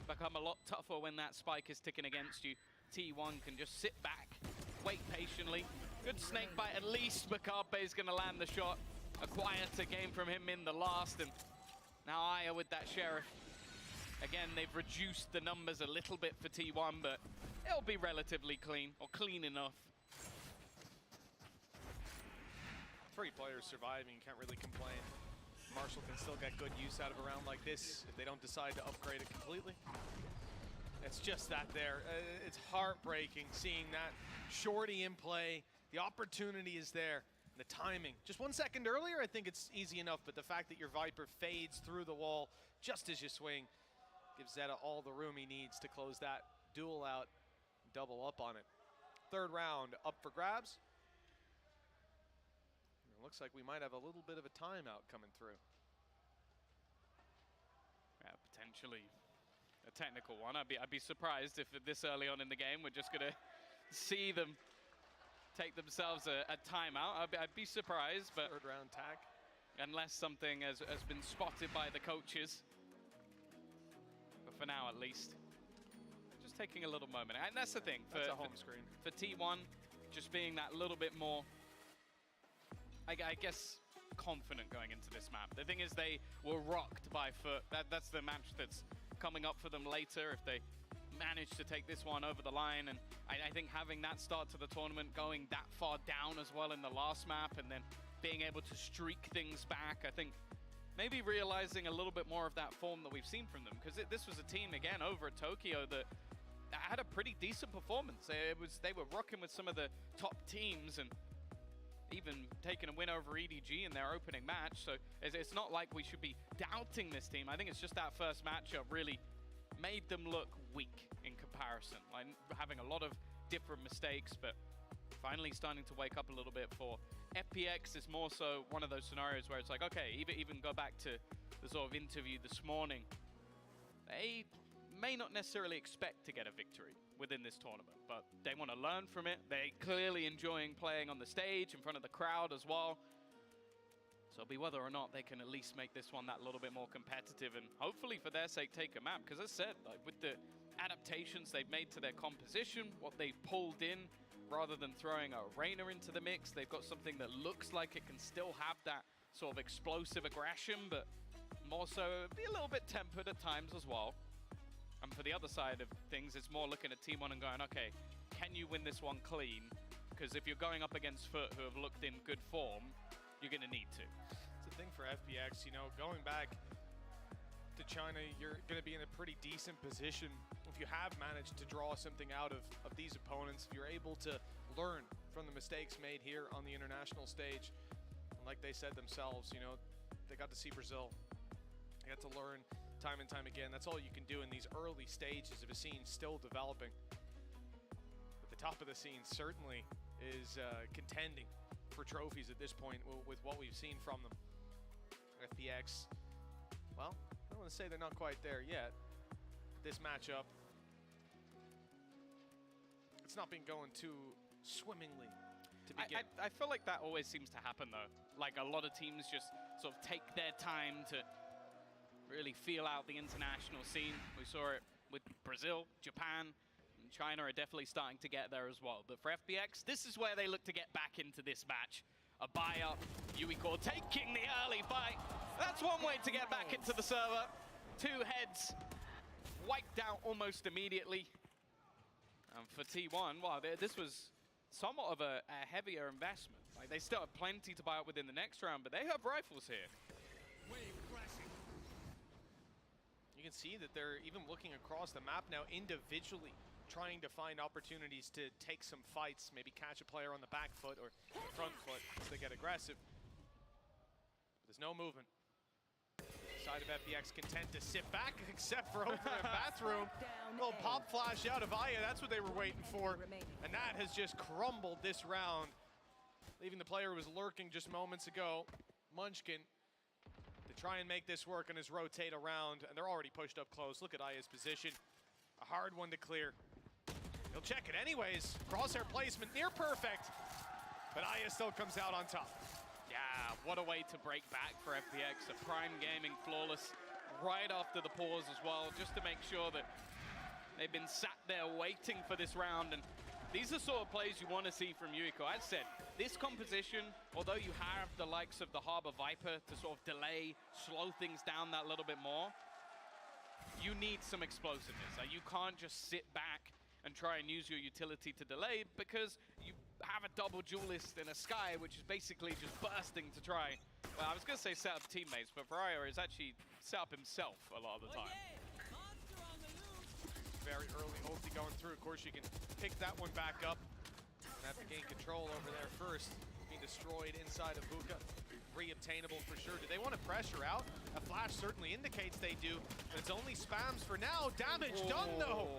become a lot tougher when that spike is ticking against you. T1 can just sit back, wait patiently. Good snake bite, at least Makabe is going to land the shot. A quieter game from him in the last, and now Aya with that Sheriff. Again, they've reduced the numbers a little bit for T1, but it'll be relatively clean, or clean enough. 3 players surviving, can't really complain. Marshall can still get good use out of a round like this if they don't decide to upgrade it completely. It's just that there. It's heartbreaking seeing that shorty in play. The opportunity is there. The timing. Just 1 second earlier, I think it's easy enough, but the fact that your Viper fades through the wall just as you swing gives Zeta all the room he needs to close that duel out, double up on it. 3rd round up for grabs. It looks like we might have a little bit of a timeout coming through. Yeah, potentially a technical one. I'd be surprised if this early on in the game we're just going to see them take themselves a timeout. I'd be surprised, but 3rd round tag. Unless something has been spotted by the coaches. But for now, at least, just taking a little moment. And that's the thing. That's a home screen. For T1, just being that little bit more, I guess, confident going into this map. The thing is, they were rocked by Foot. That's the match that's coming up for them later if they manage to take this one over the line. And I think having that start to the tournament, going that far down as well in the last map, and then being able to streak things back, I think maybe realizing a little bit more of that form that we've seen from them, because this was a team, again, over at Tokyo that had a pretty decent performance. They were rocking with some of the top teams and even taking a win over EDG in their opening match. So it's not like we should be doubting this team. I think it's just that first matchup really made them look weak in comparison, like having a lot of different mistakes, but finally starting to wake up a little bit. For FPX, is more so one of those scenarios where it's like, okay, even go back to the sort of interview this morning, they may not necessarily expect to get a victory within this tournament, but they want to learn from it. They're clearly enjoying playing on the stage in front of the crowd as well. So it'll be whether or not they can at least make this one that little bit more competitive, and hopefully for their sake take a map. Because as I said, like, with the adaptations they've made to their composition, what they've pulled in, rather than throwing a Reyna into the mix, they've got something that looks like it can still have that sort of explosive aggression, but more so be a little bit tempered at times as well. And for the other side of things, it's more looking at T1 and going, okay, can you win this one clean? Because if you're going up against Foot, who have looked in good form, you're going to need to. It's the thing for FPX, you know, going back to China, you're going to be in a pretty decent position if you have managed to draw something out of these opponents, if you're able to learn from the mistakes made here on the international stage. And like they said themselves, you know, they got to see Brazil. They got to learn time and time again. That's all you can do in these early stages of a scene still developing. But the top of the scene certainly is contending for trophies at this point with what we've seen from them. FPX, well, I don't want to say they're not quite there yet. This matchup, it's not been going too swimmingly to begin. I feel like that always seems to happen though. Like a lot of teams just sort of take their time to really feel out the international scene. We saw it with Brazil, Japan, and China are definitely starting to get there as well. But for FPX, this is where they look to get back into this match. A buy up, Yuiko taking the early fight. That's one way to get back into the server. Two heads wiped out almost immediately. And for T1, wow, this was somewhat of a heavier investment. Like they still have plenty to buy up within the next round, but they have rifles here. You can see that they're even looking across the map now individually, trying to find opportunities to take some fights, maybe catch a player on the back foot or the front foot as they get aggressive. There's no movement. Side of FPX content to sit back, except for over the bathroom. Little pop flash out of Aya, that's what they were waiting for. And that has just crumbled this round, leaving the player who was lurking just moments ago, Munchkin, to try and make this work on his rotate around. And they're already pushed up close. Look at Aya's position. A hard one to clear. He'll check it anyways. Crosshair placement near perfect, but Aya still comes out on top. Yeah, what a way to break back for FPX. A prime gaming flawless right after the pause as well, just to make sure that they've been sat there waiting for this round. And these are sort of plays you want to see from Yuiko. As said, this composition, although you have the likes of the Harbor Viper to sort of delay, slow things down that little bit more, you need some explosiveness. You can't just sit back and try and use your utility to delay, because you have a double duelist in a Sky, which is basically just bursting to try. Well, I was going to say set up teammates, but Varaya is actually set up himself a lot of the time. Very early ulti going through. Of course, you can pick that one back up and have to gain control over there first. Being destroyed inside of Buka. Reobtainable for sure. Do they want to pressure out? A flash certainly indicates they do, but it's only spams for now. Damage done though.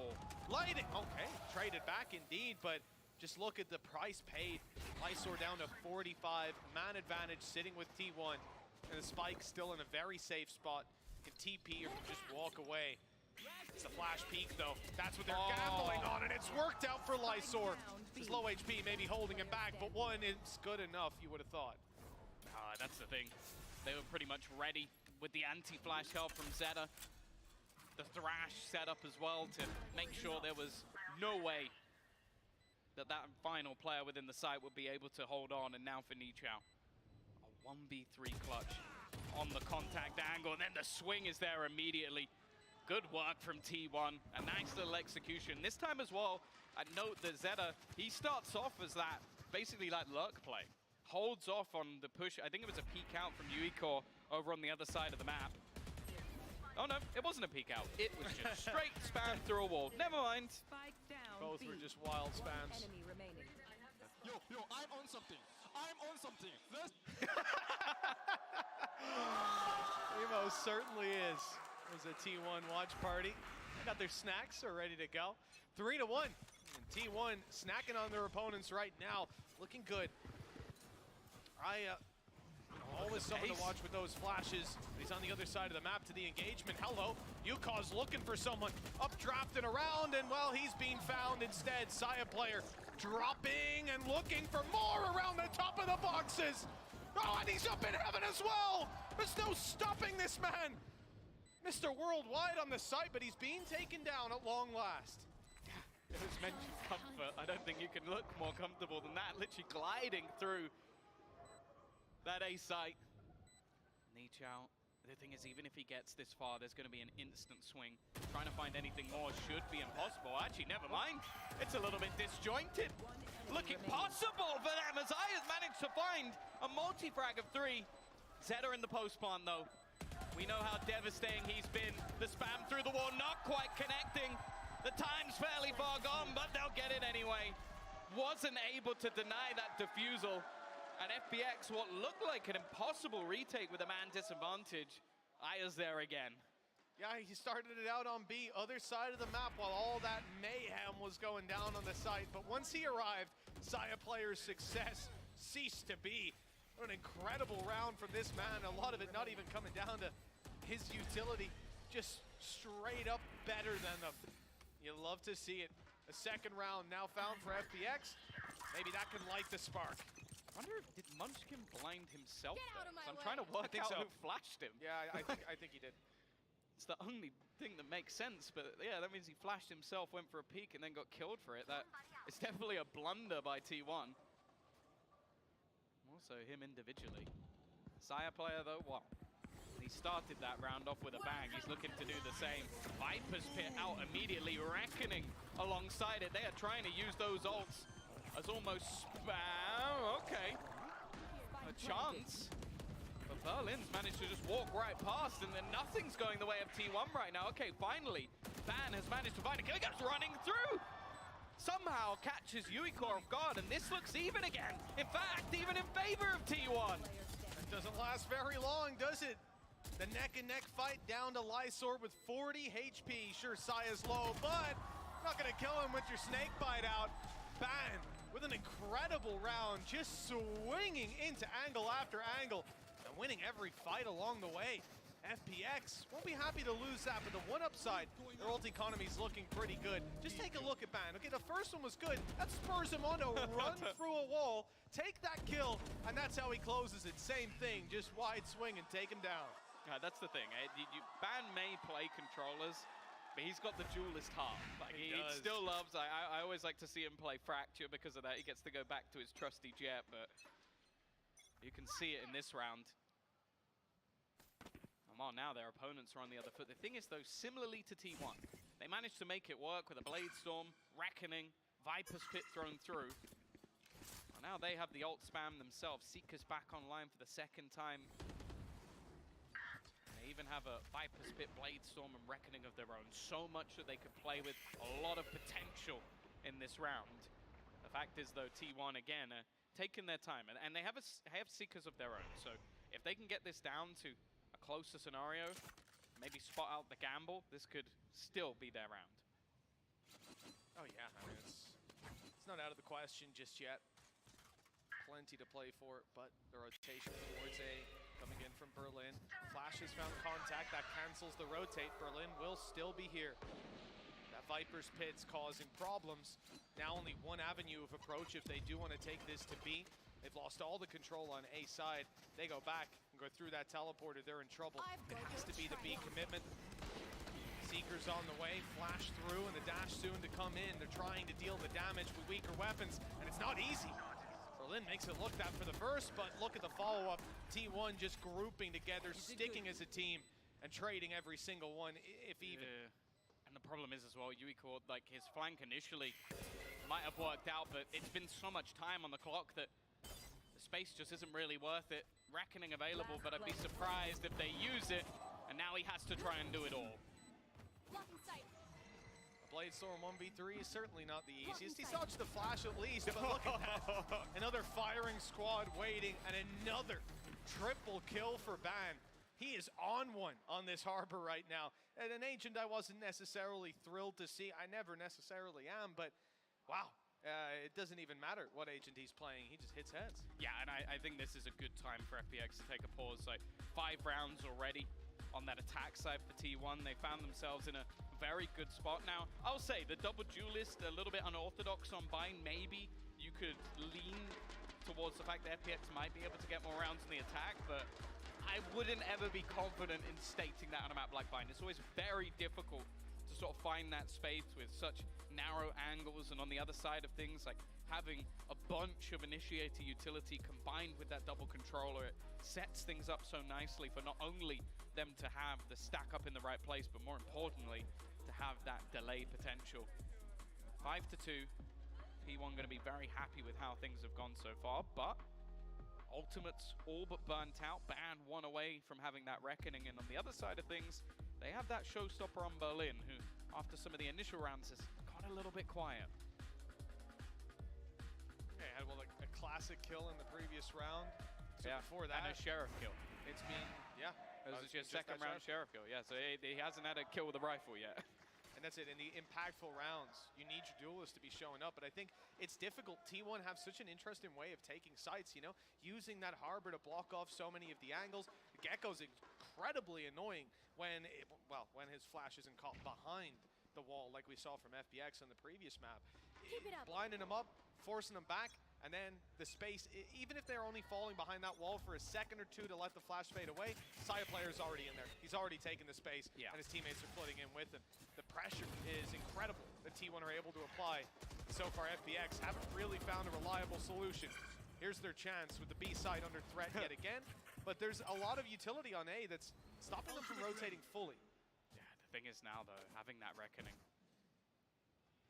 Lighting. Okay, traded back indeed, but just look at the price paid. Lysor down to 45. Man advantage sitting with T1. And the Spike still in a very safe spot. Can TP or just walk away. It's the flash peak though. That's what they're gambling on, and it's worked out for Lysor. His low HP may be holding him back, but one is good enough, you would have thought. That's the thing. They were pretty much ready with the anti-flash help from Zeta. The Thrash set up as well to make sure there was no way that final player within the site would be able to hold on. And now for Nichao, a 1v3 clutch on the contact angle, and then the swing is there immediately. Good work from T1, a nice little execution. This time as well, I'd note that Zeta, he starts off as that, basically like lurk play. Holds off on the push. I think it was a peek out from Yuiko over on the other side of the map. Oh no, it wasn't a peek out. It was just straight spam through a wall. Never mind. Both were just wild spams. Yo, I'm on something. I'm on something. He most certainly is. It was a T1 watch party. They got their snacks, are ready to go. 3-1. And T1 snacking on their opponents right now. Looking good. Always someone to watch with those flashes. He's on the other side of the map to the engagement. Hello, Yuka's looking for someone. Updrafted around, and well, he's being found instead. Saya player dropping and looking for more around the top of the boxes. Oh, and he's up in heaven as well. There's no stopping this man. Mr. Worldwide on the site, but he's being taken down at long last. It was mentioned comfort. I don't think you can look more comfortable than that. Literally gliding through that A site. Nichao, the thing is, even if he gets this far, there's going to be an instant swing. Trying to find anything more should be impossible. Actually, never mind. It's a little bit disjointed. Looking possible for them as I has managed to find a multi-frag of 3. Zeta in the post plant, though. We know how devastating he's been. The spam through the wall, not quite connecting. The time's fairly far gone, but they'll get it anyway. Wasn't able to deny that defusal. And FPX, what looked like an impossible retake with a man disadvantage. Aya's there again. Yeah, he started it out on B, other side of the map, while all that mayhem was going down on the site. But once he arrived, Saya player's success ceased to be. What an incredible round from this man. A lot of it not even coming down to his utility, just straight up better than them. You love to see it. A second round now found for FPX. Maybe that can light the spark. I wonder, did Munchkin blind himself there? I'm way. trying to work out so. who flashed him. Yeah, I think he did. It's the only thing that makes sense, but yeah, that means he flashed himself, went for a peek, and then got killed for it. It's definitely a blunder by T1. Also him individually. Saya player though, wow. He started that round off with a bang. He's looking to do the same. Viper's Pit out immediately, reckoning alongside it. They are trying to use those ults as almost spam. Okay, a chance. But Berlin's managed to just walk right past, and then nothing's going the way of T1 right now. Okay, finally, Ban has managed to find a kill. He goes running through. Somehow catches Yuikor off guard, and this looks even again. In fact, even in favor of T1. It doesn't last very long, does it? The neck-and-neck fight down to Lysor with 40 HP. Sure, Saya's low, but not gonna kill him with your snake bite out. Ban with an incredible round, just swinging into angle after angle. Winning every fight along the way. FPX won't be happy to lose that, but the one upside, their ult economy is looking pretty good. Just take a look at Ban. Okay, the first one was good. That spurs him on to run through a wall, take that kill, and that's how he closes it. Same thing, just wide swing and take him down. That's the thing. Ban may play controllers, but he's got the duelist heart. Like he still loves. I always like to see him play Fracture because of that. He gets to go back to his trusty jet, but you can see it in this round. Come on, now their opponents are on the other foot. The thing is, though, similarly to T1, they managed to make it work with a Blade Storm, Reckoning, Viper's Pit thrown through. Well, now they have the ult spam themselves. Seeker's back online for the second time. They even have a Viper's Pit, Blade Storm, and Reckoning of their own. So much that they could play with, a lot of potential in this round. The fact is, though, T1, again, taking their time, and they have Seekers of their own. So if they can get this down to a closer scenario, maybe spot out the gamble, this could still be their round. Oh yeah, I mean, it's not out of the question just yet. Plenty to play for, but the rotation towards A coming in from Berlin. Flash has found contact, that cancels the rotate. Berlin will still be here. That Viper's Pit's causing problems. Now only one avenue of approach if they do want to take this to B. They've lost all the control on A side. They go back and go through that teleporter. They're in trouble. It has to be the B commitment. Seeker's on the way, flash through, and the dash soon to come in. They're trying to deal the damage with weaker weapons, and it's not easy. Berlin makes it look that for the burst, but look at the follow-up. T1 just grouping together, sticking as a team, and trading every single one, if even. And the problem is as well, Yuikor, like his flank initially might have worked out, but it's been so much time on the clock that the space just isn't really worth it. Reckoning available, but I'd be surprised if they use it, and now he has to try and do it all. A Blade Storm 1v3 is certainly not the easiest. He dodged the flash at least, but look at that. Another firing squad waiting, and another triple kill for Ban. He is on one on this harbor right now. And an agent I wasn't necessarily thrilled to see. I never necessarily am, but wow. It doesn't even matter what agent he's playing. He just hits heads. Yeah, and I think this is a good time for FPX to take a pause. Like 5 rounds already on that attack side for T1. They found themselves in a very good spot now. I'll say the double duelist, a little bit unorthodox on Bind. Maybe you could lean towards the fact that FPX might be able to get more rounds in the attack, but I wouldn't ever be confident in stating that on a map like Bind. It's always very difficult to sort of find that space with such narrow angles, and on the other side of things, like having a bunch of initiator utility combined with that double controller, it sets things up so nicely for not only them to have the stack up in the right place, but more importantly, to have that delay potential. 5-2, P1 going to be very happy with how things have gone so far, but ultimates all but burnt out. Ban 1 away from having that reckoning, and on the other side of things, they have that showstopper on Berlin, who after some of the initial rounds has got a little bit quiet. Yeah, had a classic kill in the previous round. So before that, and a sheriff kill. It's been, yeah. This is your just second that round sheriff kill. Yeah, so he hasn't had a kill with a rifle yet. And that's it. In the impactful rounds, you need your duelists to be showing up. But I think it's difficult. T1 have such an interesting way of taking sites, you know, using that harbor to block off so many of the angles. Gecko's incredibly annoying when, when his flash isn't caught behind the wall like we saw from FPX on the previous map. Blinding him up, forcing him back, and then the space, even if they're only falling behind that wall for a second or two to let the flash fade away, Saya player's already in there. He's already taken the space, and his teammates are flooding in with him. The pressure is incredible that T1 are able to apply. So far, FPX haven't really found a reliable solution. Here's their chance with the B side under threat yet again, but there's a lot of utility on A that's stopping them from rotating fully. Yeah, the thing is now, though, having that reckoning.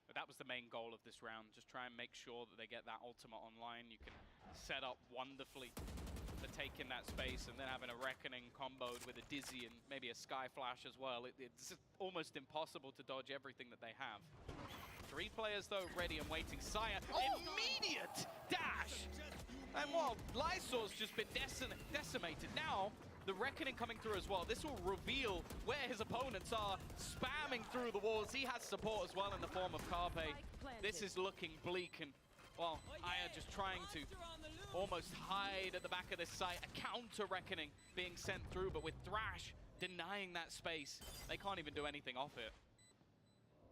But that was the main goal of this round, just try and make sure that they get that ultimate online. You can set up wonderfully for taking that space and then having a reckoning comboed with a dizzy and maybe a sky flash as well. It's almost impossible to dodge everything that they have. 3 players though ready and waiting. Saya, immediate dash! And while Lysor's just been decimated, now the reckoning coming through as well. This will reveal where his opponents are, spamming through the walls. He has support as well in the form of Carpe. This is looking bleak, and well, Aya just trying to almost hide at the back of this site. A counter reckoning being sent through, but with Thrash denying that space, they can't even do anything off it.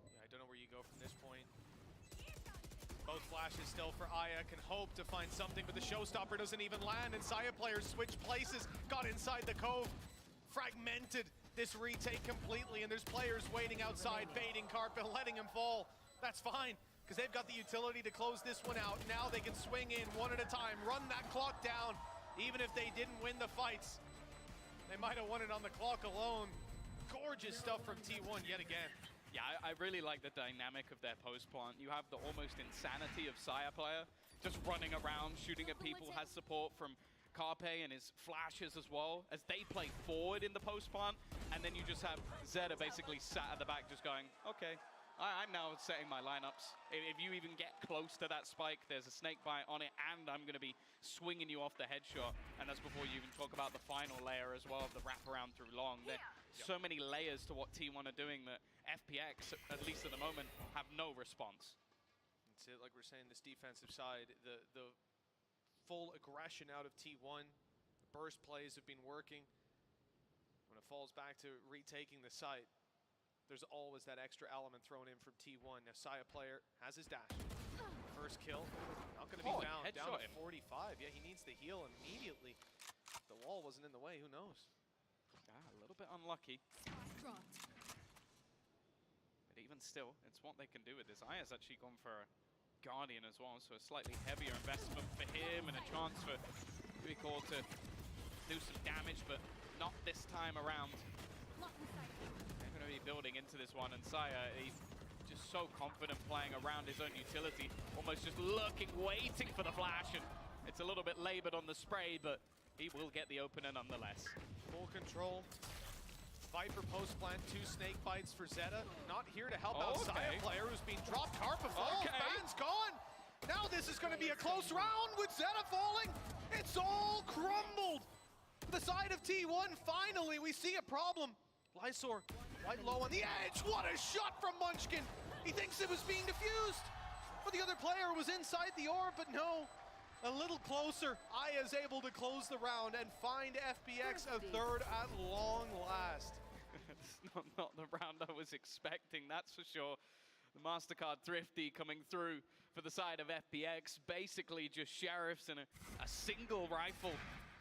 Yeah, I don't know where you go from this point. Both flashes still for Aya, can hope to find something, but the showstopper doesn't even land, and Saya players switch places, got inside the cove, fragmented this retake completely, and there's players waiting outside, baiting Carpe, letting him fall. That's fine, because they've got the utility to close this one out. Now they can swing in one at a time, run that clock down. Even if they didn't win the fights, they might have won it on the clock alone. Gorgeous stuff from T1 yet again. Yeah, I really like the dynamic of their post plant. You have the almost insanity of Saya player, just running around, shooting at people, has support from Carpe and his flashes as well, as they play forward in the post plant, and then you just have Zeta basically sat at the back just going, okay, I'm now setting my lineups. If you even get close to that spike, there's a snake bite on it, and I'm going to be swinging you off the headshot. And that's before you even talk about the final layer as well, of the wraparound through long. There's so many layers to what T1 are doing that FPX, at least at the moment, have no response. That's it, like we're saying, this defensive side, the full aggression out of T1, the burst plays have been working. When it falls back to retaking the site, there's always that extra element thrown in from T1. Now Saya player has his dash. First kill, not going to be found. Down to 45. Yeah, he needs the heal immediately. If the wall wasn't in the way, who knows? A little bit unlucky. But even still, it's what they can do with this. Aya's actually gone for a Guardian as well, so a slightly heavier investment for him and a chance for Uiko to do some damage, but not this time around. They're going to be building into this one, and Saya, he's just so confident playing around his own utility, almost just lurking, waiting for the flash, and it's a little bit labored on the spray, but he will get the opener nonetheless. Full control. Viper post plant, 2 snake bites for Zeta. Not here to help out Saya player who's being dropped. Carpe falls, Ban's gone. Now this is going to be a close round with Zeta falling. It's all crumbled. The side of T1, finally we see a problem. Lysor, right low on the edge. What a shot from Munchkin. He thinks it was being defused, but the other player was inside the orb, but no. A little closer, Aya's able to close the round and find FPX a third at long last. It's not the round I was expecting, that's for sure. The MasterCard Thrifty coming through for the side of FPX, basically just sheriffs and a single rifle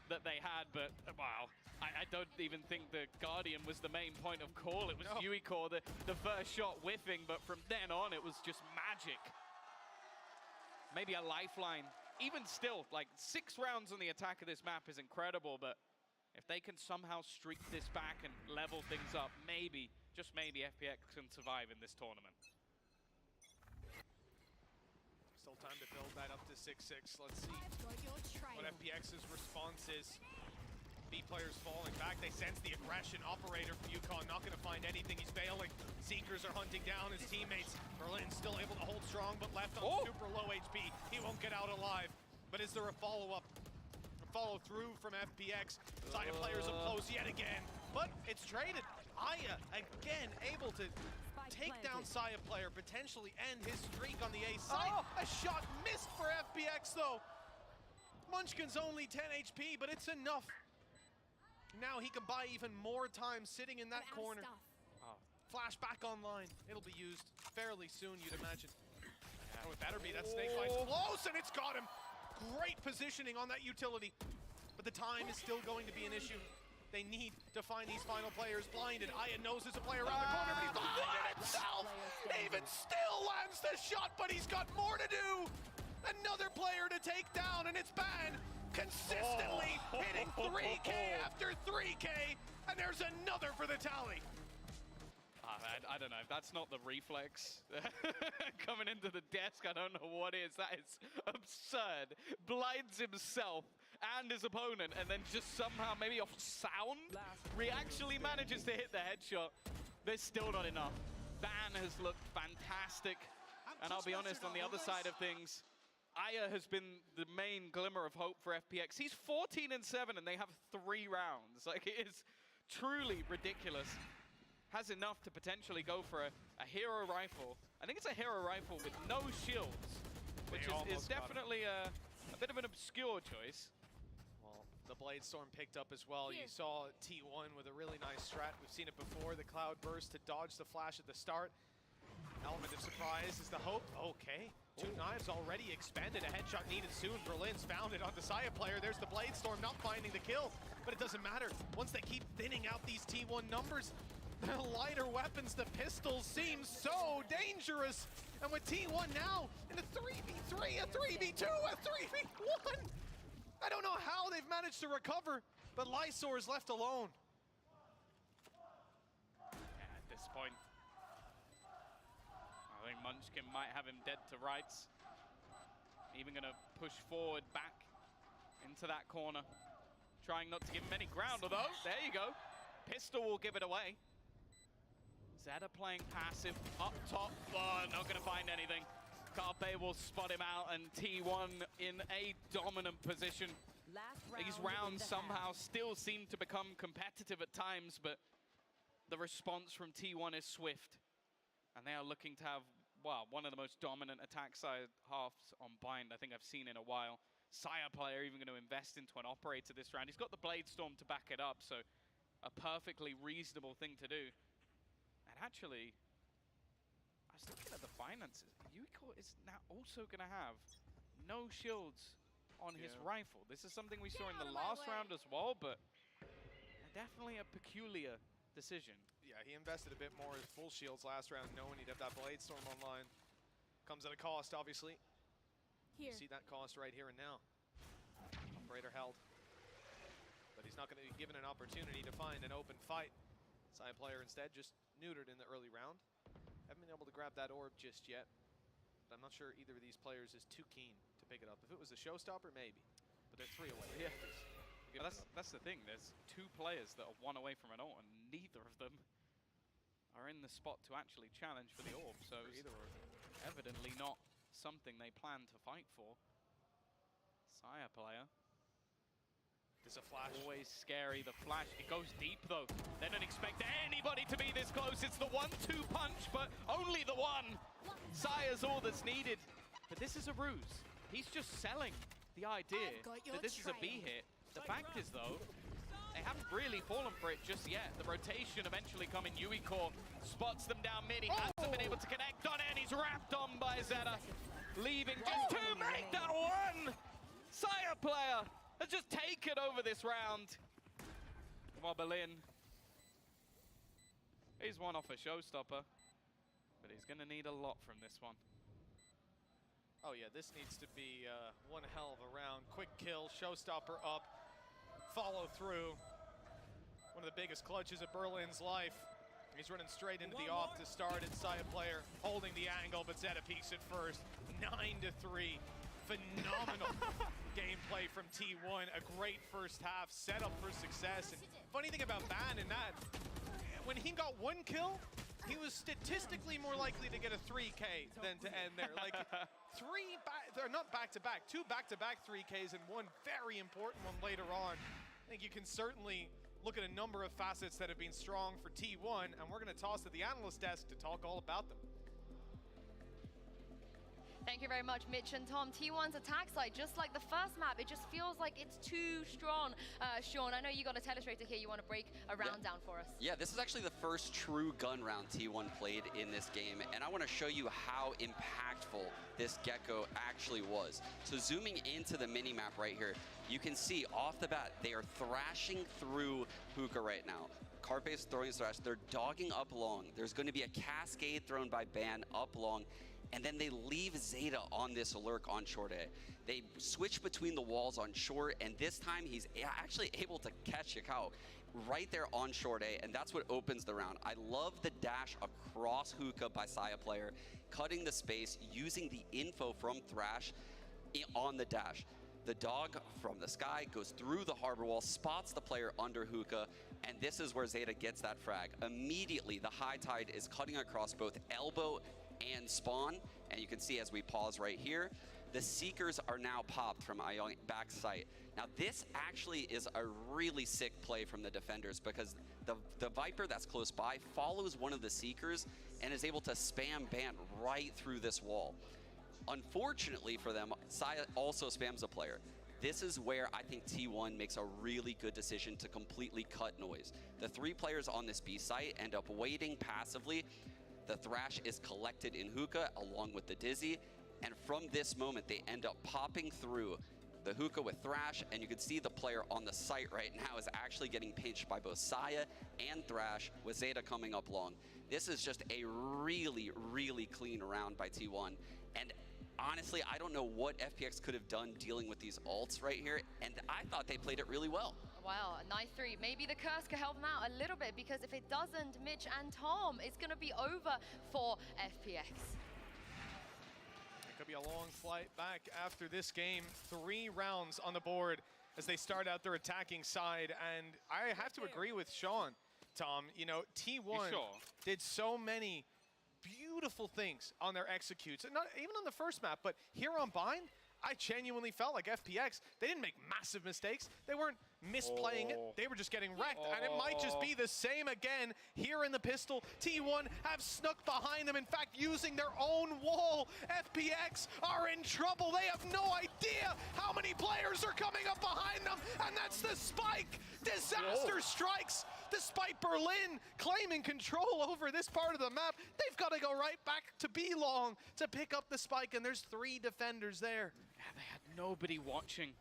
that they had, but wow. I don't even think the Guardian was the main point of call. It was Uiko, the first shot whiffing, but from then on it was just magic. Maybe a lifeline. Even still, like 6 rounds on the attack of this map is incredible, but if they can somehow streak this back and level things up, maybe, just maybe, FPX can survive in this tournament. Still time to build that up to 6-6. Let's see what FPX's response is. B players falling back. They sense the aggression. Operator from Yukon not going to find anything. He's bailing. Seekers are hunting down his teammates. Berlin still able to hold strong, but left on super low HP. He won't get out alive. But is there a follow-up? A follow-through from FPX. Saya players yet again, but it's traded. Aya again able to take down Saya player, potentially end his streak on the A side. A shot missed for FPX though. Munchkin's only 10 HP, but it's enough. Now he can buy even more time sitting in that corner. Flash back online. It'll be used fairly soon, you'd imagine. Oh, it better be. That snake line's close, and it's got him. Great positioning on that utility. But the time is still going to be an issue. They need to find these final players blinded. Aya knows there's a player around the corner, but he's blinded himself. Even still lands the shot, but he's got more to do. Another player to take down, and it's Ban consistently hitting 3K after 3K, and there's another for the tally. I don't know, if that's not the reflex coming into the desk, I don't know what is. That is absurd. Blinds himself and his opponent, and then just somehow, maybe off sound, actually manages to hit the headshot. There's still not enough. Ban has looked fantastic, and I'll be honest, on the other side of things, Aya has been the main glimmer of hope for FPX. He's 14-7, and they have 3 rounds. Like, it is truly ridiculous. Has enough to potentially go for a hero rifle. I think it's a hero rifle with no shields, which is definitely a bit of an obscure choice. Well, the Blade Storm picked up as well. You saw T1 with a really nice strat. We've seen it before. The Cloud Burst to dodge the flash at the start. Element of surprise is the hope. Okay, 2 knives already expended. A headshot needed soon. Berlin's found it on the Saya player. There's the Blade Storm not finding the kill, but it doesn't matter. Once they keep thinning out these T1 numbers, the lighter weapons, the pistols, seem so dangerous. And with T1 now in a 3v3, a 3v2, a 3v1. I don't know how they've managed to recover, but Lysor is left alone. Yeah, at this point, I think Munchkin might have him dead to rights. Even gonna push forward back into that corner. Trying not to give him any ground, although, there you go. Pistol will give it away. Zeta playing passive up top, not gonna find anything. Carpe will spot him out, and T1 in a dominant position. These rounds somehow still seem to become competitive at times, but the response from T1 is swift. And they are looking to have, well, one of the most dominant attack side halves on Bind I think I've seen in a while. Saya player even going to invest into an operator this round. He's got the Blade Storm to back it up, so a perfectly reasonable thing to do. And actually, I was looking at the finances. Yuiko is now also going to have no shields on his rifle. This is something we saw in the last round as well, but definitely a peculiar decision. Yeah, he invested a bit more in full shields last round, knowing he'd have that Blade Storm online. Comes at a cost, obviously. You see that cost right here and now. Operator held. But he's not going to be given an opportunity to find an open fight. Side player instead just neutered in the early round. Haven't been able to grab that orb just yet. But I'm not sure either of these players is too keen to pick it up. If it was a showstopper, maybe. But they're 3 away. Yeah. Well, that's the thing. There's 2 players that are 1 away from an ult, and neither of them are in the spot to actually challenge for the orb. So evidently not something they plan to fight for. Saya player. There's a flash. Always scary, the flash. It goes deep though. They don't expect anybody to be this close. It's the 1-2 punch, but only the one. Saya's all that's needed. But this is a ruse. He's just selling the idea that this is a B hit. The fact is though, they haven't really fallen for it just yet. The rotation eventually coming. Yuiko spots them down mid. He hasn't been able to connect on it, and he's wrapped on by Zeta. Leaving just to make that one. Saya player has just taken over this round. While Berlin, he's one off a showstopper, but he's gonna need a lot from this one. Oh yeah, this needs to be one hell of a round. Quick kill, showstopper up, follow through. One of the biggest clutches of Berlin's life. He's running straight into the off to start it. Saya player holding the angle, but Zeta peeks it first. 9-3. Phenomenal gameplay from T1. A great first half, set up for success. And funny thing about Ban in that, when he got 1 kill, he was statistically more likely to get a 3K than to end there. Like they're not back-to-back, 2 back-to-back 3Ks and 1 very important one later on. I think you can certainly look at a number of facets that have been strong for T1, and we're going to toss to the analyst desk to talk all about them. Thank you very much, Mitch and Tom. T1's attack side, just like the first map, it just feels like it's too strong. Sean, I know you got a telestrator here. You want to break a round down for us? Yeah, this is actually the first true gun round T1 played in this game, and I want to show you how impactful this Gecko actually was. So zooming into the mini-map right here, you can see off the bat, they are thrashing through Hookah right now. Carpe's throwing his thrash. They're dogging up long. There's going to be a cascade thrown by Ban up long, and then they leave Zeta on this lurk on short A. They switch between the walls on short, and this time he's actually able to catch Yakao right there on short A, and that's what opens the round. I love the dash across Hookah by Saya player, cutting the space, using the info from Thrash on the dash. The dog from the sky goes through the harbor wall, spots the player under Hookah, and this is where Zeta gets that frag. Immediately, the high tide is cutting across both elbow and spawn, and you can see as we pause right here, the Seekers are now popped from Ion back sight. Now this actually is a really sick play from the defenders because the Viper that's close by follows one of the Seekers and is able to spam Ban right through this wall. Unfortunately for them, Saya also spams a player. This is where I think T1 makes a really good decision to completely cut noise. The 3 players on this B site end up waiting passively. The Thrash is collected in Hookah along with the Dizzy, and from this moment they end up popping through the Hookah with Thrash, and you can see the player on the site right now is actually getting pinched by both Saya and Thrash with Zeta coming up long. This is just a really, really clean round by T1, and honestly, I don't know what FPX could have done dealing with these ults right here, and I thought they played it really well. Wow, a nice 3. Maybe the curse could help them out a little bit, because if it doesn't, Mitch and Tom, it's going to be over for FPX. It could be a long flight back after this game. 3 rounds on the board as they start out their attacking side, and I have to agree with Sean, Tom. You know, T1 did so many beautiful things on their executes, and not even on the first map, but here on Bind, I genuinely felt like FPX, they didn't make massive mistakes. They weren't misplaying it. They were just getting wrecked. And it might just be the same again here in the pistol. T1 have snuck behind them. In fact, using their own wall. FPX are in trouble. They have no idea how many players are coming up behind them. And that's the spike. Disaster strikes. Despite Berlin claiming control over this part of the map, they've got to go right back to B long to pick up the spike. And there's 3 defenders there. They had nobody watching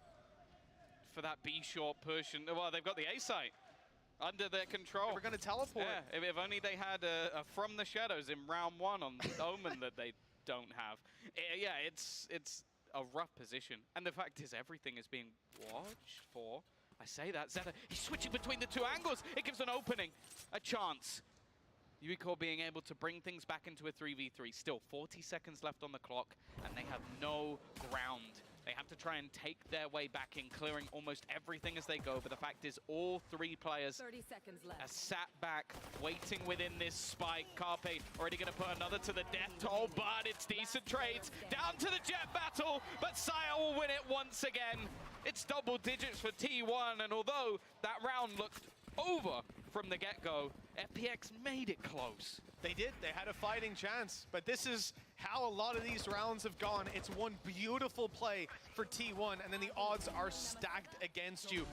for that B short push, and well, they've got the A site under their control. We're going to teleport. Yeah, if only they had a from the shadows in round 1 on Omen that they don't have. Yeah, it's a rough position, and the fact is everything is being watched for. I say that Zeta, he's switching between the 2 angles. It gives an opening, a chance. Yuiko being able to bring things back into a 3v3. Still 40 seconds left on the clock, and they have no ground. They have to try and take their way back in, clearing almost everything as they go. But the fact is, all 3 players 30 seconds left. are sat back, waiting within this spike. Carpe already going to put another to the death toll, but it's decent trades. Down to the jet battle, but Saya will win it once again. It's double digits for T1, and although that round looked over from the get-go, FPX made it close. They did. They had a fighting chance, but this is how a lot of these rounds have gone. It's one beautiful play for T1, and then the odds are stacked against you.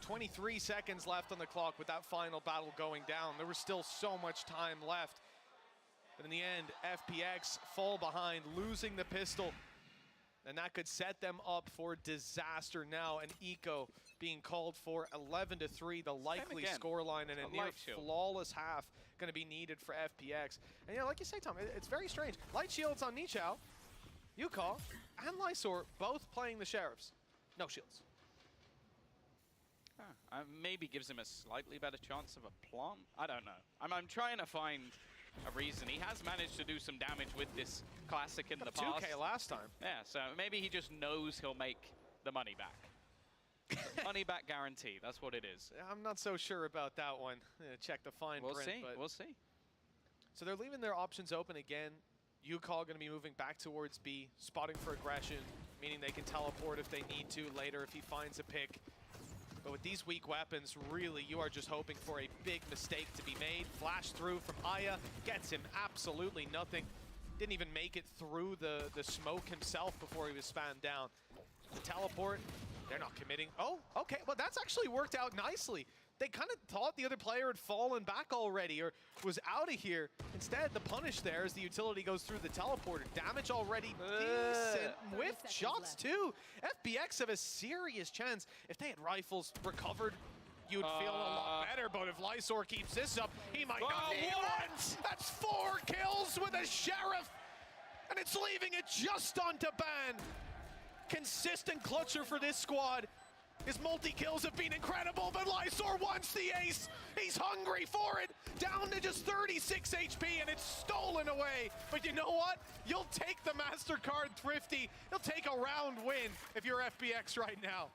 23 seconds left on the clock with that final battle going down. There was still so much time left. But in the end, FPX fall behind, losing the pistol. And that could set them up for disaster now. And Eco being called for 11-3, the likely scoreline, and a near flawless half going to be needed for FPX. And you know, like you say, Tom, it's very strange. Light shields on Nichao, Yukon, and Lysor both playing the Sheriffs. No shields. Maybe gives him a slightly better chance of a plant. I don't know. I'm trying to find a reason. He has managed to do some damage with this classic in the past. 2K last time. Yeah, so maybe he just knows he'll make the money back. Money back guarantee, that's what it is. I'm not so sure about that one. Check the fine print. We'll see. So they're leaving their options open again. Yukon going to be moving back towards B, spotting for aggression, meaning they can teleport if they need to later if he finds a pick. But with these weak weapons, really, you are just hoping for a big mistake to be made. Flash through from Aya, gets him absolutely nothing. Didn't even make it through the smoke himself before he was spammed down. The teleport, they're not committing. Oh, okay, well that's actually worked out nicely. They kind of thought the other player had fallen back already or was out of here. Instead, the punish there as the utility goes through the teleporter. Damage already decent. Whiffed shots too. FBX have a serious chance. If they had rifles recovered, you'd feel a lot better. But if Lysor keeps this up, he might not need it. That's 4 kills with a Sheriff. And it's leaving it just onto ban. Consistent clutcher for this squad. His multi-kills have been incredible, but Lysor wants the ace. He's hungry for it. Down to just 36 HP, and it's stolen away. But you know what? You'll take the MasterCard Thrifty. You'll take a round win if you're FBX right now.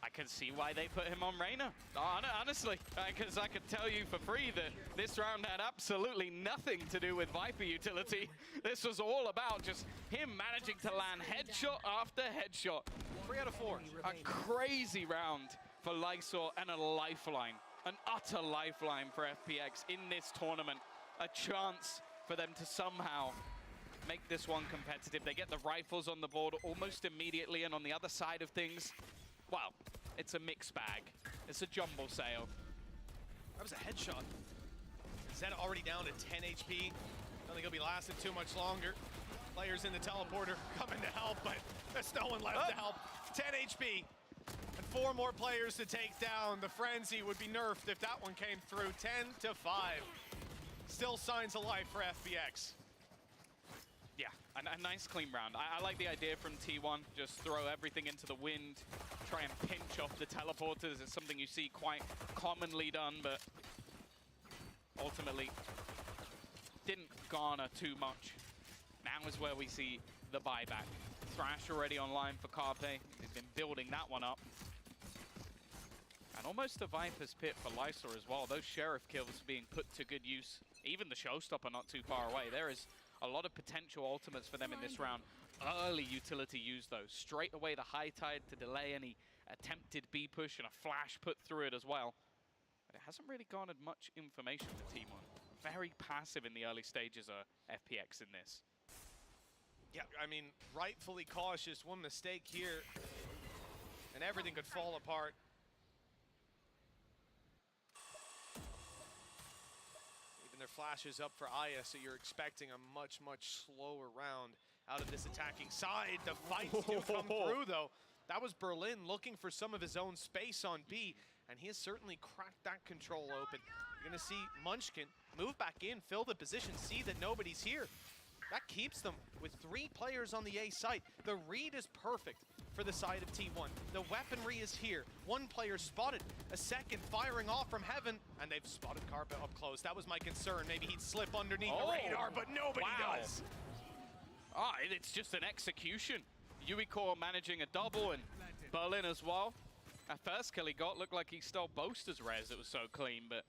I can see why they put him on Reyna, honestly, because I could tell you for free that this round had absolutely nothing to do with Viper utility. This was all about just him managing to land headshot after headshot. 3 out of 4. A crazy round for Lysor and a lifeline, an utter lifeline for FPX in this tournament. A chance for them to somehow make this one competitive. They get the rifles on the board almost immediately, and on the other side of things, well, it's a mixed bag. It's a jumble sale. That was a headshot. Zed already down to 10 HP. Don't think he'll be lasting too much longer. Players in the teleporter coming to help, but there's no one left to help. 10 HP and 4 more players to take down. The frenzy would be nerfed if that one came through. 10-5. Still signs of life for FBX. Yeah, a nice clean round. I like the idea from T1, just throw everything into the wind, try and pinch off the teleporters. It's something you see quite commonly done, but ultimately didn't garner too much. Now is where we see the buyback. Thrash already online for Carpe. They've been building that one up. And almost a Viper's Pit for Lysor as well. Those Sheriff kills being put to good use. Even the Showstopper not too far away. There is a lot of potential ultimates for them in this round. Early utility use though. Straight away the high tide to delay any attempted B push, and a flash put through it as well. But it hasn't really garnered much information for T1. Very passive in the early stages of FPX in this. Yeah, I mean, rightfully cautious. One mistake here, and everything could fall apart. Their flashes up for Aya, so you're expecting a much, much slower round out of this attacking side. The fights do come through, though. That was Berlin looking for some of his own space on B, and he has certainly cracked that control open. You're going to see Munchkin move back in, fill the position, see that nobody's here. That keeps them with 3 players on the A site. The read is perfect for the side of T1. The weaponry is here. 1 player spotted, a second firing off from heaven, and they've spotted Carpet up close. That was my concern. Maybe he'd slip underneath the radar, but nobody does. It's just an execution. Uicore managing a double, and Berlin as well. That first kill he got looked like he stole Boaster's res. It was so clean, but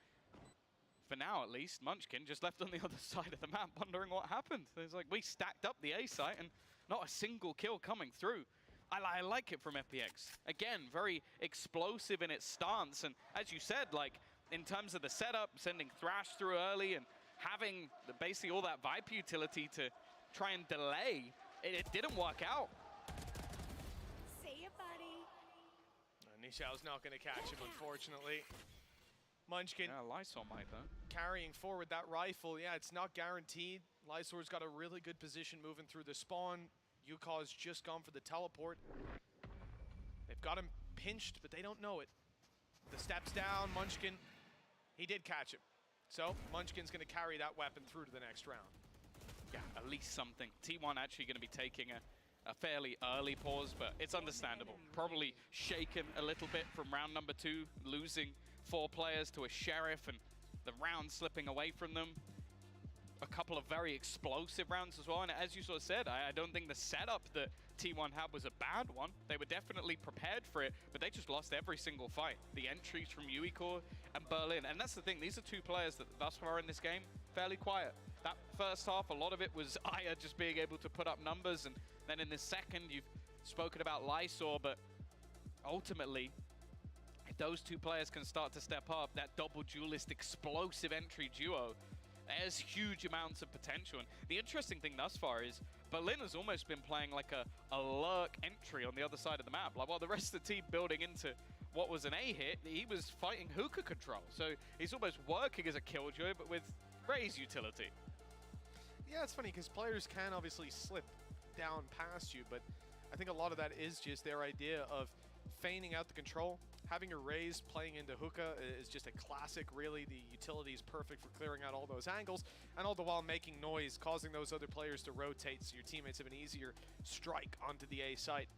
for now at least, Munchkin just left on the other side of the map wondering what happened. It's like we stacked up the A site and not a single kill coming through. I like it from FPX. Again, very explosive in its stance, and as you said, like in terms of the setup, sending Thrash through early and having basically all that Viper utility to try and delay, it didn't work out. See ya, buddy. Nishao's not going to catch him, unfortunately. Munchkin. Yeah, Lysor might though. Carrying forward that rifle. Yeah, it's not guaranteed. Lysor's got a really good position moving through the spawn. Yuka's just gone for the teleport. They've got him pinched, but they don't know it. The steps down, Munchkin, he did catch him. So Munchkin's going to carry that weapon through to the next round. Yeah, at least something. T1 actually going to be taking a fairly early pause, but it's understandable. Probably shaken a little bit from round number 2, losing 4 players to a Sheriff and the round slipping away from them. A couple of very explosive rounds as well, and as you sort of said, I don't think the setup that T1 had was a bad one. They were definitely prepared for it, but they just lost every single fight. The entries from Uicore and Berlin, and that's the thing, these are 2 players that thus far in this game, fairly quiet. That first half, a lot of it was Aya just being able to put up numbers, and then in the second, you've spoken about Lysor, but ultimately, if those two players can start to step up, that double duelist explosive entry duo, there's huge amounts of potential. And the interesting thing thus far is Berlin has almost been playing like a lurk entry on the other side of the map. Like while the rest of the team building into what was an A hit, he was fighting hookah control. So he's almost working as a killjoy, but with Ray's utility. Yeah, it's funny because players can obviously slip down past you, but I think a lot of that is just their idea of feigning out the control. Having your Raze playing into hookah is just a classic, really. The utility is perfect for clearing out all those angles, and all the while making noise, causing those other players to rotate so your teammates have an easier strike onto the A site.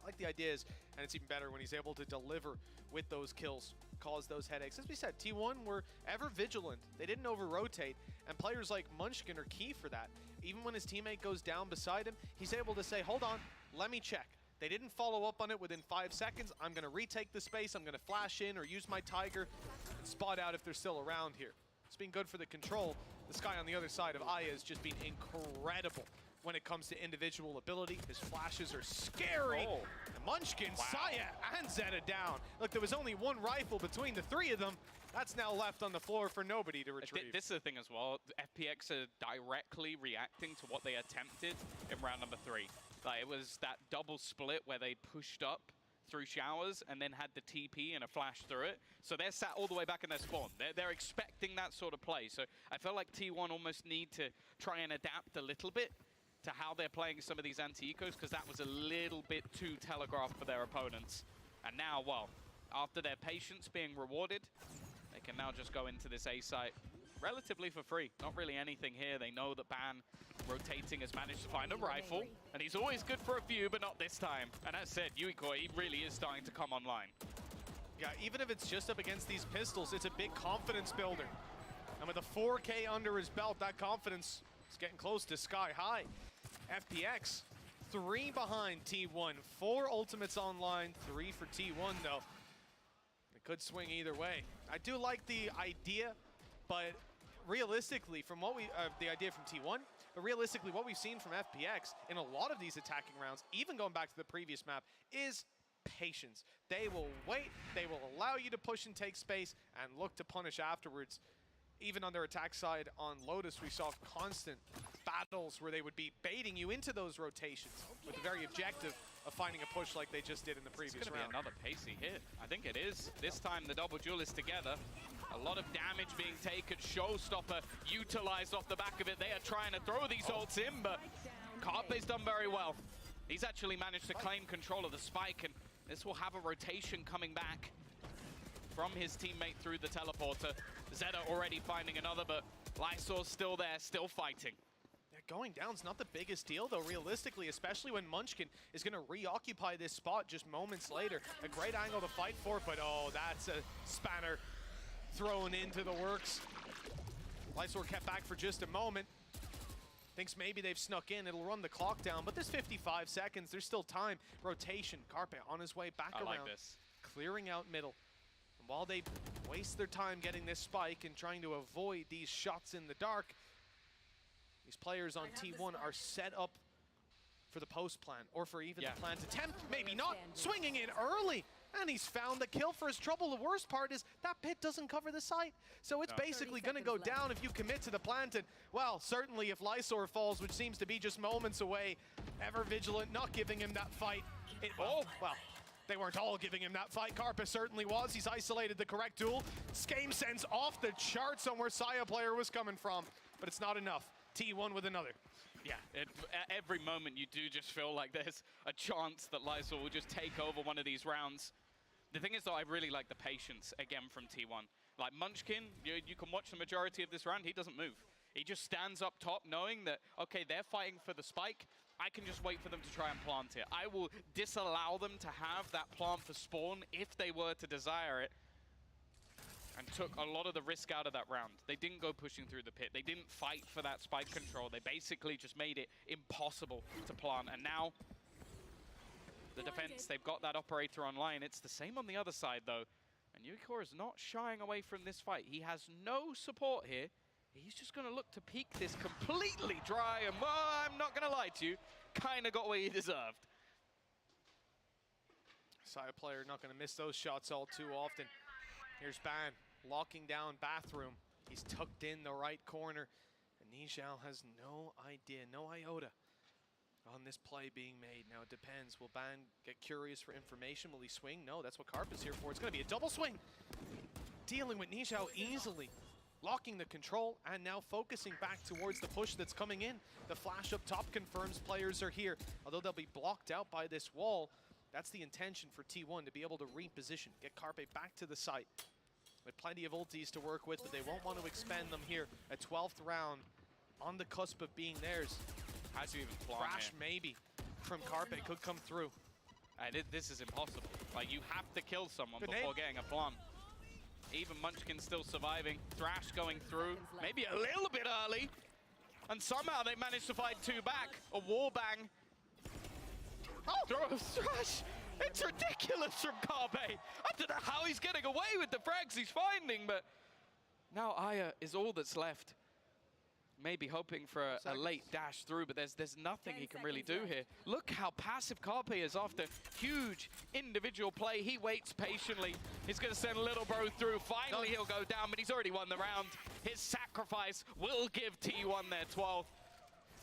I like the ideas, and it's even better when he's able to deliver with those kills, cause those headaches. As we said, T1 were ever vigilant. They didn't over-rotate, and players like Munchkin are key for that. Even when his teammate goes down beside him, he's able to say, hold on, let me check. They didn't follow up on it within 5 seconds. I'm going to retake the space. I'm going to flash in or use my Tiger and spot out if they're still around here. It's been good for the control. This guy on the other side of Aya has just been incredible when it comes to individual ability. His flashes are scary. Oh. And Munchkin, Saya, and Zeta down. Look, there was only one rifle between the three of them. That's now left on the floor for nobody to retrieve. This is the thing as well. FPX are directly reacting to what they attempted in round number 3. Like, it was that double split where they pushed up through showers and then had the TP and a flash through it. So they're sat all the way back in their spawn. They're expecting that sort of play. So I feel like T1 almost need to try and adapt a little bit to how they're playing some of these anti-ecos, because that was a little bit too telegraphed for their opponents. And now, well, after their patience being rewarded, they can now just go into this A site relatively for free. Not really anything here. They know that Ban rotating has managed to find a rifle, and he's always good for a few, but not this time. And as said, Yuiko, he really is starting to come online. Yeah, even if it's just up against these pistols, it's a big confidence builder. And with a 4K under his belt, that confidence is getting close to sky high. FPX, 3 behind T1. 4 ultimates online, 3 for T1 though. It could swing either way. I do like the idea, but realistically, from what the idea from T1, but realistically, what we've seen from FPX in a lot of these attacking rounds, even going back to the previous map, is patience. They will wait, they will allow you to push and take space, and look to punish afterwards. Even on their attack side on Lotus, we saw constant battles where they would be baiting you into those rotations with the very objective of finding a push like they just did in the previous round. It's going to be another pacey hit. I think it is. This time the double duelists together. A lot of damage being taken. Showstopper utilized off the back of it. They are trying to throw these ults in, but Carpe's done very well. He's actually managed to claim control of the spike, and this will have a rotation coming back from his teammate through the teleporter. Zeta already finding another, but Lysor's still there, still fighting. Yeah, going down's not the biggest deal, though, realistically, especially when Munchkin is going to reoccupy this spot just moments later. A great angle to fight for, but oh, that's a spanner thrown into the works. Lysor kept back for just a moment. Thinks maybe they've snuck in. It'll run the clock down, but there's 55 seconds. There's still time. Rotation. Carpe on his way back around. I like this. Clearing out middle. While they waste their time getting this spike and trying to avoid these shots in the dark, these players on T1 are set up for the post plan, or for even the planned attempt. Maybe not. Swinging in early, and he's found the kill for his trouble. The worst part is that pit doesn't cover the site, so it's basically going to go down if you commit to the plant. And, well, certainly if Lysor falls, which seems to be just moments away, ever vigilant, not giving him that fight. Well, they weren't all giving him that fight. Carpe certainly was. He's isolated the correct duel. Game sense off the charts on where Saya player was coming from, but it's not enough. T1 with another. Yeah, at every moment you do just feel like there's a chance that Lysor will just take over one of these rounds. The thing is, though, I really like the patience, again, from T1. Like Munchkin, you can watch the majority of this round, he doesn't move. He just stands up top knowing that, okay, they're fighting for the spike. I can just wait for them to try and plant it. I will disallow them to have that plant for spawn if they were to desire it. And took a lot of the risk out of that round. They didn't go pushing through the pit. They didn't fight for that spike control. They basically just made it impossible to plant. And now, the defense, they've got that operator online. It's the same on the other side, though. And Yuiko is not shying away from this fight. He has no support here. He's just going to look to peek this completely dry. And, well, I'm not going to lie to you, kind of got what he deserved. Saya player not going to miss those shots all too often. Here's Ban locking down Bathroom. He's tucked in the right corner. And Nijao has no idea, no iota on this play being made. Now it depends. Will Ban get curious for information? Will he swing? No, that's what Carp is here for. It's going to be a double swing. Dealing with Nijao easily. Locking the control and now focusing back towards the push that's coming in. The flash up top confirms players are here. Although they'll be blocked out by this wall, that's the intention for T1 to be able to reposition, get Carpe back to the site. With plenty of ultis to work with, but they won't want to expend them here. A 12th round on the cusp of being theirs. Has to even Crash maybe from Carpe could come through. This is impossible. Like, you have to kill someone Good before name. getting a plum. Even Munchkin still surviving. Thrash going through, maybe a little bit early. And somehow they managed to fight two back. A wall bang. Oh, throw a Thrash. It's ridiculous from Carpe. I don't know how he's getting away with the frags he's finding, but now Aya is all that's left. Maybe hoping for a late dash through, but there's nothing he can really do here. Look how passive Carpe is after huge individual play. He waits patiently. He's going to send Little Bro through. Finally, he'll go down, but he's already won the round. His sacrifice will give T1 their 12th.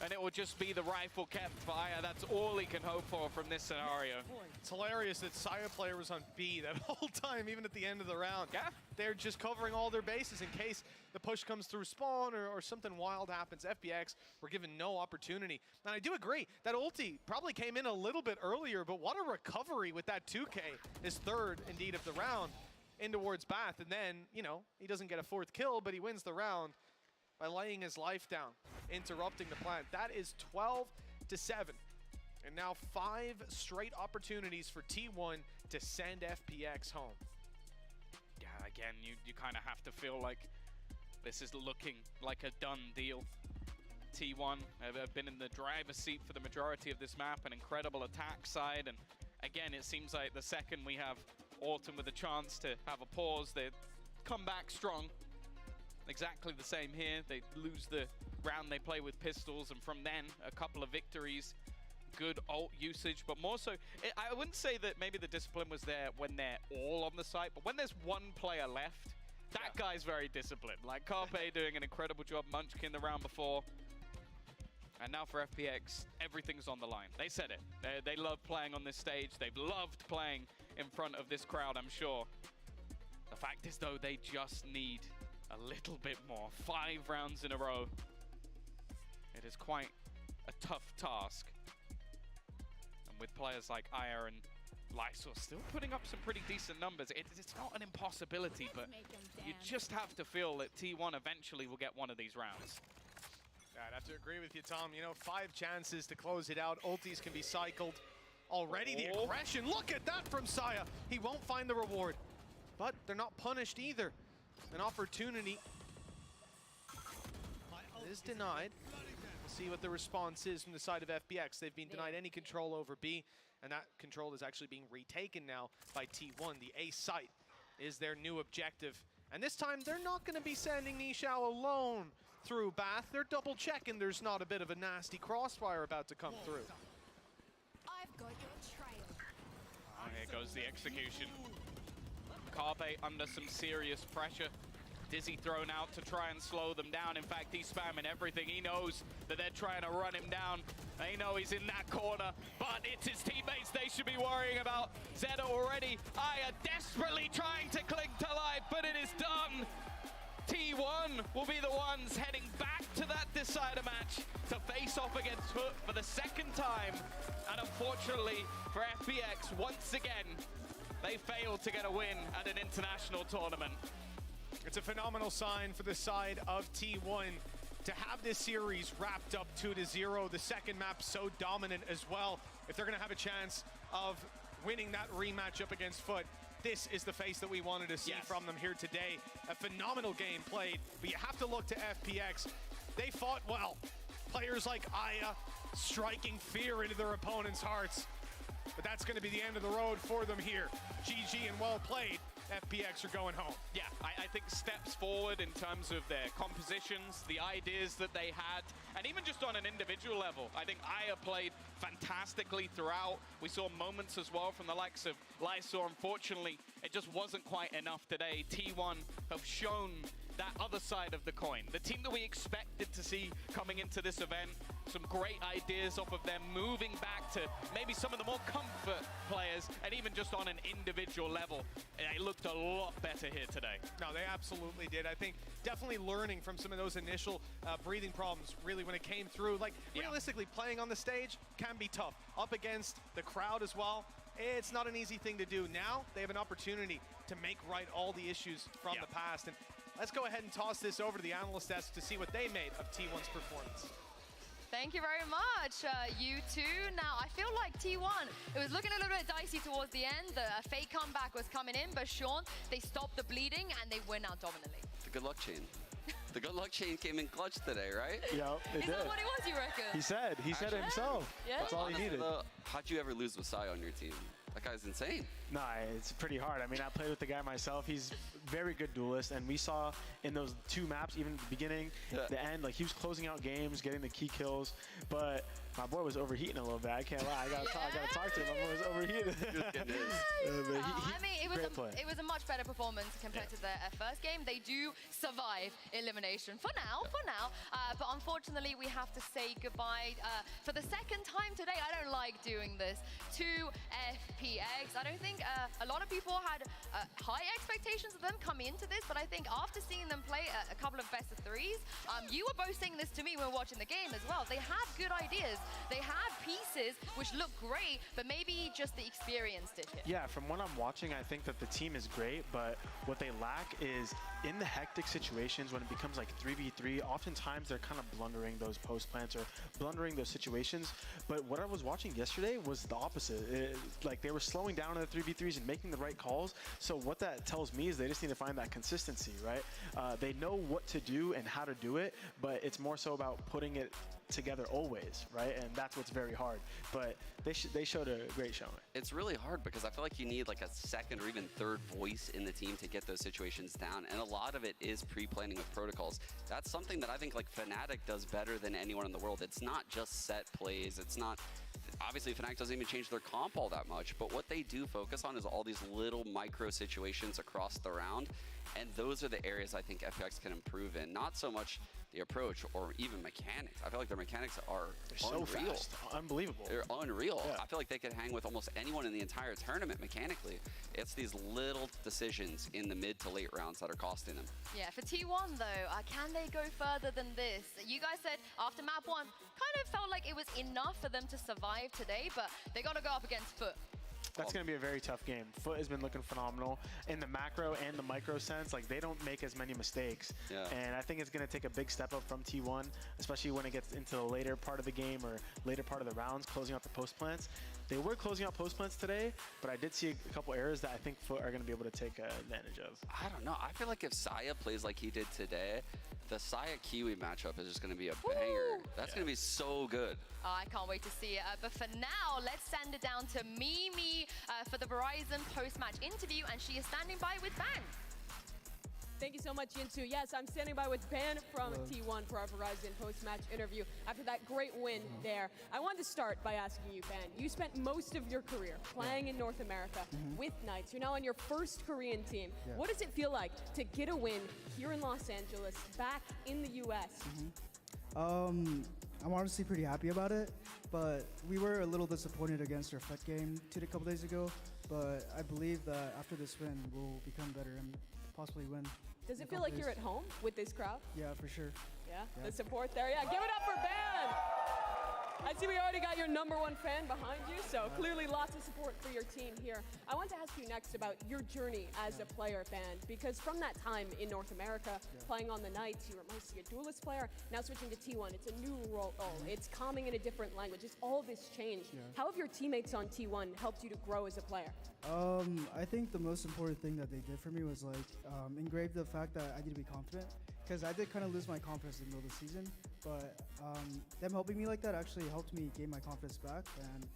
And it will just be the rifle kept for Aya. That's all he can hope for from this scenario. It's hilarious that Saya player was on B that whole time, even at the end of the round. Yeah. They're just covering all their bases in case the push comes through spawn or something wild happens. FPX were given no opportunity. And I do agree, that ulti probably came in a little bit earlier, but what a recovery with that 2K, his third, indeed, of the round, in towards Bath. And then, you know, he doesn't get a 4th kill, but he wins the round by laying his life down, interrupting the plant. That is 12-7. And now 5 straight opportunities for T1 to send FPX home. Yeah, again, you kind of have to feel like this is looking like a done deal. T1 have been in the driver's seat for the majority of this map, an incredible attack side. And again, it seems like the second we have Autumn with a chance to have a pause, they come back strong. Exactly the same here. They lose the round they play with pistols, and from then, a couple of victories, good ult usage, but more so, I wouldn't say that maybe the discipline was there when they're all on the site, but when there's one player left, that guy's very disciplined. Like Carpe doing an incredible job, Munchkin the round before. And now for FPX, everything's on the line. They said it. They love playing on this stage. They've loved playing in front of this crowd, I'm sure. The fact is, though, they just need a little bit more. 5 rounds in a row. It is quite a tough task. And with players like Aya and Lysor still putting up some pretty decent numbers, it's not an impossibility, but you just have to feel that T1 eventually will get one of these rounds. Yeah, I'd have to agree with you, Tom. You know, 5 chances to close it out. Ultis can be cycled. Already the aggression. Look at that from Saya. He won't find the reward, but they're not punished either. An opportunity is denied. We'll see what the response is from the side of FPX. They've been denied any control over B, and that control is actually being retaken now by T1. The A site is their new objective. And this time, they're not going to be sending Nishao alone through Bath. They're double checking there's not a bit of a nasty crossfire about to come through. I've got your trail. Oh, here goes the execution. Carpe under some serious pressure. Dizzy thrown out to try and slow them down. In fact, he's spamming everything. He knows that they're trying to run him down. They know he's in that corner, but it's his teammates they should be worrying about. Zeta already, Aya desperately trying to cling to life, but it is done. T1 will be the ones heading back to that decider match to face off against Foot for the 2nd time. And unfortunately for FPX, once again, they failed to get a win at an international tournament. It's a phenomenal sign for the side of T1 to have this series wrapped up 2-0. The second map so dominant as well. If they're going to have a chance of winning that rematch up against Foot, this is the face that we wanted to see from them here today. A phenomenal game played, but you have to look to FPX. They fought well. Players like Aya striking fear into their opponents' hearts. But that's going to be the end of the road for them here. GG and well played FPX are going home. Yeah, I think steps forward in terms of their compositions, the ideas that they had, and even just on an individual level. I think Aya played fantastically throughout. We saw moments as well from the likes of Lysor. Unfortunately, it just wasn't quite enough today. T1 have shown that other side of the coin. The team that we expected to see coming into this event, some great ideas off of them, moving back to maybe some of the more comfort players, and even just on an individual level. They looked a lot better here today. No, they absolutely did. I think definitely learning from some of those initial breathing problems, really, when it came through. Like, realistically, playing on the stage can be tough. Up against the crowd as well, it's not an easy thing to do. Now, they have an opportunity to make right all the issues from the past. And let's go ahead and toss this over to the analyst desk to see what they made of T1's performance. Thank you very much, you two. Now, I feel like T1, it was looking a little bit dicey towards the end. The fake comeback was coming in, but Sean, they stopped the bleeding and they win out dominantly. The good luck chain. The good luck chain came in clutch today, right? Yeah, it Is did. that what it was, you reckon? He said it himself. Yeah. That's all he needed. How'd you ever lose with Sai on your team? That guy's insane. Nah, it's pretty hard. I mean, I played with the guy myself. He's very good duelist, and we saw in those two maps, even at the beginning, the end, like he was closing out games, getting the key kills, but my boy was overheating a little bit. I can't lie. I gotta talk to him. My boy was overheating. I mean, it was a much better performance compared to their first game. They do survive elimination for now. But unfortunately, we have to say goodbye for the second time today. I don't like doing this to FPX. I don't think a lot of people had high expectations of them coming into this, but I think after seeing them play a couple of best of threes, you were both saying this to me when we were watching the game as well. They had good ideas. They had pieces which look great, but maybe just the experience did hit. Yeah, from what I'm watching, I think that the team is great, but what they lack is in the hectic situations when it becomes like 3v3, oftentimes they're kind of blundering those post plants or blundering those situations. But what I was watching yesterday was the opposite. Like they were slowing down in the 3v3s and making the right calls. So what that tells me is they just need to find that consistency, right? They know what to do and how to do it, but it's more so about putting it together always, right? And that's what's very hard. But they showed a great showing. It's really hard because I feel like you need like a second or even third voice in the team to get those situations down. And a lot of it is pre-planning with protocols. That's something that I think like Fnatic does better than anyone in the world. It's not just set plays. It's not, obviously Fnatic doesn't even change their comp all that much, but what they do focus on is all these little micro situations across the round. And those are the areas I think FPX can improve in. Not so much the approach or even mechanics. I feel like their mechanics are unreal. So fast. Unbelievable. They're unreal. Yeah. I feel like they could hang with almost anyone in the entire tournament mechanically. It's these little decisions in the mid to late rounds that are costing them. Yeah, for T1 though, can they go further than this? You guys said after map 1, kind of felt like it was enough for them to survive today, but they got to go up against Foot. That's going to be a very tough game. Foot has been looking phenomenal in the macro and the micro sense. Like, they don't make as many mistakes. Yeah. And I think it's going to take a big step up from T1, especially when it gets into the later part of the game or later part of the rounds, closing out the post plants. They were closing out post plants today, but I did see a couple errors that I think Foot are going to be able to take advantage of. I don't know. I feel like if Saya plays like he did today, the Saya Kiwi matchup is just going to be a banger. That's going to be so good. I can't wait to see it. But for now, let's send it down to Mimi for the Verizon post-match interview, and she is standing by with Ban. Thank you so much, Yinsu. Yes, I'm standing by with Ben from T1 for our Verizon post-match interview after that great win there. I wanted to start by asking you, Ben, you spent most of your career playing in North America with Knights. You're now on your first Korean team. What does it feel like to get a win here in Los Angeles, back in the US? I'm honestly pretty happy about it, but we were a little disappointed against our FUT game a couple days ago, but I believe that after this win, we'll become better and possibly win. Does it feel like you're at home with this crowd? Yeah, for sure. Yeah, the support there. Yeah, give it up for Ben. I see we already got your #1 fan behind you, so clearly lots of support for your team here. I want to ask you next about your journey as a player, Ben, because from that time in North America, playing on the Knights, you were mostly a duelist player. Now switching to T1, it's a new role. It's coming in a different language. It's all this change. How have your teammates on T1 helped you to grow as a player? I think the most important thing that they did for me was like engrave the fact that I need to be confident. because I did kind of lose my confidence in the middle of the season. But them helping me like that actually helped me gain my confidence back, and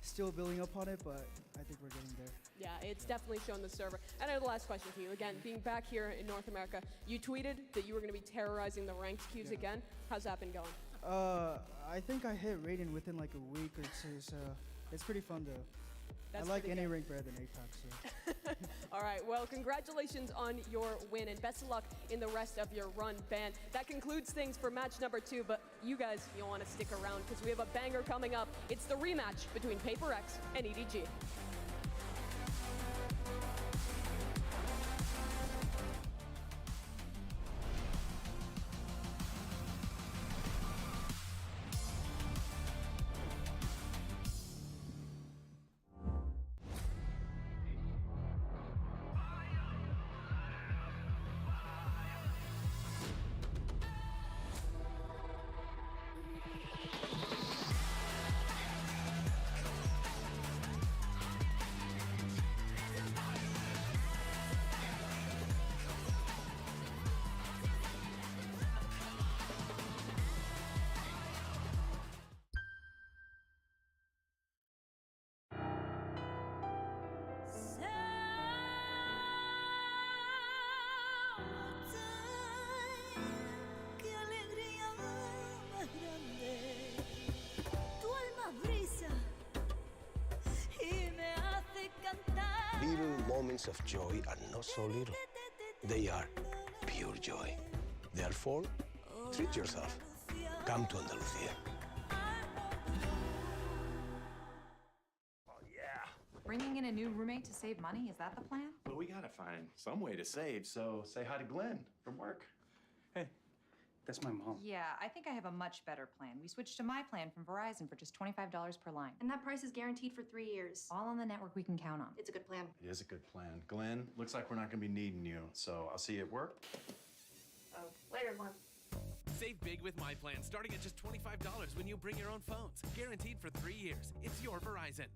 still building up on it, but I think we're getting there. Yeah, it's definitely shown the server. And I have the last question for you. Again, being back here in North America, you tweeted that you were going to be terrorizing the ranked queues again. How's that been going? I think I hit Raiden within like a week or two, so it's pretty fun though. That's I like pretty any good. rank better than Apex. So. All right, well, congratulations on your win, and best of luck in the rest of your run, Ban. That concludes things for match number 2, but you guys, you'll want to stick around because we have a banger coming up. It's the rematch between Paper X and EDG. Little moments of joy are not so little. They are pure joy. Therefore, treat yourself. Come to Andalusia. Bringing in a new roommate to save money, is that the plan? Well, we gotta find some way to save, so say hi to Glenn from work. Hey, that's my mom. Yeah, I think I have a much better plan. We switched to my plan from Verizon for just $25 per line. And that price is guaranteed for 3 years. All on the network we can count on. It's a good plan. It is a good plan. Glenn, looks like we're not gonna be needing you, so I'll see you at work. Oh, later, Mom. Save big with my plan, starting at just $25 when you bring your own phones. Guaranteed for 3 years. It's your Verizon.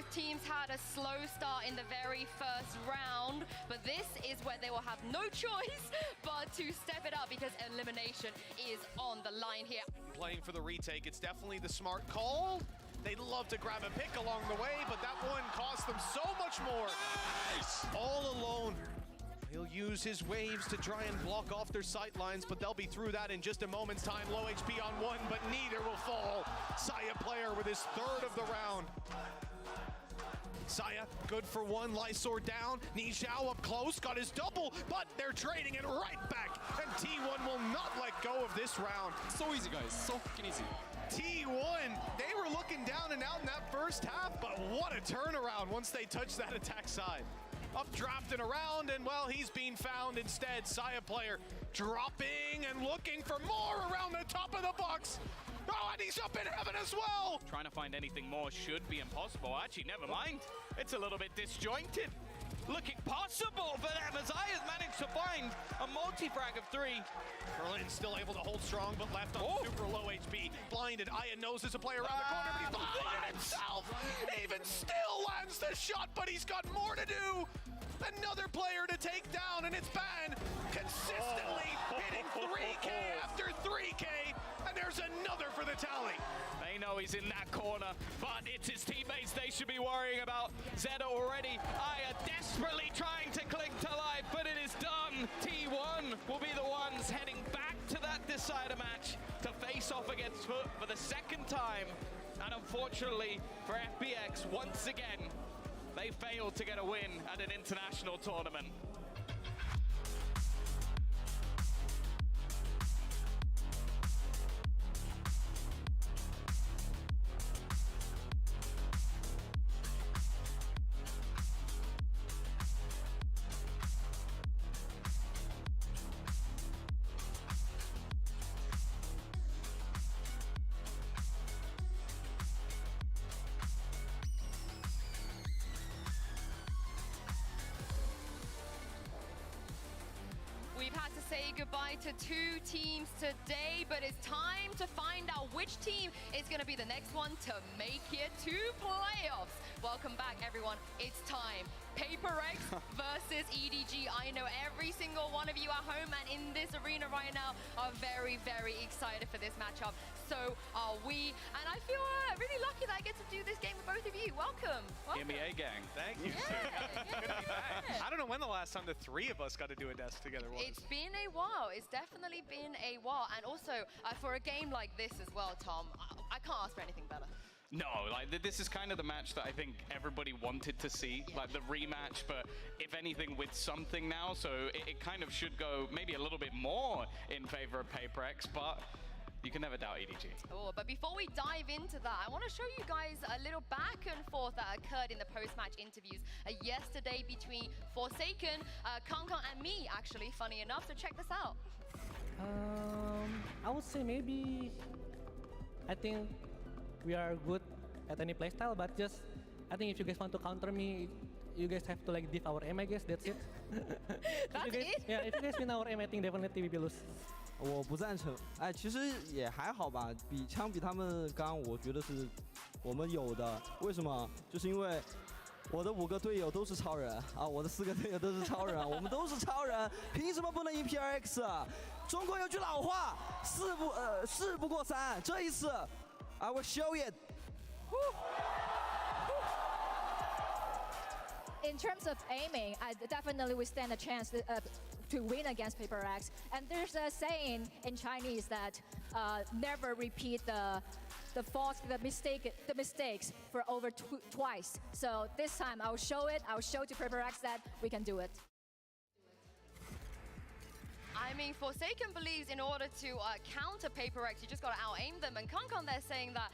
Both teams had a slow start in the very first round, but this is where they will have no choice but to step it up because elimination is on the line here. Playing for the retake, it's definitely the smart call. They'd love to grab a pick along the way, but that one cost them so much more. Nice. All alone. He'll use his waves to try and block off their sight lines, but they'll be through that in just a moment's time. Low HP on one, but neither will fall. Saya player with his third of the round. Saya, good for one. Lysor down. Nijao up close, got his double, but they're trading it right back. And T1 will not let go of this round. So easy, guys. So fucking easy. T1, they were looking down and out in that first half, but what a turnaround once they touched that attack side. Updrafting around, and well, he's being found instead. Saya player dropping and looking for more around the top of the box. Oh, and he's up in heaven as well. Trying to find anything more should be impossible. Actually, never mind. It's a little bit disjointed. Looking possible for them as Aya's managed to find a multi-frag of 3. Berlin still able to hold strong, but left on super low HP. Blinded, Aya knows there's a player around the corner, but he's blinded himself. Even still lands the shot, but he's got more to do. Another player to take down, and it's Ban consistently hitting 3K after 3K, and there's another for the tally. They know he's in that corner, but it's his teammates they should be worrying about. Zeta already, Aya desperately trying to cling to life, but it is done. T1 will be the ones heading back to that decider match to face off against Foot for the second time. And unfortunately for FBX, once again, they failed to get a win at an international tournament. We've had to say goodbye to 2 teams today, but it's time to find out which team is going to be the next one to make it to playoffs. Welcome back, everyone. It's time. PaperX versus EDG. I know every single one of you at home and in this arena right now are very, very excited for this matchup. So are we, and I feel really lucky that I get to do this game with both of you. Welcome. NBA gang. Thank you. Good to be back. I don't know when the last time the 3 of us got to do a desk together was. It's been a while. It's definitely been a while. And also, for a game like this as well, Tom, I can't ask for anything better. No, like this is kind of the match that I think everybody wanted to see, like the rematch, but if anything with something now, so it kind of should go maybe a little bit more in favor of PaperX, but you can never doubt EDG. Oh, but before we dive into that, I want to show you guys a little back and forth that occurred in the post-match interviews yesterday between Forsaken, Kankan, and me, actually, funny enough. So check this out. I would say maybe, I think we are good at any playstyle, but just, I think if you guys want to counter me, you guys have to like diff our aim, I guess, that's it. That's it? Yeah, if you guys win our aim, I think definitely we will lose. 我不赞成，哎，其实也还好吧，相比他们刚，我觉得是我们有的。为什么？就是因为我的5个队友都是超人啊，我的4个队友都是超人，我们都是超人，凭什么不能赢 PRX 啊？中国有句老话，事不过3，这一次 I will show it. In terms of aiming, I definitely we stand a chance to win against PaperX. And there's a saying in Chinese that never repeat the mistakes for over twice. So this time I'll show it. I'll show to PaperX that we can do it. I mean, Forsaken believes in order to counter PaperX, you just got to out-aim them. And Kankan, they're saying that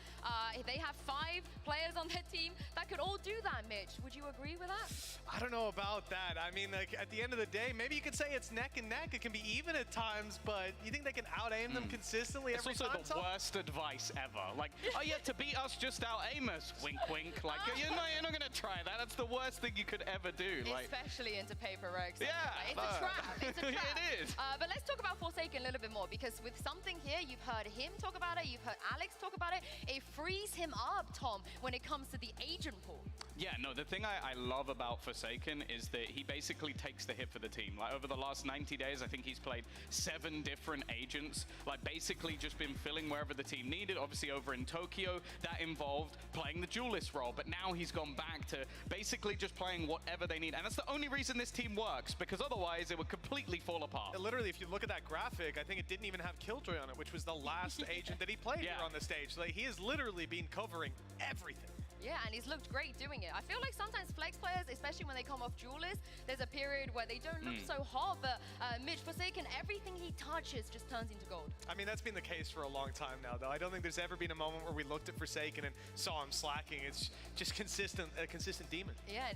they have 5 players on their team that could all do that, Mitch. Would you agree with that? I don't know about that. I mean, like, at the end of the day, maybe you could say it's neck and neck. It can be even at times, but you think they can out-aim them consistently every time? It's also the worst advice ever. Like, oh yeah, to beat us, just out-aim us. Wink, wink. Like, you're not going to try that. That's the worst thing you could ever do. Like, especially into PaperX. Yeah. It's a trap. It's a trap. It is. But let's talk about Forsaken a little bit more, because with something here, you've heard him talk about it, you've heard Alex talk about it. It frees him up, Tom, when it comes to the agent pool. Yeah, no, the thing I love about Forsaken is that he basically takes the hit for the team. Like, over the last 90 days, I think he's played 7 different agents, like basically just been filling wherever the team needed. Obviously over in Tokyo, that involved playing the duelist role, but now he's gone back to basically just playing whatever they need. And that's the only reason this team works, because otherwise it would completely fall apart. Literally, if you look at that graphic, I think it didn't even have Killjoy on it, which was the last agent that he played here on the stage. Like, he has literally been covering everything. Yeah, and he's looked great doing it. I feel like sometimes flex players, especially when they come off duelist, there's a period where they don't look so hot, but Mitch Forsaken, everything he touches just turns into gold. I mean, that's been the case for a long time now, though. I don't think there's ever been a moment where we looked at Forsaken and saw him slacking. It's just a consistent demon. Yeah.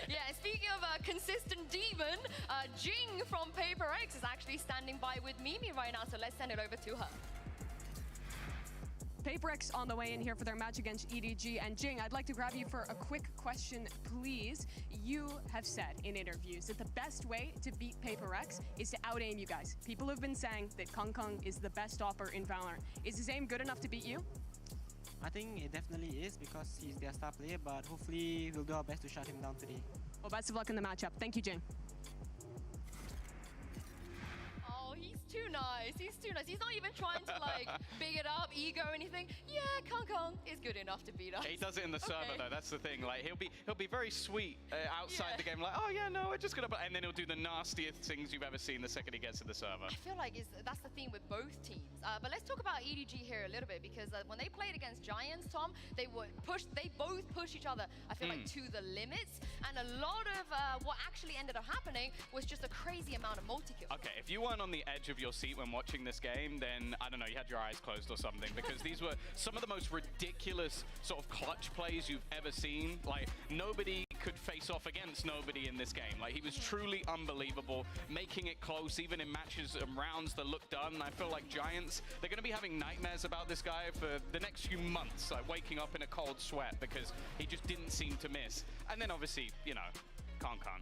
Yeah, speaking of a consistent demon, Jing from Paper X is actually standing by with Mimi right now, so let's send it over to her. PaperX on the way in here for their match against EDG. And Jing, I'd like to grab you for a quick question, please. You have said in interviews that the best way to beat PaperX is to out-aim you guys. People have been saying that Kong Kong is the best opper in Valorant. Is his aim good enough to beat you? I think it definitely is, because he's their star player, but hopefully we'll do our best to shut him down today. Well, best of luck in the matchup. Thank you, Jing. Too nice. He's too nice. He's not even trying to like big it up, ego, anything. Yeah, Kong Kong is good enough to beat us. He does it in the server though. That's the thing. Like he'll be very sweet outside the game. Like, oh yeah, no, we're just gonna. And then he'll do the nastiest things you've ever seen the second he gets to the server. I feel like that's the theme with both teams. But let's talk about EDG here a little bit, because when they played against Giants, Tom, they both push each other. I feel like to the limits, and a lot of what actually ended up happening was just a crazy amount of multi-kills. Okay, if you weren't on the edge of your seat when watching this game, then I don't know, you had your eyes closed or something, because these were some of the most ridiculous sort of clutch plays you've ever seen. Like, nobody could face off against nobody in this game. Like, he was truly unbelievable, making it close even in matches and rounds that looked done. I feel like Giants, they're going to be having nightmares about this guy for the next few months, like waking up in a cold sweat because he just didn't seem to miss. And then obviously, you know, Kong Kong.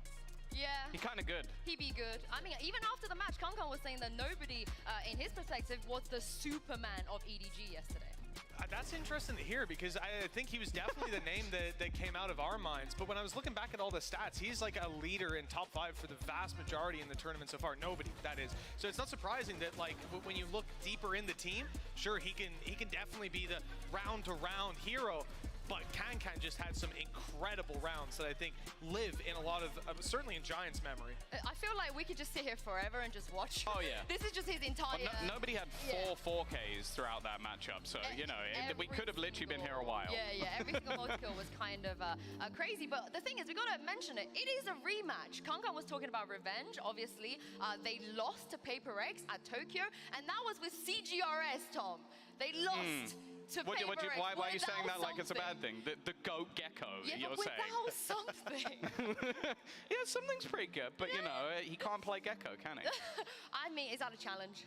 Yeah. He kind of good. He be good. I mean, even after the match, Kong Kong was saying that nobody, in his perspective, was the Superman of EDG yesterday. That's interesting to hear, because I think he was definitely the name that came out of our minds. But when I was looking back at all the stats, he's like a leader in top 5 for the vast majority in the tournament so far. Nobody, that is. So it's not surprising that, like, when you look deeper in the team, sure, he can definitely be the round-to-round hero. But Can just had some incredible rounds that I think live in a lot of, certainly in Giants' memory. I feel like we could just sit here forever and just watch. Oh, yeah. This is just his entire... Well, nobody had 4 4Ks throughout that matchup, so, you know, we could have literally been here a while. Yeah, every single multi-kill was kind of crazy. But the thing is, we got to mention it. It is a rematch. Kong Kong was talking about revenge, obviously. They lost to Paper X at Tokyo, and that was with CGRS, Tom. They lost... Why are you saying that like it's a bad thing? The goat gecko, you're saying? Without something. Yeah, something's pretty good, but you know, he can't play gecko, can he? I mean, is that a challenge?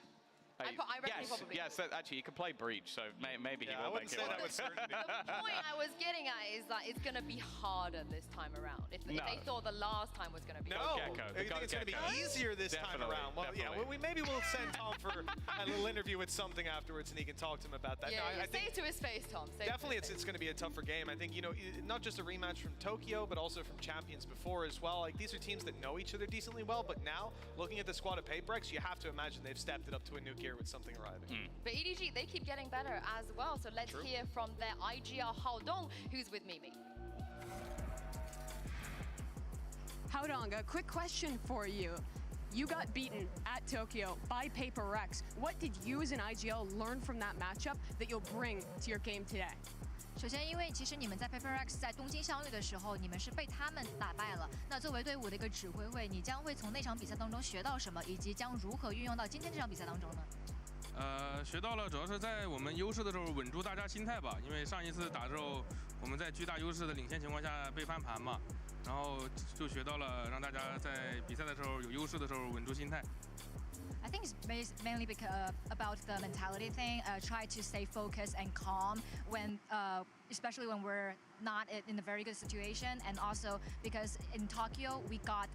I reckon he probably actually, he can play breach, so maybe he will make it work. The point I was getting at is that it's going to be harder this time around. If they thought the last time was going to be I think it's going to be easier this time around. Well, yeah, maybe we'll send Tom for a little interview with something afterwards, and he can talk to him about that. Yeah, I think say it to his face, Tom. Definitely, it's going to be a tougher game. I think, you know, not just a rematch from Tokyo, but also from champions before as well. Like, these are teams that know each other decently well, but now, looking at the squad of PaperX, you have to imagine they've stepped it up to a new gear with something arriving. But EDG, they keep getting better as well. So let's hear from their IGR Haodong, who's with Mimi. Haodong, a quick question for you. You got beaten at Tokyo by PaperX. What did you as an IGL learn from that matchup that you'll bring to your game today? 首先，因为其实你们在 PaperX 在东京相遇的时候，你们是被他们打败了。那作为队伍的一个指挥会，你将会从那场比赛当中学到什么，以及将如何运用到今天这场比赛当中呢？学到了，主要是在我们优势的时候稳住大家心态吧。因为上一次打之后，我们在巨大优势的领先情况下被翻盘嘛，然后就学到了让大家在比赛的时候有优势的时候稳住心态。I think it's mainly because about the mentality thing. Try to stay focused and calm when, especially when we're not in a very good situation, and also because in Tokyo we got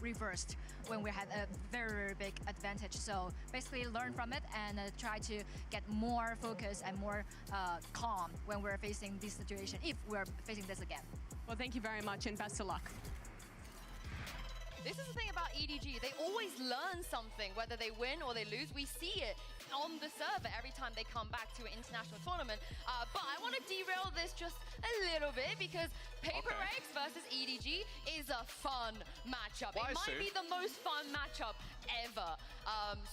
reversed when we had a very, very big advantage. So basically learn from it and try to get more focus and more calm when we're facing this situation, if we're facing this again. Well, thank you very much and best of luck. This is the thing about EDG. They always learn something, whether they win or they lose. We see it on the server every time they come back to an international tournament. But I want to derail this just a little bit because Paper X versus EDG is a fun matchup. Why, it might be the most fun matchup ever.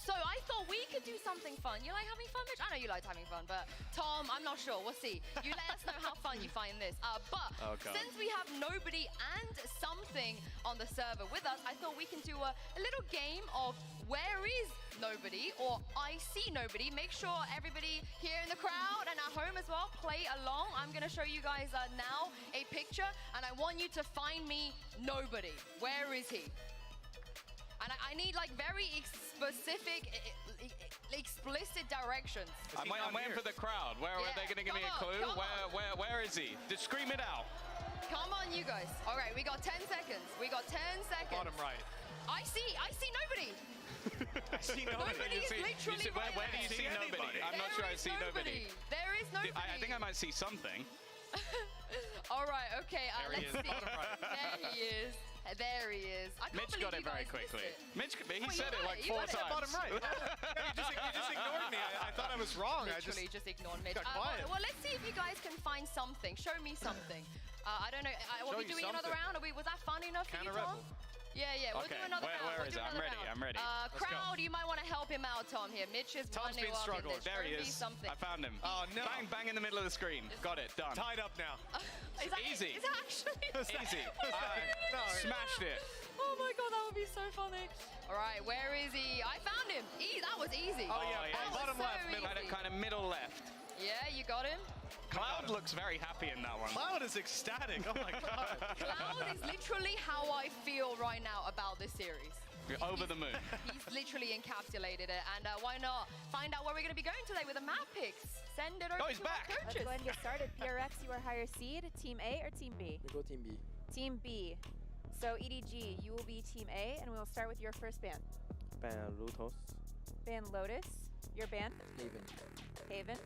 So I thought we could do something fun. You like having fun, Mitch? I know you liked having fun, but Tom, I'm not sure. We'll see. You let us know how fun you find this. But since we have nobody and something on the server with us, I thought we can do a little game of where is nobody or I see nobody. Make sure everybody here in the crowd and at home as well play along. I'm going to show you guys now a picture and I want you to find me nobody. Where is he? And I need like very specific, explicit directions. I'm waiting for the crowd. Where are they going to give me a clue? Where is he? Just scream it out. Come on, you guys. All right, we got 10 seconds. We got 10 seconds. Bottom right. I see nobody. I see nobody. Nobody is literally right Where do you see nobody? I'm not sure I see nobody. There is nobody. I think I might see something. All right, okay, let's see. Right. There he is. There he is. I can't Mitch believe got it you very guys quickly. missed Mitch, he said it like 4 times. Bottom right. You just ignored me. I thought I was wrong. Literally just ignored Mitch. got quiet. Well, let's see if you guys can find something. Show me something. I don't know. Are we doing another round? Was that fun enough for you, Tom? Yeah, we'll do another round. Where is it? I'm ready. Crowd, you might want to help him out, Tom, here. Mitch is Tom's been struggling. There he is. I found him. Oh, no. Bang in the middle of the screen. Got it. Done. Tied up now. Easy. Is that actually? Easy. Smashed it. Oh my god, that would be so funny. All right, where is he? I found him. That was easy. Oh yeah, bottom left, Kind of middle left. Yeah, you got him. Cloud looks very happy in that one. Cloud is ecstatic. Oh my god. Cloud is literally how I feel right now about this series. You're over the moon. He's literally encapsulated it. And why not find out where we're going to be going today with the map picks? Send it over to our coaches. Let's go ahead and get started. PRX, you are higher seed. Team A or Team B? We go Team B. Team B. So EDG, you will be Team A, and we will start with your first band. Band Lotus. Band Lotus. Your band? Haven.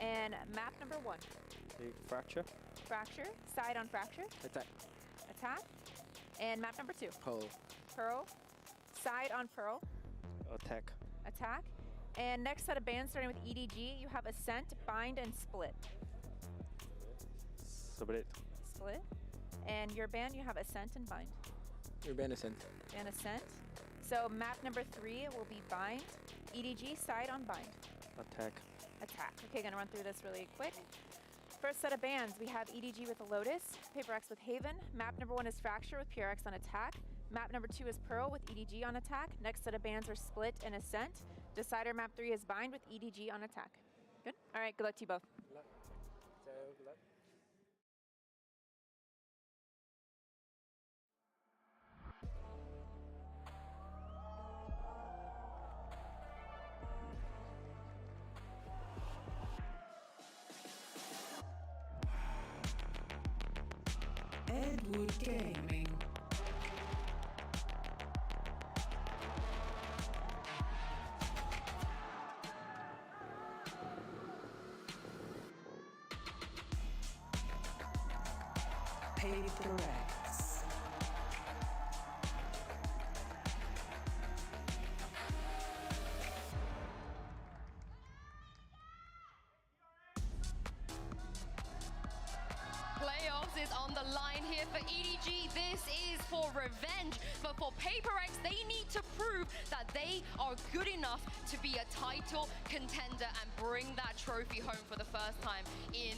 And map number 1. Fracture. Fracture. Side on Fracture. Attack. And map number 2. Pearl. Side on Pearl. Attack. And next set of bands starting with EDG, you have Ascent, Bind, and Split. Split. And your band, you have Ascent and Bind. Your band Ascent. And Ascent. So map number 3 will be Bind. EDG, side on Bind. Attack. Okay, gonna run through this really quick. First set of bands, we have EDG with the Lotus, Paper X with Haven. Map number 1 is Fracture with PRX on Attack. Map number 2 is Pearl with EDG on Attack. Next set of bands are Split and Ascent. Decider map 3 is Bind with EDG on Attack. Good? All right, good luck to you both. Good luck. Edward Gaming. Paper X. Playoffs is on the line here for EDG. This is for revenge, but for Paper X, they need to prove that they are good enough to be a title contender and bring that trophy home for the first time in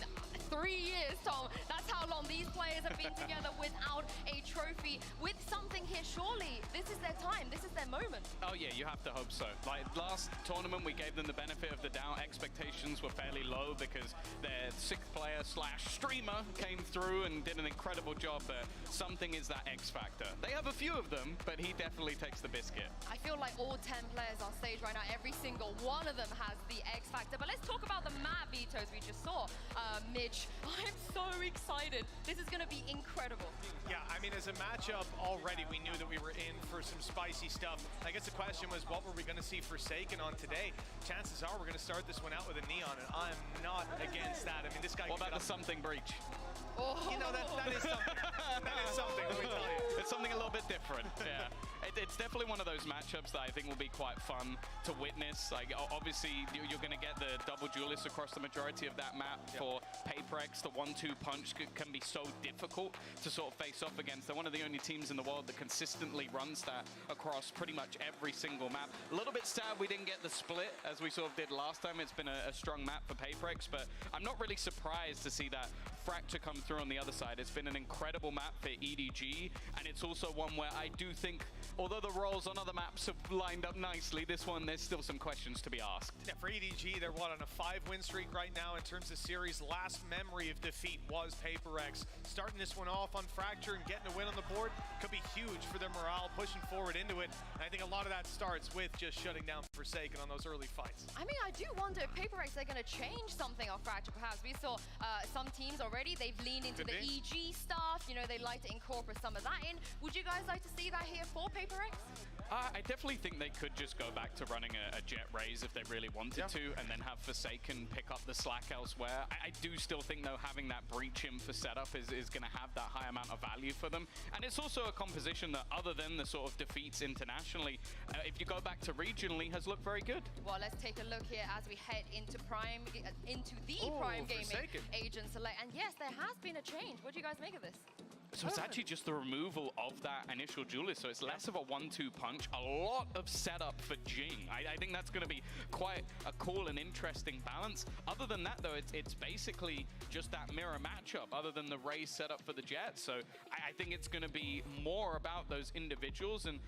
3 years, Tom. That's how long these players have been together without a trophy. With something here, surely this is their time. This is their moment. Oh yeah, you have to hope so. Like last tournament, we gave them the benefit of the doubt. Expectations were fairly low because their 6th player / streamer came through and did an incredible job, but something is that X factor. They have a few of them, but he definitely takes the biscuit. I feel like all 10 players on stage right now, every single one of them has the X factor. But let's talk about the map vetoes we just saw. Mitch, I'm so excited. This is going to be incredible. Yeah, I mean, as a matchup, already we knew that we were in for some spicy stuff. I guess the question was, what were we going to see Forsaken on today? Chances are we're going to start this one out with a Neon, and I'm not against that. I mean, this guy... What about the something breach? Oh. You know, that is something. That is something, let me tell you. It's something a little bit different, yeah. It's definitely one of those matchups that I think will be quite fun to witness. Like, obviously, you're going to get the double duelists across the majority of that map. For PaperX, the 1-2 punch can be so difficult to sort of face off against. They're one of the only teams in the world that consistently runs that across pretty much every single map. A little bit sad we didn't get the split as we sort of did last time. It's been a strong map for PaperX, but I'm not really surprised to see that Fracture come through on the other side. It's been an incredible map for EDG, and it's also one where I do think, although the roles on other maps have lined up nicely, this one, there's still some questions to be asked. Yeah, for EDG, they're on a 5-win streak right now in terms of series. Last memory of defeat was PaperX. Starting this one off on Fracture and getting a win on the board could be huge for their morale, pushing forward into it. And I think a lot of that starts with just shutting down Forsaken on those early fights. I mean, I do wonder if PaperX are going to change something on Fracture, perhaps. We saw some teams already, they've leaned into the EG stuff. You know, they like to incorporate some of that in. Would you guys like to see that here for PaperX? I definitely think they could just go back to running a jet raise if they really wanted to, and then have Forsaken pick up the slack elsewhere. I do still think, though, having that breach in for setup is going to have that high amount of value for them. And it's also a composition that, other than the sort of defeats internationally, if you go back to regionally, has looked very good. Well, let's take a look here as we head into Prime, into the Prime Gaming Agent Select. And yes, there has been a change. What do you guys make of this? So it's actually just the removal of that initial duelist, so it's less of a 1-2 punch, a lot of setup for Jing. I think that's going to be quite a cool and interesting balance. Other than that, though, it's basically just that mirror matchup, other than the raise setup for the Jets. So I think it's going to be more about those individuals, and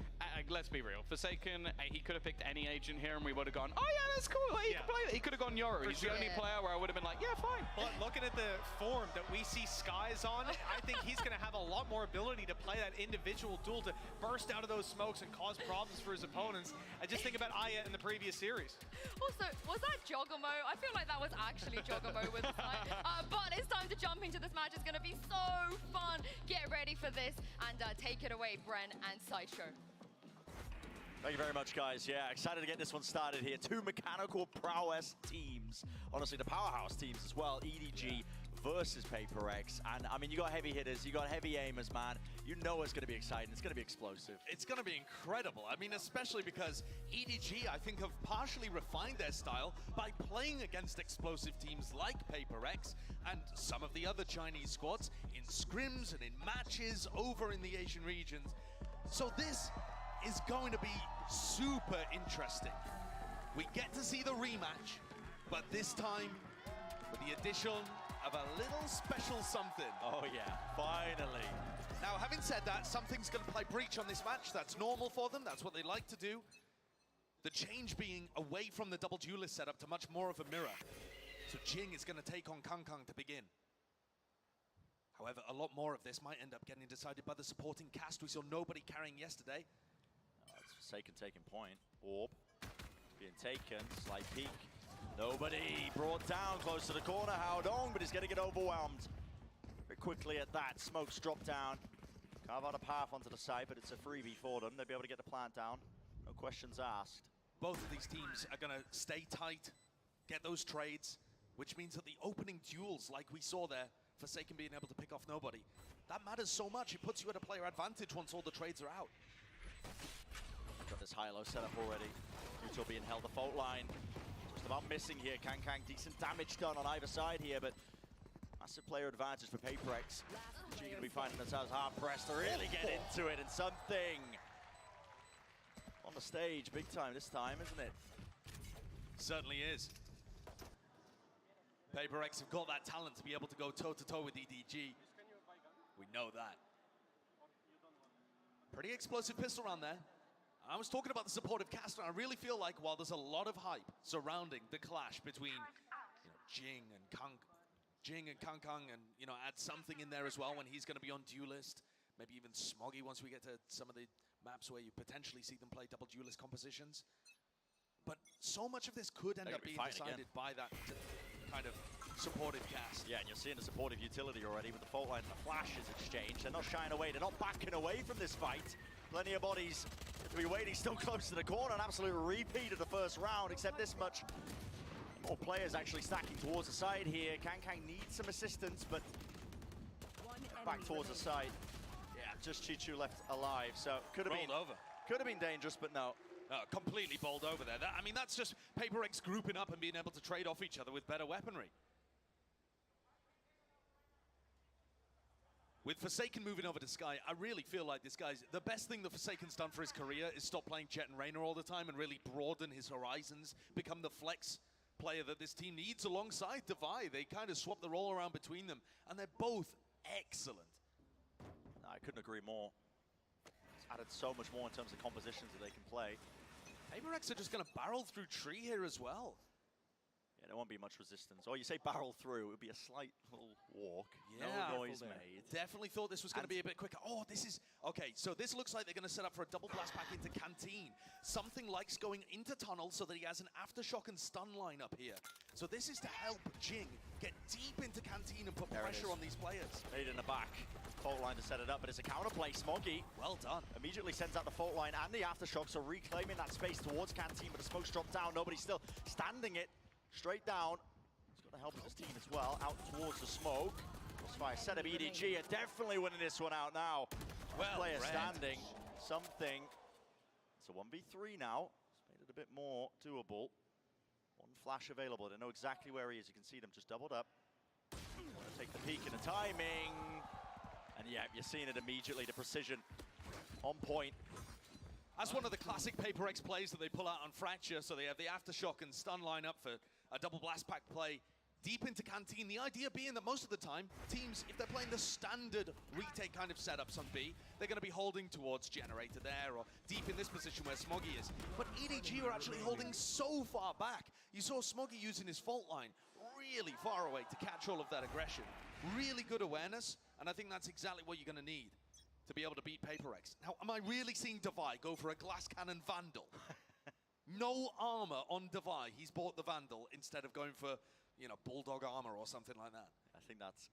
let's be real, Forsaken, he could have picked any agent here, and we would have gone, oh yeah, that's cool, he can play that. He could have gone Yoru. He's the only player where I would have been like, yeah, fine. But looking at the form that we see Skies on, I think he's going to have a lot more ability to play that individual duel, to burst out of those smokes and cause problems for his opponents. I just think about Aya in the previous series. Also, was that Jogomo? I feel like that was actually Jogomo with the side. But it's time to jump into this match. It's going to be so fun. Get ready for this and take it away, Bren and Sideshow. Thank you very much, guys. Yeah, excited to get this one started here. Two mechanical prowess teams. Honestly, the powerhouse teams as well. EDG versus PaperX. And, I mean, you got heavy hitters, you got heavy aimers, man. You know it's going to be exciting. It's going to be explosive. It's going to be incredible. I mean, especially because EDG, I think, have partially refined their style by playing against explosive teams like PaperX and some of the other Chinese squads in scrims and in matches over in the Asian regions. So this is going to be super interesting. We get to see the rematch, but this time with the addition of a little special something. Oh yeah, finally. Now, having said that, something's going to play breach on this match. That's normal for them. That's what they like to do. The change being away from the double duelist setup to much more of a mirror. So Jing is going to take on Kang Kang to begin. However, a lot more of this might end up getting decided by the supporting cast. We saw nobody carrying yesterday. It's Forsaken taking point. Orb being taken. Slight peek. Nobody brought down close to the corner. How Dong, but he's going to get overwhelmed very quickly at that. Smokes drop down. Carve out a path onto the side, but it's a freebie for them. They'll be able to get the plant down. No questions asked. Both of these teams are going to stay tight, get those trades, which means that the opening duels, like we saw there, Forsaken being able to pick off nobody, that matters so much. It puts you at a player advantage once all the trades are out. Got this high-low set up already. Kuto being held the fault line. Just about missing here. Kang Kang, decent damage done on either side here, but massive player advantage for PaperX. G going to be finding themselves hard-pressed to really get into it, and something on the stage big time this time, isn't it? Certainly is. PaperX have got that talent to be able to go toe-to-toe with EDG. We know that. Pretty explosive pistol round there. I was talking about the supportive cast, and I really feel like while there's a lot of hype surrounding the clash between Jing and Kang Kang, and add something in there as well when he's going to be on duelist, maybe even Smoggy once we get to some of the maps where you potentially see them play double duelist compositions. But so much of this could end up being decided by that kind of supportive cast. Yeah, and you're seeing the supportive utility already with the fault line and the flashes exchange. They're not shying away, they're not backing away from this fight. Plenty of bodies to be waiting still close to the corner. An absolute repeat of the first round, except this much more players actually stacking towards the side here. Kang needs some assistance, but back towards the side. Yeah, just Chichu left alive, so could have been dangerous, but no. Completely bowled over there. I mean, that's just PaperX grouping up and being able to trade off each other with better weaponry. With Forsaken moving over to Sky, I really feel like this guy's... The best thing that Forsaken's done for his career is stop playing Jet and Reyna all the time and really broaden his horizons, become the flex player that this team needs alongside Devi. They kind of swap the role around between them, and they're both excellent. No, I couldn't agree more. It's added so much more in terms of compositions that they can play. PaperX are just going to barrel through tree here as well. Yeah, there won't be much resistance. Or you say barrel through, it would be a slight little walk. Yeah, no noise made. Definitely thought this was going to be a bit quicker. Oh, this is... Okay, so this looks like they're going to set up for a double blast back into Canteen. Something likes going into tunnel so that he has an aftershock and stun line up here. So this is to help Jing get deep into Canteen and put pressure on these players. Made in the back. Fault line to set it up, but it's a counterplay. Smoggy, well done. Immediately sends out the fault line and the aftershock, so reclaiming that space towards Canteen, but the smoke's dropped down. Nobody's still standing it. Straight down. He's got the help of his team as well. Out towards the smoke. Crossfire set up. EDG are definitely winning this one out now. Well, player standing. Something. It's a 1v3 now. It's made it a bit more doable. One flash available. They know exactly where he is. You can see them just doubled up. Take the peek and the timing. And yeah, you're seeing it immediately. The precision on point. That's one of the classic PaperX plays that they pull out on Fracture. So they have the aftershock and stun line up for a double blast pack play deep into Canteen. The idea being that most of the time, teams, if they're playing the standard retake kind of setups on B, they're going to be holding towards Generator there or deep in this position where Smoggy is. But EDG are actually holding so far back. You saw Smoggy using his fault line really far away to catch all of that aggression. Really good awareness, and I think that's exactly what you're going to need to be able to beat PaperX. Now, am I really seeing Devi go for a glass cannon Vandal? No armor on Devi. He's bought the Vandal instead of going for, you know, Bulldog armor or something like that. I think that's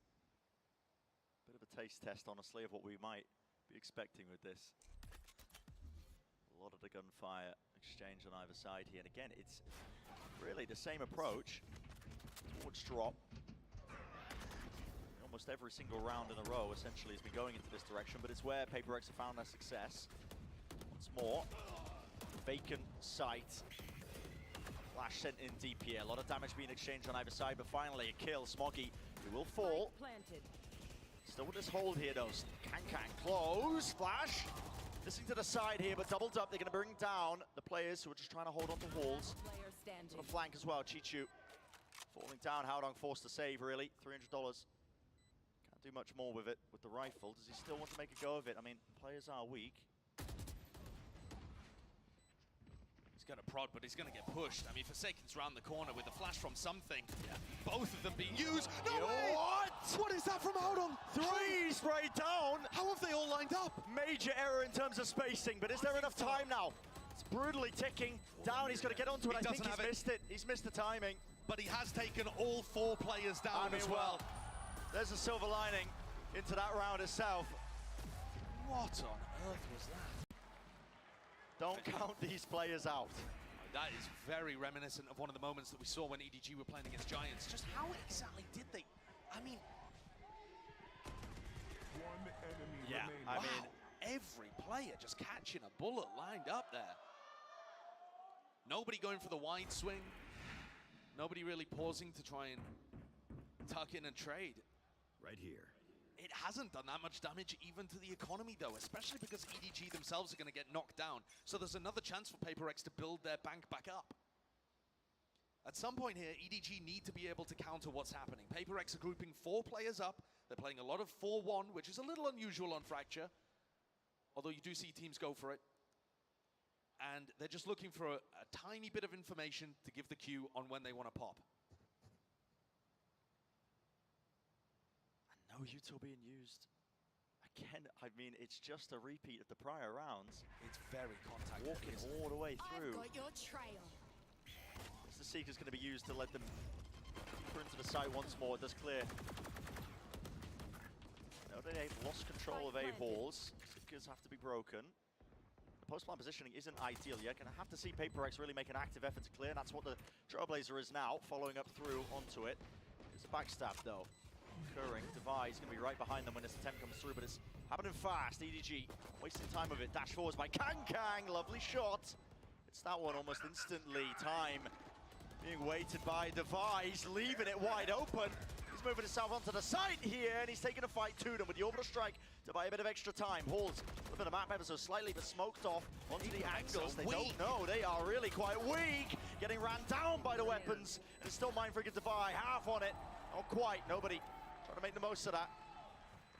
a bit of a taste test, honestly, of what we might be expecting with this. A lot of the gunfire exchange on either side here. And again, it's really the same approach towards drop. Almost every single round in a row, essentially, has been going into this direction, but it's where PaperX have found their success. Once more, vacant site. Flash sent in deep here. A lot of damage being exchanged on either side, but finally a kill. Smoggy, who will fall. Still with this hold here, though. Kang close. Flash. Missing to the side here, but doubled up. They're going to bring down the players who are just trying to hold on to walls. On the flank as well. Chichu falling down. Howdong forced to save, really. $300. Can't do much more with it with the rifle. Does he still want to make a go of it? I mean, players are weak. He's going to prod, but he's going to get pushed. I mean, Forsaken's round the corner with a flash from something. Yeah. Both of them being used. No way! What is that from Howdong? Three sprayed down. How have they all lined up? Major error in terms of spacing, but is there enough time now? It's brutally ticking down. He's got to get onto it. I think he's missed it. He's missed the timing. But he has taken all four players down as well. There's a silver lining into that round itself. What on earth was that? Don't count these players out. That is very reminiscent of one of the moments that we saw when EDG were playing against Giants. Just how exactly did they? I mean, yeah, I mean, every player just catching a bullet lined up there. Nobody going for the wide swing. Nobody really pausing to try and tuck in and trade. Right here. It hasn't done that much damage even to the economy, though, especially because EDG themselves are going to get knocked down. So there's another chance for PaperX to build their bank back up. At some point here, EDG need to be able to counter what's happening. PaperX are grouping 4 players up. They're playing a lot of 4-1, which is a little unusual on Fracture, although you do see teams go for it. And they're just looking for a tiny bit of information to give the cue on when they want to pop. No util being used. Again, I mean, it's just a repeat of the prior rounds. It's very contact. Walking all the way through. I've got your trail. The Seeker's going to be used to let them into the site once more. It does clear. Notre Dame lost control of A halls. Seekers have to be broken. The post-plant positioning isn't ideal yet. Gonna have to see PaperX really make an active effort to clear, and that's what the Trailblazer is now, following up through onto it. It's a backstab though. Occurring. Device gonna be right behind them when this attempt comes through, but it's happening fast. EDG wasting time of it. Dash forwards by Kang. Lovely shot. It's that one almost instantly. Time being weighted by Device, leaving it wide open. He's moving himself onto the site here, and he's taking a fight to them with the orbital strike to buy a bit of extra time. Halls, a little bit of map ever so slightly, but smoked off onto the angles. They don't know. They are really quite weak. Getting ran down by the weapons, and it's still Mind Freaking Devi. Half on it. Not quite. Nobody trying to make the most of that.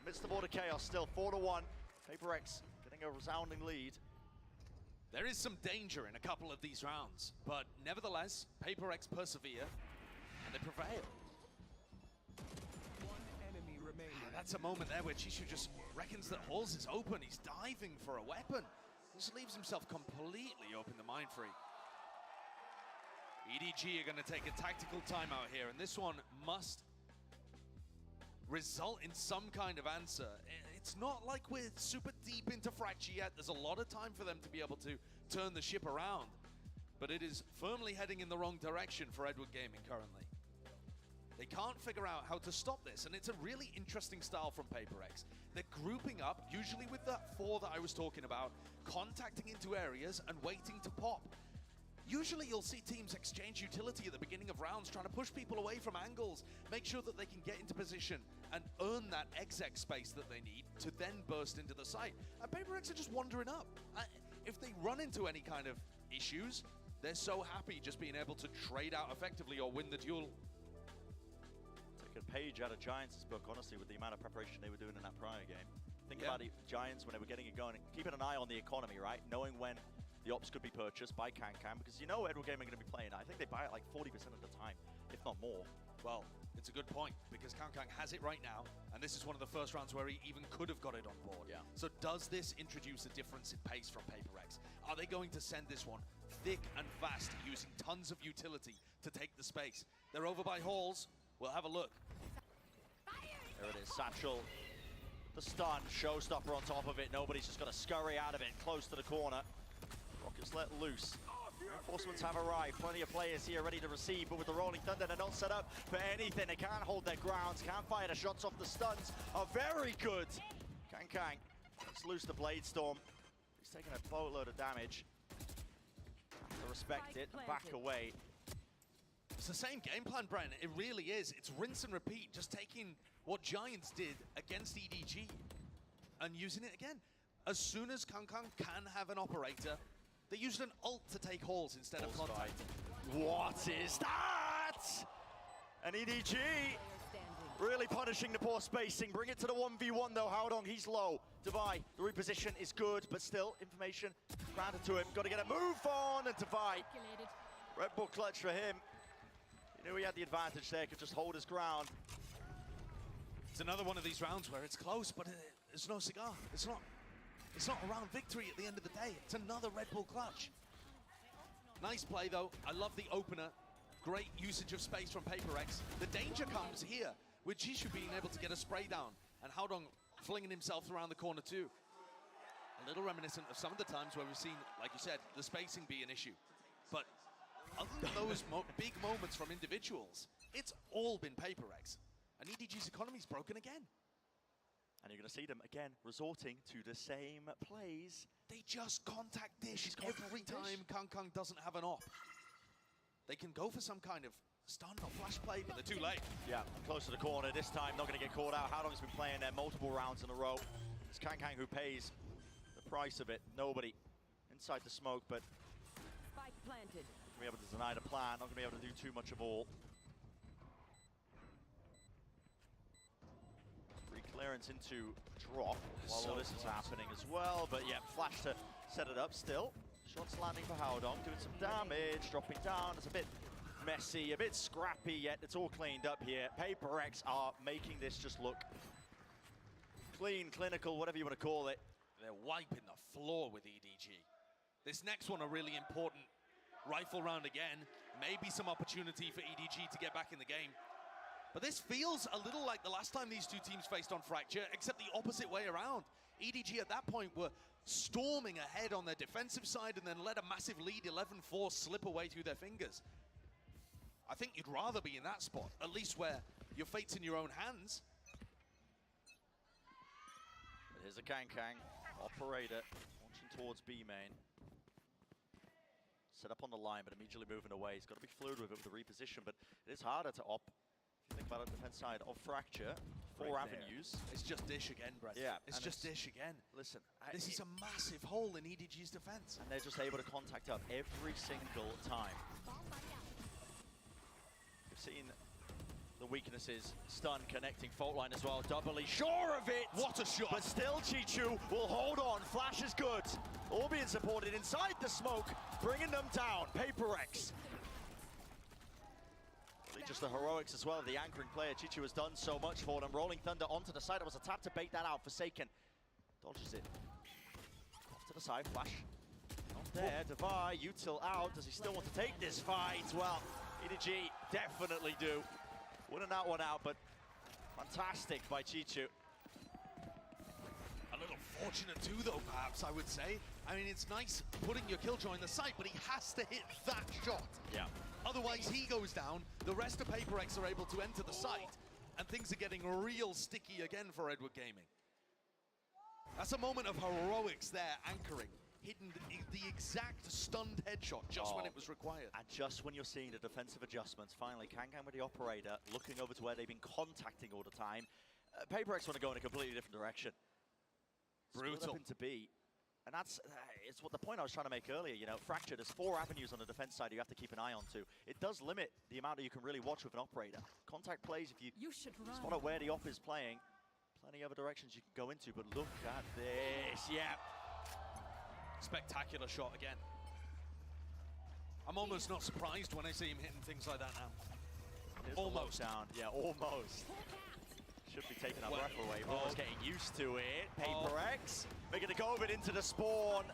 Amidst of all the chaos, still 4-1. PaperX getting a resounding lead. There is some danger in a couple of these rounds, but nevertheless, PaperX persevere, and they prevail. That's a moment there where Chishu just reckons that Halls is open. He's diving for a weapon. Just leaves himself completely open to Mind Freak. EDG are going to take a tactical timeout here, and this one must result in some kind of answer. It's not like we're super deep into Fracture yet. There's a lot of time for them to be able to turn the ship around, but it is firmly heading in the wrong direction for Edward Gaming currently. They can't figure out how to stop this, and it's a really interesting style from PaperX. They're grouping up, usually with that 4 that I was talking about, contacting into areas and waiting to pop. Usually you'll see teams exchange utility at the beginning of rounds, trying to push people away from angles, make sure that they can get into position and earn that exec space that they need to then burst into the site. And PaperX are just wandering up. If they run into any kind of issues, they're so happy just being able to trade out effectively or win the duel. Take a page out of Giants' book, honestly, with the amount of preparation they were doing in that prior game. Think about it, Giants, when they were getting it going, keeping an eye on the economy, right? Knowing when the ops could be purchased by Kang, because you know Edward Gaming are going to be playing. I think they buy it like 40% of the time, if not more. Well, it's a good point, because Kang has it right now, and this is one of the first rounds where he even could have got it on board. Yeah. So does this introduce a difference in pace from PaperX? Are they going to send this one thick and fast, using tons of utility to take the space? They're over by Halls. We'll have a look. There it is, Satchel. The stun, showstopper on top of it. Nobody's just going to scurry out of it, close to the corner. Rockets let loose. Reinforcements have arrived. Plenty of players here ready to receive, but with the Rolling Thunder, they're not set up for anything. They can't hold their grounds, can't fire the shots off. The stuns are very good. Kang let's loose the Blade Storm. He's taking a boatload of damage. To respect it and back away. It's the same game plan, Brent. It really is. It's rinse and repeat, just taking what Giants did against EDG and using it again. As soon as Kang can have an operator, they used an ult to take Halls instead of contact. What is that? And EDG really punishing the poor spacing. Bring it to the 1v1 though. Howdong, he's low. Devi, the reposition is good, but still information granted to him. Got to get a move on, and Devi. Red Bull clutch for him. He knew he had the advantage there, could just hold his ground. It's another one of these rounds where it's close, but it's no cigar. It's not a round victory at the end of the day. It's another Red Bull clutch. Nice play, though. I love the opener. Great usage of space from PaperX. The danger comes here with Chishu being able to get a spray down and Howdong flinging himself around the corner, too. A little reminiscent of some of the times where we've seen, like you said, the spacing be an issue. But other than those big moments from individuals, it's all been PaperX. And EDG's economy's broken again. And you're going to see them again resorting to the same plays. They just contact dish every time Kang doesn't have an op. They can go for some kind of stun or flash play, but they're too late. Yeah, close to the corner this time, not going to get caught out. Howdong's been playing there multiple rounds in a row. It's Kang who pays the price of it. Nobody inside the smoke, but Spike planted. Not going to be able to deny the plan, not going to be able to do too much of all. Clearance into drop while all this is happening as well, but yeah, flash to set it up still. Shots landing for Howdong, doing some damage, dropping down. It's a bit messy, a bit scrappy, yet it's all cleaned up here. PaperX are making this just look clean, clinical, whatever you want to call it. They're wiping the floor with EDG. This next one, a really important rifle round again. Maybe some opportunity for EDG to get back in the game. But this feels a little like the last time these two teams faced on Fracture, except the opposite way around. EDG at that point were storming ahead on their defensive side and then let a massive lead, 11-4, slip away through their fingers. I think you'd rather be in that spot, at least where your fate's in your own hands. Here's a Kang, operator, launching towards B main. Set up on the line, but immediately moving away. He's got to be fluid with it with the reposition, but it is harder to op. If you think about it, defense side of Fracture, 4 avenues. It's just dish again, Brett. Yeah. It's just dish again. Listen, this is a massive hole in EDG's defense. And they're just able to contact up every single time. We've seen the weaknesses, stun connecting fault line as well, doubly sure of it! What a shot! But still Chichu will hold on, flash is good. All being supported inside the smoke, bringing them down, PaperX. Really just the heroics as well, the anchoring player, Chichu has done so much for them. Rolling Thunder onto the side, it was a tap to bait that out, Forsaken. Dodges it. Off to the side, flash. Not there, Devi, util out, does he still want to take this fight? Well, EDG definitely do. Winning that one out, but fantastic by Chichu. A little fortunate too, though, perhaps, I would say. I mean, it's nice putting your Killjoy in the site, but he has to hit that shot. Yeah. Otherwise, he goes down, the rest of PaperX are able to enter the site, and things are getting real sticky again for Edward Gaming. That's a moment of heroics there, anchoring. Hitting the exact stunned headshot just when it was required. And just when you're seeing the defensive adjustments, finally, Kang with the operator, looking over to where they've been contacting all the time. PaperX want to go in a completely different direction. Brutal. Split up into B. And that's it's what the point I was trying to make earlier, you know, Fracture, there's 4 avenues on the defense side you have to keep an eye on to. It does limit the amount that you can really watch with an operator. Contact plays, if you should run. spot out where the op is playing, plenty of other directions you can go into, but look at this, yeah. Spectacular shot again. I'm almost not surprised when I see him hitting things like that now. Almost. Down, yeah, almost. Should be taking our breath away, but almost getting used to it. PaperX making the go of it into the spawn.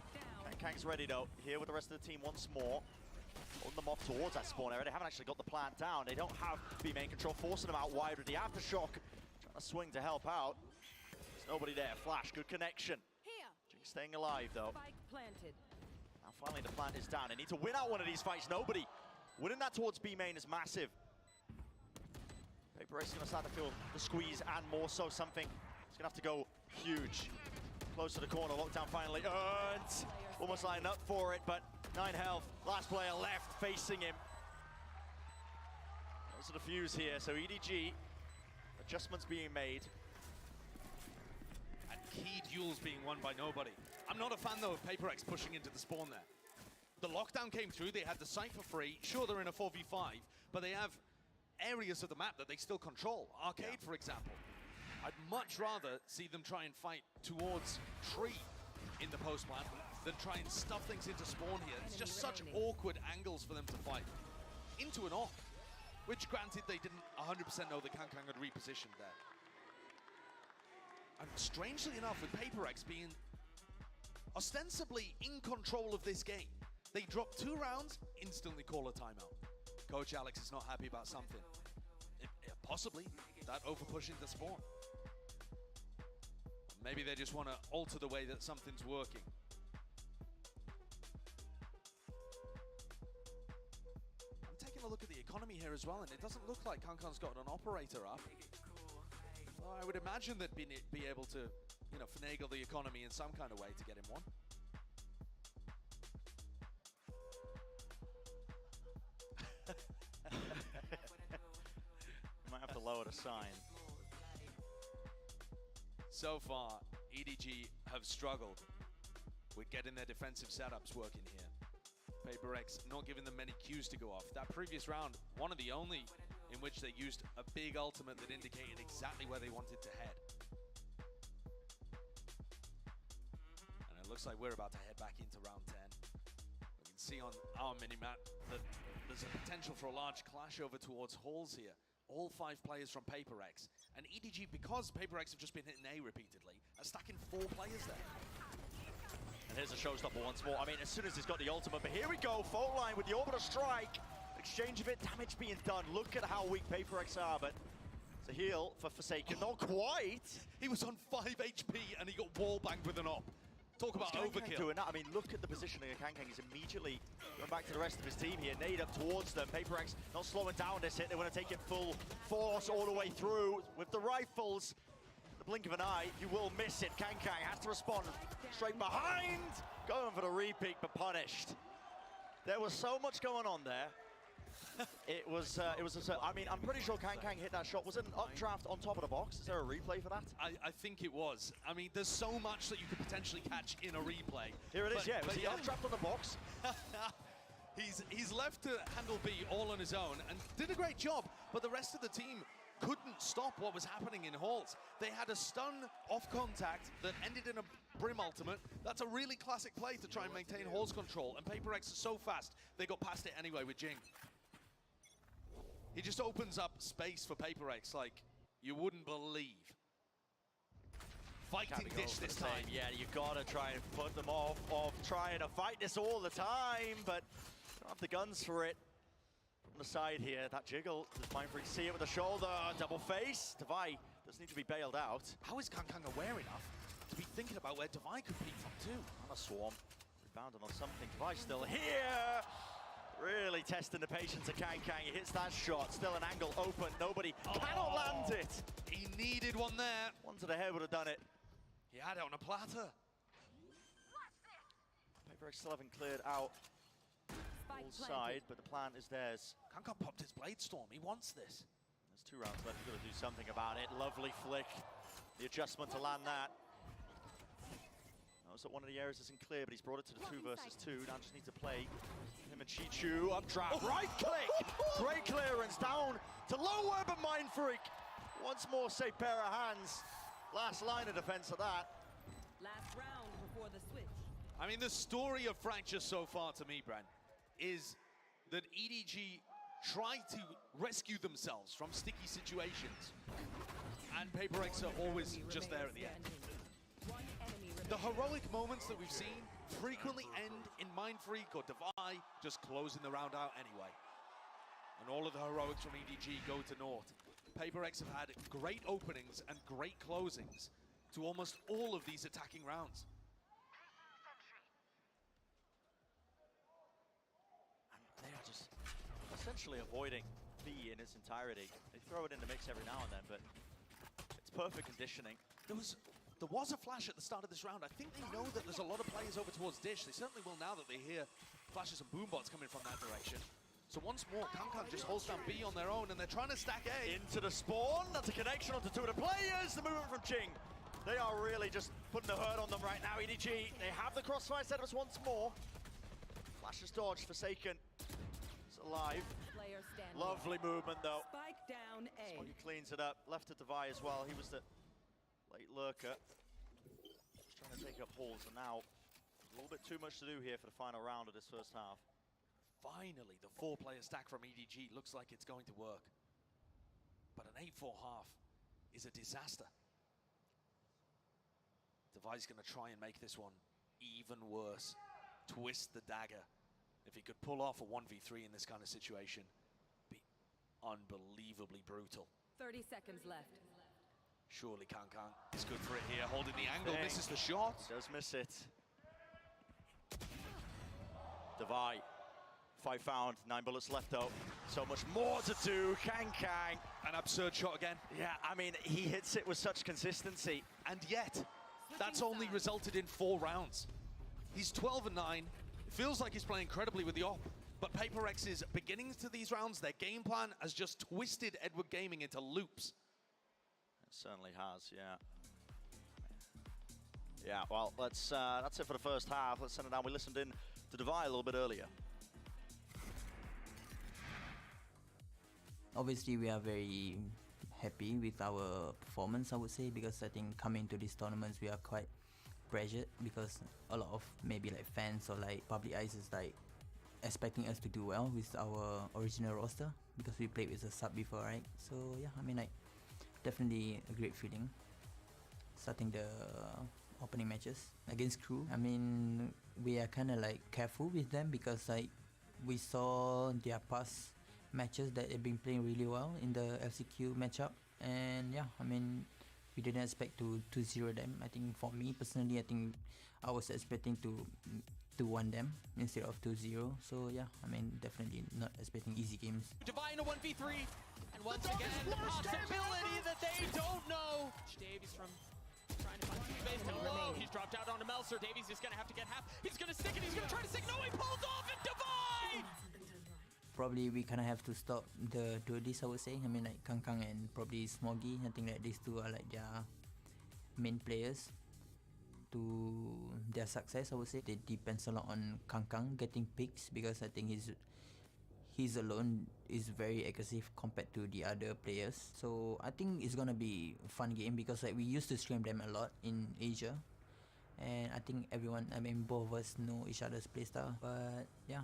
Kang's ready though, here with the rest of the team once more. Holding them off towards that spawn area. They haven't actually got the plant down. They don't have B-main control, forcing them out wide with the aftershock. Trying to swing to help out. There's nobody there. Flash, good connection. Jinx staying alive though. Planted. Now finally the plant is down. They need to win out one of these fights. Nobody. Winning that towards B-main is massive. PaperX is going to start to feel the squeeze and more so something. He's going to have to go huge. Close to the corner, lockdown finally earned. Almost lining up for it, but 9 health. Last player left facing him. Those are the fews here, so EDG, adjustments being made. And key duels being won by nobody. I'm not a fan though of PaperX pushing into the spawn there. The lockdown came through, they had the site for free. Sure, they're in a 4v5, but they have areas of the map that they still control. Arcade, for example. I'd much rather see them try and fight towards tree in the post plant than try and stuff things into spawn here. It's just such awkward angles for them to fight. Into an off, which granted they didn't 100% know that Kang had repositioned there. And strangely enough, with PaperX being ostensibly in control of this game, they drop 2 rounds, instantly call a timeout. Coach Alex is not happy about something. Possibly that over-pushing the spawn. Maybe they just want to alter the way that something's working. I'm taking a look at the economy here as well, and it doesn't look like Kankan's got an operator up. Well, I would imagine they'd be able to, you know, finagle the economy in some kind of way to get him one. You might have to lower the sign. So far, EDG have struggled with getting their defensive setups working here. PaperX not giving them many cues to go off. That previous round, one of the only in which they used a big ultimate that indicated exactly where they wanted to head. And it looks like we're about to head back into round 10. We can see on our mini-map that there's a potential for a large clash over towards halls here. All 5 players from PaperX. And EDG, because PaperX have just been hitting A repeatedly, are stacking 4 players there. And here's a showstopper once more. I mean, as soon as he's got the ultimate, but here we go, fault line with the orbital strike. Exchange of it, damage being done. Look at how weak PaperX are, but The heal for Forsaken, not quite. He was on 5 HP and he got wall banged with an op. Talk about overkill. Doing that. I mean, look at the positioning of Kankang. He's immediately going back to the rest of his team here. Nade up towards them. PaperX not slowing down this hit. They want to take it full force all the way through with the rifles. The blink of an eye, you will miss it. Kankang has to respond straight behind. Going for the repeat, but punished. There was so much going on there. It was I mean, I'm pretty sure Kankang hit that shot. Was it an updraft on top of the box? Is there a replay for that? I think it was. I mean, there's so much that you could potentially catch in a replay. Here it is, yeah. Was he updraft on the box? He's left to handle B all on his own and did a great job, but the rest of the team couldn't stop what was happening in Halls. They had a stun off contact that ended in a Brim ultimate. That's a really classic play to try and maintain Halls control, and PaperX is so fast, they got past it anyway with Jing. He just opens up space for PaperX like you wouldn't believe. Fighting dish this time. Yeah, you gotta try and put them off trying to fight this all the time, but don't have the guns for it. On the side here, that jiggle, does Mindfreak see it with the shoulder, double face. Devi does need to be bailed out. How is Kankang aware enough to be thinking about where Devi could peek from too? On a swarm, rebounding on something. Devi still here. Really testing the patience of Kankang. He hits that shot, still an angle open. Nobody cannot land it. He needed one there. One to the head would have done it. He had it on a platter. PaperX still haven't cleared out all side, but the plan is theirs. Kankang popped his Blade Storm. He wants this. There's 2 rounds left. You've got to do something about it. Lovely flick. The adjustment to land that. Knows that one of the areas isn't clear, but he's brought it to the 2 versus 2. Now just need to play him and Chichu. Updraft, right click. Great clearance down to low web and Mindfreak. Once more, safe pair of hands. Last line of defense of that. Last round before the switch. I mean, the story of Fracture so far to me, Brent, is that EDG try to rescue themselves from sticky situations. And PaperX are always just there at the end. The heroic moments that we've seen frequently end in Mindfreak or Devi just closing the round out anyway. And all of the heroics from EDG go to North. PaperX have had great openings and great closings to almost all of these attacking rounds. And they are just essentially avoiding B in its entirety. They throw it in the mix every now and then, but it's perfect conditioning. There was a flash at the start of this round. I think they know that there's a lot of players over towards Dish. They certainly will now that they hear flashes and boombots coming from that direction. So once more, Kankang just holds down B on their own, and they're trying to stack A. Into the spawn, that's a connection onto 2 of the players. The movement from Jing. They are really just putting the hurt on them right now, EDG. They have the crossfire setups once more. Flashes dodged, Forsaken. It's alive. Lovely movement though. Spike down A. Smoggy cleans it up, left to Devi as well. He was the late lurker. Just trying to take up Halls, and now a little bit too much to do here for the final round of this first half. Finally, the 4-player stack from EDG looks like it's going to work. But an 8-4 half is a disaster. Devi's going to try and make this one even worse. Twist the dagger. If he could pull off a 1v3 in this kind of situation, be unbelievably brutal. 30 seconds left. Surely Kankang is good for it here, holding the angle, misses the shot. Does miss it. Devi. 5 found, 9 bullets left though. So much more to do. Kankang. An absurd shot again. Yeah, I mean, he hits it with such consistency. And yet, that's only resulted in 4 rounds. He's 12 and 9. It feels like he's playing incredibly with the op. But PaperX's beginnings to these rounds, their game plan has just twisted Edward Gaming into loops. It certainly has, yeah. Yeah, well, that's it for the first half. Let's send it down. We listened in to Devi a little bit earlier. Obviously, we are very happy with our performance, I would say, because I think coming to these tournaments, we are quite pressured because a lot of maybe like fans or like public eyes is like expecting us to do well with our original roster because we played with a sub before, right? So yeah, I mean like definitely a great feeling starting the opening matches against Crew. I mean, we are kind of like careful with them because like we saw their past matches that they've been playing really well in the LCQ matchup, And yeah, I mean, we didn't expect to 2-0 them. I think for me personally, I think I was expecting to 1 them instead of 2-0. So yeah, I mean, definitely not expecting easy games. Divine a 1v3, and once again, the possibility that they don't know. Davies from trying to find space. Hello, he's dropped out onto Melser. Davies is gonna have to get half. He's gonna stick it. He's gonna try to stick. No, he pulls off and Divine. Probably we kind of have to stop the duelists, I would say. I mean, like Kangkang and probably Smoggy. I think that these two are like their main players to their success, I would say. It depends a lot on Kangkang getting picks, because I think he's alone is very aggressive compared to the other players. So I think it's gonna be a fun game, because like we used to stream them a lot in Asia. And I think both of us know each other's playstyle. But yeah,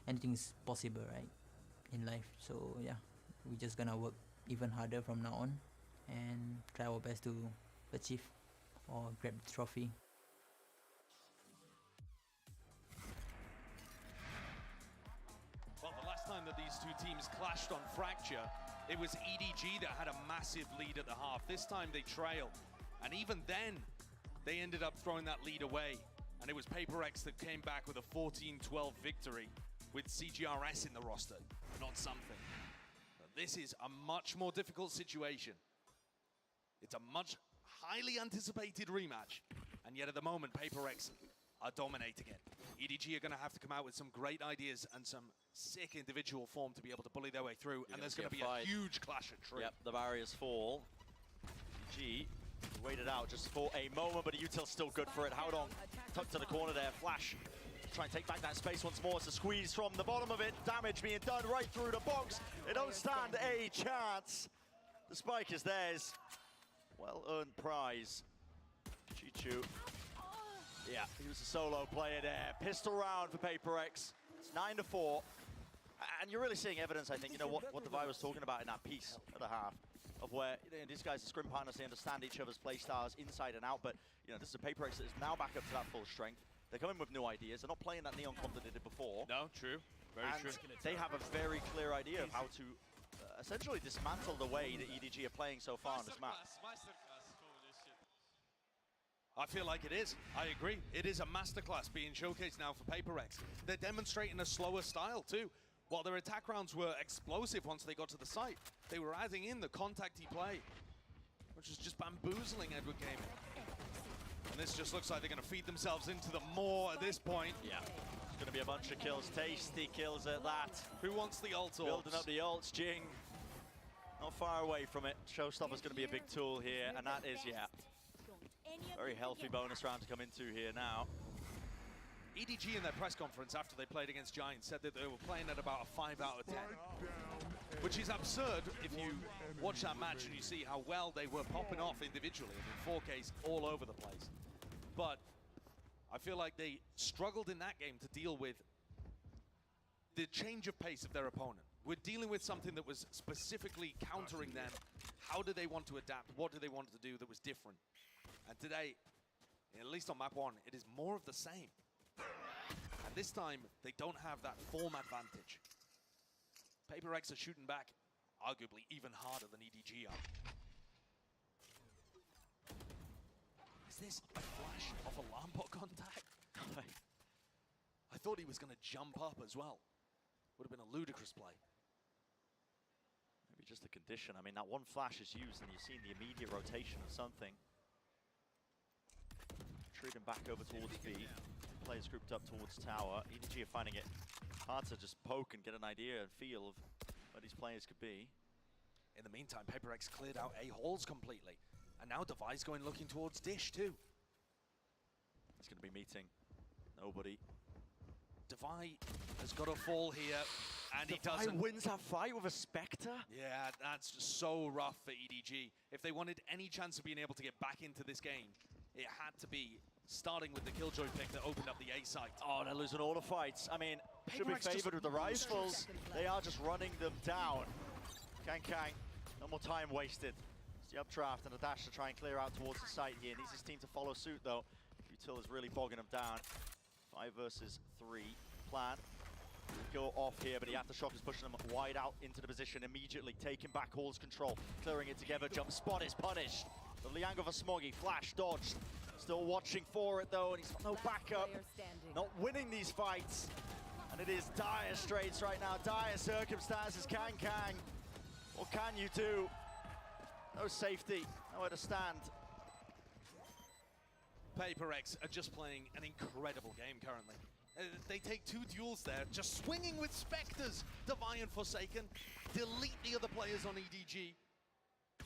anything's possible, right, in life. So yeah, we're just gonna work even harder from now on and try our best to achieve or grab the trophy. Well, the last time that these two teams clashed on Fracture, it was EDG that had a massive lead at the half. This time they trailed, and even then, they ended up throwing that lead away. And it was PaperX that came back with a 14-12 victory, with CGRS in the roster, not something. But this is a much more difficult situation. It's a much highly anticipated rematch, and yet at the moment, PaperX are dominating it. EDG are gonna have to come out with some great ideas and some sick individual form to be able to bully their way through, and there's gonna be a huge clash at tree. Yep, the barriers fall. EDG waited out just for a moment, but Util's still good for it. Haodong tucked to the corner there, Flash. Try and take back that space once more. It's a squeeze from the bottom of it. Damage being done right through the box. They don't stand a chance. The spike is theirs. Well-earned prize. Chichu. Yeah, he was a solo player there. Pistol round for PaperX. It's 9-4. And you're really seeing evidence, I think, you know, what Divine was talking about in that piece at the half, of where these guys are scrim partners, they understand each other's play styles inside and out, but you know, this is a PaperX that is now back up to that full strength. They're coming with new ideas. They're not playing that Neon comp that they did before. No, true. Very true. They have a very clear idea of how to essentially dismantle the way that EDG are playing so far on this map. I feel like it is. I agree. It is a masterclass being showcased now for PaperX. They're demonstrating a slower style too. While their attack rounds were explosive once they got to the site, they were adding in the contacty play, which is just bamboozling Edward Gaming. And this just looks like they're going to feed themselves into the more at this point. Yeah, it's going to be a bunch of kills, tasty kills at that. Who wants the ult? Building up the ults, Jing. Not far away from it. Showstopper's going to be a big tool here, and that is, yeah, very healthy bonus round to come into here now. EDG in their press conference after they played against Giants said that they were playing at about a 5 out of 10, which is absurd if you watch that match and you see how well they were popping off individually. I mean, 4Ks all over the place. But I feel like they struggled in that game to deal with the change of pace of their opponent. We're dealing with something that was specifically countering them. How do they want to adapt? What do they want to do that was different? And today, at least on map 1, it is more of the same. And this time, they don't have that form advantage. PaperX are shooting back, arguably even harder than EDG are. Is this a flash of alarm bot contact? I thought he was going to jump up as well. Would have been a ludicrous play. Maybe just the condition. I mean, that one flash is used and you've seen the immediate rotation of something. Retreating back over towards B. Players grouped up towards tower. EDG are finding it hard to just poke and get an idea and feel of where these players could be. In the meantime, PaperX cleared out A halls completely. And now Devi's going looking towards Dish too. He's going to be meeting nobody. Devi has got to fall here, and he doesn't. Devi wins that fight with a Spectre? Yeah, that's just so rough for EDG. If they wanted any chance of being able to get back into this game, it had to be starting with the Killjoy pick that opened up the A site. Oh, they're losing all the fights. I mean, should be favored with the rifles. They are just running them down. Kang, no more time wasted. It's the updraft and a dash to try and clear out towards the site here. Needs his team to follow suit though. Util is really bogging them down. 5 versus 3 plan. Go off here, but the aftershock is pushing them wide out into the position immediately, taking back Hall's control, clearing it together. Jump spot is punished. The Liang of a Smoggy, flash dodged. Still watching for it though, and he's got no backup. Not winning these fights. And it is dire straits right now, dire circumstances. Kang, what can you do? No safety, nowhere to stand. PaperX are just playing an incredible game currently. They take 2 duels there, just swinging with Spectres. Divine and Forsaken, delete the other players on EDG.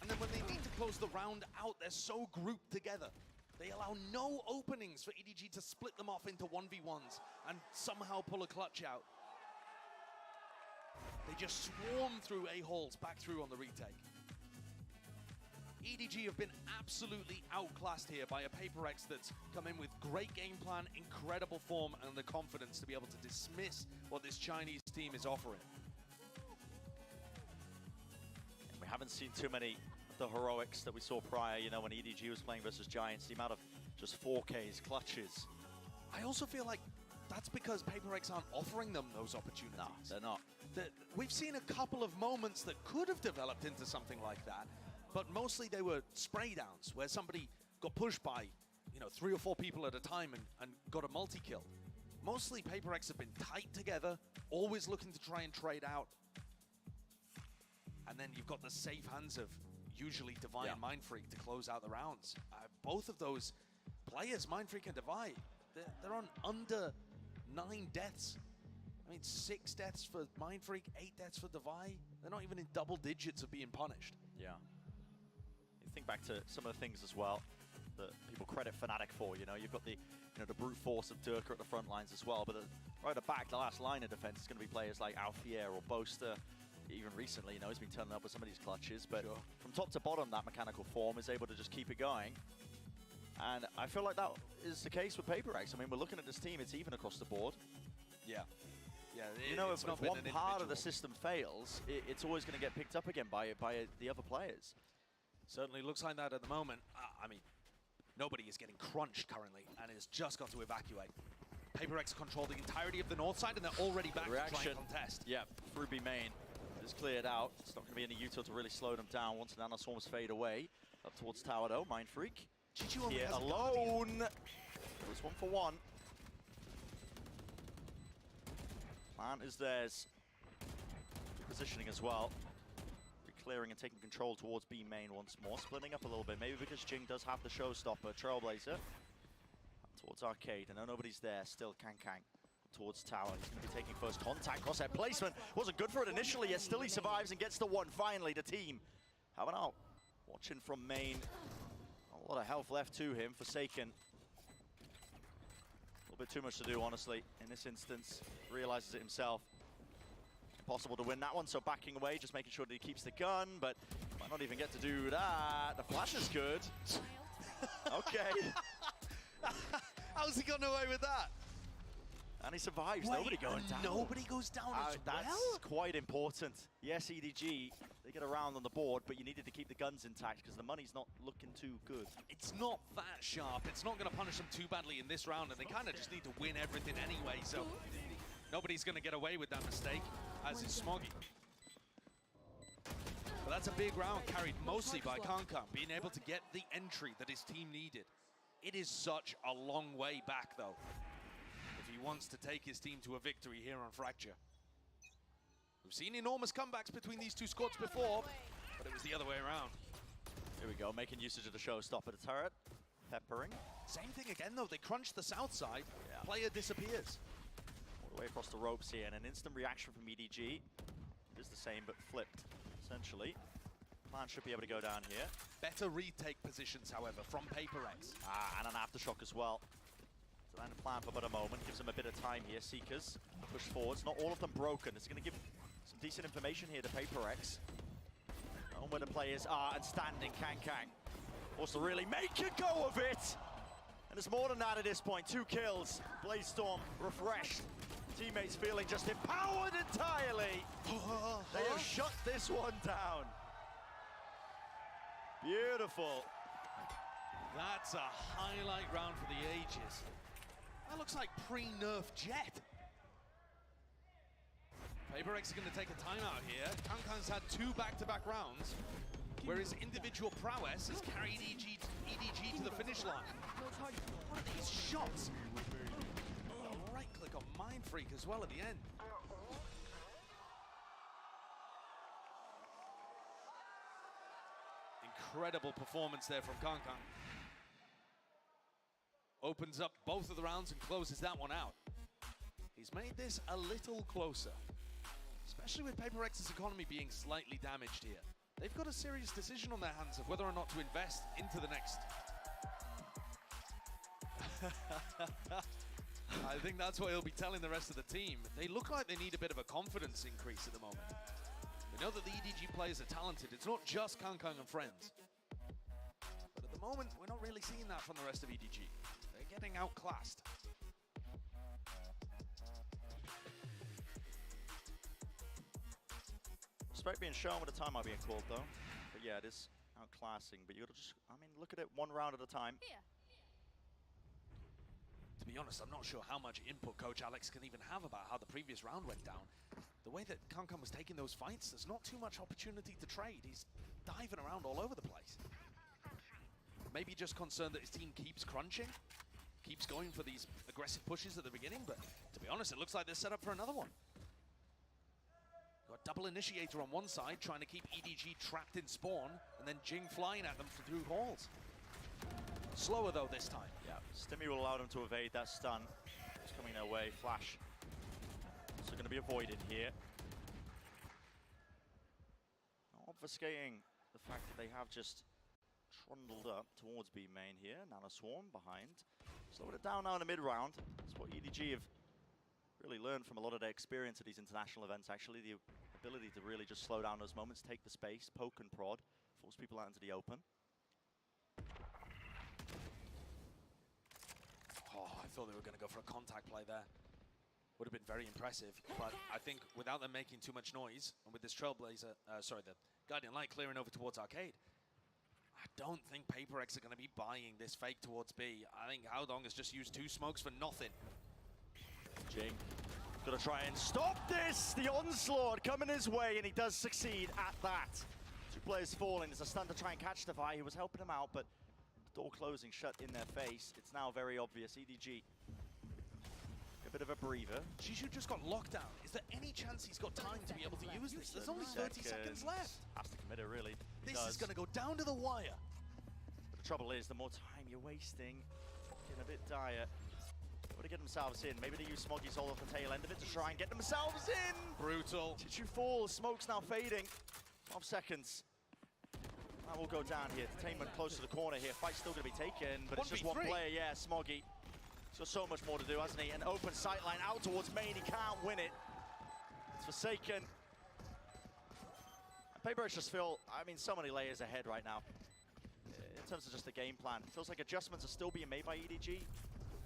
And then when they need to close the round out, they're so grouped together. They allow no openings for EDG to split them off into 1v1s and somehow pull a clutch out. They just swarm through A-holes back through on the retake. EDG have been absolutely outclassed here by a PaperX that's come in with great game plan, incredible form, and the confidence to be able to dismiss what this Chinese team is offering. We haven't seen too many of the heroics that we saw prior, you know, when EDG was playing versus Giants, the amount of just 4Ks, clutches. I also feel like that's because PaperX aren't offering them those opportunities. No, they're not. We've seen a couple of moments that could have developed into something like that, but mostly they were spray downs where somebody got pushed by, you know, 3 or 4 people at a time and got a multi-kill. Mostly PaperX have been tight together, always looking to try and trade out. And then you've got the safe hands of usually Divine and Mindfreak to close out the rounds. Both of those players, Mindfreak and Divine, they're on under 9 deaths. I mean, 6 deaths for Mindfreak, 8 deaths for Divine. They're not even in double digits of being punished. Yeah. You think back to some of the things as well that people credit Fnatic for. You know, you've got the the brute force of Durka at the front lines as well, but right at the back, the last line of defense is going to be players like Alfier or Boaster. Even recently, you know, he's been turning up with some of these clutches, but from top to bottom, that mechanical form is able to just keep it going. And I feel like that is the case with PaperX. I mean, we're looking at this team, it's even across the board. Yeah. Yeah, you know, if one part of the system fails, it's always going to get picked up again by the other players. Certainly looks like that at the moment. I mean, nobody is getting crunched currently and has just got to evacuate. PaperX control the entirety of the north side and they're already back to try and contest. Yeah, through B main is cleared out. It's not going to be any util to really slow them down once the nanoswarms fade away. Up towards tower though, Mindfreak. Here alone. It was 1 for 1. Plan is theirs. Good positioning as well. Clearing and taking control towards B main once more. Splitting up a little bit, maybe because Jing does have the showstopper. Trailblazer towards Arcade. I know nobody's there. Still Kang towards tower. He's going to be taking first contact. Crosshair placement wasn't good for it initially, yet still he survives and gets the 1. Finally, the team have an out. Watching from main. A lot of health left to him. Forsaken. A little bit too much to do, honestly, in this instance. Realizes it himself. Impossible to win that one, so backing away, just making sure that he keeps the gun, but might not even get to do that. The flash is good. Okay. How's he gotten away with that? And he survives. Wait, nobody going down. Nobody goes down as that's well? quite important. Yes, EDG, they get around on the board, but you needed to keep the guns intact because the money's not looking too good. It's not that sharp. It's not going to punish them too badly in this round, and they kind of just need to win everything anyway, so nobody's going to get away with that mistake, as is Smoggy. But that's a big round carried mostly by Kankan, being able to get the entry that his team needed. It is such a long way back, though, if he wants to take his team to a victory here on Fracture. We've seen enormous comebacks between these two squads before, but it was the other way around. Here we go, making usage of the showstopper, the turret, peppering. Same thing again, though. They crunch the south side, player disappears. All the way across the ropes here, and an instant reaction from EDG. It is the same, but flipped, essentially. Plan should be able to go down here. Better retake positions, however, from PaperX. And an aftershock as well. Design a plan for but a moment, gives them a bit of time here. Seekers push forwards, not all of them broken. It's going to give some decent information here to PaperX. On where the players are and standing. Kang wants to really make a go of it. And it's more than that at this point. 2 kills. Blazestorm refreshed. Teammates feeling just empowered entirely. They have shut this one down. Beautiful. That's a highlight round for the ages. That looks like pre-nerf Jet. PaperX is going to take a timeout here. Kankang's had 2 back-to-back rounds, where his individual prowess has carried EDG to the finish line. One of these shots. A right click on Mind Freak as well at the end. Incredible performance there from Kankang. Opens up both of the rounds and closes that one out. He's made this a little closer, especially with PaperX's economy being slightly damaged here. They've got a serious decision on their hands of whether or not to invest into the next. I think that's what he'll be telling the rest of the team. They look like they need a bit of a confidence increase at the moment. We know that the EDG players are talented. It's not just Kankang and friends. But at the moment, we're not really seeing that from the rest of EDG. They're getting outclassed. Respect being shown with the timeout being called, though. But yeah, it is outclassing. But you got to just, I mean, look at it one round at a time. To be honest, I'm not sure how much input Coach Alex can even have about how the previous round went down. The way that Kankang was taking those fights, there's not too much opportunity to trade. He's diving around all over the place. Maybe just concerned that his team keeps crunching, keeps going for these aggressive pushes at the beginning, but to be honest, it looks like they're set up for another one. Got double initiator on one side, trying to keep EDG trapped in spawn, and then Jing flying at them through halls. Slower though this time. Yeah, Stimmy will allow them to evade that stun. It's coming their way. Flash. So going to be avoided here. Obfuscating the fact that they have just trundled up towards B main here. Nano Swarm behind. Slowing it down now in the mid round. That's what EDG have really learned from a lot of their experience at these international events, actually. The ability to really just slow down those moments, take the space, poke and prod, force people out into the open. Oh, I thought they were going to go for a contact play there. Would have been very impressive, but I think without them making too much noise, and with this Trailblazer, the Guardian Light clearing over towards Arcade, I don't think PaperX are going to be buying this fake towards B. I think Haodong has just used 2 smokes for nothing. Jing, gonna try and stop this! The onslaught coming his way, and he does succeed at that. 2 players falling. There's a stun to try and catch Defy, who was helping him out, but the door closing shut in their face. It's now very obvious. EDG, a bit of a breather. Jishu just got locked down. Is there any chance he's got time to be able to use this? There's only 30 seconds left. Has to commit it, really. This is gonna go down to the wire. But the trouble is, the more time you're wasting, getting a bit dire. To get themselves in. Maybe they use Smoggy's all off the tail end of it to try and get themselves in. Brutal. Chichu falls. Smoke's now fading. 12 seconds. That will go down here. Entertainment close to the corner here. Fight's still going to be taken, but it's just one player. Yeah, Smoggy. He's got so much more to do, hasn't he? An open sightline out towards main. He can't win it. It's Forsaken. PaperX just feel, I mean, so many layers ahead right now. In terms of just the game plan. It feels like adjustments are still being made by EDG.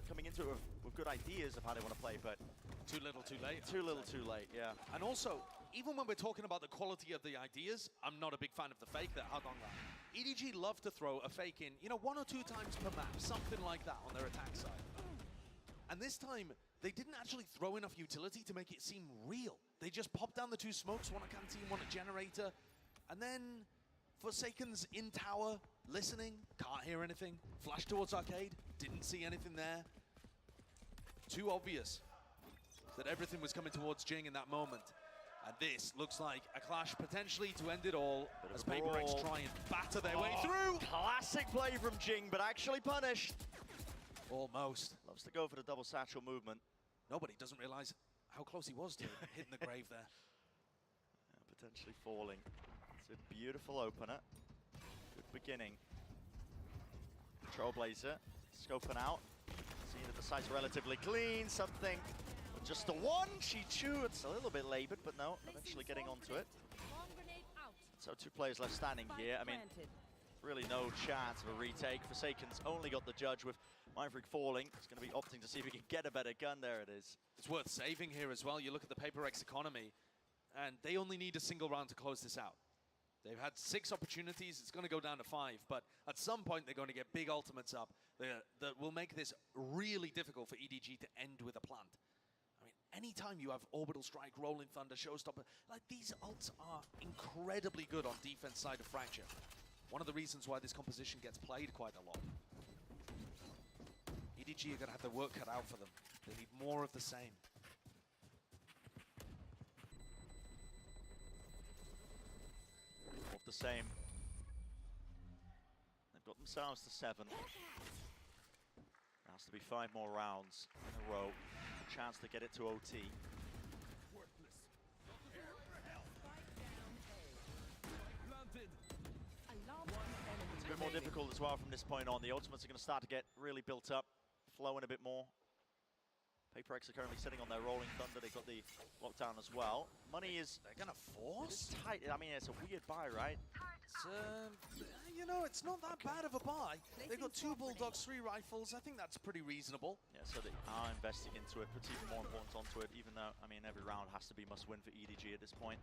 Coming into it with good ideas of how they want to play, but too little, too late. Too little, too late, yeah. And also, even when we're talking about the quality of the ideas, I'm not a big fan of the fake that Haodong ran. EDG love to throw a fake in, you know, 1 or 2 times per map, something like that on their attack side. And this time, they didn't actually throw enough utility to make it seem real. They just popped down the 2 smokes, one at Canteen, one at Generator, and then Forsaken's in tower, listening, can't hear anything. Flash towards Arcade, didn't see anything there. Too obvious that everything was coming towards Jing in that moment. And this looks like a clash potentially to end it all as PaperX try and batter their way through. Classic play from Jing, but actually punished. Almost. Loves to go for the double satchel movement. Nobody doesn't realize how close he was to hitting the grave there. Yeah, potentially falling. It's a beautiful opener. Good beginning. Trailblazer scoping out. Seeing that the site's relatively clean. Something with just the one. Chichu, it's a little bit labored, but no, eventually getting onto it. So 2 players left standing here. I mean, really no chance of a retake. Forsaken's only got the judge with Mindfreak falling. He's going to be opting to see if he can get a better gun. There it is. It's worth saving here as well. You look at the PaperX economy, and they only need a single round to close this out. They've had 6 opportunities. It's going to go down to 5, but at some point they're going to get big ultimates up that will make this really difficult for EDG to end with a plant. I mean, anytime you have Orbital Strike, Rolling Thunder, Showstopper, like these ults are incredibly good on defense side of Fracture. One of the reasons why this composition gets played quite a lot. EDG are going to have their work cut out for them. They need more of the same. More of the same. They've got themselves to 7. There has to be 5 more rounds in a row. A chance to get it to OT. It's a bit more difficult as well from this point on. The ultimates are going to start to get really built up, flowing a bit more. PaperX are currently sitting on their Rolling Thunder. They've got the lockdown as well. Money is... They're going to force? Tight. I mean, it's a weird buy, right? It's, you know, it's not that bad of a buy. They've got 2 Bulldogs, 3 rifles. I think that's pretty reasonable. Yeah, so they are investing into it, puts even more importance onto it, even though, I mean, every round has to be must-win for EDG at this point.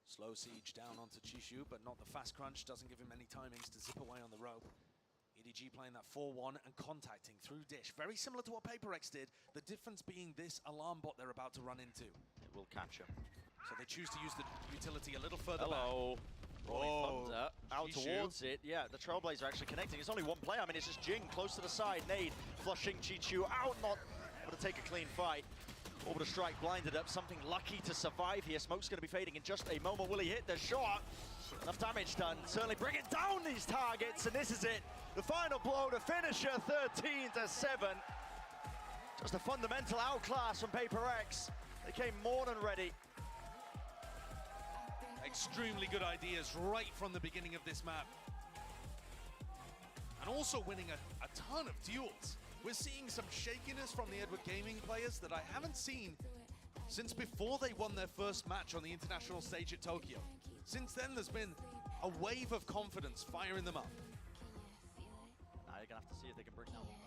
Slow siege down onto Chishu, but not the fast crunch. Doesn't give him any timings to zip away on the rope. EDG playing that 4-1 and contacting through Dish. Very similar to what PaperX did. The difference being this alarm bot they're about to run into. It will catch him. So they choose to use the utility a little further Hello. back. Rolling Thunder out Chishu. towards it. Yeah, the Trailblazer actually connecting. It's only one player. I mean, it's just Jing close to the side. Nade flushing Chichu out, not able to take a clean fight. Orbital Strike blinded up. Something lucky to survive here. Smoke's going to be fading in just a moment. Will he hit the shot? Enough damage done. Certainly bringing down these targets, and this is it. The final blow to finisher, 13-7. Just a fundamental outclass from PaperX. They came more than ready. Extremely good ideas right from the beginning of this map. And also winning a ton of duels. We're seeing some shakiness from the Edward Gaming players that I haven't seen since before they won their first match on the international stage at Tokyo. Since then, there's been a wave of confidence firing them up. Now you're going to have to see if they can bring that one back.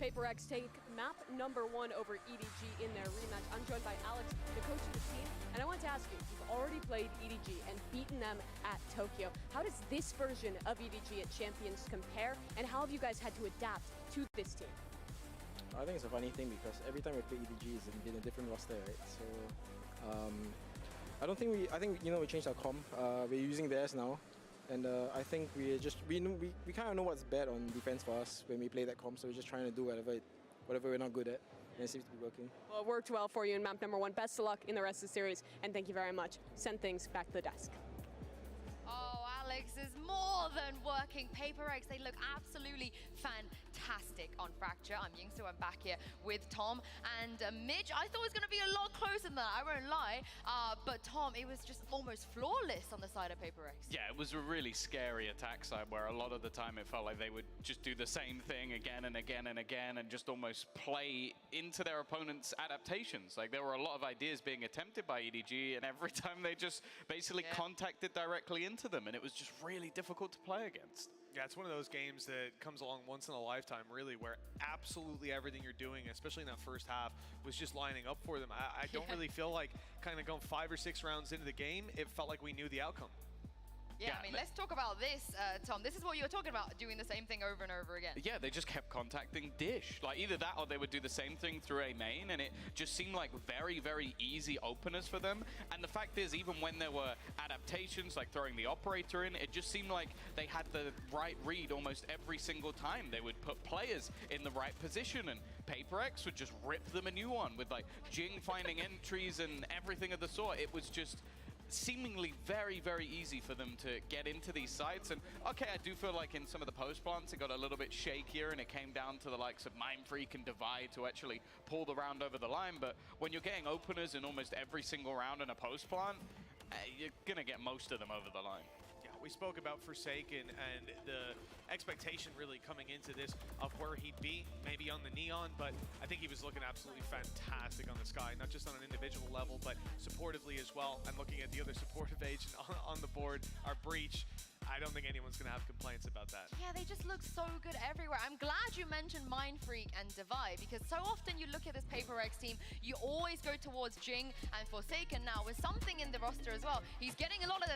Paper X take map number 1 over EDG in their rematch. I'm joined by Alex, the coach of the team, and I want to ask you, you've already played EDG and beaten them at Tokyo. How does this version of EDG at Champions compare, and how have you guys had to adapt to this team? I think it's a funny thing because every time we play EDG, it's been a different roster, right? So I think we changed our comp. We're using theirs now, and I think we kind of know what's bad on defense for us when we play that comp. So we're just trying to do whatever we're not good at, and it seems to be working. Well, it worked well for you in map number 1. Best of luck in the rest of the series, and thank you very much. Send things back to the desk. Oh, Alex is more than working. Paper X, they look absolutely fantastic on Fracture. I'm Yingsu, I'm back here with Tom and Mitch. I thought it was going to be a lot closer than that, I won't lie. But Tom, it was just almost flawless on the side of Paper X. Yeah, it was a really scary attack side where a lot of the time it felt like they would just do the same thing again and again and again and just almost play into their opponent's adaptations. Like there were a lot of ideas being attempted by EDG, and every time they just basically contacted directly into them, and it was just really difficult to play against. Yeah, it's one of those games that comes along once in a lifetime, really, where absolutely everything you're doing, especially in that first half, was just lining up for them. I don't really feel like kind of going 5 or 6 rounds into the game, it felt like we knew the outcome. Yeah, I mean, let's talk about this, Tom. This is what you were talking about, doing the same thing over and over again. Yeah, they just kept contacting Dish. Like either that or they would do the same thing through a main, and it just seemed like very, very easy openers for them. And the fact is, even when there were adaptations, like throwing the operator in, it just seemed like they had the right read almost every single time. They would put players in the right position, and Paper X would just rip them a new one with like Jing finding entries and everything of the sort. It was just seemingly very, very easy for them to get into these sites. And okay, I do feel like in some of the post plants it got a little bit shakier, and it came down to the likes of Mindfreak and Divide to actually pull the round over the line. But when you're getting openers in almost every single round in a post plant, you're gonna get most of them over the line. We spoke about Forsaken and the expectation really coming into this of where he'd be, maybe on the Neon, but I think he was looking absolutely fantastic on the Sky, not just on an individual level, but supportively as well. And looking at the other supportive agent on the board, our Breach, I don't think anyone's going to have complaints about that. Yeah, they just look so good everywhere. I'm glad you mentioned Mindfreak and Divide, because so often you look at this Paper X team, you always go towards Jing and Forsaken now with something in the roster as well. He's getting a lot of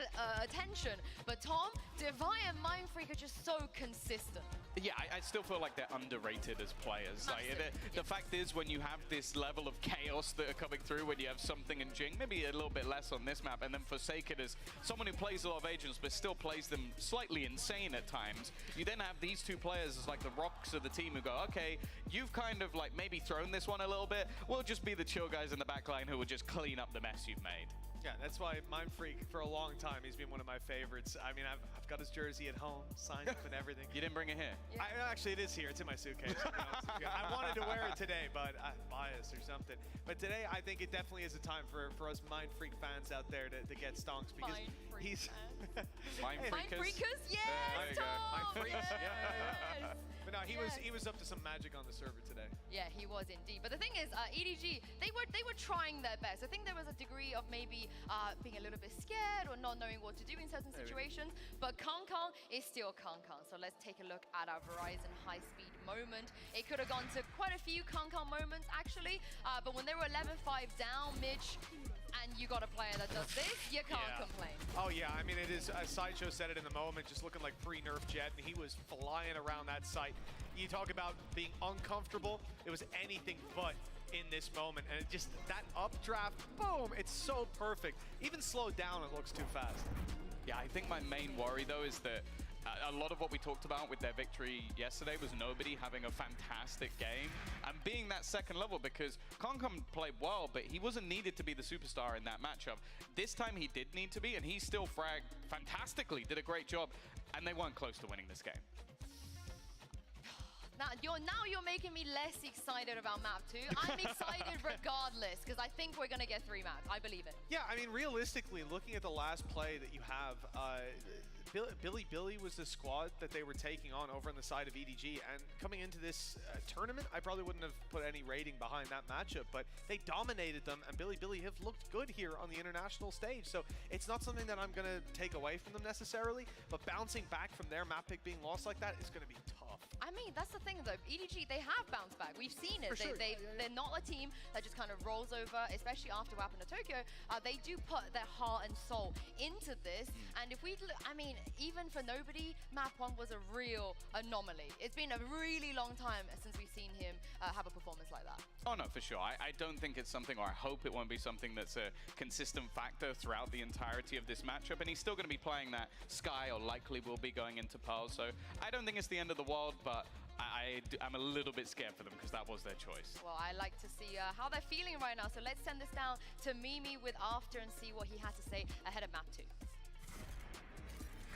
attention, but Tom, Divide and Mindfreak are just so consistent. Yeah, I still feel like they're underrated as players. Like, the fact is, when you have this level of chaos that are coming through, when you have something in Jing, maybe a little bit less on this map, and then Forsaken is someone who plays a lot of agents but still plays them slightly insane at times. You then have these two players as like the rocks of the team who go, okay, you've kind of like maybe thrown this one a little bit. We'll just be the chill guys in the back line who will just clean up the mess you've made. Yeah, that's why Mindfreak, for a long time, he's been one of my favorites. I mean, I've got his jersey at home, signed up and everything. You didn't bring it here? Yeah. Actually, it is here. It's in my suitcase. I wanted to wear it today, but I'm biased or something. But today, I think it definitely is a time for us Mindfreak fans out there to get stonks, because he's... Mindfreakers? Yes, Tom! Mindfreaks, yes. But no, he was up to some magic on the server today. Yeah, he was indeed. But the thing is, EDG, they were trying their best. I think there was a degree of maybe being a little bit scared or not knowing what to do in certain situations. But Kong is still Kong. So let's take a look at our Verizon high-speed moment. It could have gone to quite a few Kong moments, actually. But when they were 11-5 down, Mitch, and you got a player that does this, you can't complain. Oh, yeah. I mean, it is, as Sideshow said it in the moment, just looking like pre-nerf Jet, and he was flying around that site. You talk about being uncomfortable. It was anything but in this moment. And it just, that updraft, boom, it's so perfect. Even slowed down, it looks too fast. Yeah, I think my main worry, though, is that a lot of what we talked about with their victory yesterday was nobody having a fantastic game and being that second level, because Concom played well, but he wasn't needed to be the superstar in that matchup. This time he did need to be, and he still fragged fantastically, did a great job, and they weren't close to winning this game. Now you're making me less excited about map 2. I'm excited regardless, because I think we're going to get 3 maps. I believe it. Yeah, I mean, realistically, looking at the last play that you have, Billy was the squad that they were taking on over on the side of EDG, and coming into this tournament, I probably wouldn't have put any rating behind that matchup, but they dominated them, and Billy have looked good here on the international stage, so it's not something that I'm going to take away from them necessarily, but bouncing back from their map pick being lost like that is going to be tough. off. I mean, that's the thing though. EDG, they have bounced back. We've seen it. They're not a team that just kind of rolls over, especially after what happened to Tokyo. They do put their heart and soul into this. And if we look, I mean, even for nobody, Map 1 was a real anomaly. It's been a really long time since we've seen him have a performance like that. Oh no, for sure. I don't think it's something, or I hope it won't be something that's a consistent factor throughout the entirety of this matchup. And he's still going to be playing that Sky, or likely will be going into Pearl. So I don't think it's the end of the world, but I'm a little bit scared for them because that was their choice. Well, I like to see how they're feeling right now. So let's send this down to Mimi with After and see what he had to say ahead of Map 2.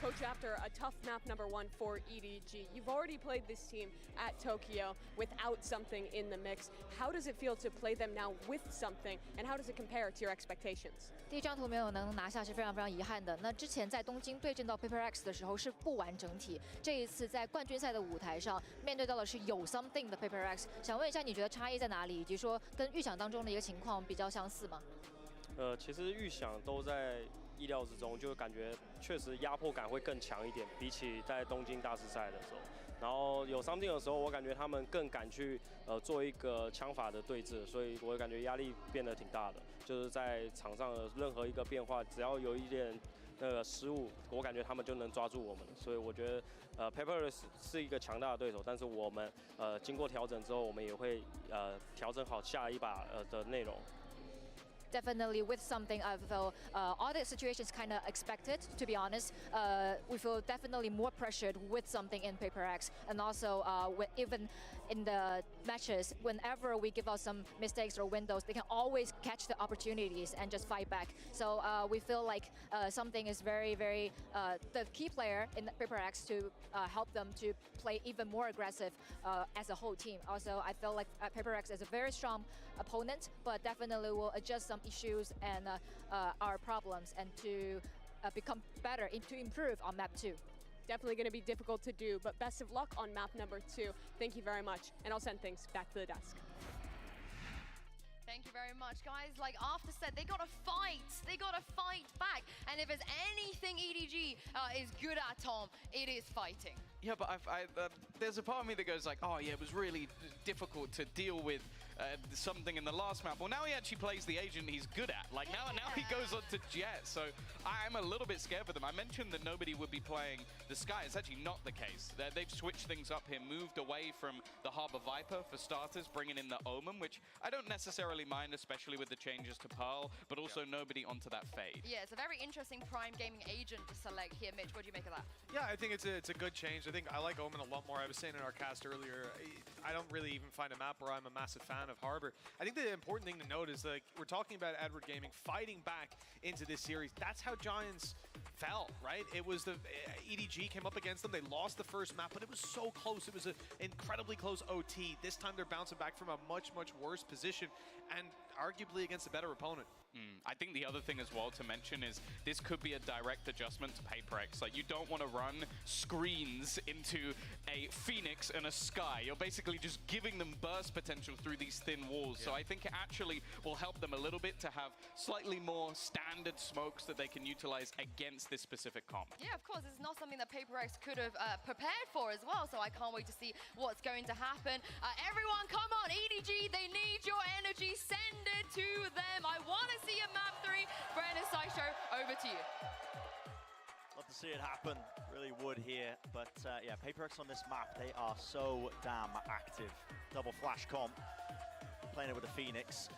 Coach, after a tough map number 1 for EDG, you've already played this team at Tokyo without something in the mix. How does it feel to play them now with something, and how does it compare to your expectations? 第一张图没有能拿下是非常非常遗憾的。那之前在东京对阵到 PaperX 的时候是不完整体，这一次在冠军赛的舞台上面对到的是有 something 的 PaperX。想问一下，你觉得差异在哪里，以及说跟预想当中的一个情况比较相似吗？其实预想都在意料之中，就感觉确实压迫感会更强一点，比起在东京大师赛的时候。然后有 something 的时候，我感觉他们更敢去做一个枪法的对峙，所以我感觉压力变得挺大的。就是在场上的任何一个变化，只要有一点那个失误，我感觉他们就能抓住我们。所以我觉得PaperX 是一个强大的对手，但是我们经过调整之后，我们也会调整好下一把的内容。Definitely with something, I feel all the situations kind of expected, to be honest. We feel definitely more pressured with something in PaperX, and also even in the matches, whenever we give out some mistakes or windows, they can always catch the opportunities and just fight back. So we feel like something is very, very the key player in PaperX to help them to play even more aggressive as a whole team. Also, I feel like PaperX is a very strong opponent, but definitely will adjust some issues and our problems, and to become better, to improve on map 2. Definitely going to be difficult to do, but best of luck on map number 2. Thank you very much, and I'll send things back to the desk. Thank you very much, guys. Like After said, they got to fight. They got to fight back. And if there's anything EDG is good at, Tom, it is fighting. Yeah, but there's a part of me that goes like, oh yeah, it was really difficult to deal with something in the last map. Well, now he actually plays the agent he's good at. Like now he goes on to Jet. So I'm a little bit scared for them. I mentioned that nobody would be playing the Sky. It's actually not the case. They've switched things up here, moved away from the Harbor Viper for starters, bringing in the Omen, which I don't necessarily mind, especially with the changes to Pearl, but also nobody onto that Fade. Yeah, it's a very interesting Prime Gaming agent to select here. Mitch, what do you make of that? Yeah, I think it's a good change. I think I like Omen a lot more. I was saying in our cast earlier, I don't really even find a map where I'm a massive fan of Harbor. I think the important thing to note is, like, we're talking about Edward Gaming fighting back into this series. That's how Giants fell, right? It was the EDG came up against them. They lost the first map, but it was so close. It was an incredibly close OT. This time they're bouncing back from a much, much worse position, and arguably against a better opponent. I think the other thing as well to mention is this could be a direct adjustment to PaperX. Like, you don't want to run screens into a Phoenix and a Sky. You're basically just giving them burst potential through these thin walls. Yeah. So I think it actually will help them a little bit to have slightly more standard smokes that they can utilize against this specific comp. Yeah, of course. It's not something that PaperX could have prepared for as well. So I can't wait to see what's going to happen. Everyone, come on, EDG, they need your energy. Send it to them. I want to see a map 3. Brandon Sideshow, over to you. Love to see it happen. Really would here. But yeah, PaperX on this map, they are so damn active. Double flash comp. Playing it with the Phoenix.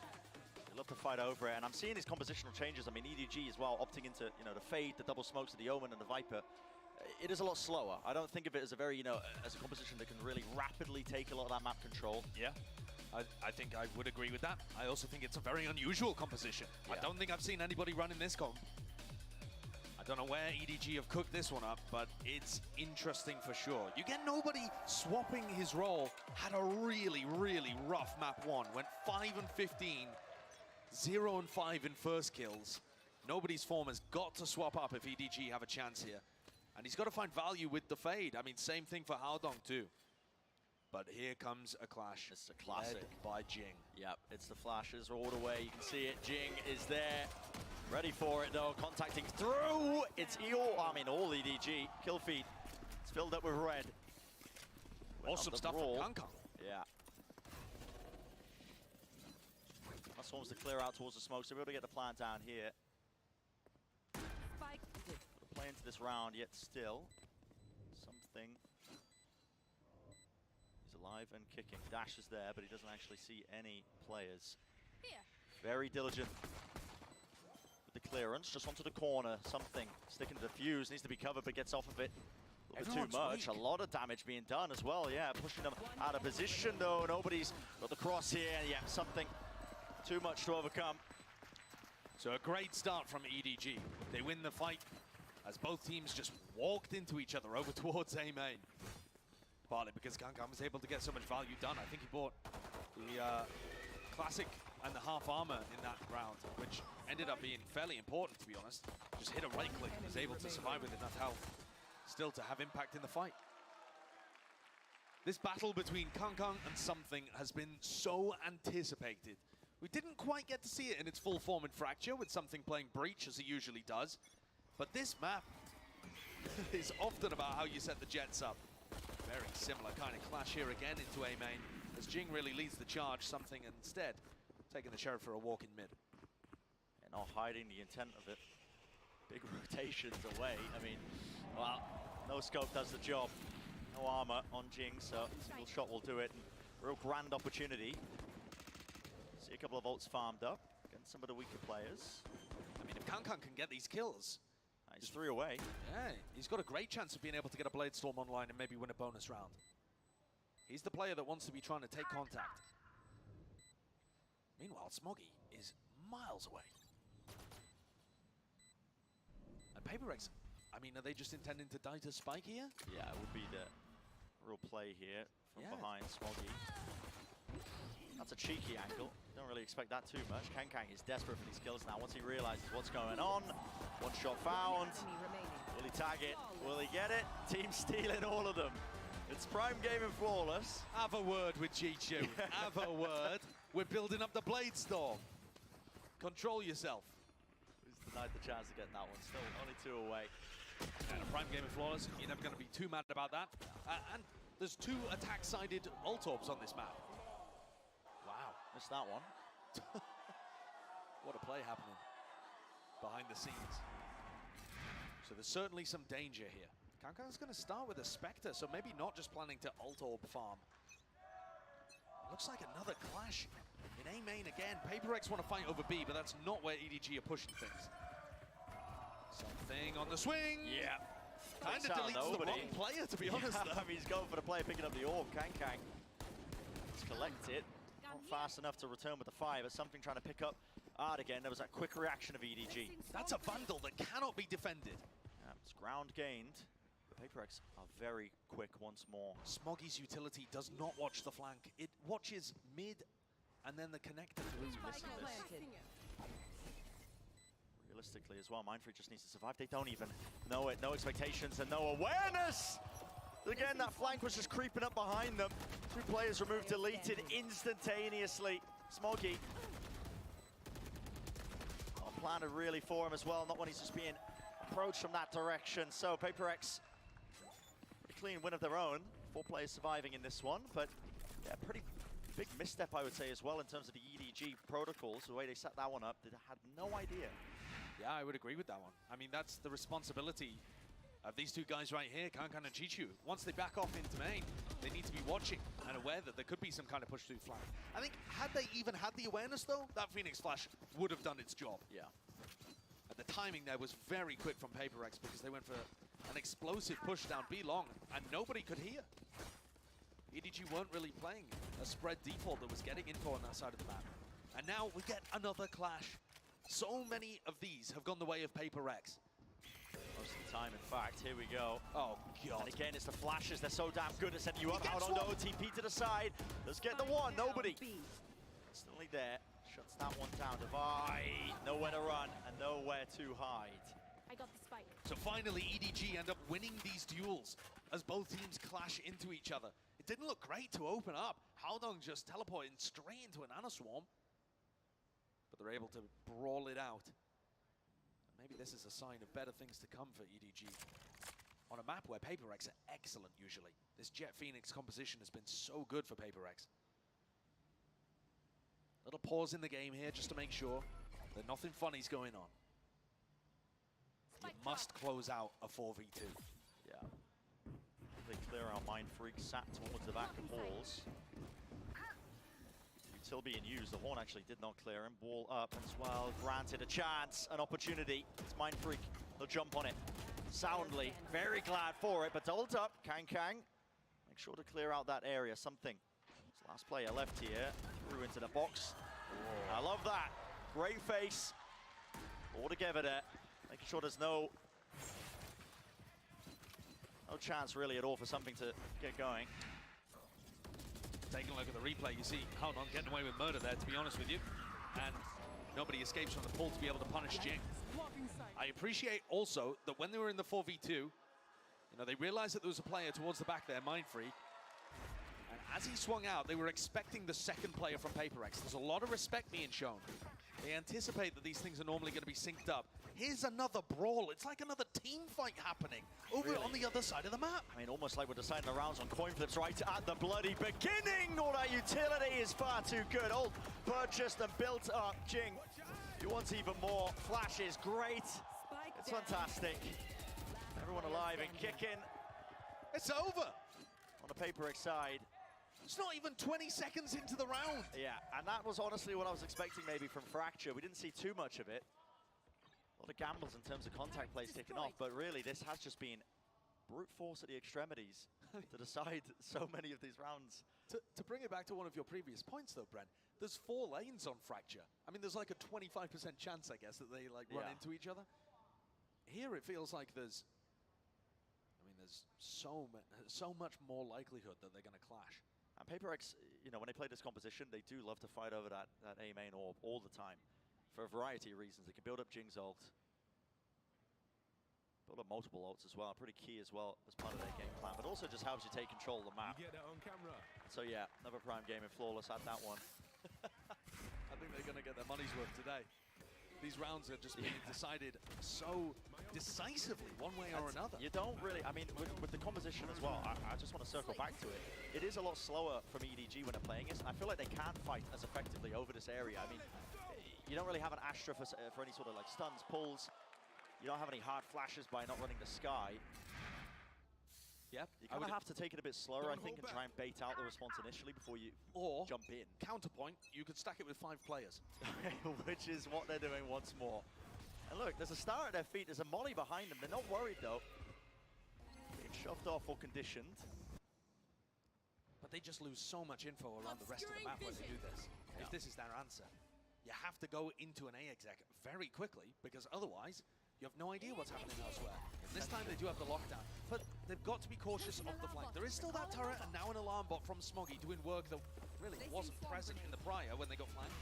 They love to fight over it. And I'm seeing these compositional changes. I mean, EDG as well, opting into, the Fade, the double smokes of the Omen and the Viper. It is a lot slower. I don't think of it as a very, as a composition that can really rapidly take a lot of that map control. Yeah. I think I would agree with that. I also think it's a very unusual composition. Yeah. I don't think I've seen anybody running this comp. I don't know where EDG have cooked this one up, but it's interesting for sure. You get nobody swapping his role. Had a really, really rough map 1. Went 5 and 15, 0 and 5 in first kills. Nobody's form has got to swap up if EDG have a chance here. And he's got to find value with the Fade. I mean, same thing for Haodong too. But here comes a clash. It's a classic. Led by Jing. Yep, it's the flashes all the way. You can see it. Jing is there. Ready for it, though. Contacting through. It's all EDG. Kill feed. It's filled up with red. Awesome stuff from Kankang. Yeah. That swarms to clear out towards the smoke, so we're able to get the plant down here. Spike. Play into this round, yet still something. He's alive and kicking. Dash is there, but he doesn't actually see any players. Very diligent with the clearance, just onto the corner. Something sticking to the fuse, needs to be covered, but gets off of it. A little bit too much. A lot of damage being done as well. Yeah, pushing them out of position though. Nobody's got the cross here. Yeah, something too much to overcome. So a great start from EDG. They win the fight as both teams just walked into each other over towards A main. Partly because Kankang was able to get so much value done. I think he bought the classic and the half armor in that round, which ended up being fairly important, to be honest. Just hit a right click and was able to survive with enough health still to have impact in the fight. This battle between Kankang and Something has been so anticipated. We didn't quite get to see it in its full form in Fracture, with Something playing Breach as he usually does. But this map is often about how you set the Jets up. Very similar kind of clash here again into A main, as Jing really leads the charge. Something instead taking the Sheriff for a walk in mid. And not hiding the intent of it. Big rotations away. I mean, well, no scope does the job. No armor on Jing, so a single shot will do it. And real grand opportunity. See a couple of ults farmed up against some of the weaker players. I mean, if Kankang can get these kills, he's 3 away. Yeah, he's got a great chance of being able to get a Blade Storm online and maybe win a bonus round. He's the player that wants to be trying to take contact. Meanwhile, Smoggy is miles away. And Paper-Rex, I mean, are they just intending to die to Spike here? Yeah, it would be the real play here from behind Smoggy. That's a cheeky angle. Don't really expect that too much. Kankang is desperate for these kills now. Once he realizes what's going on, one shot found. Will he tag it? Will he get it? Team stealing all of them. It's prime game and flawless. Have a word with Jichu. Have a word. We're building up the Blade Storm. Control yourself. Who's denied the chance of getting that one? Still only 2 away. And a prime game of flawless. You're never going to be too mad about that. And there's 2 attack-sided ult orbs on this map. Wow, missed that one. What a play happening behind the scenes. So there's certainly some danger here. Kankang's going to start with a Spectre, so maybe not just planning to ult orb farm. Looks like another clash in A main again. Paper-Rex want to fight over B, but that's not where EDG are pushing things. Something on the swing. Yeah. Kind of deletes the wrong player, to be honest. I mean, he's going for the player picking up the orb. Kankang. Let's collect it. Not fast enough to return with the 5, but Something trying to pick up Ard again. There was that quick reaction of EDG. That's a bundle that cannot be defended. Yeah, it's ground gained. The Paper-Rex are very quick once more. Smoggy's utility does not watch the flank. It watches mid and then the connector. Realistically as well, Mindfree just needs to survive. They don't even know it. No expectations and no awareness! Again, that flank was just creeping up behind them. 2 players removed, deleted instantaneously. Smoggy. Not planted really for him as well, not when he's just being approached from that direction. So Paper-Rex, pretty clean win of their own. 4 players surviving in this one, but yeah, pretty big misstep, I would say, as well in terms of the EDG protocols. The way they set that one up, they had no idea. Yeah, I would agree with that one. I mean, that's the responsibility of these 2 guys right here, Kankang and Chichu. Once they back off into main, they need to be watching and aware that there could be some kind of push through flank. I think had they even had the awareness though, that Phoenix Flash would have done its job. Yeah. And the timing there was very quick from Paper-Rex because they went for an explosive push down B long and nobody could hear. EDG weren't really playing a spread default that was getting info on that side of the map. And now we get another clash. So many of these have gone the way of Paper-Rex. Most of the time, in fact. Here we go. Oh, God. And again, it's the flashes. They're so damn good at setting you up. Out on the OTP to the side. Let's get the one. Nobody. Instantly there. Shuts that one down. Divide. Nowhere to run and nowhere to hide. I got the spike. So finally, EDG end up winning these duels as both teams clash into each other. It didn't look great to open up. Haldong just teleporting straight into an Nano Swarm. But they're able to brawl it out. Maybe this is a sign of better things to come for EDG. on a map where PaperX are excellent usually. This Jet Phoenix composition has been so good for PaperX. Little pause in the game here just to make sure that nothing funny's going on. You must close out a 4v2. Yeah. They clear out Mind Freak, sat towards the back of Halls. Util being used. The Horn actually did not clear him. Ball up as well. Granted a chance, an opportunity. It's Mind Freak. They'll jump on it soundly. Very glad for it, but ult up. Kang. Make sure to clear out that area. Something. This last player left here. Threw into the box. I love that. Great face. All together there. Making sure there's no chance really at all for something to get going. Taking a look at the replay, you see HALANT getting away with murder there, to be honest with you. And nobody escapes from the pull to be able to punish Jing. I appreciate also that when they were in the 4v2, you know, they realized that there was a player towards the back there, Mind Freak. And as he swung out, they were expecting the second player from PaperX. There's a lot of respect being shown. They anticipate that these things are normally going to be synced up. Here's another brawl. It's like another team fight happening over on the other side of the map. I mean, almost like we're deciding the rounds on coin flips right at the bloody beginning. All that utility is far too good. Ult purchased and built up. Jing, you want even more flashes. Great. It's fantastic. Everyone alive and kicking. It's over. On the PaperX side. It's not even 20 seconds into the round. Yeah, and that was honestly what I was expecting maybe from Fracture. We didn't see too much of it. A lot of gambles in terms of contact plays kicking off, but really this has just been brute force at the extremities to decide so many of these rounds. To bring it back to one of your previous points though, Brent, there's 4 lanes on Fracture. I mean, there's like a 25% chance, I guess, that they like run into each other. Here it feels like there's so much more likelihood that they're going to clash. And PaperX, you know, when they play this composition, they do love to fight over that A main orb all the time. For a variety of reasons. They can build up Jing's ult. Build up multiple ults as well. Pretty key as well as part of their game plan. But also just helps you take control of the map. You get that on camera. So yeah, another prime game in Flawless at that one. I think they're going to get their money's worth today. These rounds are just being decided so decisively one way or another. You don't really, I mean, with the composition as well, I just want to circle back to it. It is a lot slower from EDG when they're playing this, and I feel like they can't fight as effectively over this area. I mean, you don't really have an Astra for any sort of like stuns, pulls. You don't have any hard flashes by not running the Sky. Yep. You kind of have to take it a bit slower, I think, and try and bait out the response initially before you jump in. Counterpoint, you could stack it with 5 players. Which is what they're doing once more. And look, there's a star at their feet, there's a molly behind them. They're not worried though. Being shoved off or conditioned. But they just lose so much info around the rest of the map when they do this. If this is their answer. You have to go into an A exec very quickly, because otherwise you have no idea what's happening elsewhere. And this time they do have the lockdown, but they've got to be cautious of the flank. There is still that turret and now an alarm bot from Smoggy doing work that really wasn't present in the prior when they got flanked.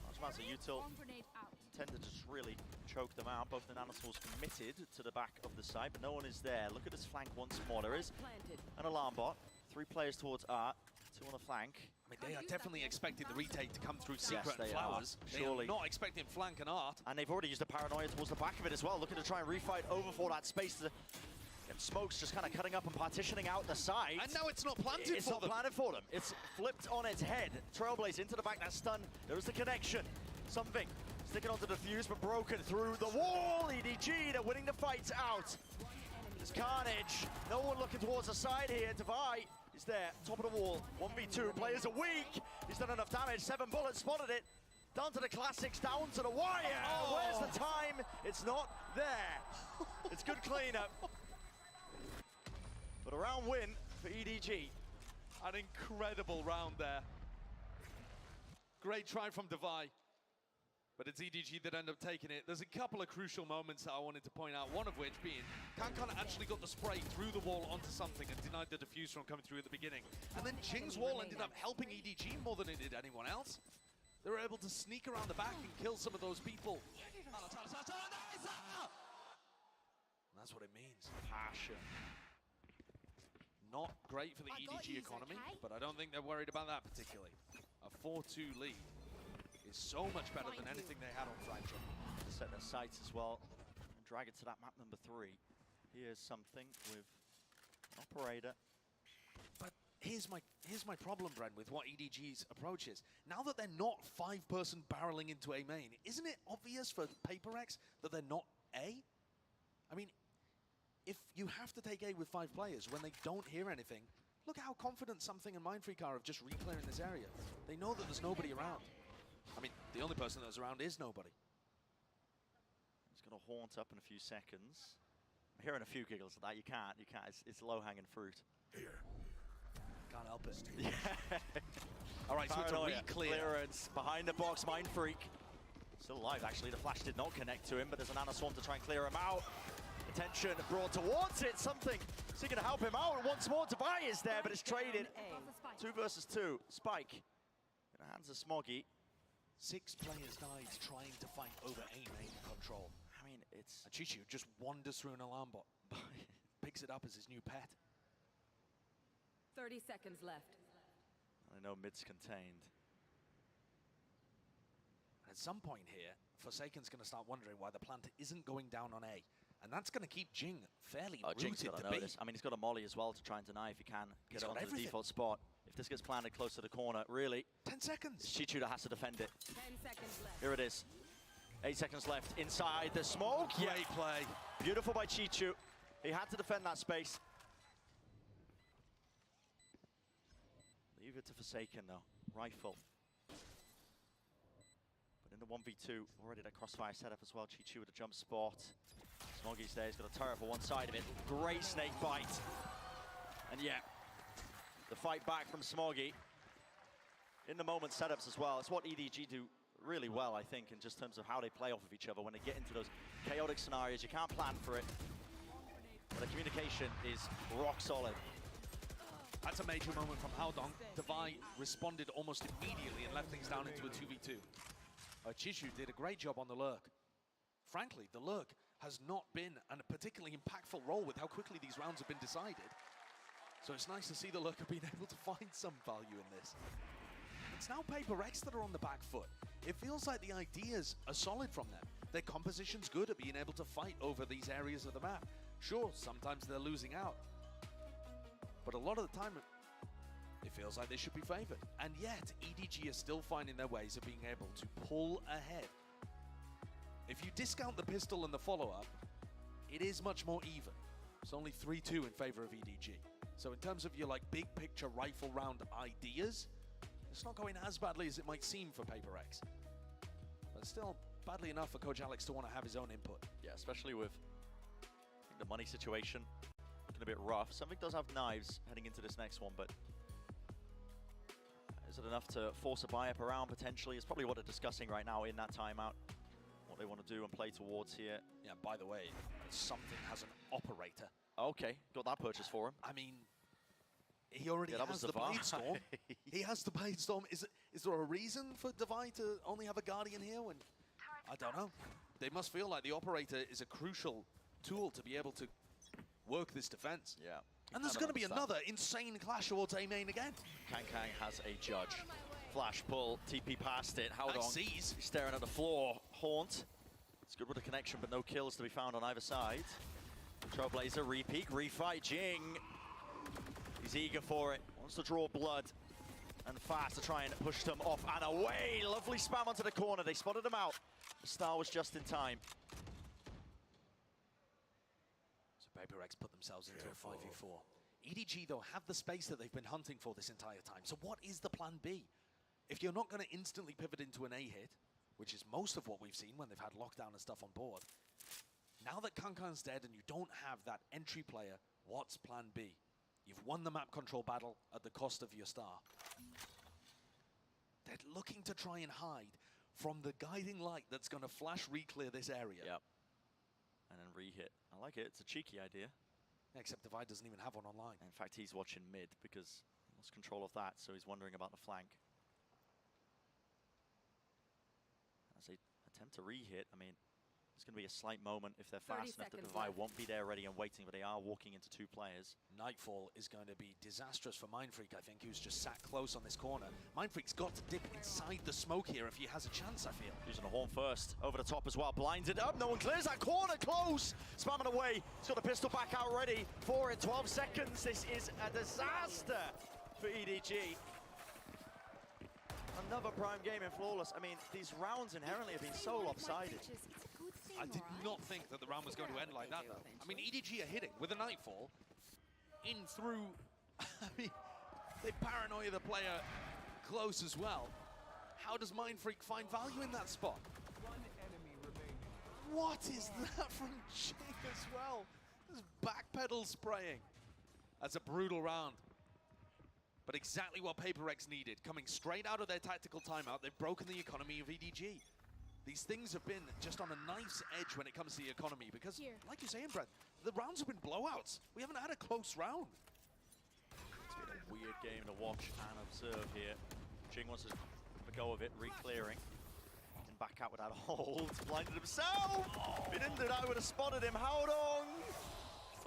Large amounts of util tended to just really choke them out. Both the Nanoswalls committed to the back of the site, but no one is there. Look at this flank once more. There is an alarm bot. 3 players towards Art. 2 on the flank. I mean, they are definitely expecting the retake to come through Secret yes, and Flowers. Surely. They are not expecting flank and Art. And they've already used the paranoia towards the back of it as well, looking to try and refight over for that space. And Smoke's just kind of cutting up and partitioning out the side. And now it's not planted for them. It's not planted for them. It's flipped on its head. Trailblaze into the back, that stun. There is the connection. Something sticking onto the fuse, but broken through the wall. EDG, they're winning the fight out. There's carnage. No one looking towards the side here. Devi is there, top of the wall. 1v2, players are weak. He's done enough damage. 7 bullets, spotted it. Down to the classics, down to the wire. Oh. Where's the time? It's not there. It's good cleanup. But a round win for EDG. An incredible round there. Great try from Devi. But it's EDG that end up taking it. There's a couple of crucial moments that I wanted to point out, one of which being Kankan actually got the spray through the wall onto something and denied the defuse from coming through at the beginning. And then Jing's wall ended up helping EDG more than it did anyone else. They were able to sneak around the back and kill some of those people. And that's what it means. Passion. Not great for the EDG economy, but I don't think they're worried about that particularly. A 4-2 lead is so much better than anything they had on Fracture. Set their sights as well drag it to that map number 3. Here's something with an operator. But here's my problem, Brent, with what EDG's approach is. Now that they're not 5-person barreling into A main, isn't it obvious for PaperX that they're not A? I mean, if you have to take A with 5 players when they don't hear anything, look how confident Something and Mindfreak are of just reclearing this area. They know that there's nobody around. I mean, the only person that's around is nobody. He's going to haunt up in a few seconds. I'm hearing a few giggles at that. You can't. It's low-hanging fruit. Here. Can't help it. Yeah. All right, so it's a re-clear. Clearance behind the box, Mindfreak. Still alive, actually. The flash did not connect to him, but there's an Anaswarm to try and clear him out. Attention brought towards it. Something. Is he going to help him out once more? Devi is there, but it's traded. 2 versus 2. Spike in the hands of Smoggy. 6 players died trying to fight over A main control. I mean, it's... And Chichu just wanders through an alarm bot. Picks it up as his new pet. 30 seconds left. I know mid's contained. At some point here, Forsaken's going to start wondering why the plant isn't going down on A. And that's going to keep Jing fairly rooted to B. I mean, he's got a molly as well to try and deny if he can get it onto everything. the default spot. If this gets planted close to the corner, really. 10 seconds. It's Chichu that has to defend it. 10 seconds left. Here it is. 8 seconds left inside the smoke. Great play. Beautiful by Chichu. He had to defend that space. Leave it to Forsaken though. Rifle. But in the 1v2, already that crossfire setup as well. Chichu with a jump spot. Smoggy's there, he's got a turret for one side of it. Great snake bite. And yeah, the fight back from Smoggy. In the moment setups as well. It's what EDG do really well, I think, in just terms of how they play off of each other. When they get into those chaotic scenarios, you can't plan for it. But the communication is rock solid. That's a major moment from Haldong. Devi responded almost immediately and left things down into a 2v2. Chichu did a great job on the lurk. Frankly, the lurk has not been a particularly impactful role with how quickly these rounds have been decided. So it's nice to see the lurker being able to find some value in this. It's now PaperX that are on the back foot. It feels like the ideas are solid from them. Their composition's good at being able to fight over these areas of the map. Sure, sometimes they're losing out. But a lot of the time, it feels like they should be favored. And yet, EDG are still finding their ways of being able to pull ahead. If you discount the pistol and the follow-up, it is much more even. It's only 3-2 in favor of EDG. So in terms of your big picture rifle round ideas, it's not going as badly as it might seem for PaperX. But still badly enough for Coach Alex to want to have his own input. Yeah, especially with the money situation looking a bit rough. Something does have knives heading into this next one, but is it enough to force a buy-up around potentially? It's probably what they're discussing right now in that timeout. What they want to do and play towards here. Yeah, by the way, Something has an operator. Okay, got that purchase for him. I mean, he already has the Blade Storm. He has the Blade Storm. Is there a reason for Devi to only have a Guardian here when... I don't know. They must feel like the operator is a crucial tool to be able to work this defense. Yeah. And there's going to be another insane clash towards A main again. Kang has a judge. Flash pull, TP past it. Haldong sees. Staring at the floor. Haunt. It's good with the connection, but no kills to be found on either side. Trailblazer, re-peek, refight. Jing. He's eager for it. Wants to draw blood. And fast to try and push them off and away. Lovely spam onto the corner. They spotted him out. The star was just in time. So PaperX put themselves into a 5v4. EDG, though, have the space that they've been hunting for this entire time. So what is the plan B? If you're not going to instantly pivot into an A hit, which is most of what we've seen when they've had lockdown and stuff on board, now that Kankan's dead and you don't have that entry player, what's plan B? You've won the map control battle at the cost of your star. They're looking to try and hide from the guiding light that's going to flash re-clear this area. Yep. And then re-hit. I like it. It's a cheeky idea. Yeah, except Divide doesn't even have one online. In fact, he's watching mid because he lost control of that, so he's wondering about the flank. As they attempt to re-hit, I mean, It's going to be a slight moment if they're fast enough. The Divide won't be there ready and waiting, but they are walking into 2 players. Nightfall is going to be disastrous for Mindfreak, I think, who's just sat close on this corner. Mindfreak's got to dip inside the smoke here if he has a chance, I feel. Using a horn first, over the top as well, blinded up, no one clears that corner, close! Spamming away, he's got the pistol back out ready for it, 12 seconds, this is a disaster for EDG. Another prime game in Flawless. I mean, these rounds inherently have been so lopsided. I did not think that the round was going to end like that, though. I mean, EDG are hitting with a Nightfall in through. I mean, they paranoia the player close as well. How does Mindfreak find value in that spot? What is that from Jing as well? This backpedal spraying. That's a brutal round. But exactly what PaperX needed. Coming straight out of their tactical timeout, they've broken the economy of EDG. These things have been just on a knife's edge when it comes to the economy because, like you're saying, Brett, the rounds have been blowouts. We haven't had a close round. It's been a weird game to watch and observe here. Jing wants to have a go of it, re-clearing. And back out without a hold. Blinded himself! If he didn't do that, I would have spotted him. Howdong!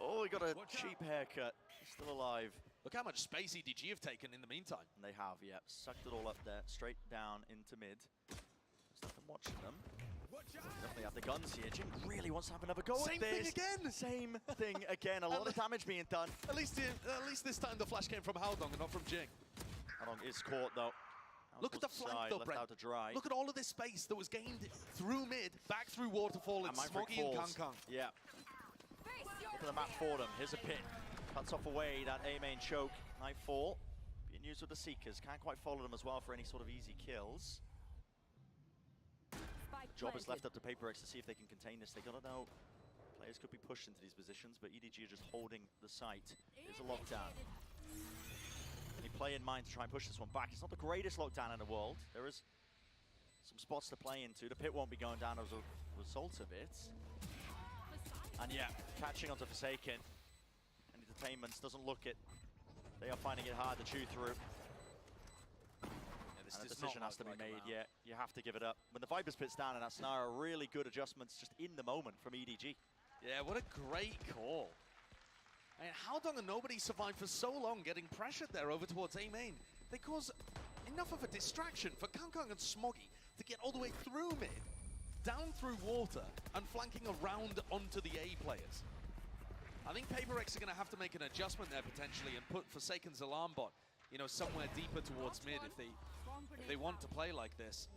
Oh, he got a cheap haircut. He's still alive. Look how much space EDG have taken in the meantime. And they have, yeah. Sucked it all up there, straight down into mid. There's nothing watching them. Definitely have the guns here. Jing really wants to have another go at this. Same thing again! Same thing again. A lot of damage being done. At least this time the flash came from Howdong and not from Jing. Howdong is caught, though. Look at the flank, though, Brent. Out to dry. Look at all of this space that was gained through mid, back through Waterfall, and Smoggy and Kang. Yeah. Look at the map for them. Here's a pit. Cuts off away that A main choke. Nightfall being used with the Seekers. Can't quite follow them as well for any sort of easy kills. Job is left up to PaperX to see if they can contain this. They gotta know players could be pushed into these positions, but EDG are just holding the site. Here's a lockdown. Any play in mind to try and push this one back. It's not the greatest lockdown in the world. There is some spots to play into. The pit won't be going down as a result of it. And yeah, catching onto Forsaken. And Entertainments doesn't look it. They are finding it hard to chew through. And a decision has to be made, yeah. You have to give it up. When the Vipers pit's down in that scenario, really good adjustments just in the moment from EDG. Yeah, what a great call. And Howdong and nobody survived for so long getting pressured there over towards A main. They cause enough of a distraction for Kang and Smoggy to get all the way through mid, down through water, and flanking around onto the A players. I think PaperX are going to have to make an adjustment there potentially and put Forsaken's alarm bot, you know, somewhere deeper towards mid if they want to play like this.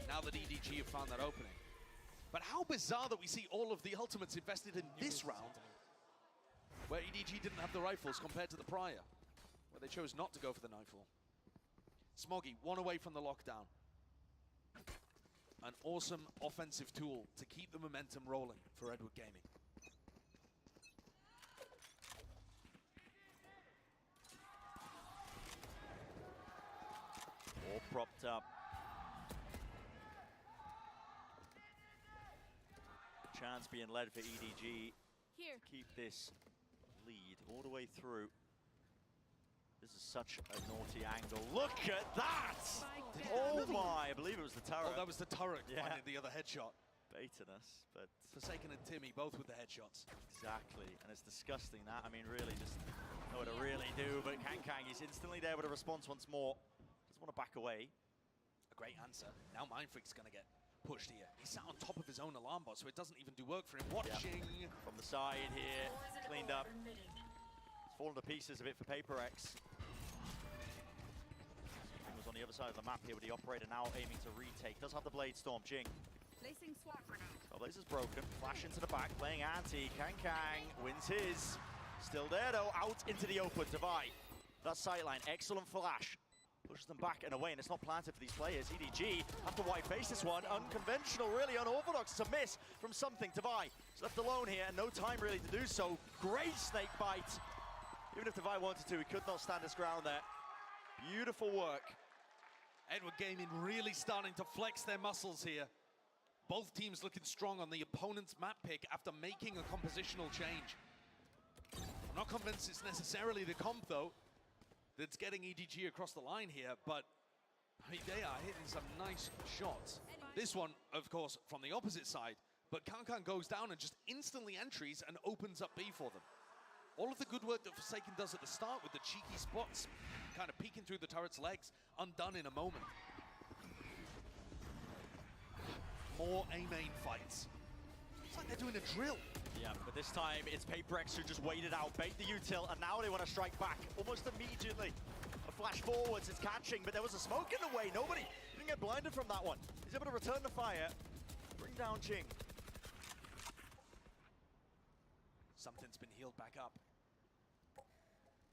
Now that EDG have found that opening. But how bizarre that we see all of the ultimates invested in this round, where EDG didn't have the rifles compared to the prior, where they chose not to go for the Nightfall. Smoggy, one away from the lockdown. An awesome offensive tool to keep the momentum rolling for Edward Gaming. All propped up. Chance being led for EDG to keep this lead all the way through. This is such a naughty angle. Look at that! Oh my, I believe it was the turret. Oh, that was the turret, yeah. finding the other headshot. Baiting us, but... Forsaken and Timmy, both with the headshots. Exactly, and it's disgusting that. I mean, really just know what to really do, but Kang, he's instantly there with a response once more. Doesn't want to back away. A great answer. Now Mindfreak's going to get pushed here. He's sat on top of his own alarm bot, so it doesn't even do work for him. Watching from the side here, cleaned up. It's fallen to pieces a bit for PaperX. He was on the other side of the map here with the operator now aiming to retake. Does have the Blade Storm, Jing. Placing swap grenade. Blaze is broken. Flash into the back, playing anti. Kang wins his. Still there though, out into the open. Divide. That sightline, excellent flash. Pushes them back and away, and it's not planted for these players. EDG have to white face this one. Unconventional, really unorthodox. It's a miss from something. Divide is left alone here, and no time really to do so. Great snake bite. Even if Divide wanted to, he could not stand his ground there. Beautiful work. Edward Gaming really starting to flex their muscles here. Both teams looking strong on the opponent's map pick after making a compositional change. I'm not convinced it's necessarily the comp, though, that's getting EDG across the line here, but I mean, they are hitting some nice shots. This one, of course, from the opposite side, but Kankan goes down and just instantly entries and opens up B for them. All of the good work that Forsaken does at the start with the cheeky spots, kind of peeking through the turret's legs, undone in a moment. More A-main fights. It's like they're doing a drill. Yeah, but this time it's PaperX who just waited out, bait the util, and now they want to strike back almost immediately. A flash forwards, it's catching, but there was a smoke in the way. Nobody didn't get blinded from that one. He's able to return the fire, bring down Jing. Something's been healed back up.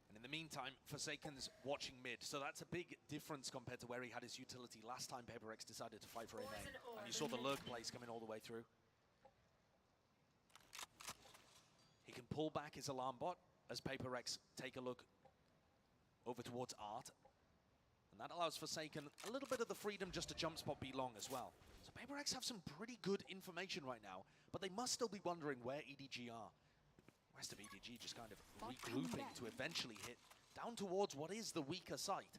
And in the meantime, Forsaken's watching mid, so that's a big difference compared to where he had his utility last time PaperX decided to fight for A main. And you saw the lurk plays coming all the way through. He can pull back his alarm bot as PaperX take a look over towards Art. And that allows Forsaken a little bit of the freedom just to jump spot B long as well. So PaperX have some pretty good information right now, but they must still be wondering where EDG are. Rest of EDG just kind of regrouping to eventually hit down towards what is the weaker site.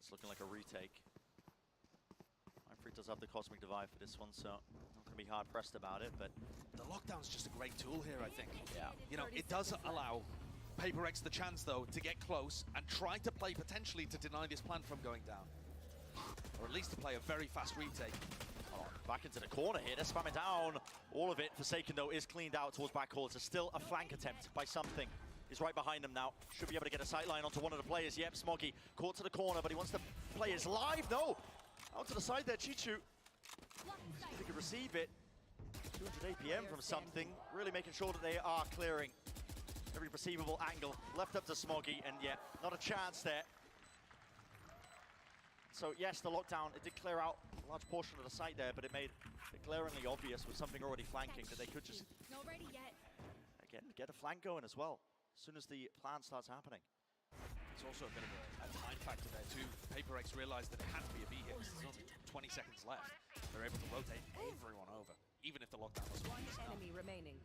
It's looking like a retake. Mindfreak does have the Cosmic Divide for this one, so not going to be hard pressed about it, but the lockdown's just a great tool here, I think. Yeah. You know, it does allow PaperX the chance, though, to get close and try to play potentially to deny this plant from going down. Or at least to play a very fast retake. Oh, back into the corner here, they're spamming down. All of it, Forsaken though, is cleaned out towards backcourt. It's still a flank attempt by something. He's right behind them now. Should be able to get a sight line onto one of the players. Yep, Smoggy caught to the corner, but he wants to play his live. No! Out to the side there, Chichu. He could receive it. 200 APM from something. Really making sure that they are clearing every perceivable angle. Left up to Smoggy, and yeah, not a chance there. So yes, the lockdown, it did clear out a large portion of the site there, but it made it glaringly obvious with something already flanking that they could just, again, get a flank going as well, as soon as the plan starts happening. It's also a bit of a time factor there too. PaperX realized that it had to be a B hit because there's only 20 seconds left. They're able to rotate everyone over, even if the lockdown was one enemy remaining.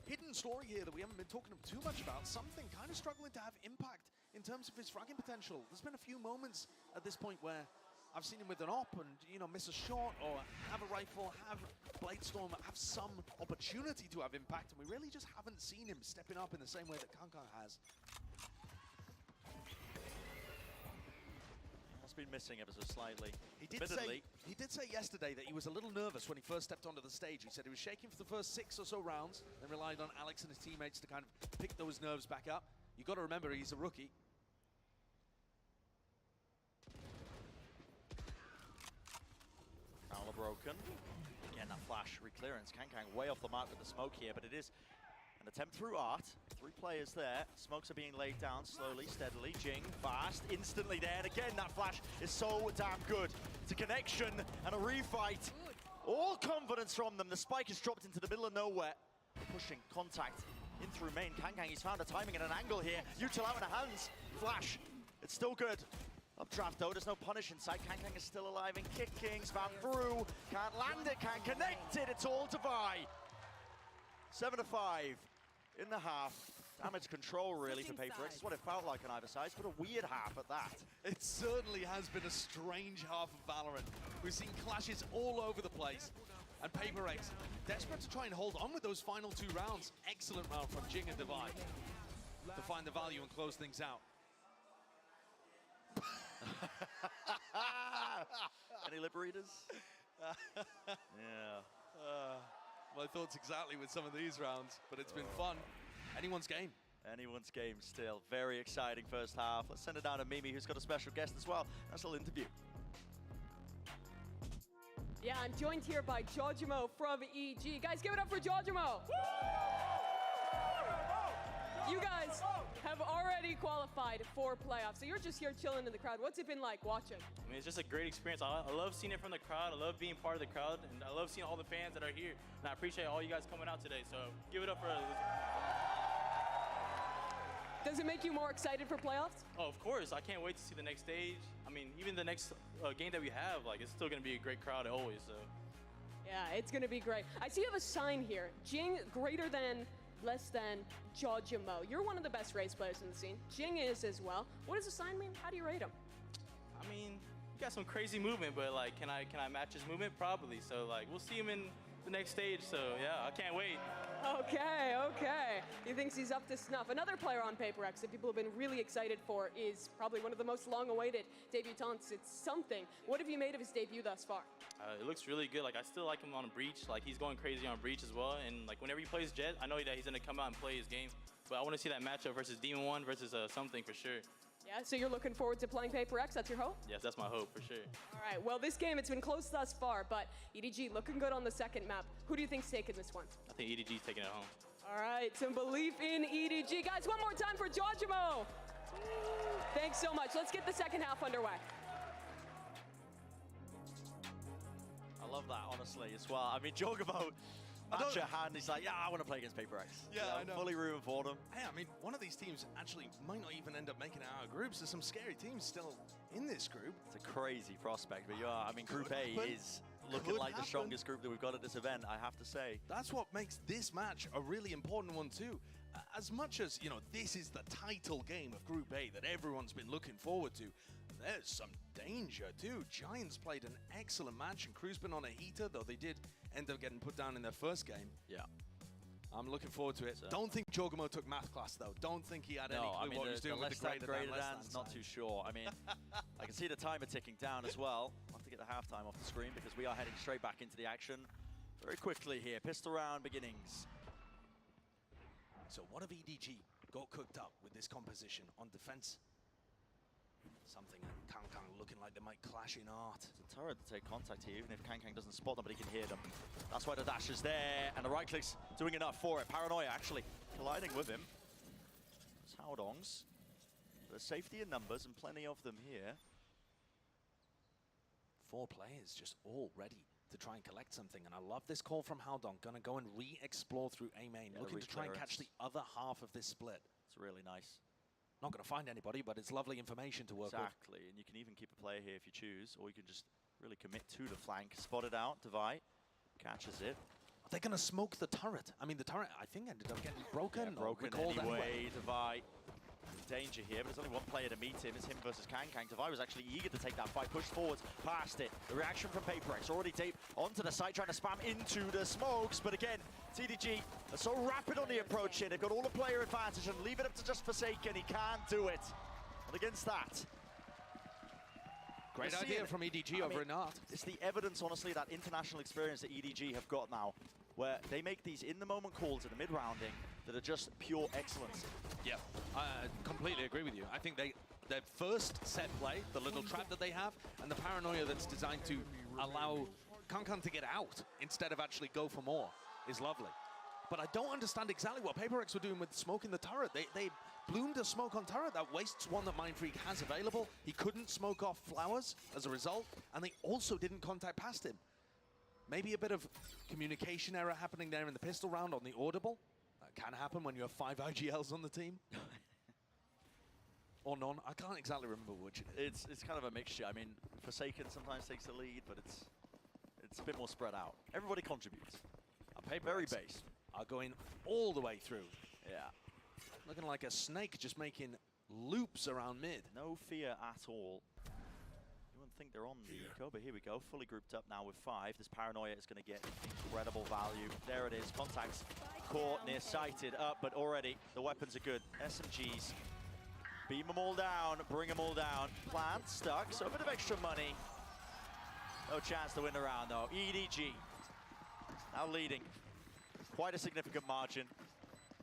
Hidden story here that we haven't been talking too much about. Something kind of struggling to have impact in terms of his fragging potential. There's been a few moments at this point where I've seen him with an op and, you know, miss a shot or have a rifle, have Bladestorm, have some opportunity to have impact, and we really just haven't seen him stepping up in the same way that Kankan has. Has been missing ever so slightly. He did say yesterday that he was a little nervous when he first stepped onto the stage. He said he was shaking for the first 6 or so rounds, then relied on Alex and his teammates to kind of pick those nerves back up. You got to remember he's a rookie. Fowler broken. Again, that flash reclearance. Kankang way off the mark with the smoke here, but it is an attempt through Art. 3 players there. Smokes are being laid down slowly, steadily. Jing, fast, instantly there. And again, that flash is so damn good. It's a connection and a refight. All confidence from them. The spike is dropped into the middle of nowhere. Pushing contact in through main. Kankang, he's found a timing and an angle here. Util out in the hands. Flash. It's still good. Updraft though, there's no punish in sight. Kankang is still alive and kicking. Spam through. Can't land it, can't connect it. It's all to Vi. 7-5 in the half. Damage control really for PaperX. It's what it felt like on either side, but a weird half at that. It certainly has been a strange half of Valorant. We've seen clashes all over the place. And PaperX, desperate to try and hold on with those final 2 rounds. Excellent round from Jing and Divide to find the value and close things out. Any lip readers? Yeah. My thoughts exactly with some of these rounds, but it's been fun. Anyone's game. Anyone's game still. Very exciting first half. Let's send it down to Mimi, who's got a special guest as well. Nice little interview. Yeah, I'm joined here by Giorgimo from EG. Guys, give it up for Giorgimo. You guys have already qualified for playoffs, so you're just here chilling in the crowd. What's it been like watching? I mean, it's just a great experience. I love seeing it from the crowd. I love being part of the crowd, and I love seeing all the fans that are here. And I appreciate all you guys coming out today, so give it up for us. Does it make you more excited for playoffs? Oh, of course. I can't wait to see the next stage. I mean, even the next game that we have, like, it's still going to be a great crowd always, so. Yeah, it's going to be great. I see you have a sign here. Jing greater than less than Jojimo. You're one of the best race players in the scene. Jing is as well. What does Assign mean? How do you rate him? I mean, he got some crazy movement, but like, can I match his movement? Probably. So like, we'll see him in the next stage. So yeah, I can't wait. Okay. He thinks he's up to snuff. Another player on PaperX that people have been really excited for is probably one of the most long-awaited debutants. It's something. What have you made of his debut thus far? It looks really good. Like, I still like him on Breach. Like, he's going crazy on Breach as well. And like, whenever he plays Jet, I know that he's gonna come out and play his game. But I want to see that matchup versus Demon One versus something for sure. Yeah, so you're looking forward to playing PaperX, that's your hope? Yes, that's my hope for sure. All right, well, this game, it's been close thus far, but EDG looking good on the second map. Who do you think's taking this one? I think EDG's taking it home. All right, some belief in EDG. Guys, one more time for Jojimo. Thanks so much. Let's get the second half underway. I love that, honestly, as well. I mean, Jojimo, match at hand, he's like, yeah, I want to play against PaperX. Yeah, I know. Fully rooting for them. Hey, I mean, one of these teams actually might not even end up making it out of groups. There's some scary teams still in this group. It's a crazy prospect, but I mean, Group A is looking like the strongest group that we've got at this event, I have to say. That's what makes this match a really important one too. As much as, you know, this is the title game of Group A that everyone's been looking forward to, there's some danger too. Giants played an excellent match and Crew's been on a heater, though they did end up getting put down in their first game. Yeah. I'm looking forward to it. Don't think Jojimo took math class though. Don't think he had any clue what he was doing with the greater than, less than not too sure. I mean, I can see the timer ticking down as well. I'll have to get the halftime off the screen because we are heading straight back into the action very quickly here. Pistol round beginnings. So what have EDG got cooked up with this composition on defense? Something and Kang looking like they might clash in art. It's a turret to take contact here, even if Kang doesn't spot them, but he can hear them. That's why the dash is there, and the right click's doing enough for it. Paranoia actually colliding with him. It's Haodong's. There's safety in numbers and plenty of them here. 4 players just all ready to try and collect something, and I love this call from Haodong. Gonna go and re-explore through A main, looking to try and catch the other half of this split. It's really nice. Not going to find anybody, but it's lovely information to work with. Exactly, and you can even keep a player here if you choose, or you can just really commit to the flank. Spotted out, Devi catches it. Are they going to smoke the turret? I mean, the turret, I think, ended up getting broken. Yeah, broken anyway. Devi in danger here, but there's only one player to meet him. It's him versus Kang. Devi was actually eager to take that fight, pushed forwards, past it. The reaction from PaperX, already deep onto the site, trying to spam into the smokes, but again, TDG are so rapid on the approach here. They've got all the player advantage and leave it up to just Forsaken. He can't do it. And against that, great idea from EDG over in art. It's the evidence, honestly, that international experience that EDG have got now, where they make these in-the-moment calls at the mid-rounding that are just pure excellence. Yeah, I completely agree with you. I think their first set play, the little trap that they have, and the paranoia that's designed to allow Kang to get out instead of actually go for more is lovely. But I don't understand exactly what PaperX were doing with smoking the turret. They bloomed a smoke on turret. That wastes one that Mindfreak has available. He couldn't smoke off flowers as a result, and they also didn't contact past him. Maybe a bit of communication error happening there in the pistol round on the audible. That can happen when you have 5 IGLs on the team. Or none. I can't exactly remember which it is. It's kind of a mixture. I mean, Forsaken sometimes takes the lead, but it's a bit more spread out. Everybody contributes. Very base. Are going all the way through. Yeah. Looking like a snake just making loops around mid. No fear at all. You wouldn't think they're on the eco, but here we go. Fully grouped up now with 5. This Paranoia is going to get incredible value. There it is. Contacts caught, near sighted up, but already the weapons are good. SMGs. Beam them all down, bring them all down. Plant stuck, so a bit of extra money. No chance to win the round though. EDG now leading. Quite a significant margin.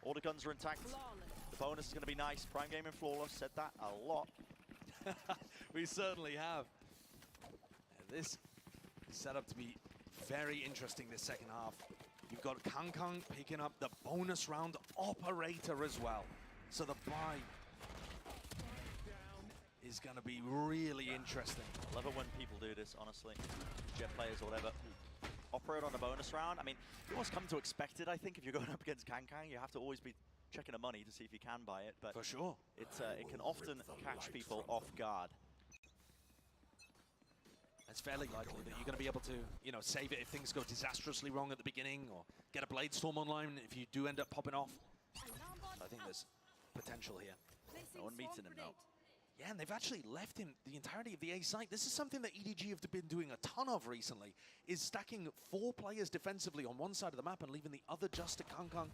All the guns are intact. The bonus is going to be nice. Prime Gaming Flawless said that a lot. We certainly have. This is set up to be very interesting this second half. You've got Kang picking up the bonus round operator as well. So the buy is going to be really interesting. I love it when people do this, honestly. Jet players or whatever. Operate on the bonus round. I mean, you almost come to expect it, I think, if you're going up against Kang. You have to always be checking the money to see if you can buy it. But for sure. It can often catch people off guard. it's fairly likely that you're going to be able to, you know, save it if things go disastrously wrong at the beginning, or get a Blade Storm online if you do end up popping off. I think there's potential here. No one meeting him now. Yeah, and they've actually left him the entirety of the A site. This is something that EDG have been doing a ton of recently, is stacking 4 players defensively on one side of the map and leaving the other just to Kangkang.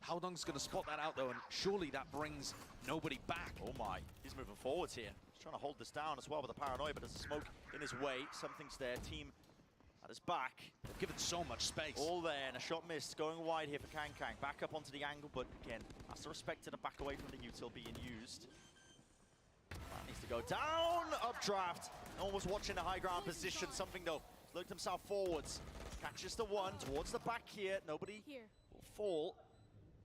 Haodong's going to spot that out, though, and surely that brings nobody back. Oh my, he's moving forwards here. He's trying to hold this down as well with the paranoia, but there's a smoke in his way. Something's there. Team at his back. They've given so much space. All there, and a shot missed. Going wide here for Kangkang. Back up onto the angle, but again, has to respect it and back away from the util being used. That needs to go down. Updraft. No one was watching the high ground position. Something, though, looked himself forwards. Catches the one towards the back here. Nobody will fall.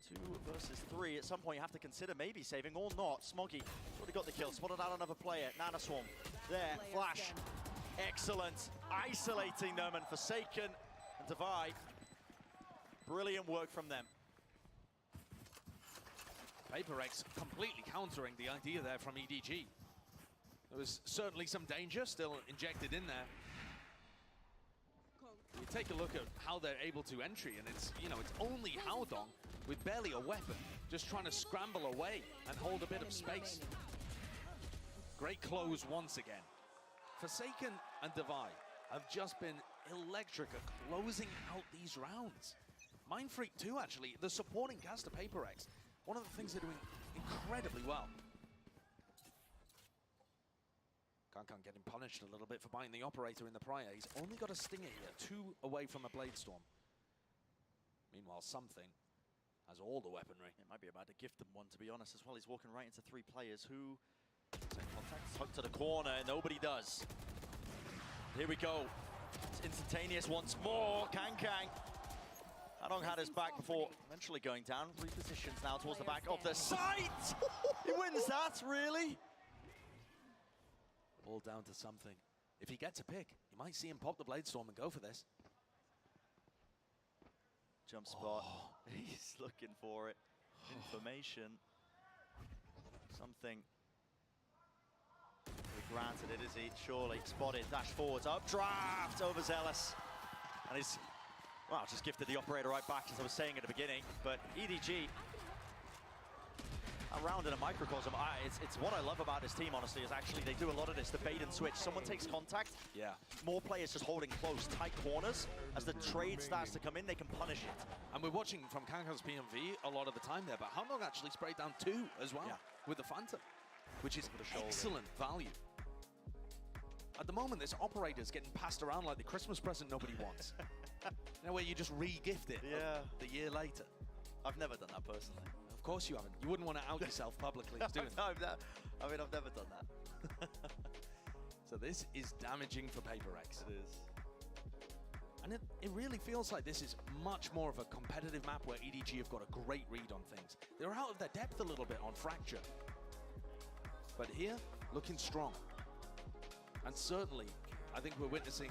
2 versus 3. At some point, you have to consider maybe saving or not. Smoggy already got the kill. Spotted out another player. Nana Swarm. There. Flash. Excellent. Isolating them, and Forsaken and Divide. Brilliant work from them. PaperX completely countering the idea there from EDG. There was certainly some danger still injected in there. You take a look at how they're able to entry, and it's, you know, it's only Haodong with barely a weapon, just trying to scramble away and hold a bit of space. Great close once again. Forsaken and Divide have just been electric at closing out these rounds. Mindfreak too, actually, the supporting cast of PaperX. One of the things they're doing incredibly well. Kangkang getting punished a little bit for biting the operator in the prior. He's only got a stinger here, 2 away from a Blade Storm. Meanwhile, Something has all the weaponry. It might be about to gift them one, to be honest, as well. He's walking right into 3 players who take contact. Hooked to the corner, nobody does. Here we go. It's instantaneous once more. Kangkang. Haodong had his back before eventually going down. Repositions now towards the back of the site. He wins that, really? All down to Something. If he gets a pick, you might see him pop the Blade Storm and go for this. Jump spot. He's looking for it. Information. Something. Granted it, is he? Surely. Spotted. Dash forwards. Updraft. Overzealous. And he's, well, just gifted the operator right back, as I was saying at the beginning. But EDG, around in a microcosm, it's what I love about this team, honestly, is actually they do a lot of this, the bait and switch. Someone takes contact, more players just holding close, tight corners. As the trade starts to come in, they can punish it. And we're watching from Kangkang's PMV a lot of the time there, but Haodong actually sprayed down 2 as well with the Phantom, which is excellent value. At the moment, this operator's getting passed around like the Christmas present nobody wants. You know, where you just re-gift it the year later. I've never done that personally. Of course you haven't. You wouldn't want to out yourself publicly as doing that. I mean, I've never done that. So this is damaging for PaperX. It is. And it really feels like this is much more of a competitive map where EDG have got a great read on things. They're out of their depth a little bit on Fracture. But here, looking strong. And certainly, I think we're witnessing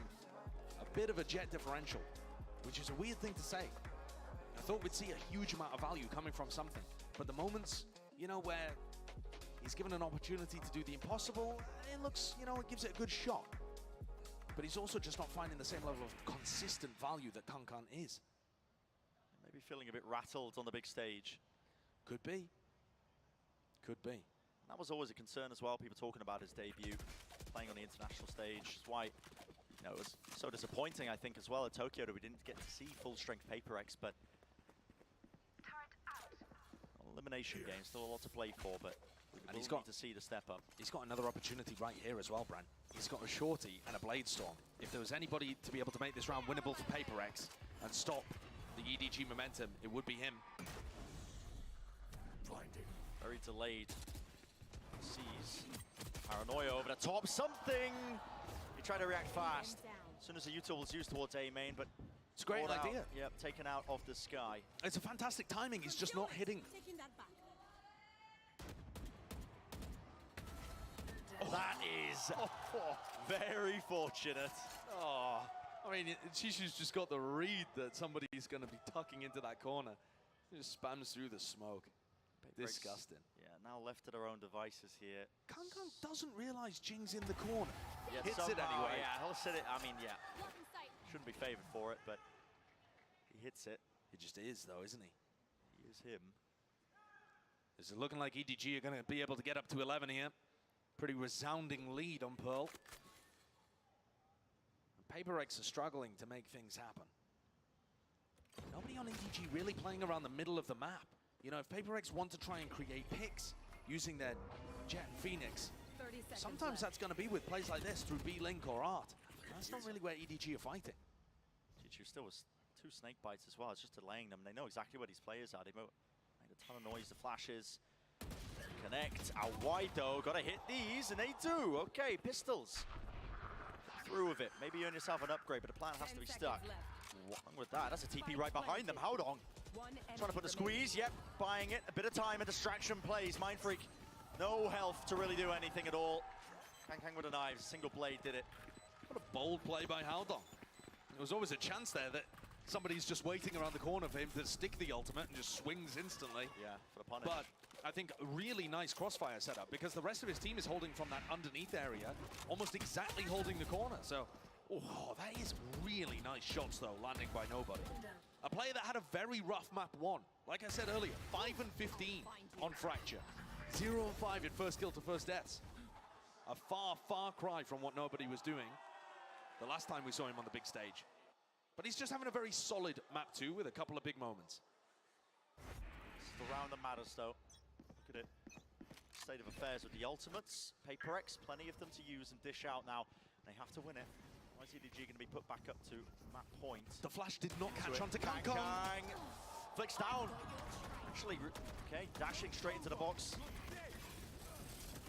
a bit of a jet differential, which is a weird thing to say. I thought we'd see a huge amount of value coming from Something. But the moments, you know, where he's given an opportunity to do the impossible, it looks, you know, it gives it a good shot. But he's also just not finding the same level of consistent value that Kangkang is. Maybe feeling a bit rattled on the big stage. Could be. Could be. That was always a concern as well, people talking about his debut, playing on the international stage. That's why, you know, it was so disappointing, I think, as well at Tokyo that we didn't get to see full-strength PaperX, but elimination game, still a lot to play for, but and he's got to see the step up. He's got another opportunity right here as well, Bran. He's got a shorty and a Blade Storm. If there was anybody to be able to make this round winnable for PaperX and stop the EDG momentum, it would be him. Blinding. Very delayed. Sees paranoia over the top. Something! He tried to react fast. As soon as the util was used towards A main, but it's a great idea. Yep, taken out of the sky. It's a fantastic timing. He's just not hitting. That is very fortunate. Oh, I mean, Chishu's just got the read that somebody's going to be tucking into that corner. He just spams through the smoke. Disgusting. Yeah, now left to their own devices here. Kangkang doesn't realize Jing's in the corner. Hits it anyway. Yeah, he'll sit it. I mean, yeah. Shouldn't be favored for it, but he hits it. He just is, though, isn't he? He is him. Is it looking like EDG are going to be able to get up to 11 here? Pretty resounding lead on Pearl. PaperX are struggling to make things happen. Nobody on EDG really playing around the middle of the map. You know, if PaperX want to try and create picks using their Jet and Phoenix, sometimes that's going to be with plays like this through B-Link or Art. That's not really where EDG are fighting. Chichu still was 2 snake bites as well. It's just delaying them. They know exactly where these players are. They made a ton of noise, the flashes. Connect out wide though. Got to hit these, and they do. Okay, pistols. Through with it. Maybe earn yourself an upgrade, but the plan has to be stuck. What's wrong with that? That's a TP right behind them. How long? Trying to put the squeeze. Yep, buying it. A bit of time and distraction plays. Mind Freak, no health to really do anything at all. Kang with a knife. Single blade did it. What a bold play by Haldong. There was always a chance there that somebody's just waiting around the corner for him to stick the ultimate and just swings instantly. Yeah, for the punish. But I think a really nice crossfire setup because the rest of his team is holding from that underneath area, almost exactly holding the corner. So, oh, that is really nice shots though, landing by nobody. A player that had a very rough map 1. Like I said earlier, 5 and 15 on Fracture. 0 and 5 in first kill to first deaths. A far, far cry from what nobody was doing the last time we saw him on the big stage. But he's just having a very solid map 2 with a couple of big moments. It's the round that matters though. Look at it. State of affairs with the ultimates. PaperX, plenty of them to use and dish out now. They have to win it. Why is EDG going to be put back up to map point? The flash did not catch onto Kang. Flicks down. Actually, okay, dashing straight into the box.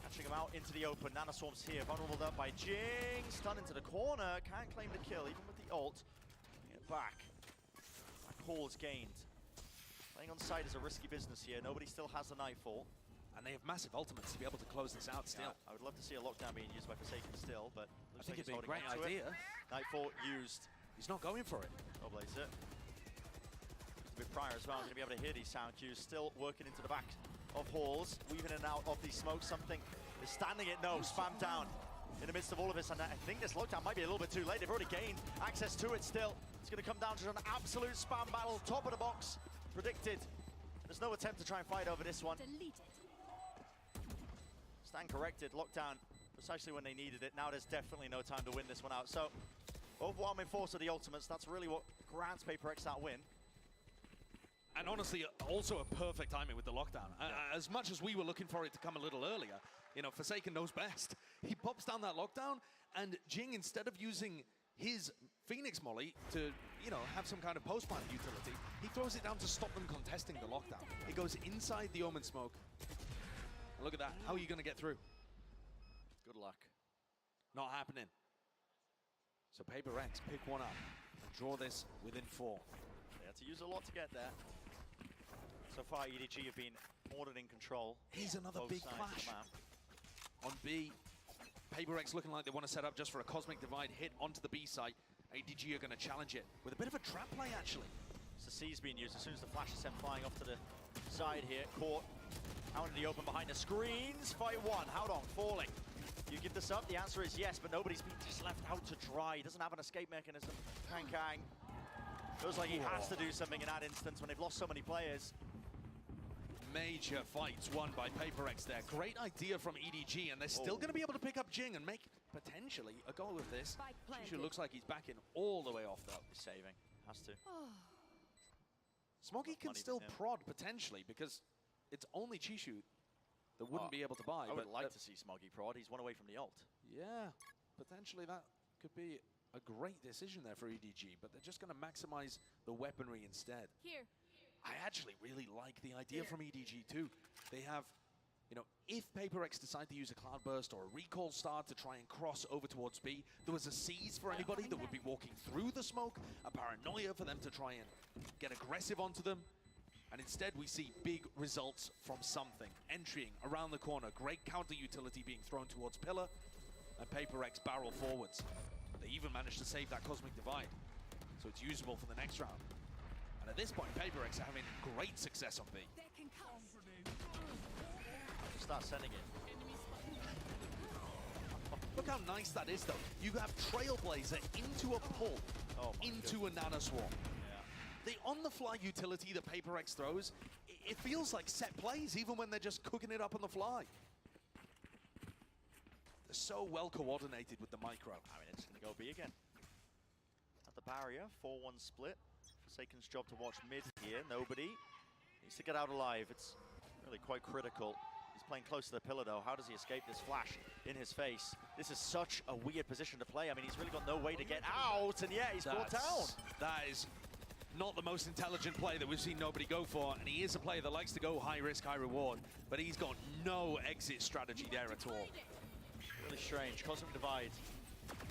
Catching him out into the open. Nanoswarm's here, vulnerable up by Jing. Stun into the corner. Can't claim the kill, even with the ult. Get back. That call's gained. Playing on side is a risky business here. Nobody still has the Nightfall. And they have massive ultimates to be able to close this out still. Yeah, I would love to see a lockdown being used by Forsaken still, but I think it'd be a great idea. Nightfall used. He's not going for it. Oh, blaze it. A bit prior as well. Going to be able to hear these sound cues. Still working into the back of halls, weaving in and out of these smokes. Something is standing it. No, spam down in the midst of all of this. And I think this lockdown might be a little bit too late. They've already gained access to it still. It's going to come down to an absolute spam battle. Top of the box. Predicted. There's no attempt to try and fight over this one. Stand corrected, lockdown precisely when they needed it. Now there's definitely no time to win this one out. So, overwhelming force of the ultimates, that's really what grants PaperX that win. And honestly, also a perfect timing with the lockdown. As much as we were looking for it to come a little earlier, you know, Forsaken knows best. He pops down that lockdown, and Jing, instead of using his Phoenix Molly to, you know, have some kind of post-plant utility, he throws it down to stop them contesting the lockdown. It goes inside the Omen smoke. Look at that. How are you going to get through? Good luck. Not happening. So PaperX pick one up and draw this within 4. They had to use a lot to get there. So far, EDG have been more than in control. Here's another big flash. On B, PaperX looking like they want to set up just for a Cosmic Divide hit onto the B site. EDG are going to challenge it with a bit of a trap play, actually. So C's being used as soon as the flash is sent flying off to the side here. Caught out in the open behind the screens. Fight 1. Haldong falling. You give this up? The answer is yes, but nobody's been just left out to dry. He doesn't have an escape mechanism. Kang. Feels like he has to do something in that instance when they've lost so many players. Major fights won by PaperX there. Great idea from EDG, and they're still going to be able to pick up Jing and make potentially a goal with this. Chishu looks like he's backing all the way off though. He's saving. Has to. Smoggy can still prod potentially because it's only Chishu that wouldn't be able to buy. I would like to see Smoggy prod. He's one away from the ult. Yeah, potentially that could be a great decision there for EDG, but they're just going to maximize the weaponry instead. Here. I actually really like the idea from EDG too. They have, you know, if PaperX decide to use a Cloudburst or a Recall Star to try and cross over towards B, there was a seize for anybody that would be walking through the smoke, a paranoia for them to try and get aggressive onto them. And instead we see big results from something. Entering around the corner, great counter utility being thrown towards Pillar, and PaperX barrel forwards. They even managed to save that Cosmic Divide, so it's usable for the next round. And at this point, PaperX are having great success on B. Start sending it. Look how nice that is, though. You have Trailblazer into a pull, into a Nano Swarm. The on-the-fly utility that PaperX throws, it feels like set plays, even when they're just cooking it up on the fly. They're so well coordinated with the micro. I mean, it's going to go B again. At the barrier, 4-1 split. Forsaken's job to watch mid here. Nobody needs to get out alive. It's really quite critical. He's playing close to the pillar, though. How does he escape this flash in his face? This is such a weird position to play. I mean, he's really got no way to get out, and yeah, he's brought down. That is not the most intelligent play that we've seen nobody go for, and he is a player that likes to go high risk, high reward, but he's got no exit strategy there at all. Really strange. Cosmic Divide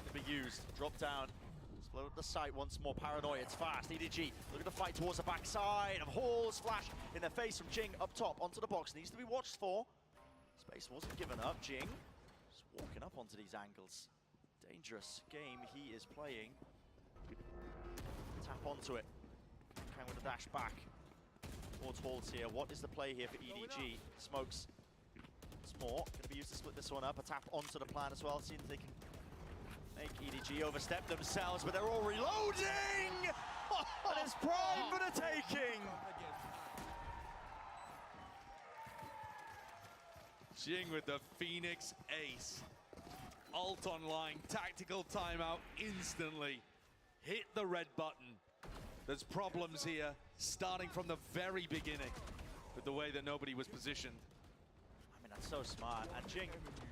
to be used. Drop down. Split up the site once more. Paranoia. It's fast. EDG. Look at the fight towards the backside of Halls. Flash in their face from Jing up top onto the box. Needs to be watched for. Space wasn't given up. Jing just walking up onto these angles. Dangerous game he is playing. Tap onto it. Kang with a dash back towards Halls here. What is the play here for EDG? Smokes. It's more. Going to be used to split this one up. A tap onto the plan as well. See if they can make EDG overstep themselves, but they're all reloading! And it's prime for the taking! Jing with the Phoenix Ace. Alt online, tactical timeout instantly. Hit the red button. There's problems here, starting from the very beginning with the way that nobody was positioned. I mean, that's so smart. And Jing,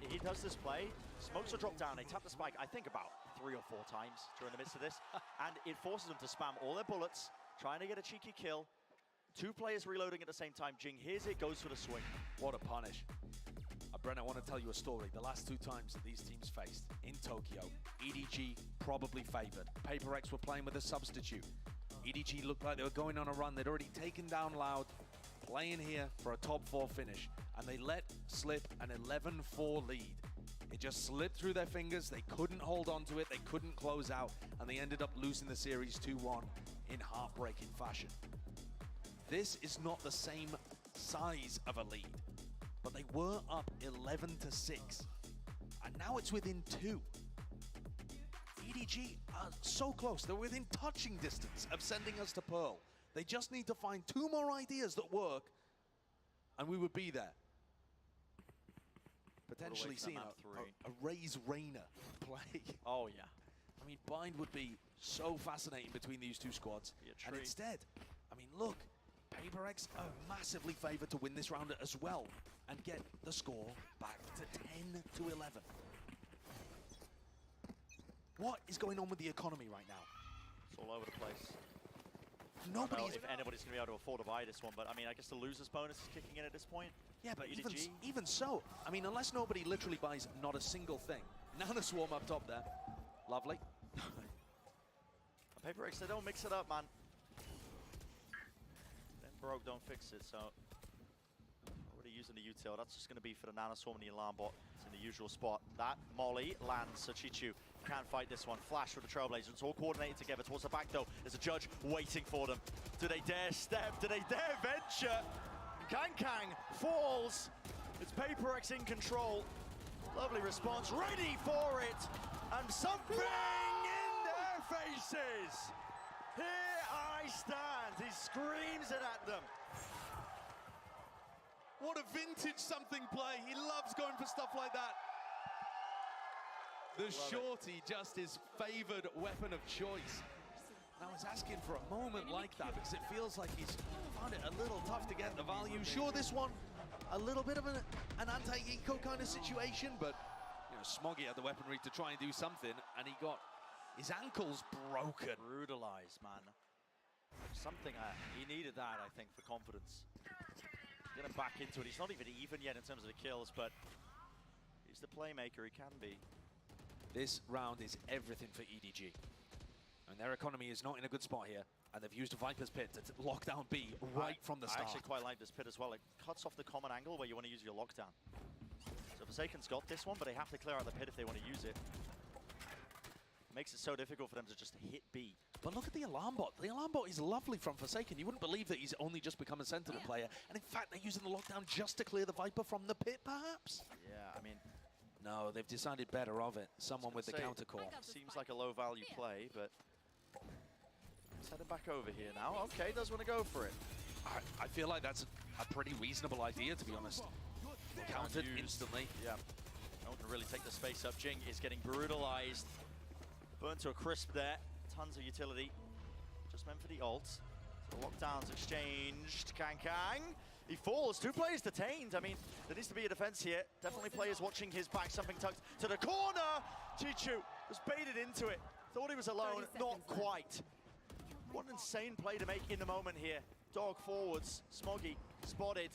he does this play, smokes will drop down, they tap the spike, I think about 3 or 4 times during the midst of this, and it forces them to spam all their bullets, trying to get a cheeky kill. 2 players reloading at the same time. Jing hears it, goes for the swing. What a punish. Brent, I want to tell you a story. The last 2 times that these teams faced in Tokyo, EDG probably favored. PaperX were playing with a substitute. EDG looked like they were going on a run. They'd already taken down Loud, playing here for a top 4 finish, and they let slip an 11-4 lead. It just slipped through their fingers. They couldn't hold on to it. They couldn't close out, and they ended up losing the series 2-1 in heartbreaking fashion. This is not the same size of a lead, but they were up 11-6, and now it's within 2. EDG are so close. They're within touching distance of sending us to Pearl. They just need to find 2 more ideas that work, and we would be there. Potentially seeing a Raze Reyna play. Oh, yeah. I mean, Bind would be so fascinating between these 2 squads. And instead, I mean, look, PaperX are massively favored to win this round as well and get the score back to 10-11. What is going on with the economy right now? It's all over the place. Nobody. If anybody's going to be able to afford to buy this one, but I mean, I guess the loser's bonus is kicking in at this point. Yeah, but even so, I mean, unless nobody literally buys not a single thing. Nano Swarm up top there. Lovely. PaperX, they don't mix it up, man. Then broke, don't fix it, so already using the util. That's just going to be for the Nano Swarm and the alarm bot. It's in the usual spot. That molly lands, so Chichu can't fight this one. Flash for the Trailblazers. It's all coordinated together towards the back, though. There's a judge waiting for them. Do they dare step? Do they dare venture? Kang falls. It's PaperX in control. Lovely response, ready for it. And something in their faces. Here I stand. He screams it at them. What a vintage something play. He loves going for stuff like that. The shorty, just his favored weapon of choice. Now he's asking for a moment like that because it feels like he's found it a little tough to get the value. Sure, this one, a little bit of an anti-eco kind of situation, but you know, Smoggy had the weaponry to try and do something, and he got his ankles broken. Brutalized, man. Something, he needed that, I think, for confidence. Getting back into it. He's not even yet in terms of the kills, but he's the playmaker he can be. This round is everything for EDG. And their economy is not in a good spot here. And they've used a Viper's Pit to lock down B right from the start. I actually quite like this pit as well. It cuts off the common angle where you want to use your lockdown. So Forsaken's got this one, but they have to clear out the pit if they want to use it. Makes it so difficult for them to just hit B. But look at the alarm bot. The alarm bot is lovely from Forsaken. You wouldn't believe that he's only just become a Sentinel player. And in fact, they're using the lockdown just to clear the Viper from the pit, perhaps. Yeah, I mean, No, they've decided better of it. Someone with the counter core. Seems like a low value play, but let's head him back over here now. Okay, does want to go for it. I feel like that's a pretty reasonable idea, to be honest. Countered instantly. Yeah. Don't really take the space up. Jing is getting brutalized. Burned to a crisp there. Tons of utility. Just meant for the ult. So the lockdowns exchanged. Kang. He falls. 2 players detained. I mean, there needs to be a defense here. Definitely players watching his back. Something tucked to the corner. Chichu was baited into it. Thought he was alone. Not quite. What an insane play to make in the moment here. Dog forwards. Smoggy spotted.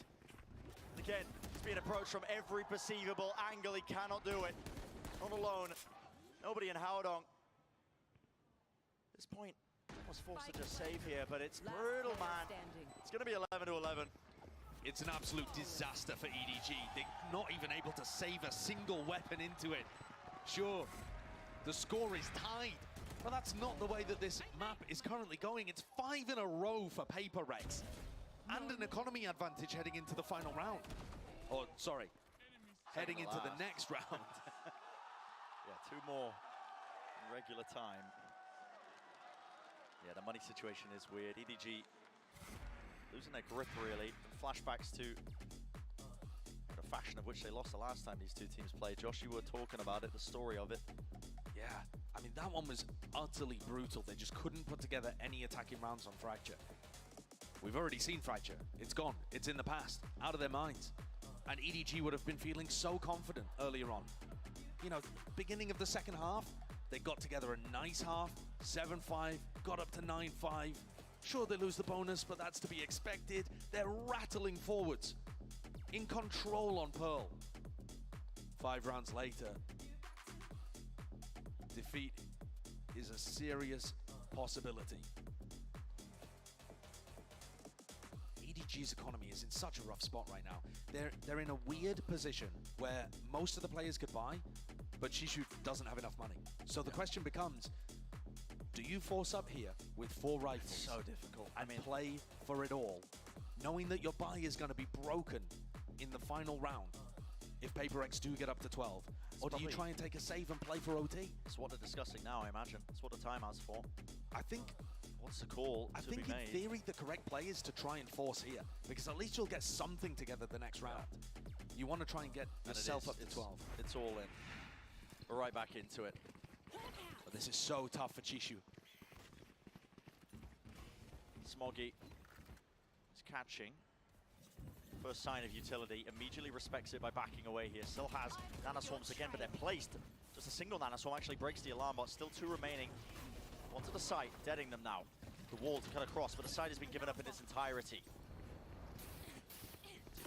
And again, he's being approached from every perceivable angle. He cannot do it. Not alone. Nobody in Haodong. At this point, was forced to just save here, but it's brutal, man. It's going to be 11-11. It's an absolute disaster for EDG. They're not even able to save a single weapon into it. Sure, the score is tied, but that's not the way that this map is currently going. It's 5 in a row for PaperX, and an economy advantage heading into the final round. Or, sorry, heading into the next round. Yeah, 2 more in regular time. Yeah, the money situation is weird. EDG losing their grip, really. And flashbacks to the fashion of which they lost the last time these 2 teams played. Josh, you were talking about it, the story of it. Yeah, I mean, that one was utterly brutal. They just couldn't put together any attacking rounds on Fracture. We've already seen Fracture. It's gone. It's in the past, out of their minds. And EDG would have been feeling so confident earlier on. You know, beginning of the second half, they got together a nice half, 7-5, got up to 9-5. Sure, they lose the bonus, but that's to be expected. They're rattling forwards, in control on Pearl. 5 rounds later, defeat is a serious possibility. EDG's economy is in such a rough spot right now. They're in a weird position where most of the players could buy, but Shishu doesn't have enough money. So the question becomes, do you force up here with 4 rifles? So difficult. And play for it all, knowing that your buy is going to be broken in the final round if PaperX do get up to 12? Or do you try and take a save and play for OT? It's what they're discussing now, I imagine. It's what the timeout's for. I think... What's the call I think in theory the correct play is to try and force here, because at least you'll get something together the next round. You want to try and get yourself up to 12. It's all in. We're right back into it. But this is so tough for Chishu. Smoggy is catching. First sign of utility, immediately respects it by backing away here. Still has nanoswarms again, but they're placed. Just a single nanoswarm actually breaks the alarm bot. Still 2 remaining. One to the site, deading them now. The wall to cut across, but the site has been given up in its entirety.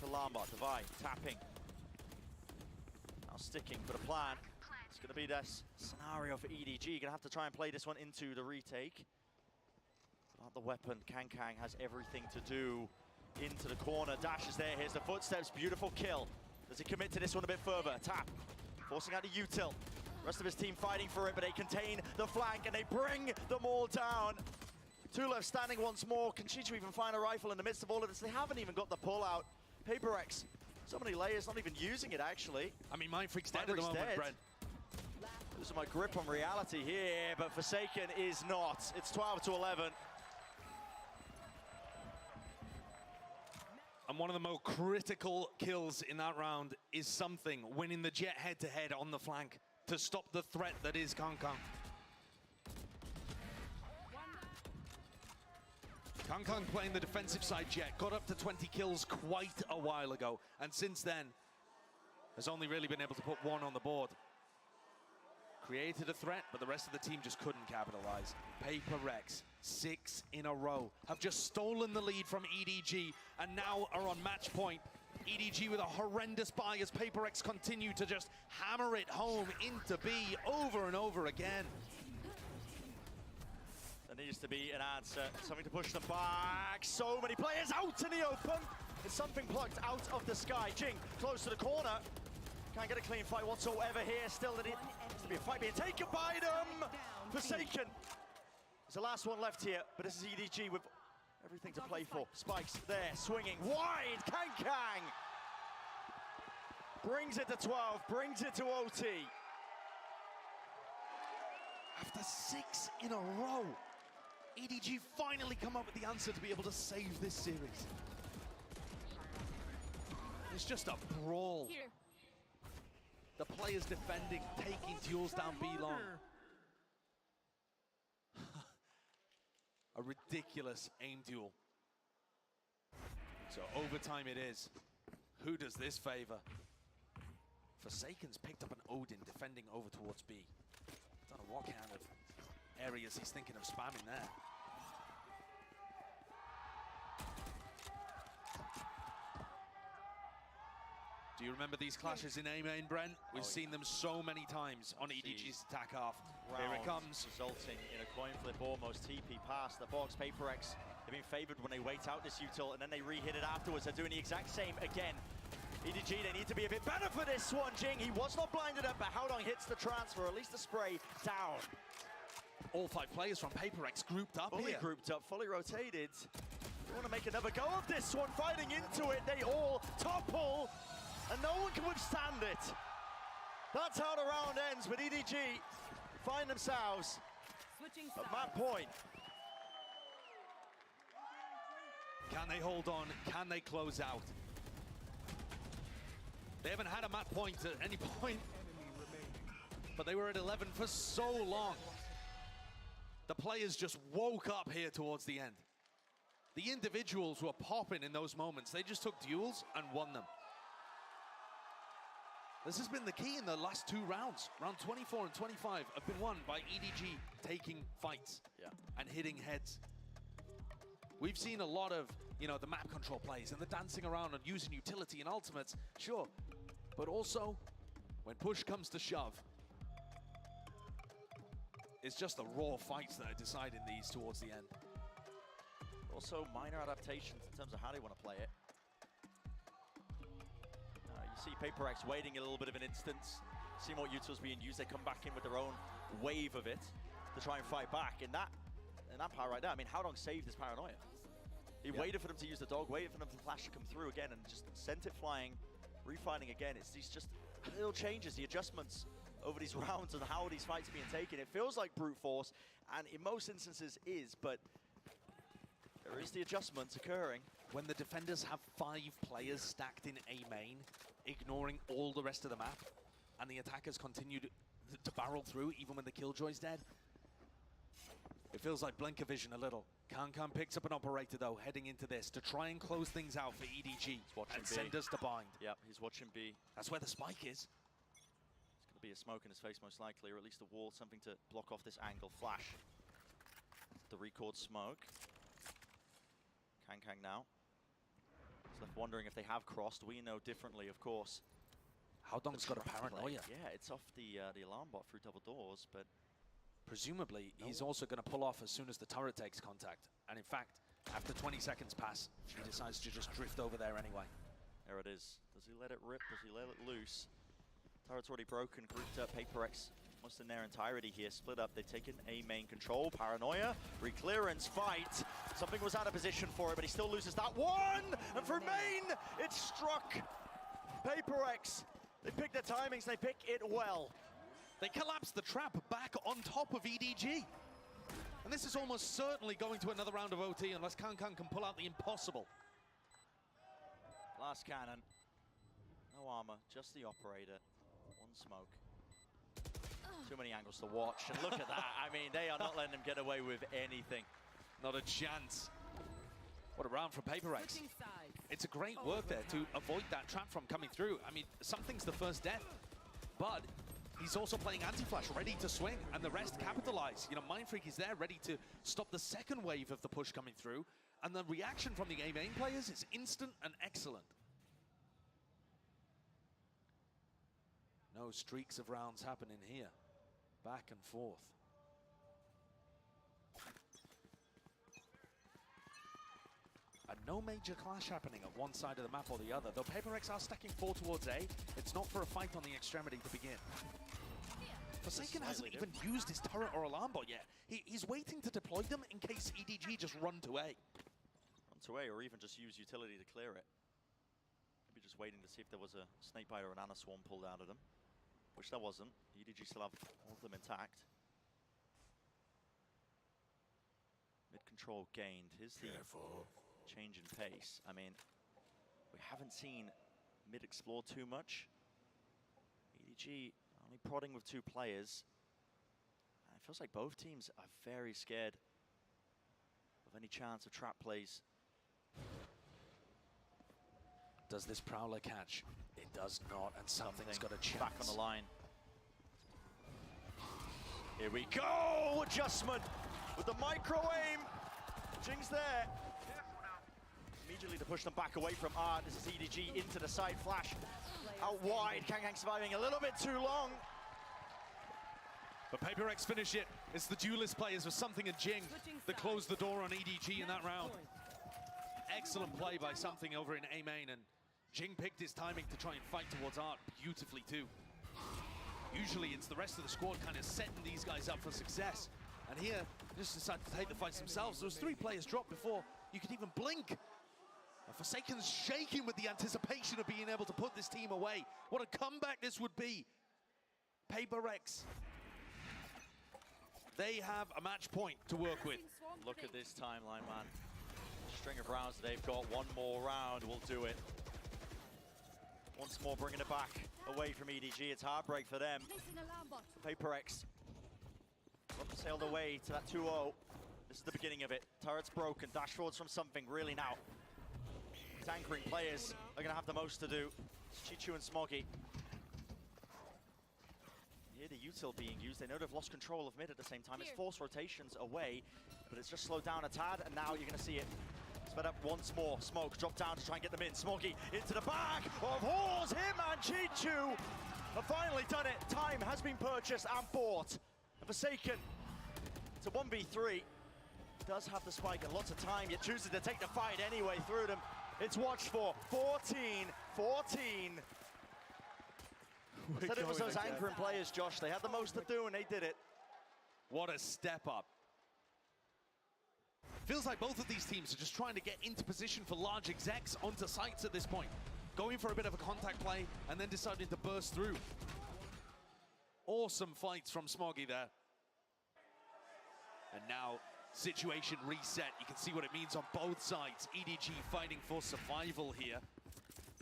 Alarm bot, Divide, tapping. Now sticking for the plan. It's going to be this scenario for EDG. You're going to have to try and play this one into the retake. Without the weapon, Kang has everything to do. Into the corner, Dash is there. Here's the footsteps, beautiful kill. Does he commit to this one a bit further? Tap, forcing out the util. Rest of his team fighting for it, but they contain the flank and they bring them all down. 2 left standing once more. Can Chichu even find a rifle in the midst of all of this? They haven't even got the pull out. PaperX, so many layers, not even using it actually. I mean, Mindfreak's dead at the moment, Brent. Losing my grip on reality here, but Forsaken is not. It's 12-11. And one of the more critical kills in that round is something, winning the Jet head-to-head on the flank to stop the threat that is Kang. Kang playing the defensive side Jet, got up to 20 kills quite a while ago, and since then has only really been able to put 1 on the board. Created a threat, but the rest of the team just couldn't capitalize. PaperX, 6 in a row, have just stolen the lead from EDG and now are on match point. EDG with a horrendous buy as PaperX continue to just hammer it home into B over and over again. There needs to be an answer, something to push them back. So many players out in the open. It's something plucked out of the sky. Jing close to the corner. Can't get a clean fight whatsoever here. Still, there needs to be a fight being taken by them. Forsaken. There's the last one left here, but this is EDG with everything to play for. Spikes there, swinging wide. Kang. brings it to 12, brings it to OT. After 6 in a row, EDG finally come up with the answer to be able to save this series. It's just a brawl. Here. The players defending, taking duels down B long. A ridiculous aim duel. So overtime it is. Who does this favor? Forsaken's picked up an Odin defending over towards B. Don't know what kind of areas he's thinking of spamming there. Do you remember these clashes in A main, Brent? We've seen them so many times on EDG's attack half. Here it comes. Resulting in a coin flip almost. TP past the box. PaperX have been favored when they wait out this util and then they re-hit it afterwards. They're doing the exact same again. EDG, they need to be a bit better for this one. Jing, he was not blinded up, but HALANT hits the transfer, at least the spray down. All 5 players from PaperX grouped up fully here. Grouped up, fully rotated. They want to make another go of this one, fighting into it. They all topple, and no one can withstand it. That's how the round ends, but EDG find themselves at that point. Can they hold on? Can they close out? They haven't had a mat point at any point, but they were at 11 for so long. The players just woke up here towards the end. The individuals were popping in those moments. They just took duels and won them. This has been the key in the last 2 rounds. Round 24 and 25 have been won by EDG taking fights and hitting heads. We've seen a lot of, you know, the map control plays and the dancing around and using utility and ultimates, sure. But also, when push comes to shove, it's just the raw fights that are deciding these towards the end. Also, minor adaptations in terms of how they want to play it. You see PaperX waiting a little bit of an instance, seeing what util's being used. They come back in with their own wave of it to try and fight back. And that power right there, I mean, HALANT saved his paranoia. He waited for them to use the dog, waited for them to flash to come through again, and just sent it flying, refighting again. It's these just little changes, the adjustments over these rounds and how these fights are being taken. It feels like brute force, and in most instances is, but there is the adjustments occurring. When the defenders have 5 players stacked in A main, ignoring all the rest of the map, and the attackers continue to barrel through even when the Killjoy's dead, it feels like Blinker Vision a little. Kankan picks up an operator though, heading into this to try and close things out for EDG and send us to bind. Yep, he's watching B. That's where the spike is. It's going to be a smoke in his face most likely, or at least a wall, something to block off this angle. Flash. The record smoke. Kankang now. He's left wondering if they have crossed. We know differently, of course. Howdong's got a paranoia. Yeah, it's off the alarm bot through double doors, but presumably he's also going to pull off as soon as the turret takes contact. And in fact, after 20 seconds pass, he decides to just drift over there anyway. There it is. Does he let it rip? Does he let it loose? Turret's already broken, grouped up. PaperX almost in their entirety here. Split up. They've taken A main control. Paranoia. Reclearance fight. Something was out of position for it, but he still loses that one. And for main, it struck PaperX. They pick their timings. They pick it well. They collapse the trap back on top of EDG. And this is almost certainly going to another round of OT unless Kankan can pull out the impossible. Last cannon. No armor, just the operator. One smoke. Too many angles to watch. And look at that. I mean, they are not letting them get away with anything. Not a chance. What a round for PaperX. It's a great work there to avoid that trap from coming through. I mean, something's the first death, but he's also playing anti-flash, ready to swing, and the rest capitalize. You know, Mindfreak is there, ready to stop the second wave of the push coming through, and the reaction from the A main players is instant and excellent. No streaks of rounds happening here. Back and forth. And no major clash happening at one side of the map or the other. Though PaperX are stacking 4 towards A, it's not for a fight on the extremity to begin. Forsaken hasn't even used his turret or alarm bot yet. He's waiting to deploy them in case EDG just run to A. Run to A or even just use utility to clear it. Maybe just waiting to see if there was a snakebite or an Ana Swarm pulled out of them, which there wasn't. EDG still have all of them intact. Mid control gained. Here's the change in pace. I mean, we haven't seen mid explore too much. EDG only prodding with 2 players. And it feels like both teams are very scared of any chance of trap plays. Does this Prowler catch? It does not, and something's got a chance. Back on the line. Here we go! Adjustment with the micro aim. Jing's there. Immediately to push them back away from Art. This is EDG into the side flash. Out wide. KangKang surviving a little bit too long. But PaperX finish it. It's the duelist players with Something and Jing that closed the door on EDG in that round. Excellent play by Something over in A main, and Jing picked his timing to try and fight towards Art beautifully too. Usually it's the rest of the squad kind of setting these guys up for success. And here, they just decided to take the fights themselves. There was 3 players dropped before you could even blink. And Forsaken's shaking with the anticipation of being able to put this team away. What a comeback this would be. PaperX, they have a match point to work with. Look at this timeline, man. String of rounds they've got. One more round will do it. Once more bringing it back away from EDG. It's heartbreak for them. PaperX sailed away to that 2-0. This is the beginning of it. Turret's broken. Dash forwards from Something really now. These anchoring players are going to have the most to do. It's Chichu and Smoggy. Here the util being used. They know they've lost control of mid at the same time. It's forced rotations away, but it's just slowed down a tad, and now you're going to see it. Sped up once more. Smoke drop down to try and get them in. Smoggy into the back of Horse. Him and Chichu have finally done it. Time has been purchased and bought. And Forsaken, it's a 1v3. Does have the spike and lots of time, yet chooses to take the fight anyway through them. It's watched for 14. Said it was those anchoring players, Josh. They had the most to do and they did it. What a step up. Feels like both of these teams are just trying to get into position for large execs onto sites at this point. Going for a bit of a contact play and then deciding to burst through. Awesome fights from Smoggy there. And now, situation reset. You can see what it means on both sides. EDG fighting for survival here.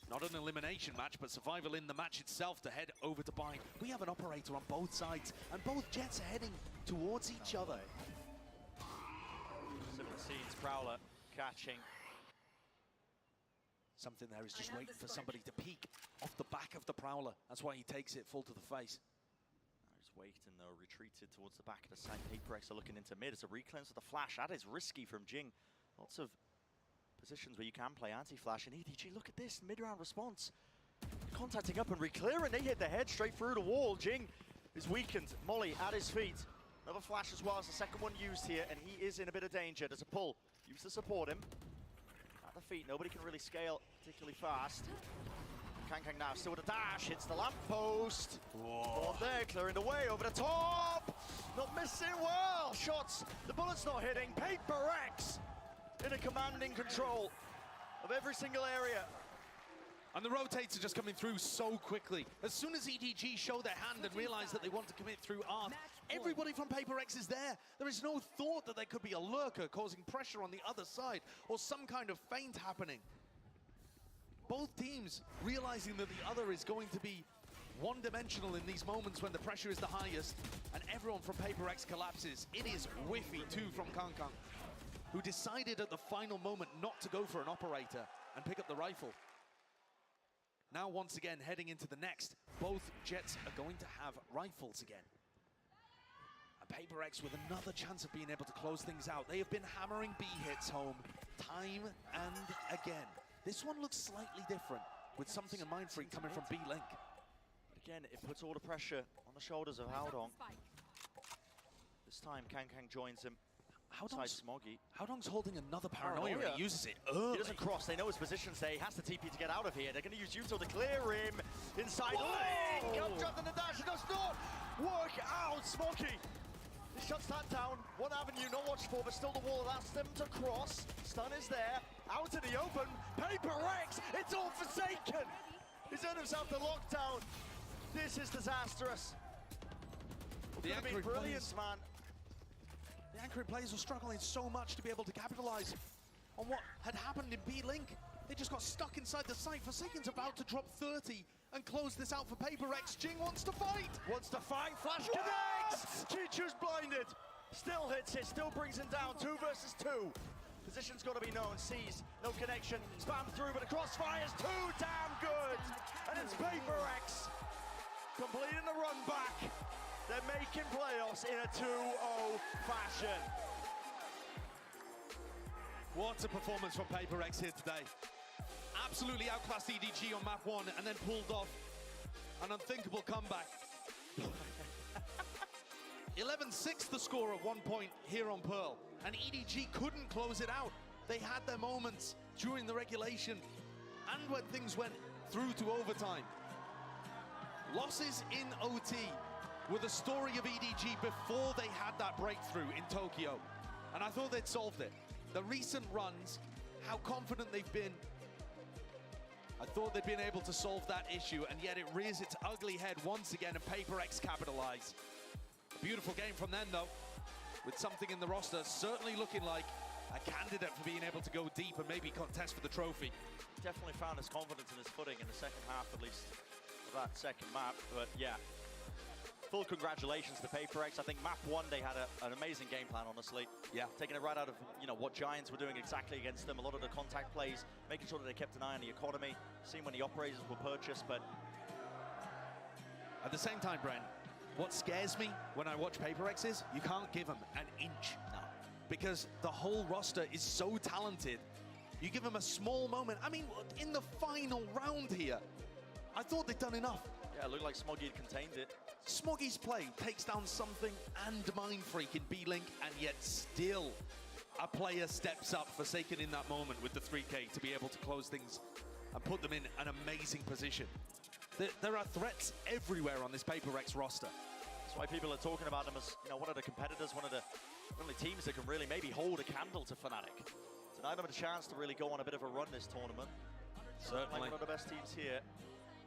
Not an elimination match, but survival in the match itself to head over to Bind. We have an operator on both sides, and both jets are heading towards each other. Similar scenes, Prowler catching. Something there is just waiting for somebody to peek off the back of the Prowler. That's why he takes it full to the face. Just waiting though, retreated towards the back of the side. PaperX are looking into mid. It's a recleanse with a flash. That is risky from Jing. Lots of positions where you can play anti-flash. And EDG, look at this mid-round response. Contacting up and re-clearing. They hit the head straight through the wall. Jing is weakened. Molly at his feet. Another flash as well as the second one used here, and he is in a bit of danger. There's a pull. Used to support him. At the feet, nobody can really scale particularly fast. KangKang now still with a dash, hits the lamppost. On there, clearing the way over the top. Not missing well. Shots, the bullet's not hitting. PaperX in a commanding control of every single area. And the rotates are just coming through so quickly. As soon as EDG show their hand and realize that they want to commit through Art, everybody from PaperX is there. There is no thought that there could be a lurker causing pressure on the other side or some kind of feint happening. Both teams realizing that the other is going to be one-dimensional in these moments when the pressure is the highest, and everyone from PaperX collapses. It is whiffy too from KangKang, who decided at the final moment not to go for an operator and pick up the rifle. Now once again heading into the next, both jets are going to have rifles again. And PaperX with another chance of being able to close things out. They have been hammering B hits home time and again. This one looks slightly different, with Something in Mindfreak coming from B-Link. But again, it puts all the pressure on the shoulders of Haldong. This time KangKang joins him. Haldong's holding another paranoia and he uses it early. He doesn't cross, they know his position's there. He has to TP to get out of here. They're going to use Util to clear him. Inside lane, upshot and the dash, it does not work out. Smoggy, he shuts that down. One avenue, not watched for, but still the wall allows them to cross. Stun is there. out in the open. PaperX, it's all Forsaken. He's earned himself the lockdown. This is disastrous. The anchoring brilliant, players, man. The anchoring players were struggling so much to be able to capitalize on what had happened in B-Link. They just got stuck inside the site. Forsaken's about to drop 30 and close this out for PaperX. Jing wants to fight. Flash connects. Chichu's blinded. Still hits it, still brings him down. 2 versus 2. Position's got to be known. Sees, no connection. Spam through, but the crossfire's too damn good. And it's PaperX completing the run back. They're making playoffs in a 2-0 fashion. What a performance from PaperX here today. Absolutely outclassed EDG on map 1 and then pulled off an unthinkable comeback. 11-6 the score at one point here on Pearl, and EDG couldn't close it out. They had their moments during the regulation and when things went through to overtime. Losses in OT were the story of EDG before they had that breakthrough in Tokyo, and I thought they'd solved it. The recent runs, how confident they've been, I thought they'd been able to solve that issue, and yet it rears its ugly head once again, and PaperX capitalize. A beautiful game from them, though, with something in the roster certainly looking like a candidate for being able to go deep and maybe contest for the trophy. Definitely found his confidence and his footing in the second half, at least, of that second map. But yeah, full congratulations to PaperX. I think map 1, they had an amazing game plan, honestly. Yeah. Taking it right out of, you know, what Giants were doing exactly against them. A lot of the contact plays, making sure that they kept an eye on the economy, seeing when the operators were purchased, but... At the same time, Brent, what scares me when I watch PaperX is you can't give them an inch. No. Because the whole roster is so talented. You give them a small moment. I mean, in the final round here, I thought they'd done enough. Yeah, it looked like Smoggy had contained it. Smoggy's play takes down Something and Mindfreak in B-Link, and yet still a player steps up, Forsaken in that moment with the 3K to be able to close things and put them in an amazing position. There are threats everywhere on this PaperX roster. That's why people are talking about them as, you know, one of the competitors, one of the only teams that can really maybe hold a candle to Fnatic. Tonight them a chance to really go on a bit of a run this tournament. Certainly. Like one of the best teams here.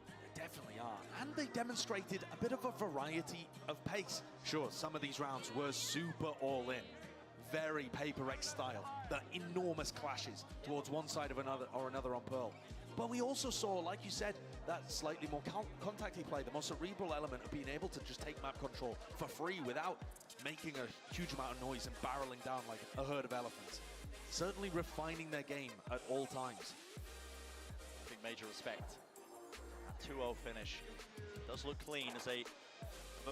They definitely are. And they demonstrated a bit of a variety of pace. Sure, some of these rounds were super all-in. Very PaperX style. The enormous clashes towards one side of another or another on Pearl. But we also saw, like you said, that slightly more contacty play, the more cerebral element of being able to just take map control for free without making a huge amount of noise and barreling down like a herd of elephants. Certainly refining their game at all times. I think major respect. 2-0 finish. Does look clean as they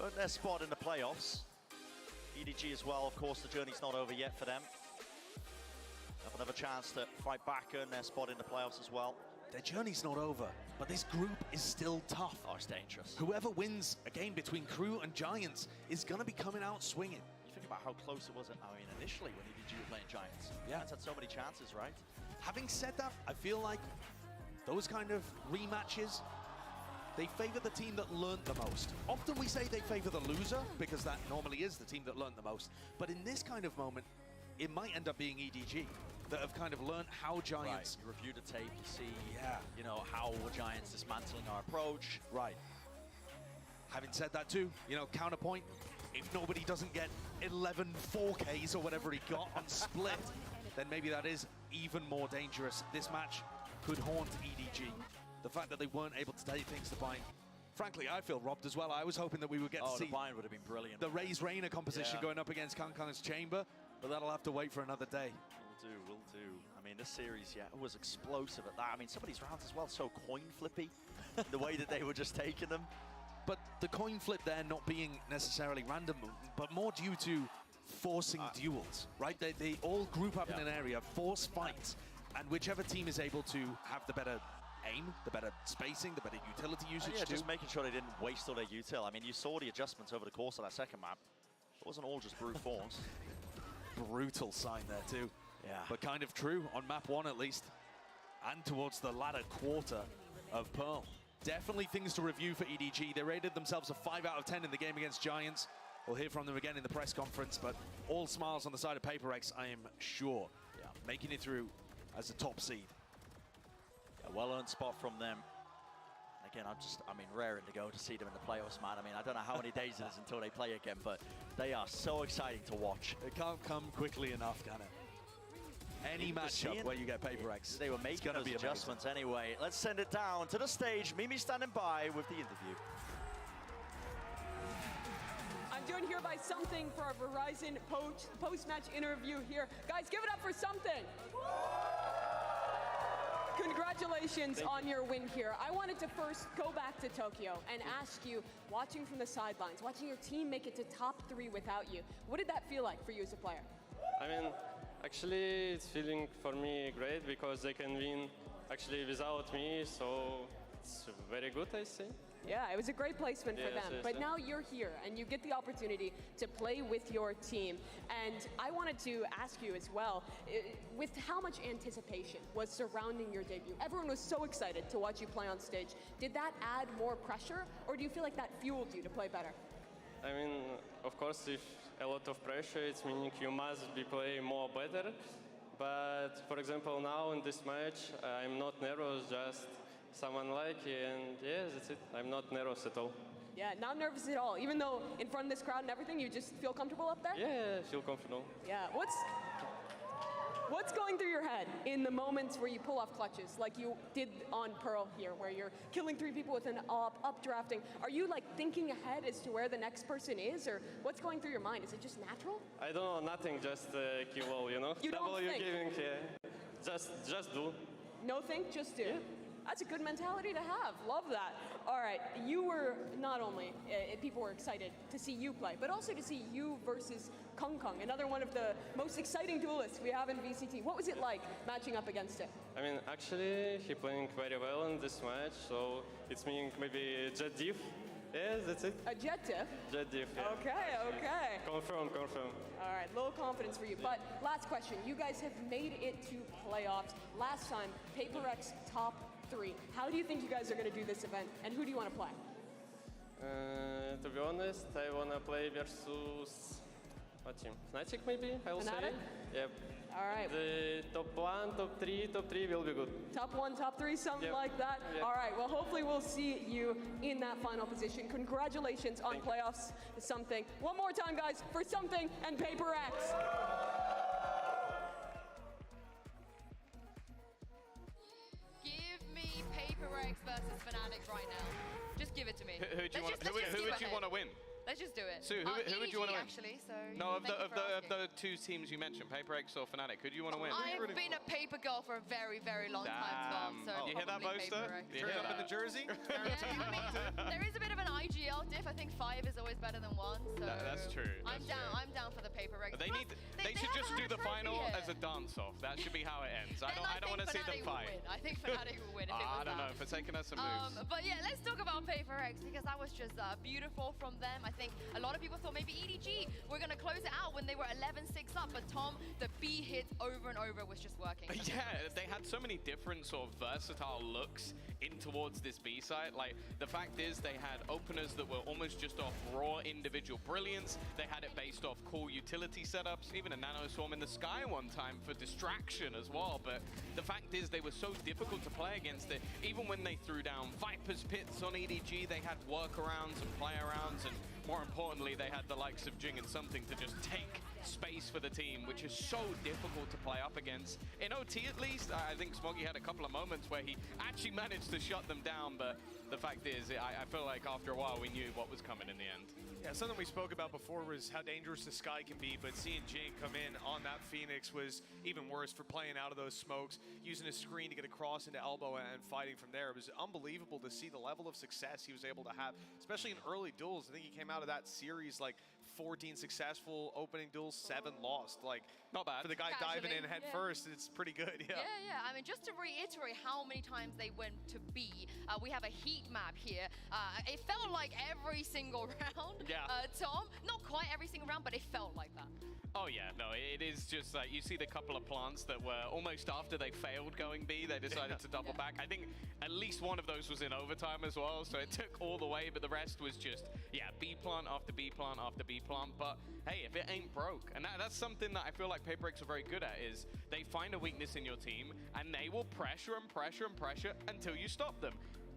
earn their spot in the playoffs. EDG as well, of course, the journey's not over yet for them. Have another chance to fight back, earn their spot in the playoffs as well. Their journey's not over, but this group is still tough. Oh, it's dangerous. Whoever wins a game between Crew and Giants is going to be coming out swinging. You think about how close it was, initially when EDG were playing Giants. Giants had so many chances, right? Having said that, I feel like those kind of rematches, they favor the team that learned the most. Often we say they favor the loser, because that normally is the team that learned the most. But in this kind of moment, it might end up being EDG that have kind of learned how Giants... Right. You review the tape, you see, you know, how were Giants dismantling our approach. Right. Having said that too, you know, counterpoint, if nobody doesn't get 11 4Ks or whatever he got on split, then maybe that is even more dangerous. This match could haunt EDG. The fact that they weren't able to take things to Bind. Frankly, I feel robbed as well. I was hoping that we would get to see the Bind would have been brilliant. The Raze Rainer composition going up against Kang's Chamber, but that'll have to wait for another day. Will do. I mean, this series, it was explosive at that. I mean, some of these rounds as well, so coin flippy, the way that they were just taking them. But the coin flip there not being necessarily random, but more due to forcing duels, right? They all group up in an area, force fights, and whichever team is able to have the better aim, the better spacing, the better utility usage too. Just making sure they didn't waste all their util. I mean, you saw the adjustments over the course of that second map. It wasn't all just brute force. Brutal sign there too. Yeah. But kind of true on map 1 at least, and towards the latter quarter of Pearl. Definitely things to review for EDG. They rated themselves a 5 out of 10 in the game against Giants. We'll hear from them again in the press conference, but all smiles on the side of PaperX, I am sure. Yeah. Making it through as the top seed. A well-earned spot from them. Again, I mean, raring to go to see them in the playoffs, man. I mean, I don't know how many days it is until they play again, but they are so exciting to watch. It can't come quickly enough, can it? Any matchup where you get Paper X, they were making those adjustments anyway. Let's send it down to the stage. Mimi standing by with the interview. I'm joined here by Something for our Verizon post-match interview here. Guys, give it up for Something. Congratulations on your win here. I wanted to first go back to Tokyo and ask you, watching from the sidelines, watching your team make it to top 3 without you, what did that feel like for you as a player? I mean, actually, it's feeling for me great because they can win actually without me, so it's very good, I think. Yeah, it was a great placement for them. Yes, but now you're here and you get the opportunity to play with your team. And I wanted to ask you as well, with how much anticipation was surrounding your debut? Everyone was so excited to watch you play on stage. Did that add more pressure, or do you feel like that fueled you to play better? I mean, of course, if a lot of pressure, it's meaning you must be playing more better. But for example, now in this match, I'm not nervous, just someone like you, and yeah, that's it. I'm not nervous at all. Yeah, not nervous at all. Even though in front of this crowd and everything, you just feel comfortable up there? Yeah, I feel comfortable. Yeah, what's going through your head in the moments where you pull off clutches, like you did on Pearl here, where you're killing 3 people with an up-drafting? Are you like thinking ahead as to where the next person is, or what's going through your mind? Is it just natural? I don't know, nothing, just kill all, you know? You don't think? Giving, yeah. Just do. No think, just do. Yeah. That's a good mentality to have. Love that. All right, you were not only, people were excited to see you play, but also to see you versus Kong Kong, another one of the most exciting duelists we have in VCT. What was it like matching up against it? I mean, actually, he playing very well in this match, so it's meaning maybe Jet Diff. Yes, that's it. A Jet Diff? Jet Diff, yeah. Okay. Confirm. All right, little confidence for you. But last question, you guys have made it to playoffs. Last time, Paper X top 3. How do you think you guys are going to do this event, and who do you want to play? To be honest, I want to play versus what team? Fnatic maybe, I'll say. Yep. All right. The top 1, top 3 will be good. Top 1, top 3, something like that? Yep. All right, well, hopefully we'll see you in that final position. Congratulations on playoffs, Something. One more time, guys, for Something and Paper X. Give me Paper X versus Fanatics right now. Just give it to me. Who would you want to win? Let's just do it. Sue, who would you want to win? Actually, so no, of the 2 teams you mentioned, Paper X or Fnatic, who do you want to win? I've been a paper girl for a very, very long time, Tom. So you hear that, Boaster? Turn up in the jersey? Yeah, I mean, there is a bit of an IGL diff. I think 5 is always better than 1. So that's true. I'm down for the Paper X. They should just do the final as a dance-off. That should be how it ends. I don't want to see them fight. I think Fnatic will win if it was I don't know, for taking us some moves. But yeah, let's talk about Paper X because that was just beautiful from them. I think a lot of people thought maybe EDG were going to close it out when they were 11-6 up, but Tom, the B hit over and over was just working. Yeah, they had so many different sort of versatile looks in towards this B side. Like, the fact is they had openers that were almost just off raw individual brilliance. They had it based off cool utility setups, even a Nano Swarm in the sky one time for distraction as well. But the fact is they were so difficult to play against it. Even when they threw down Viper's Pits on EDG, they had workarounds and play arounds, and more importantly, they had the likes of Jing and Something to just take space for the team, which is so difficult to play up against. In OT at least, I think Smoggy had a couple of moments where he actually managed to shut them down, but the fact is, I feel like after a while we knew what was coming in the end. Yeah, something we spoke about before was how dangerous the sky can be, but seeing Jing come in on that Phoenix was even worse for playing out of those smokes, using his screen to get across into elbow and fighting from there. It was unbelievable to see the level of success he was able to have, especially in early duels. I think he came out of that series like 14 successful opening duels, 7 lost. Like, not bad. For the guy diving in head first, it's pretty good, yeah. Yeah. I mean, just to reiterate how many times they went to B, we have a heat map here. It felt like every single round. Yeah. Tom, not quite every single round, but it felt like that. Oh yeah, no, it is just like you see the couple of plants that were almost after they failed going B, they decided to double back. I think at least one of those was in overtime as well, so it took all the way, but the rest was just, yeah, B plant after B plant after B plant. But hey, if it ain't broke, and that's something that I feel like PaperX are very good at, is they find a weakness in your team and they will pressure and pressure and pressure until you stop them.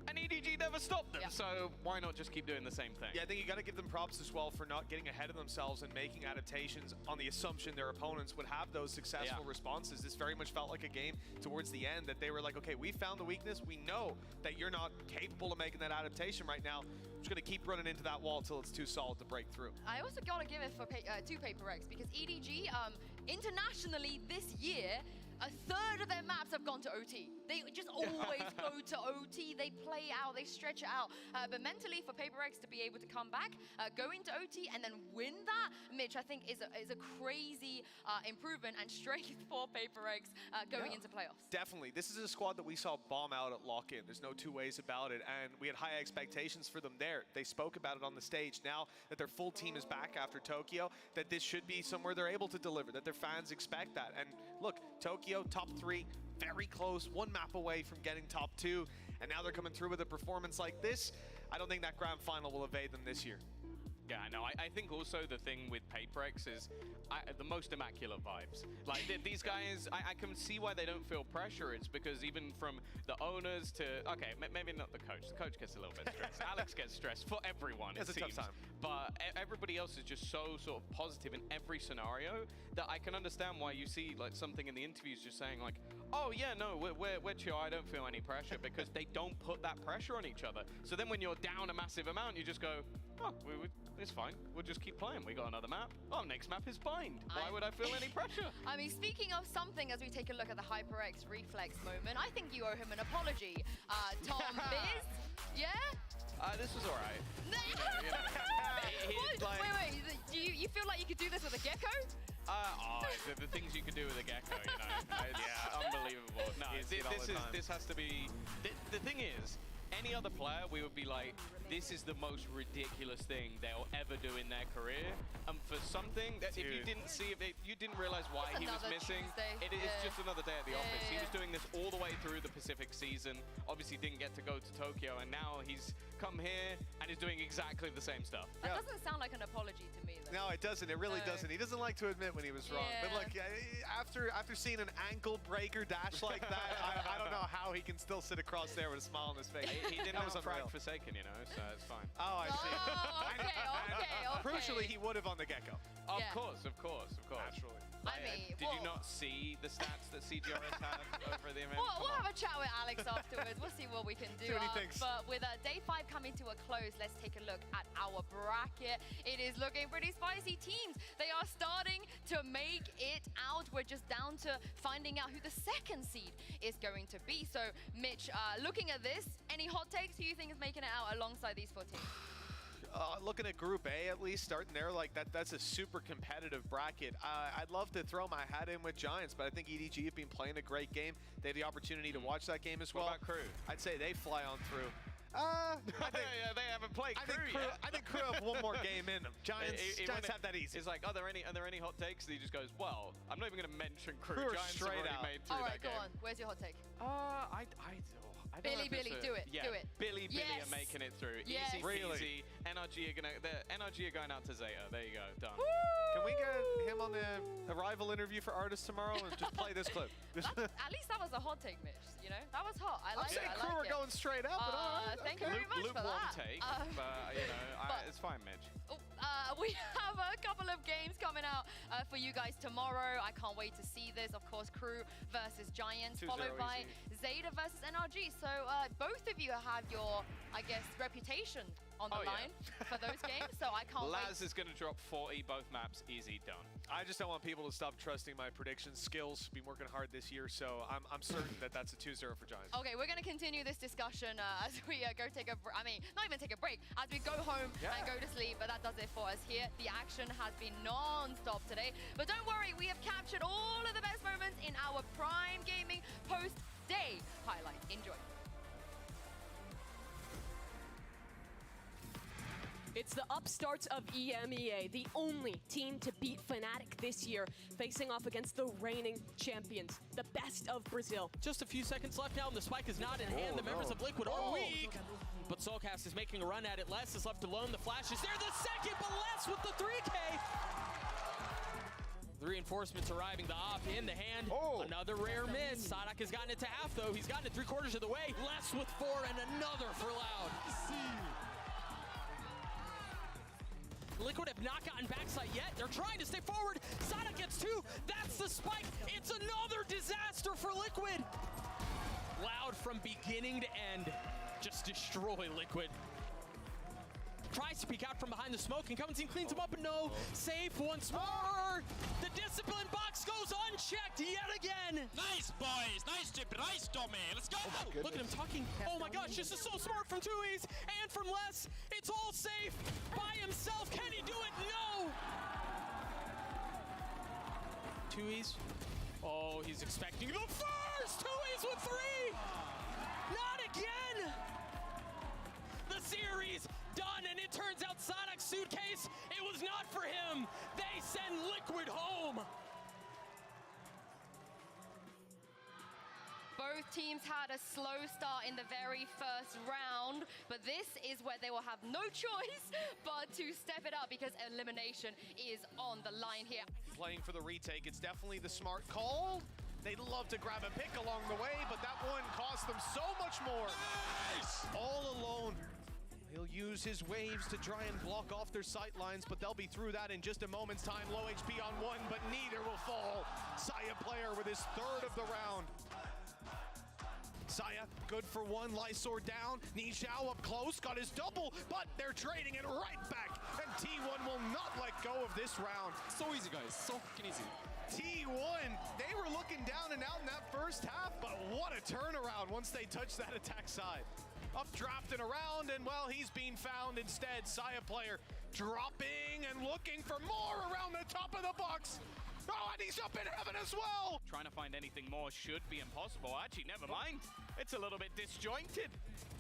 And EDG never stopped them, so why not just keep doing the same thing? Yeah, I think you got to give them props as well for not getting ahead of themselves and making adaptations on the assumption their opponents would have those successful responses. This very much felt like a game towards the end that they were like, okay, we found the weakness. We know that you're not capable of making that adaptation right now. I'm just going to keep running into that wall until it's too solid to break through. I also got to give it to PaperX because EDG, internationally this year, a third of their maps have gone to OT. They just always go to OT. They play out, they stretch it out. But mentally, for PaperX to be able to come back, go into OT, and then win that, Mitch, I think is a crazy improvement and strength for PaperX going into playoffs. Definitely. This is a squad that we saw bomb out at lock-in. There's no two ways about it. And we had high expectations for them there. They spoke about it on the stage. Now that their full team is back after Tokyo, that this should be somewhere they're able to deliver, that their fans expect that. And look, Tokyo, top 3, very close, one map away from getting top 2, and now they're coming through with a performance like this. I don't think that grand final will evade them this year. Yeah, I know. I think also the thing with PaperX is the most immaculate vibes. Like these guys, I can see why they don't feel pressure. It's because even from the owners to, okay, maybe not the coach. The coach gets a little bit stressed. Alex gets stressed for everyone, it seems. It's a tough time. But everybody else is just so sort of positive in every scenario that I can understand why you see like something in the interviews just saying like, oh yeah, no, we're chill, I don't feel any pressure, because they don't put that pressure on each other. So then when you're down a massive amount, you just go, oh, it's fine. We'll just keep playing. We got another map. Oh, next map is bind. Why would I feel any pressure? I mean, speaking of something, as we take a look at the HyperX reflex moment, I think you owe him an apology. Tom Biz, yeah? This was all right. Wait, you feel like you could do this with a gecko? The things you can do with a gecko, you know. Yeah, unbelievable. No, this has to be... The thing is, any other player, we would be like, this is the most ridiculous thing they'll ever do in their career. And for something that if you didn't see, if you didn't realize why he was missing, it is just another day at the office. He was doing this all the way through the Pacific season. Obviously didn't get to go to Tokyo, and now he's come here and is doing exactly the same stuff. That doesn't sound like an apology to me, though. No, it doesn't. It really doesn't. He doesn't like to admit when he was wrong. But look, after seeing an ankle breaker dash like that, I don't know how he can still sit across there with a smile on his face. He didn't have a frag Forsaken, you know, so it's fine. Oh, I see. Okay. Crucially, he would have on the gecko. Of course. Naturally. Did you not see the stats that CGRS had over the event? We'll have a chat with Alex afterwards. We'll see what we can do. See what he thinks. But with day 5 coming to a close, let's take a look at our bracket. It is looking pretty spicy. Teams, they are starting to make it out. We're just down to finding out who the second seed is going to be. So, Mitch, looking at this, any hot takes? Who you think is making it out alongside these 4 teams? Looking at Group A, at least, starting there, like that's a super competitive bracket. I'd love to throw my hat in with Giants, but I think EDG have been playing a great game. They have the opportunity to watch that game as well. What about Crew? I'd say they fly on through. They haven't played Crew yet. I think Crew have one more game in them. Giants have that easy. It's like, are there any hot takes? And he just goes, well, I'm not even going to mention Crew. Giants have already made through All right, that game. go on. Where's your hot take? Billy, do it. Yeah, do it. Billy are making it through. Yes. Easy, easy. NRG are going out to Zeta. There you go, done. Woo! Can we get him on the arrival interview for artists tomorrow and just play this clip? At least that was a hot take, Mitch. You know, that was hot. I like it. I'm saying Crew are going straight up, but all right. Thank you very much for lukewarm that. Take, but you know, it's fine, Mitch. We have a couple of games coming out for you guys tomorrow. I can't wait to see this. Of course, Crew versus Giants, followed by Zeta versus NRG. So both of you have your, I guess, reputation on the line for those games. So I can't wait. Laz is going to drop 40, both maps, easy, done. I just don't want people to stop trusting my predictions. Skills, been working hard this year, so I'm certain that that's a 2-0 for Giants. Okay, we're going to continue this discussion as we go take a break. I mean, not even take a break, as we go home and go to sleep. But that does it for us here. The action has been non-stop today. But don't worry, we have captured all of the best moments in our Prime Gaming post-day highlight. Enjoy. It's the upstarts of EMEA, the only team to beat Fnatic this year, facing off against the reigning champions, the best of Brazil. Just a few seconds left now, and the spike is not in hand. The members of Liquid are weak. But Soulcast is making a run at it. Les is left alone. The flash is there. The second, but Les with the 3K. The reinforcements arriving. The op in the hand. Another rare miss. Sadak has gotten it to half, though. He's gotten it 3/4 of the way. Les with 4 and another for Loud. Liquid have not gotten backside yet. They're trying to stay forward. Sadak gets 2. That's the spike. It's another disaster for Liquid. Loud from beginning to end. Just destroy Liquid. Tries to peek out from behind the smoke, and Coming Team cleans him up, and no. Safe once more. The discipline box goes unchecked yet again. Nice, boys. Nice, Chip. Nice, Tommy. Let's go. Look at him talking. Oh my gosh, this is so smart from Tui's and from Les. It's all safe by himself. Can he do it? No. Tui's. Oh, he's expecting the first. Tui's with 3. Not again. The series done, and it turns out Sadak's suitcase, it was not for him. They send Liquid home. Both teams had a slow start in the very first round, but this is where they will have no choice but to step it up because elimination is on the line here. Playing for the retake, it's definitely the smart call. They'd love to grab a pick along the way, but that one cost them so much more. Nice! All alone. He'll use his waves to try and block off their sight lines, but they'll be through that in just a moment's time. Low HP on 1, but neither will fall. Saya player with his 3rd of the round. Saya, good for 1, Lysor down. Nishao up close, got his double, but they're trading it right back. And T1 will not let go of this round. So easy, guys. So fucking easy. T1, they were looking down and out in that first half, but what a turnaround once they touched that attack side. Updrafting around, and well, he's being found instead. Saya player dropping and looking for more around the top of the box. Oh, and he's up in heaven as well. Trying to find anything more should be impossible. Actually, never mind. It's a little bit disjointed.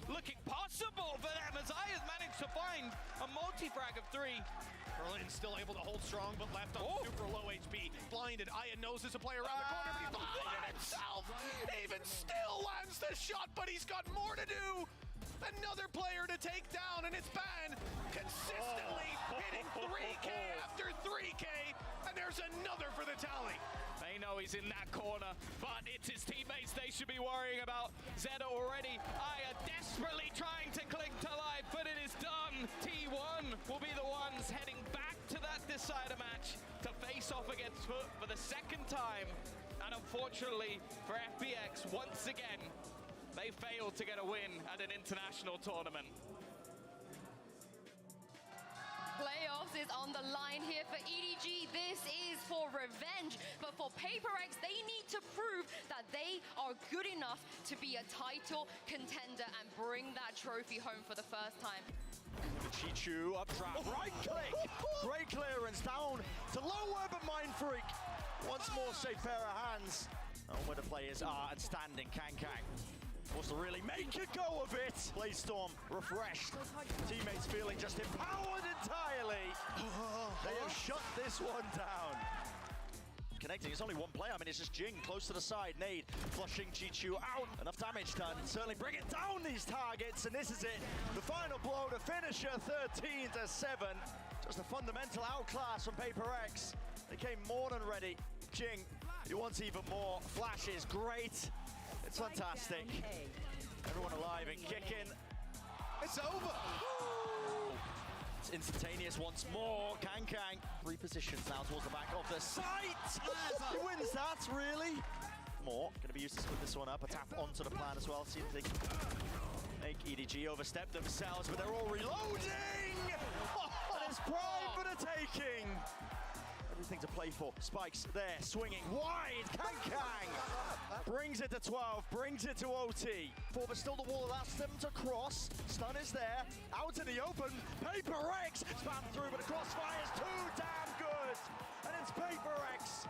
Looking possible for them as I has managed to find a multi-frag of 3. Berlin still able to hold strong, but left on super low HP. Blinded. Aya knows there's a player around the corner, but he's blinded himself. Even still lands the shot, but he's got more to do. Another player to take down, and it's Ban consistently hitting 3K after 3K, and there's another for the tally. They know he's in that corner, but it's his teammates they should be worrying about. Zeta already, Aya desperately trying to cling to life, but it is done. T1 will be the ones heading back to that decider match to face off against Foot for the 2nd time. And unfortunately for FBX, once again, they failed to get a win at an international tournament. Playoffs is on the line here for EDG. This is for revenge. But for PaperX, they need to prove that they are good enough to be a title contender and bring that trophy home for the first time. Chichu up trap, right click. Great clearance down to low web and Mind Freak. Once more, safe pair of hands. And where the players are and standing, Kang. Wants to really make a go of it. Playstorm refreshed. Teammates feeling just empowered entirely. They have shut this one down. Connecting, it's only one player. I mean, it's just Jing close to the side. Nade flushing Chichu out. Enough damage done. Certainly bring it down these targets. And this is it. The final blow to finish 13-7. Just a fundamental outclass from PaperX. They came more than ready. Jing, he wants even more. Flash is great. It's fantastic. Everyone alive and kicking. It's over. It's instantaneous once more. Kang. Repositions now towards the back of the site. He wins that, really? More. Going to be used to split this one up. A tap onto the plan as well. See if they can make EDG overstep themselves, but they're all reloading. And it's prime for the taking. Everything to play for. Spikes there, swinging wide. Kang brings it to 12, brings it to OT. But still the wall allows them to cross. Stun is there, out in the open. PaperX spam through, but the crossfire is too damn good. And it's PaperX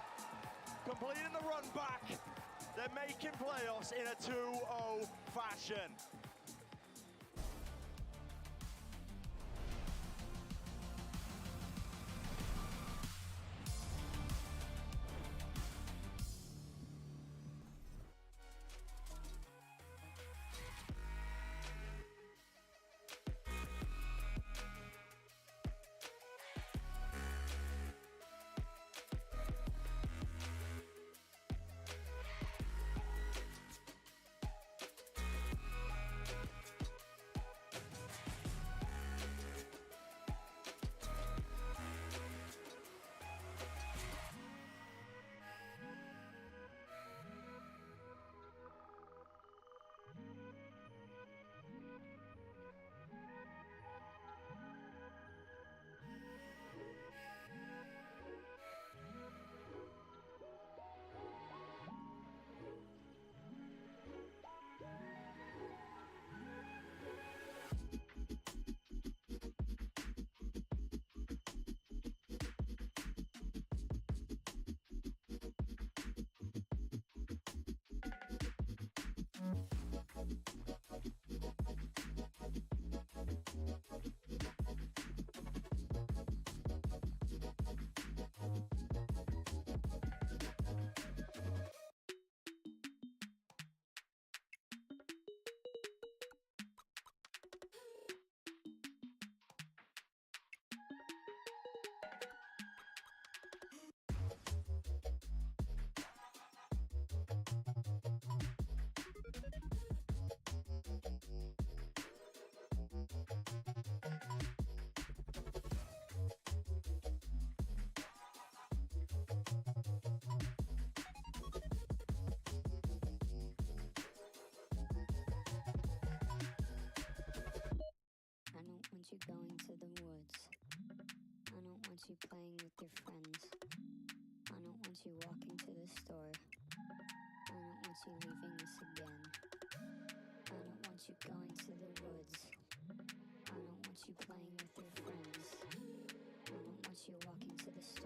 completing the run back. They're making playoffs in a 2-0 fashion. you going to the woods. I don't want you playing with your friends. I don't want you walking to the store. I don't want you leaving us again. I don't want you going to the woods. I don't want you playing with your friends. I don't want you walking to the store.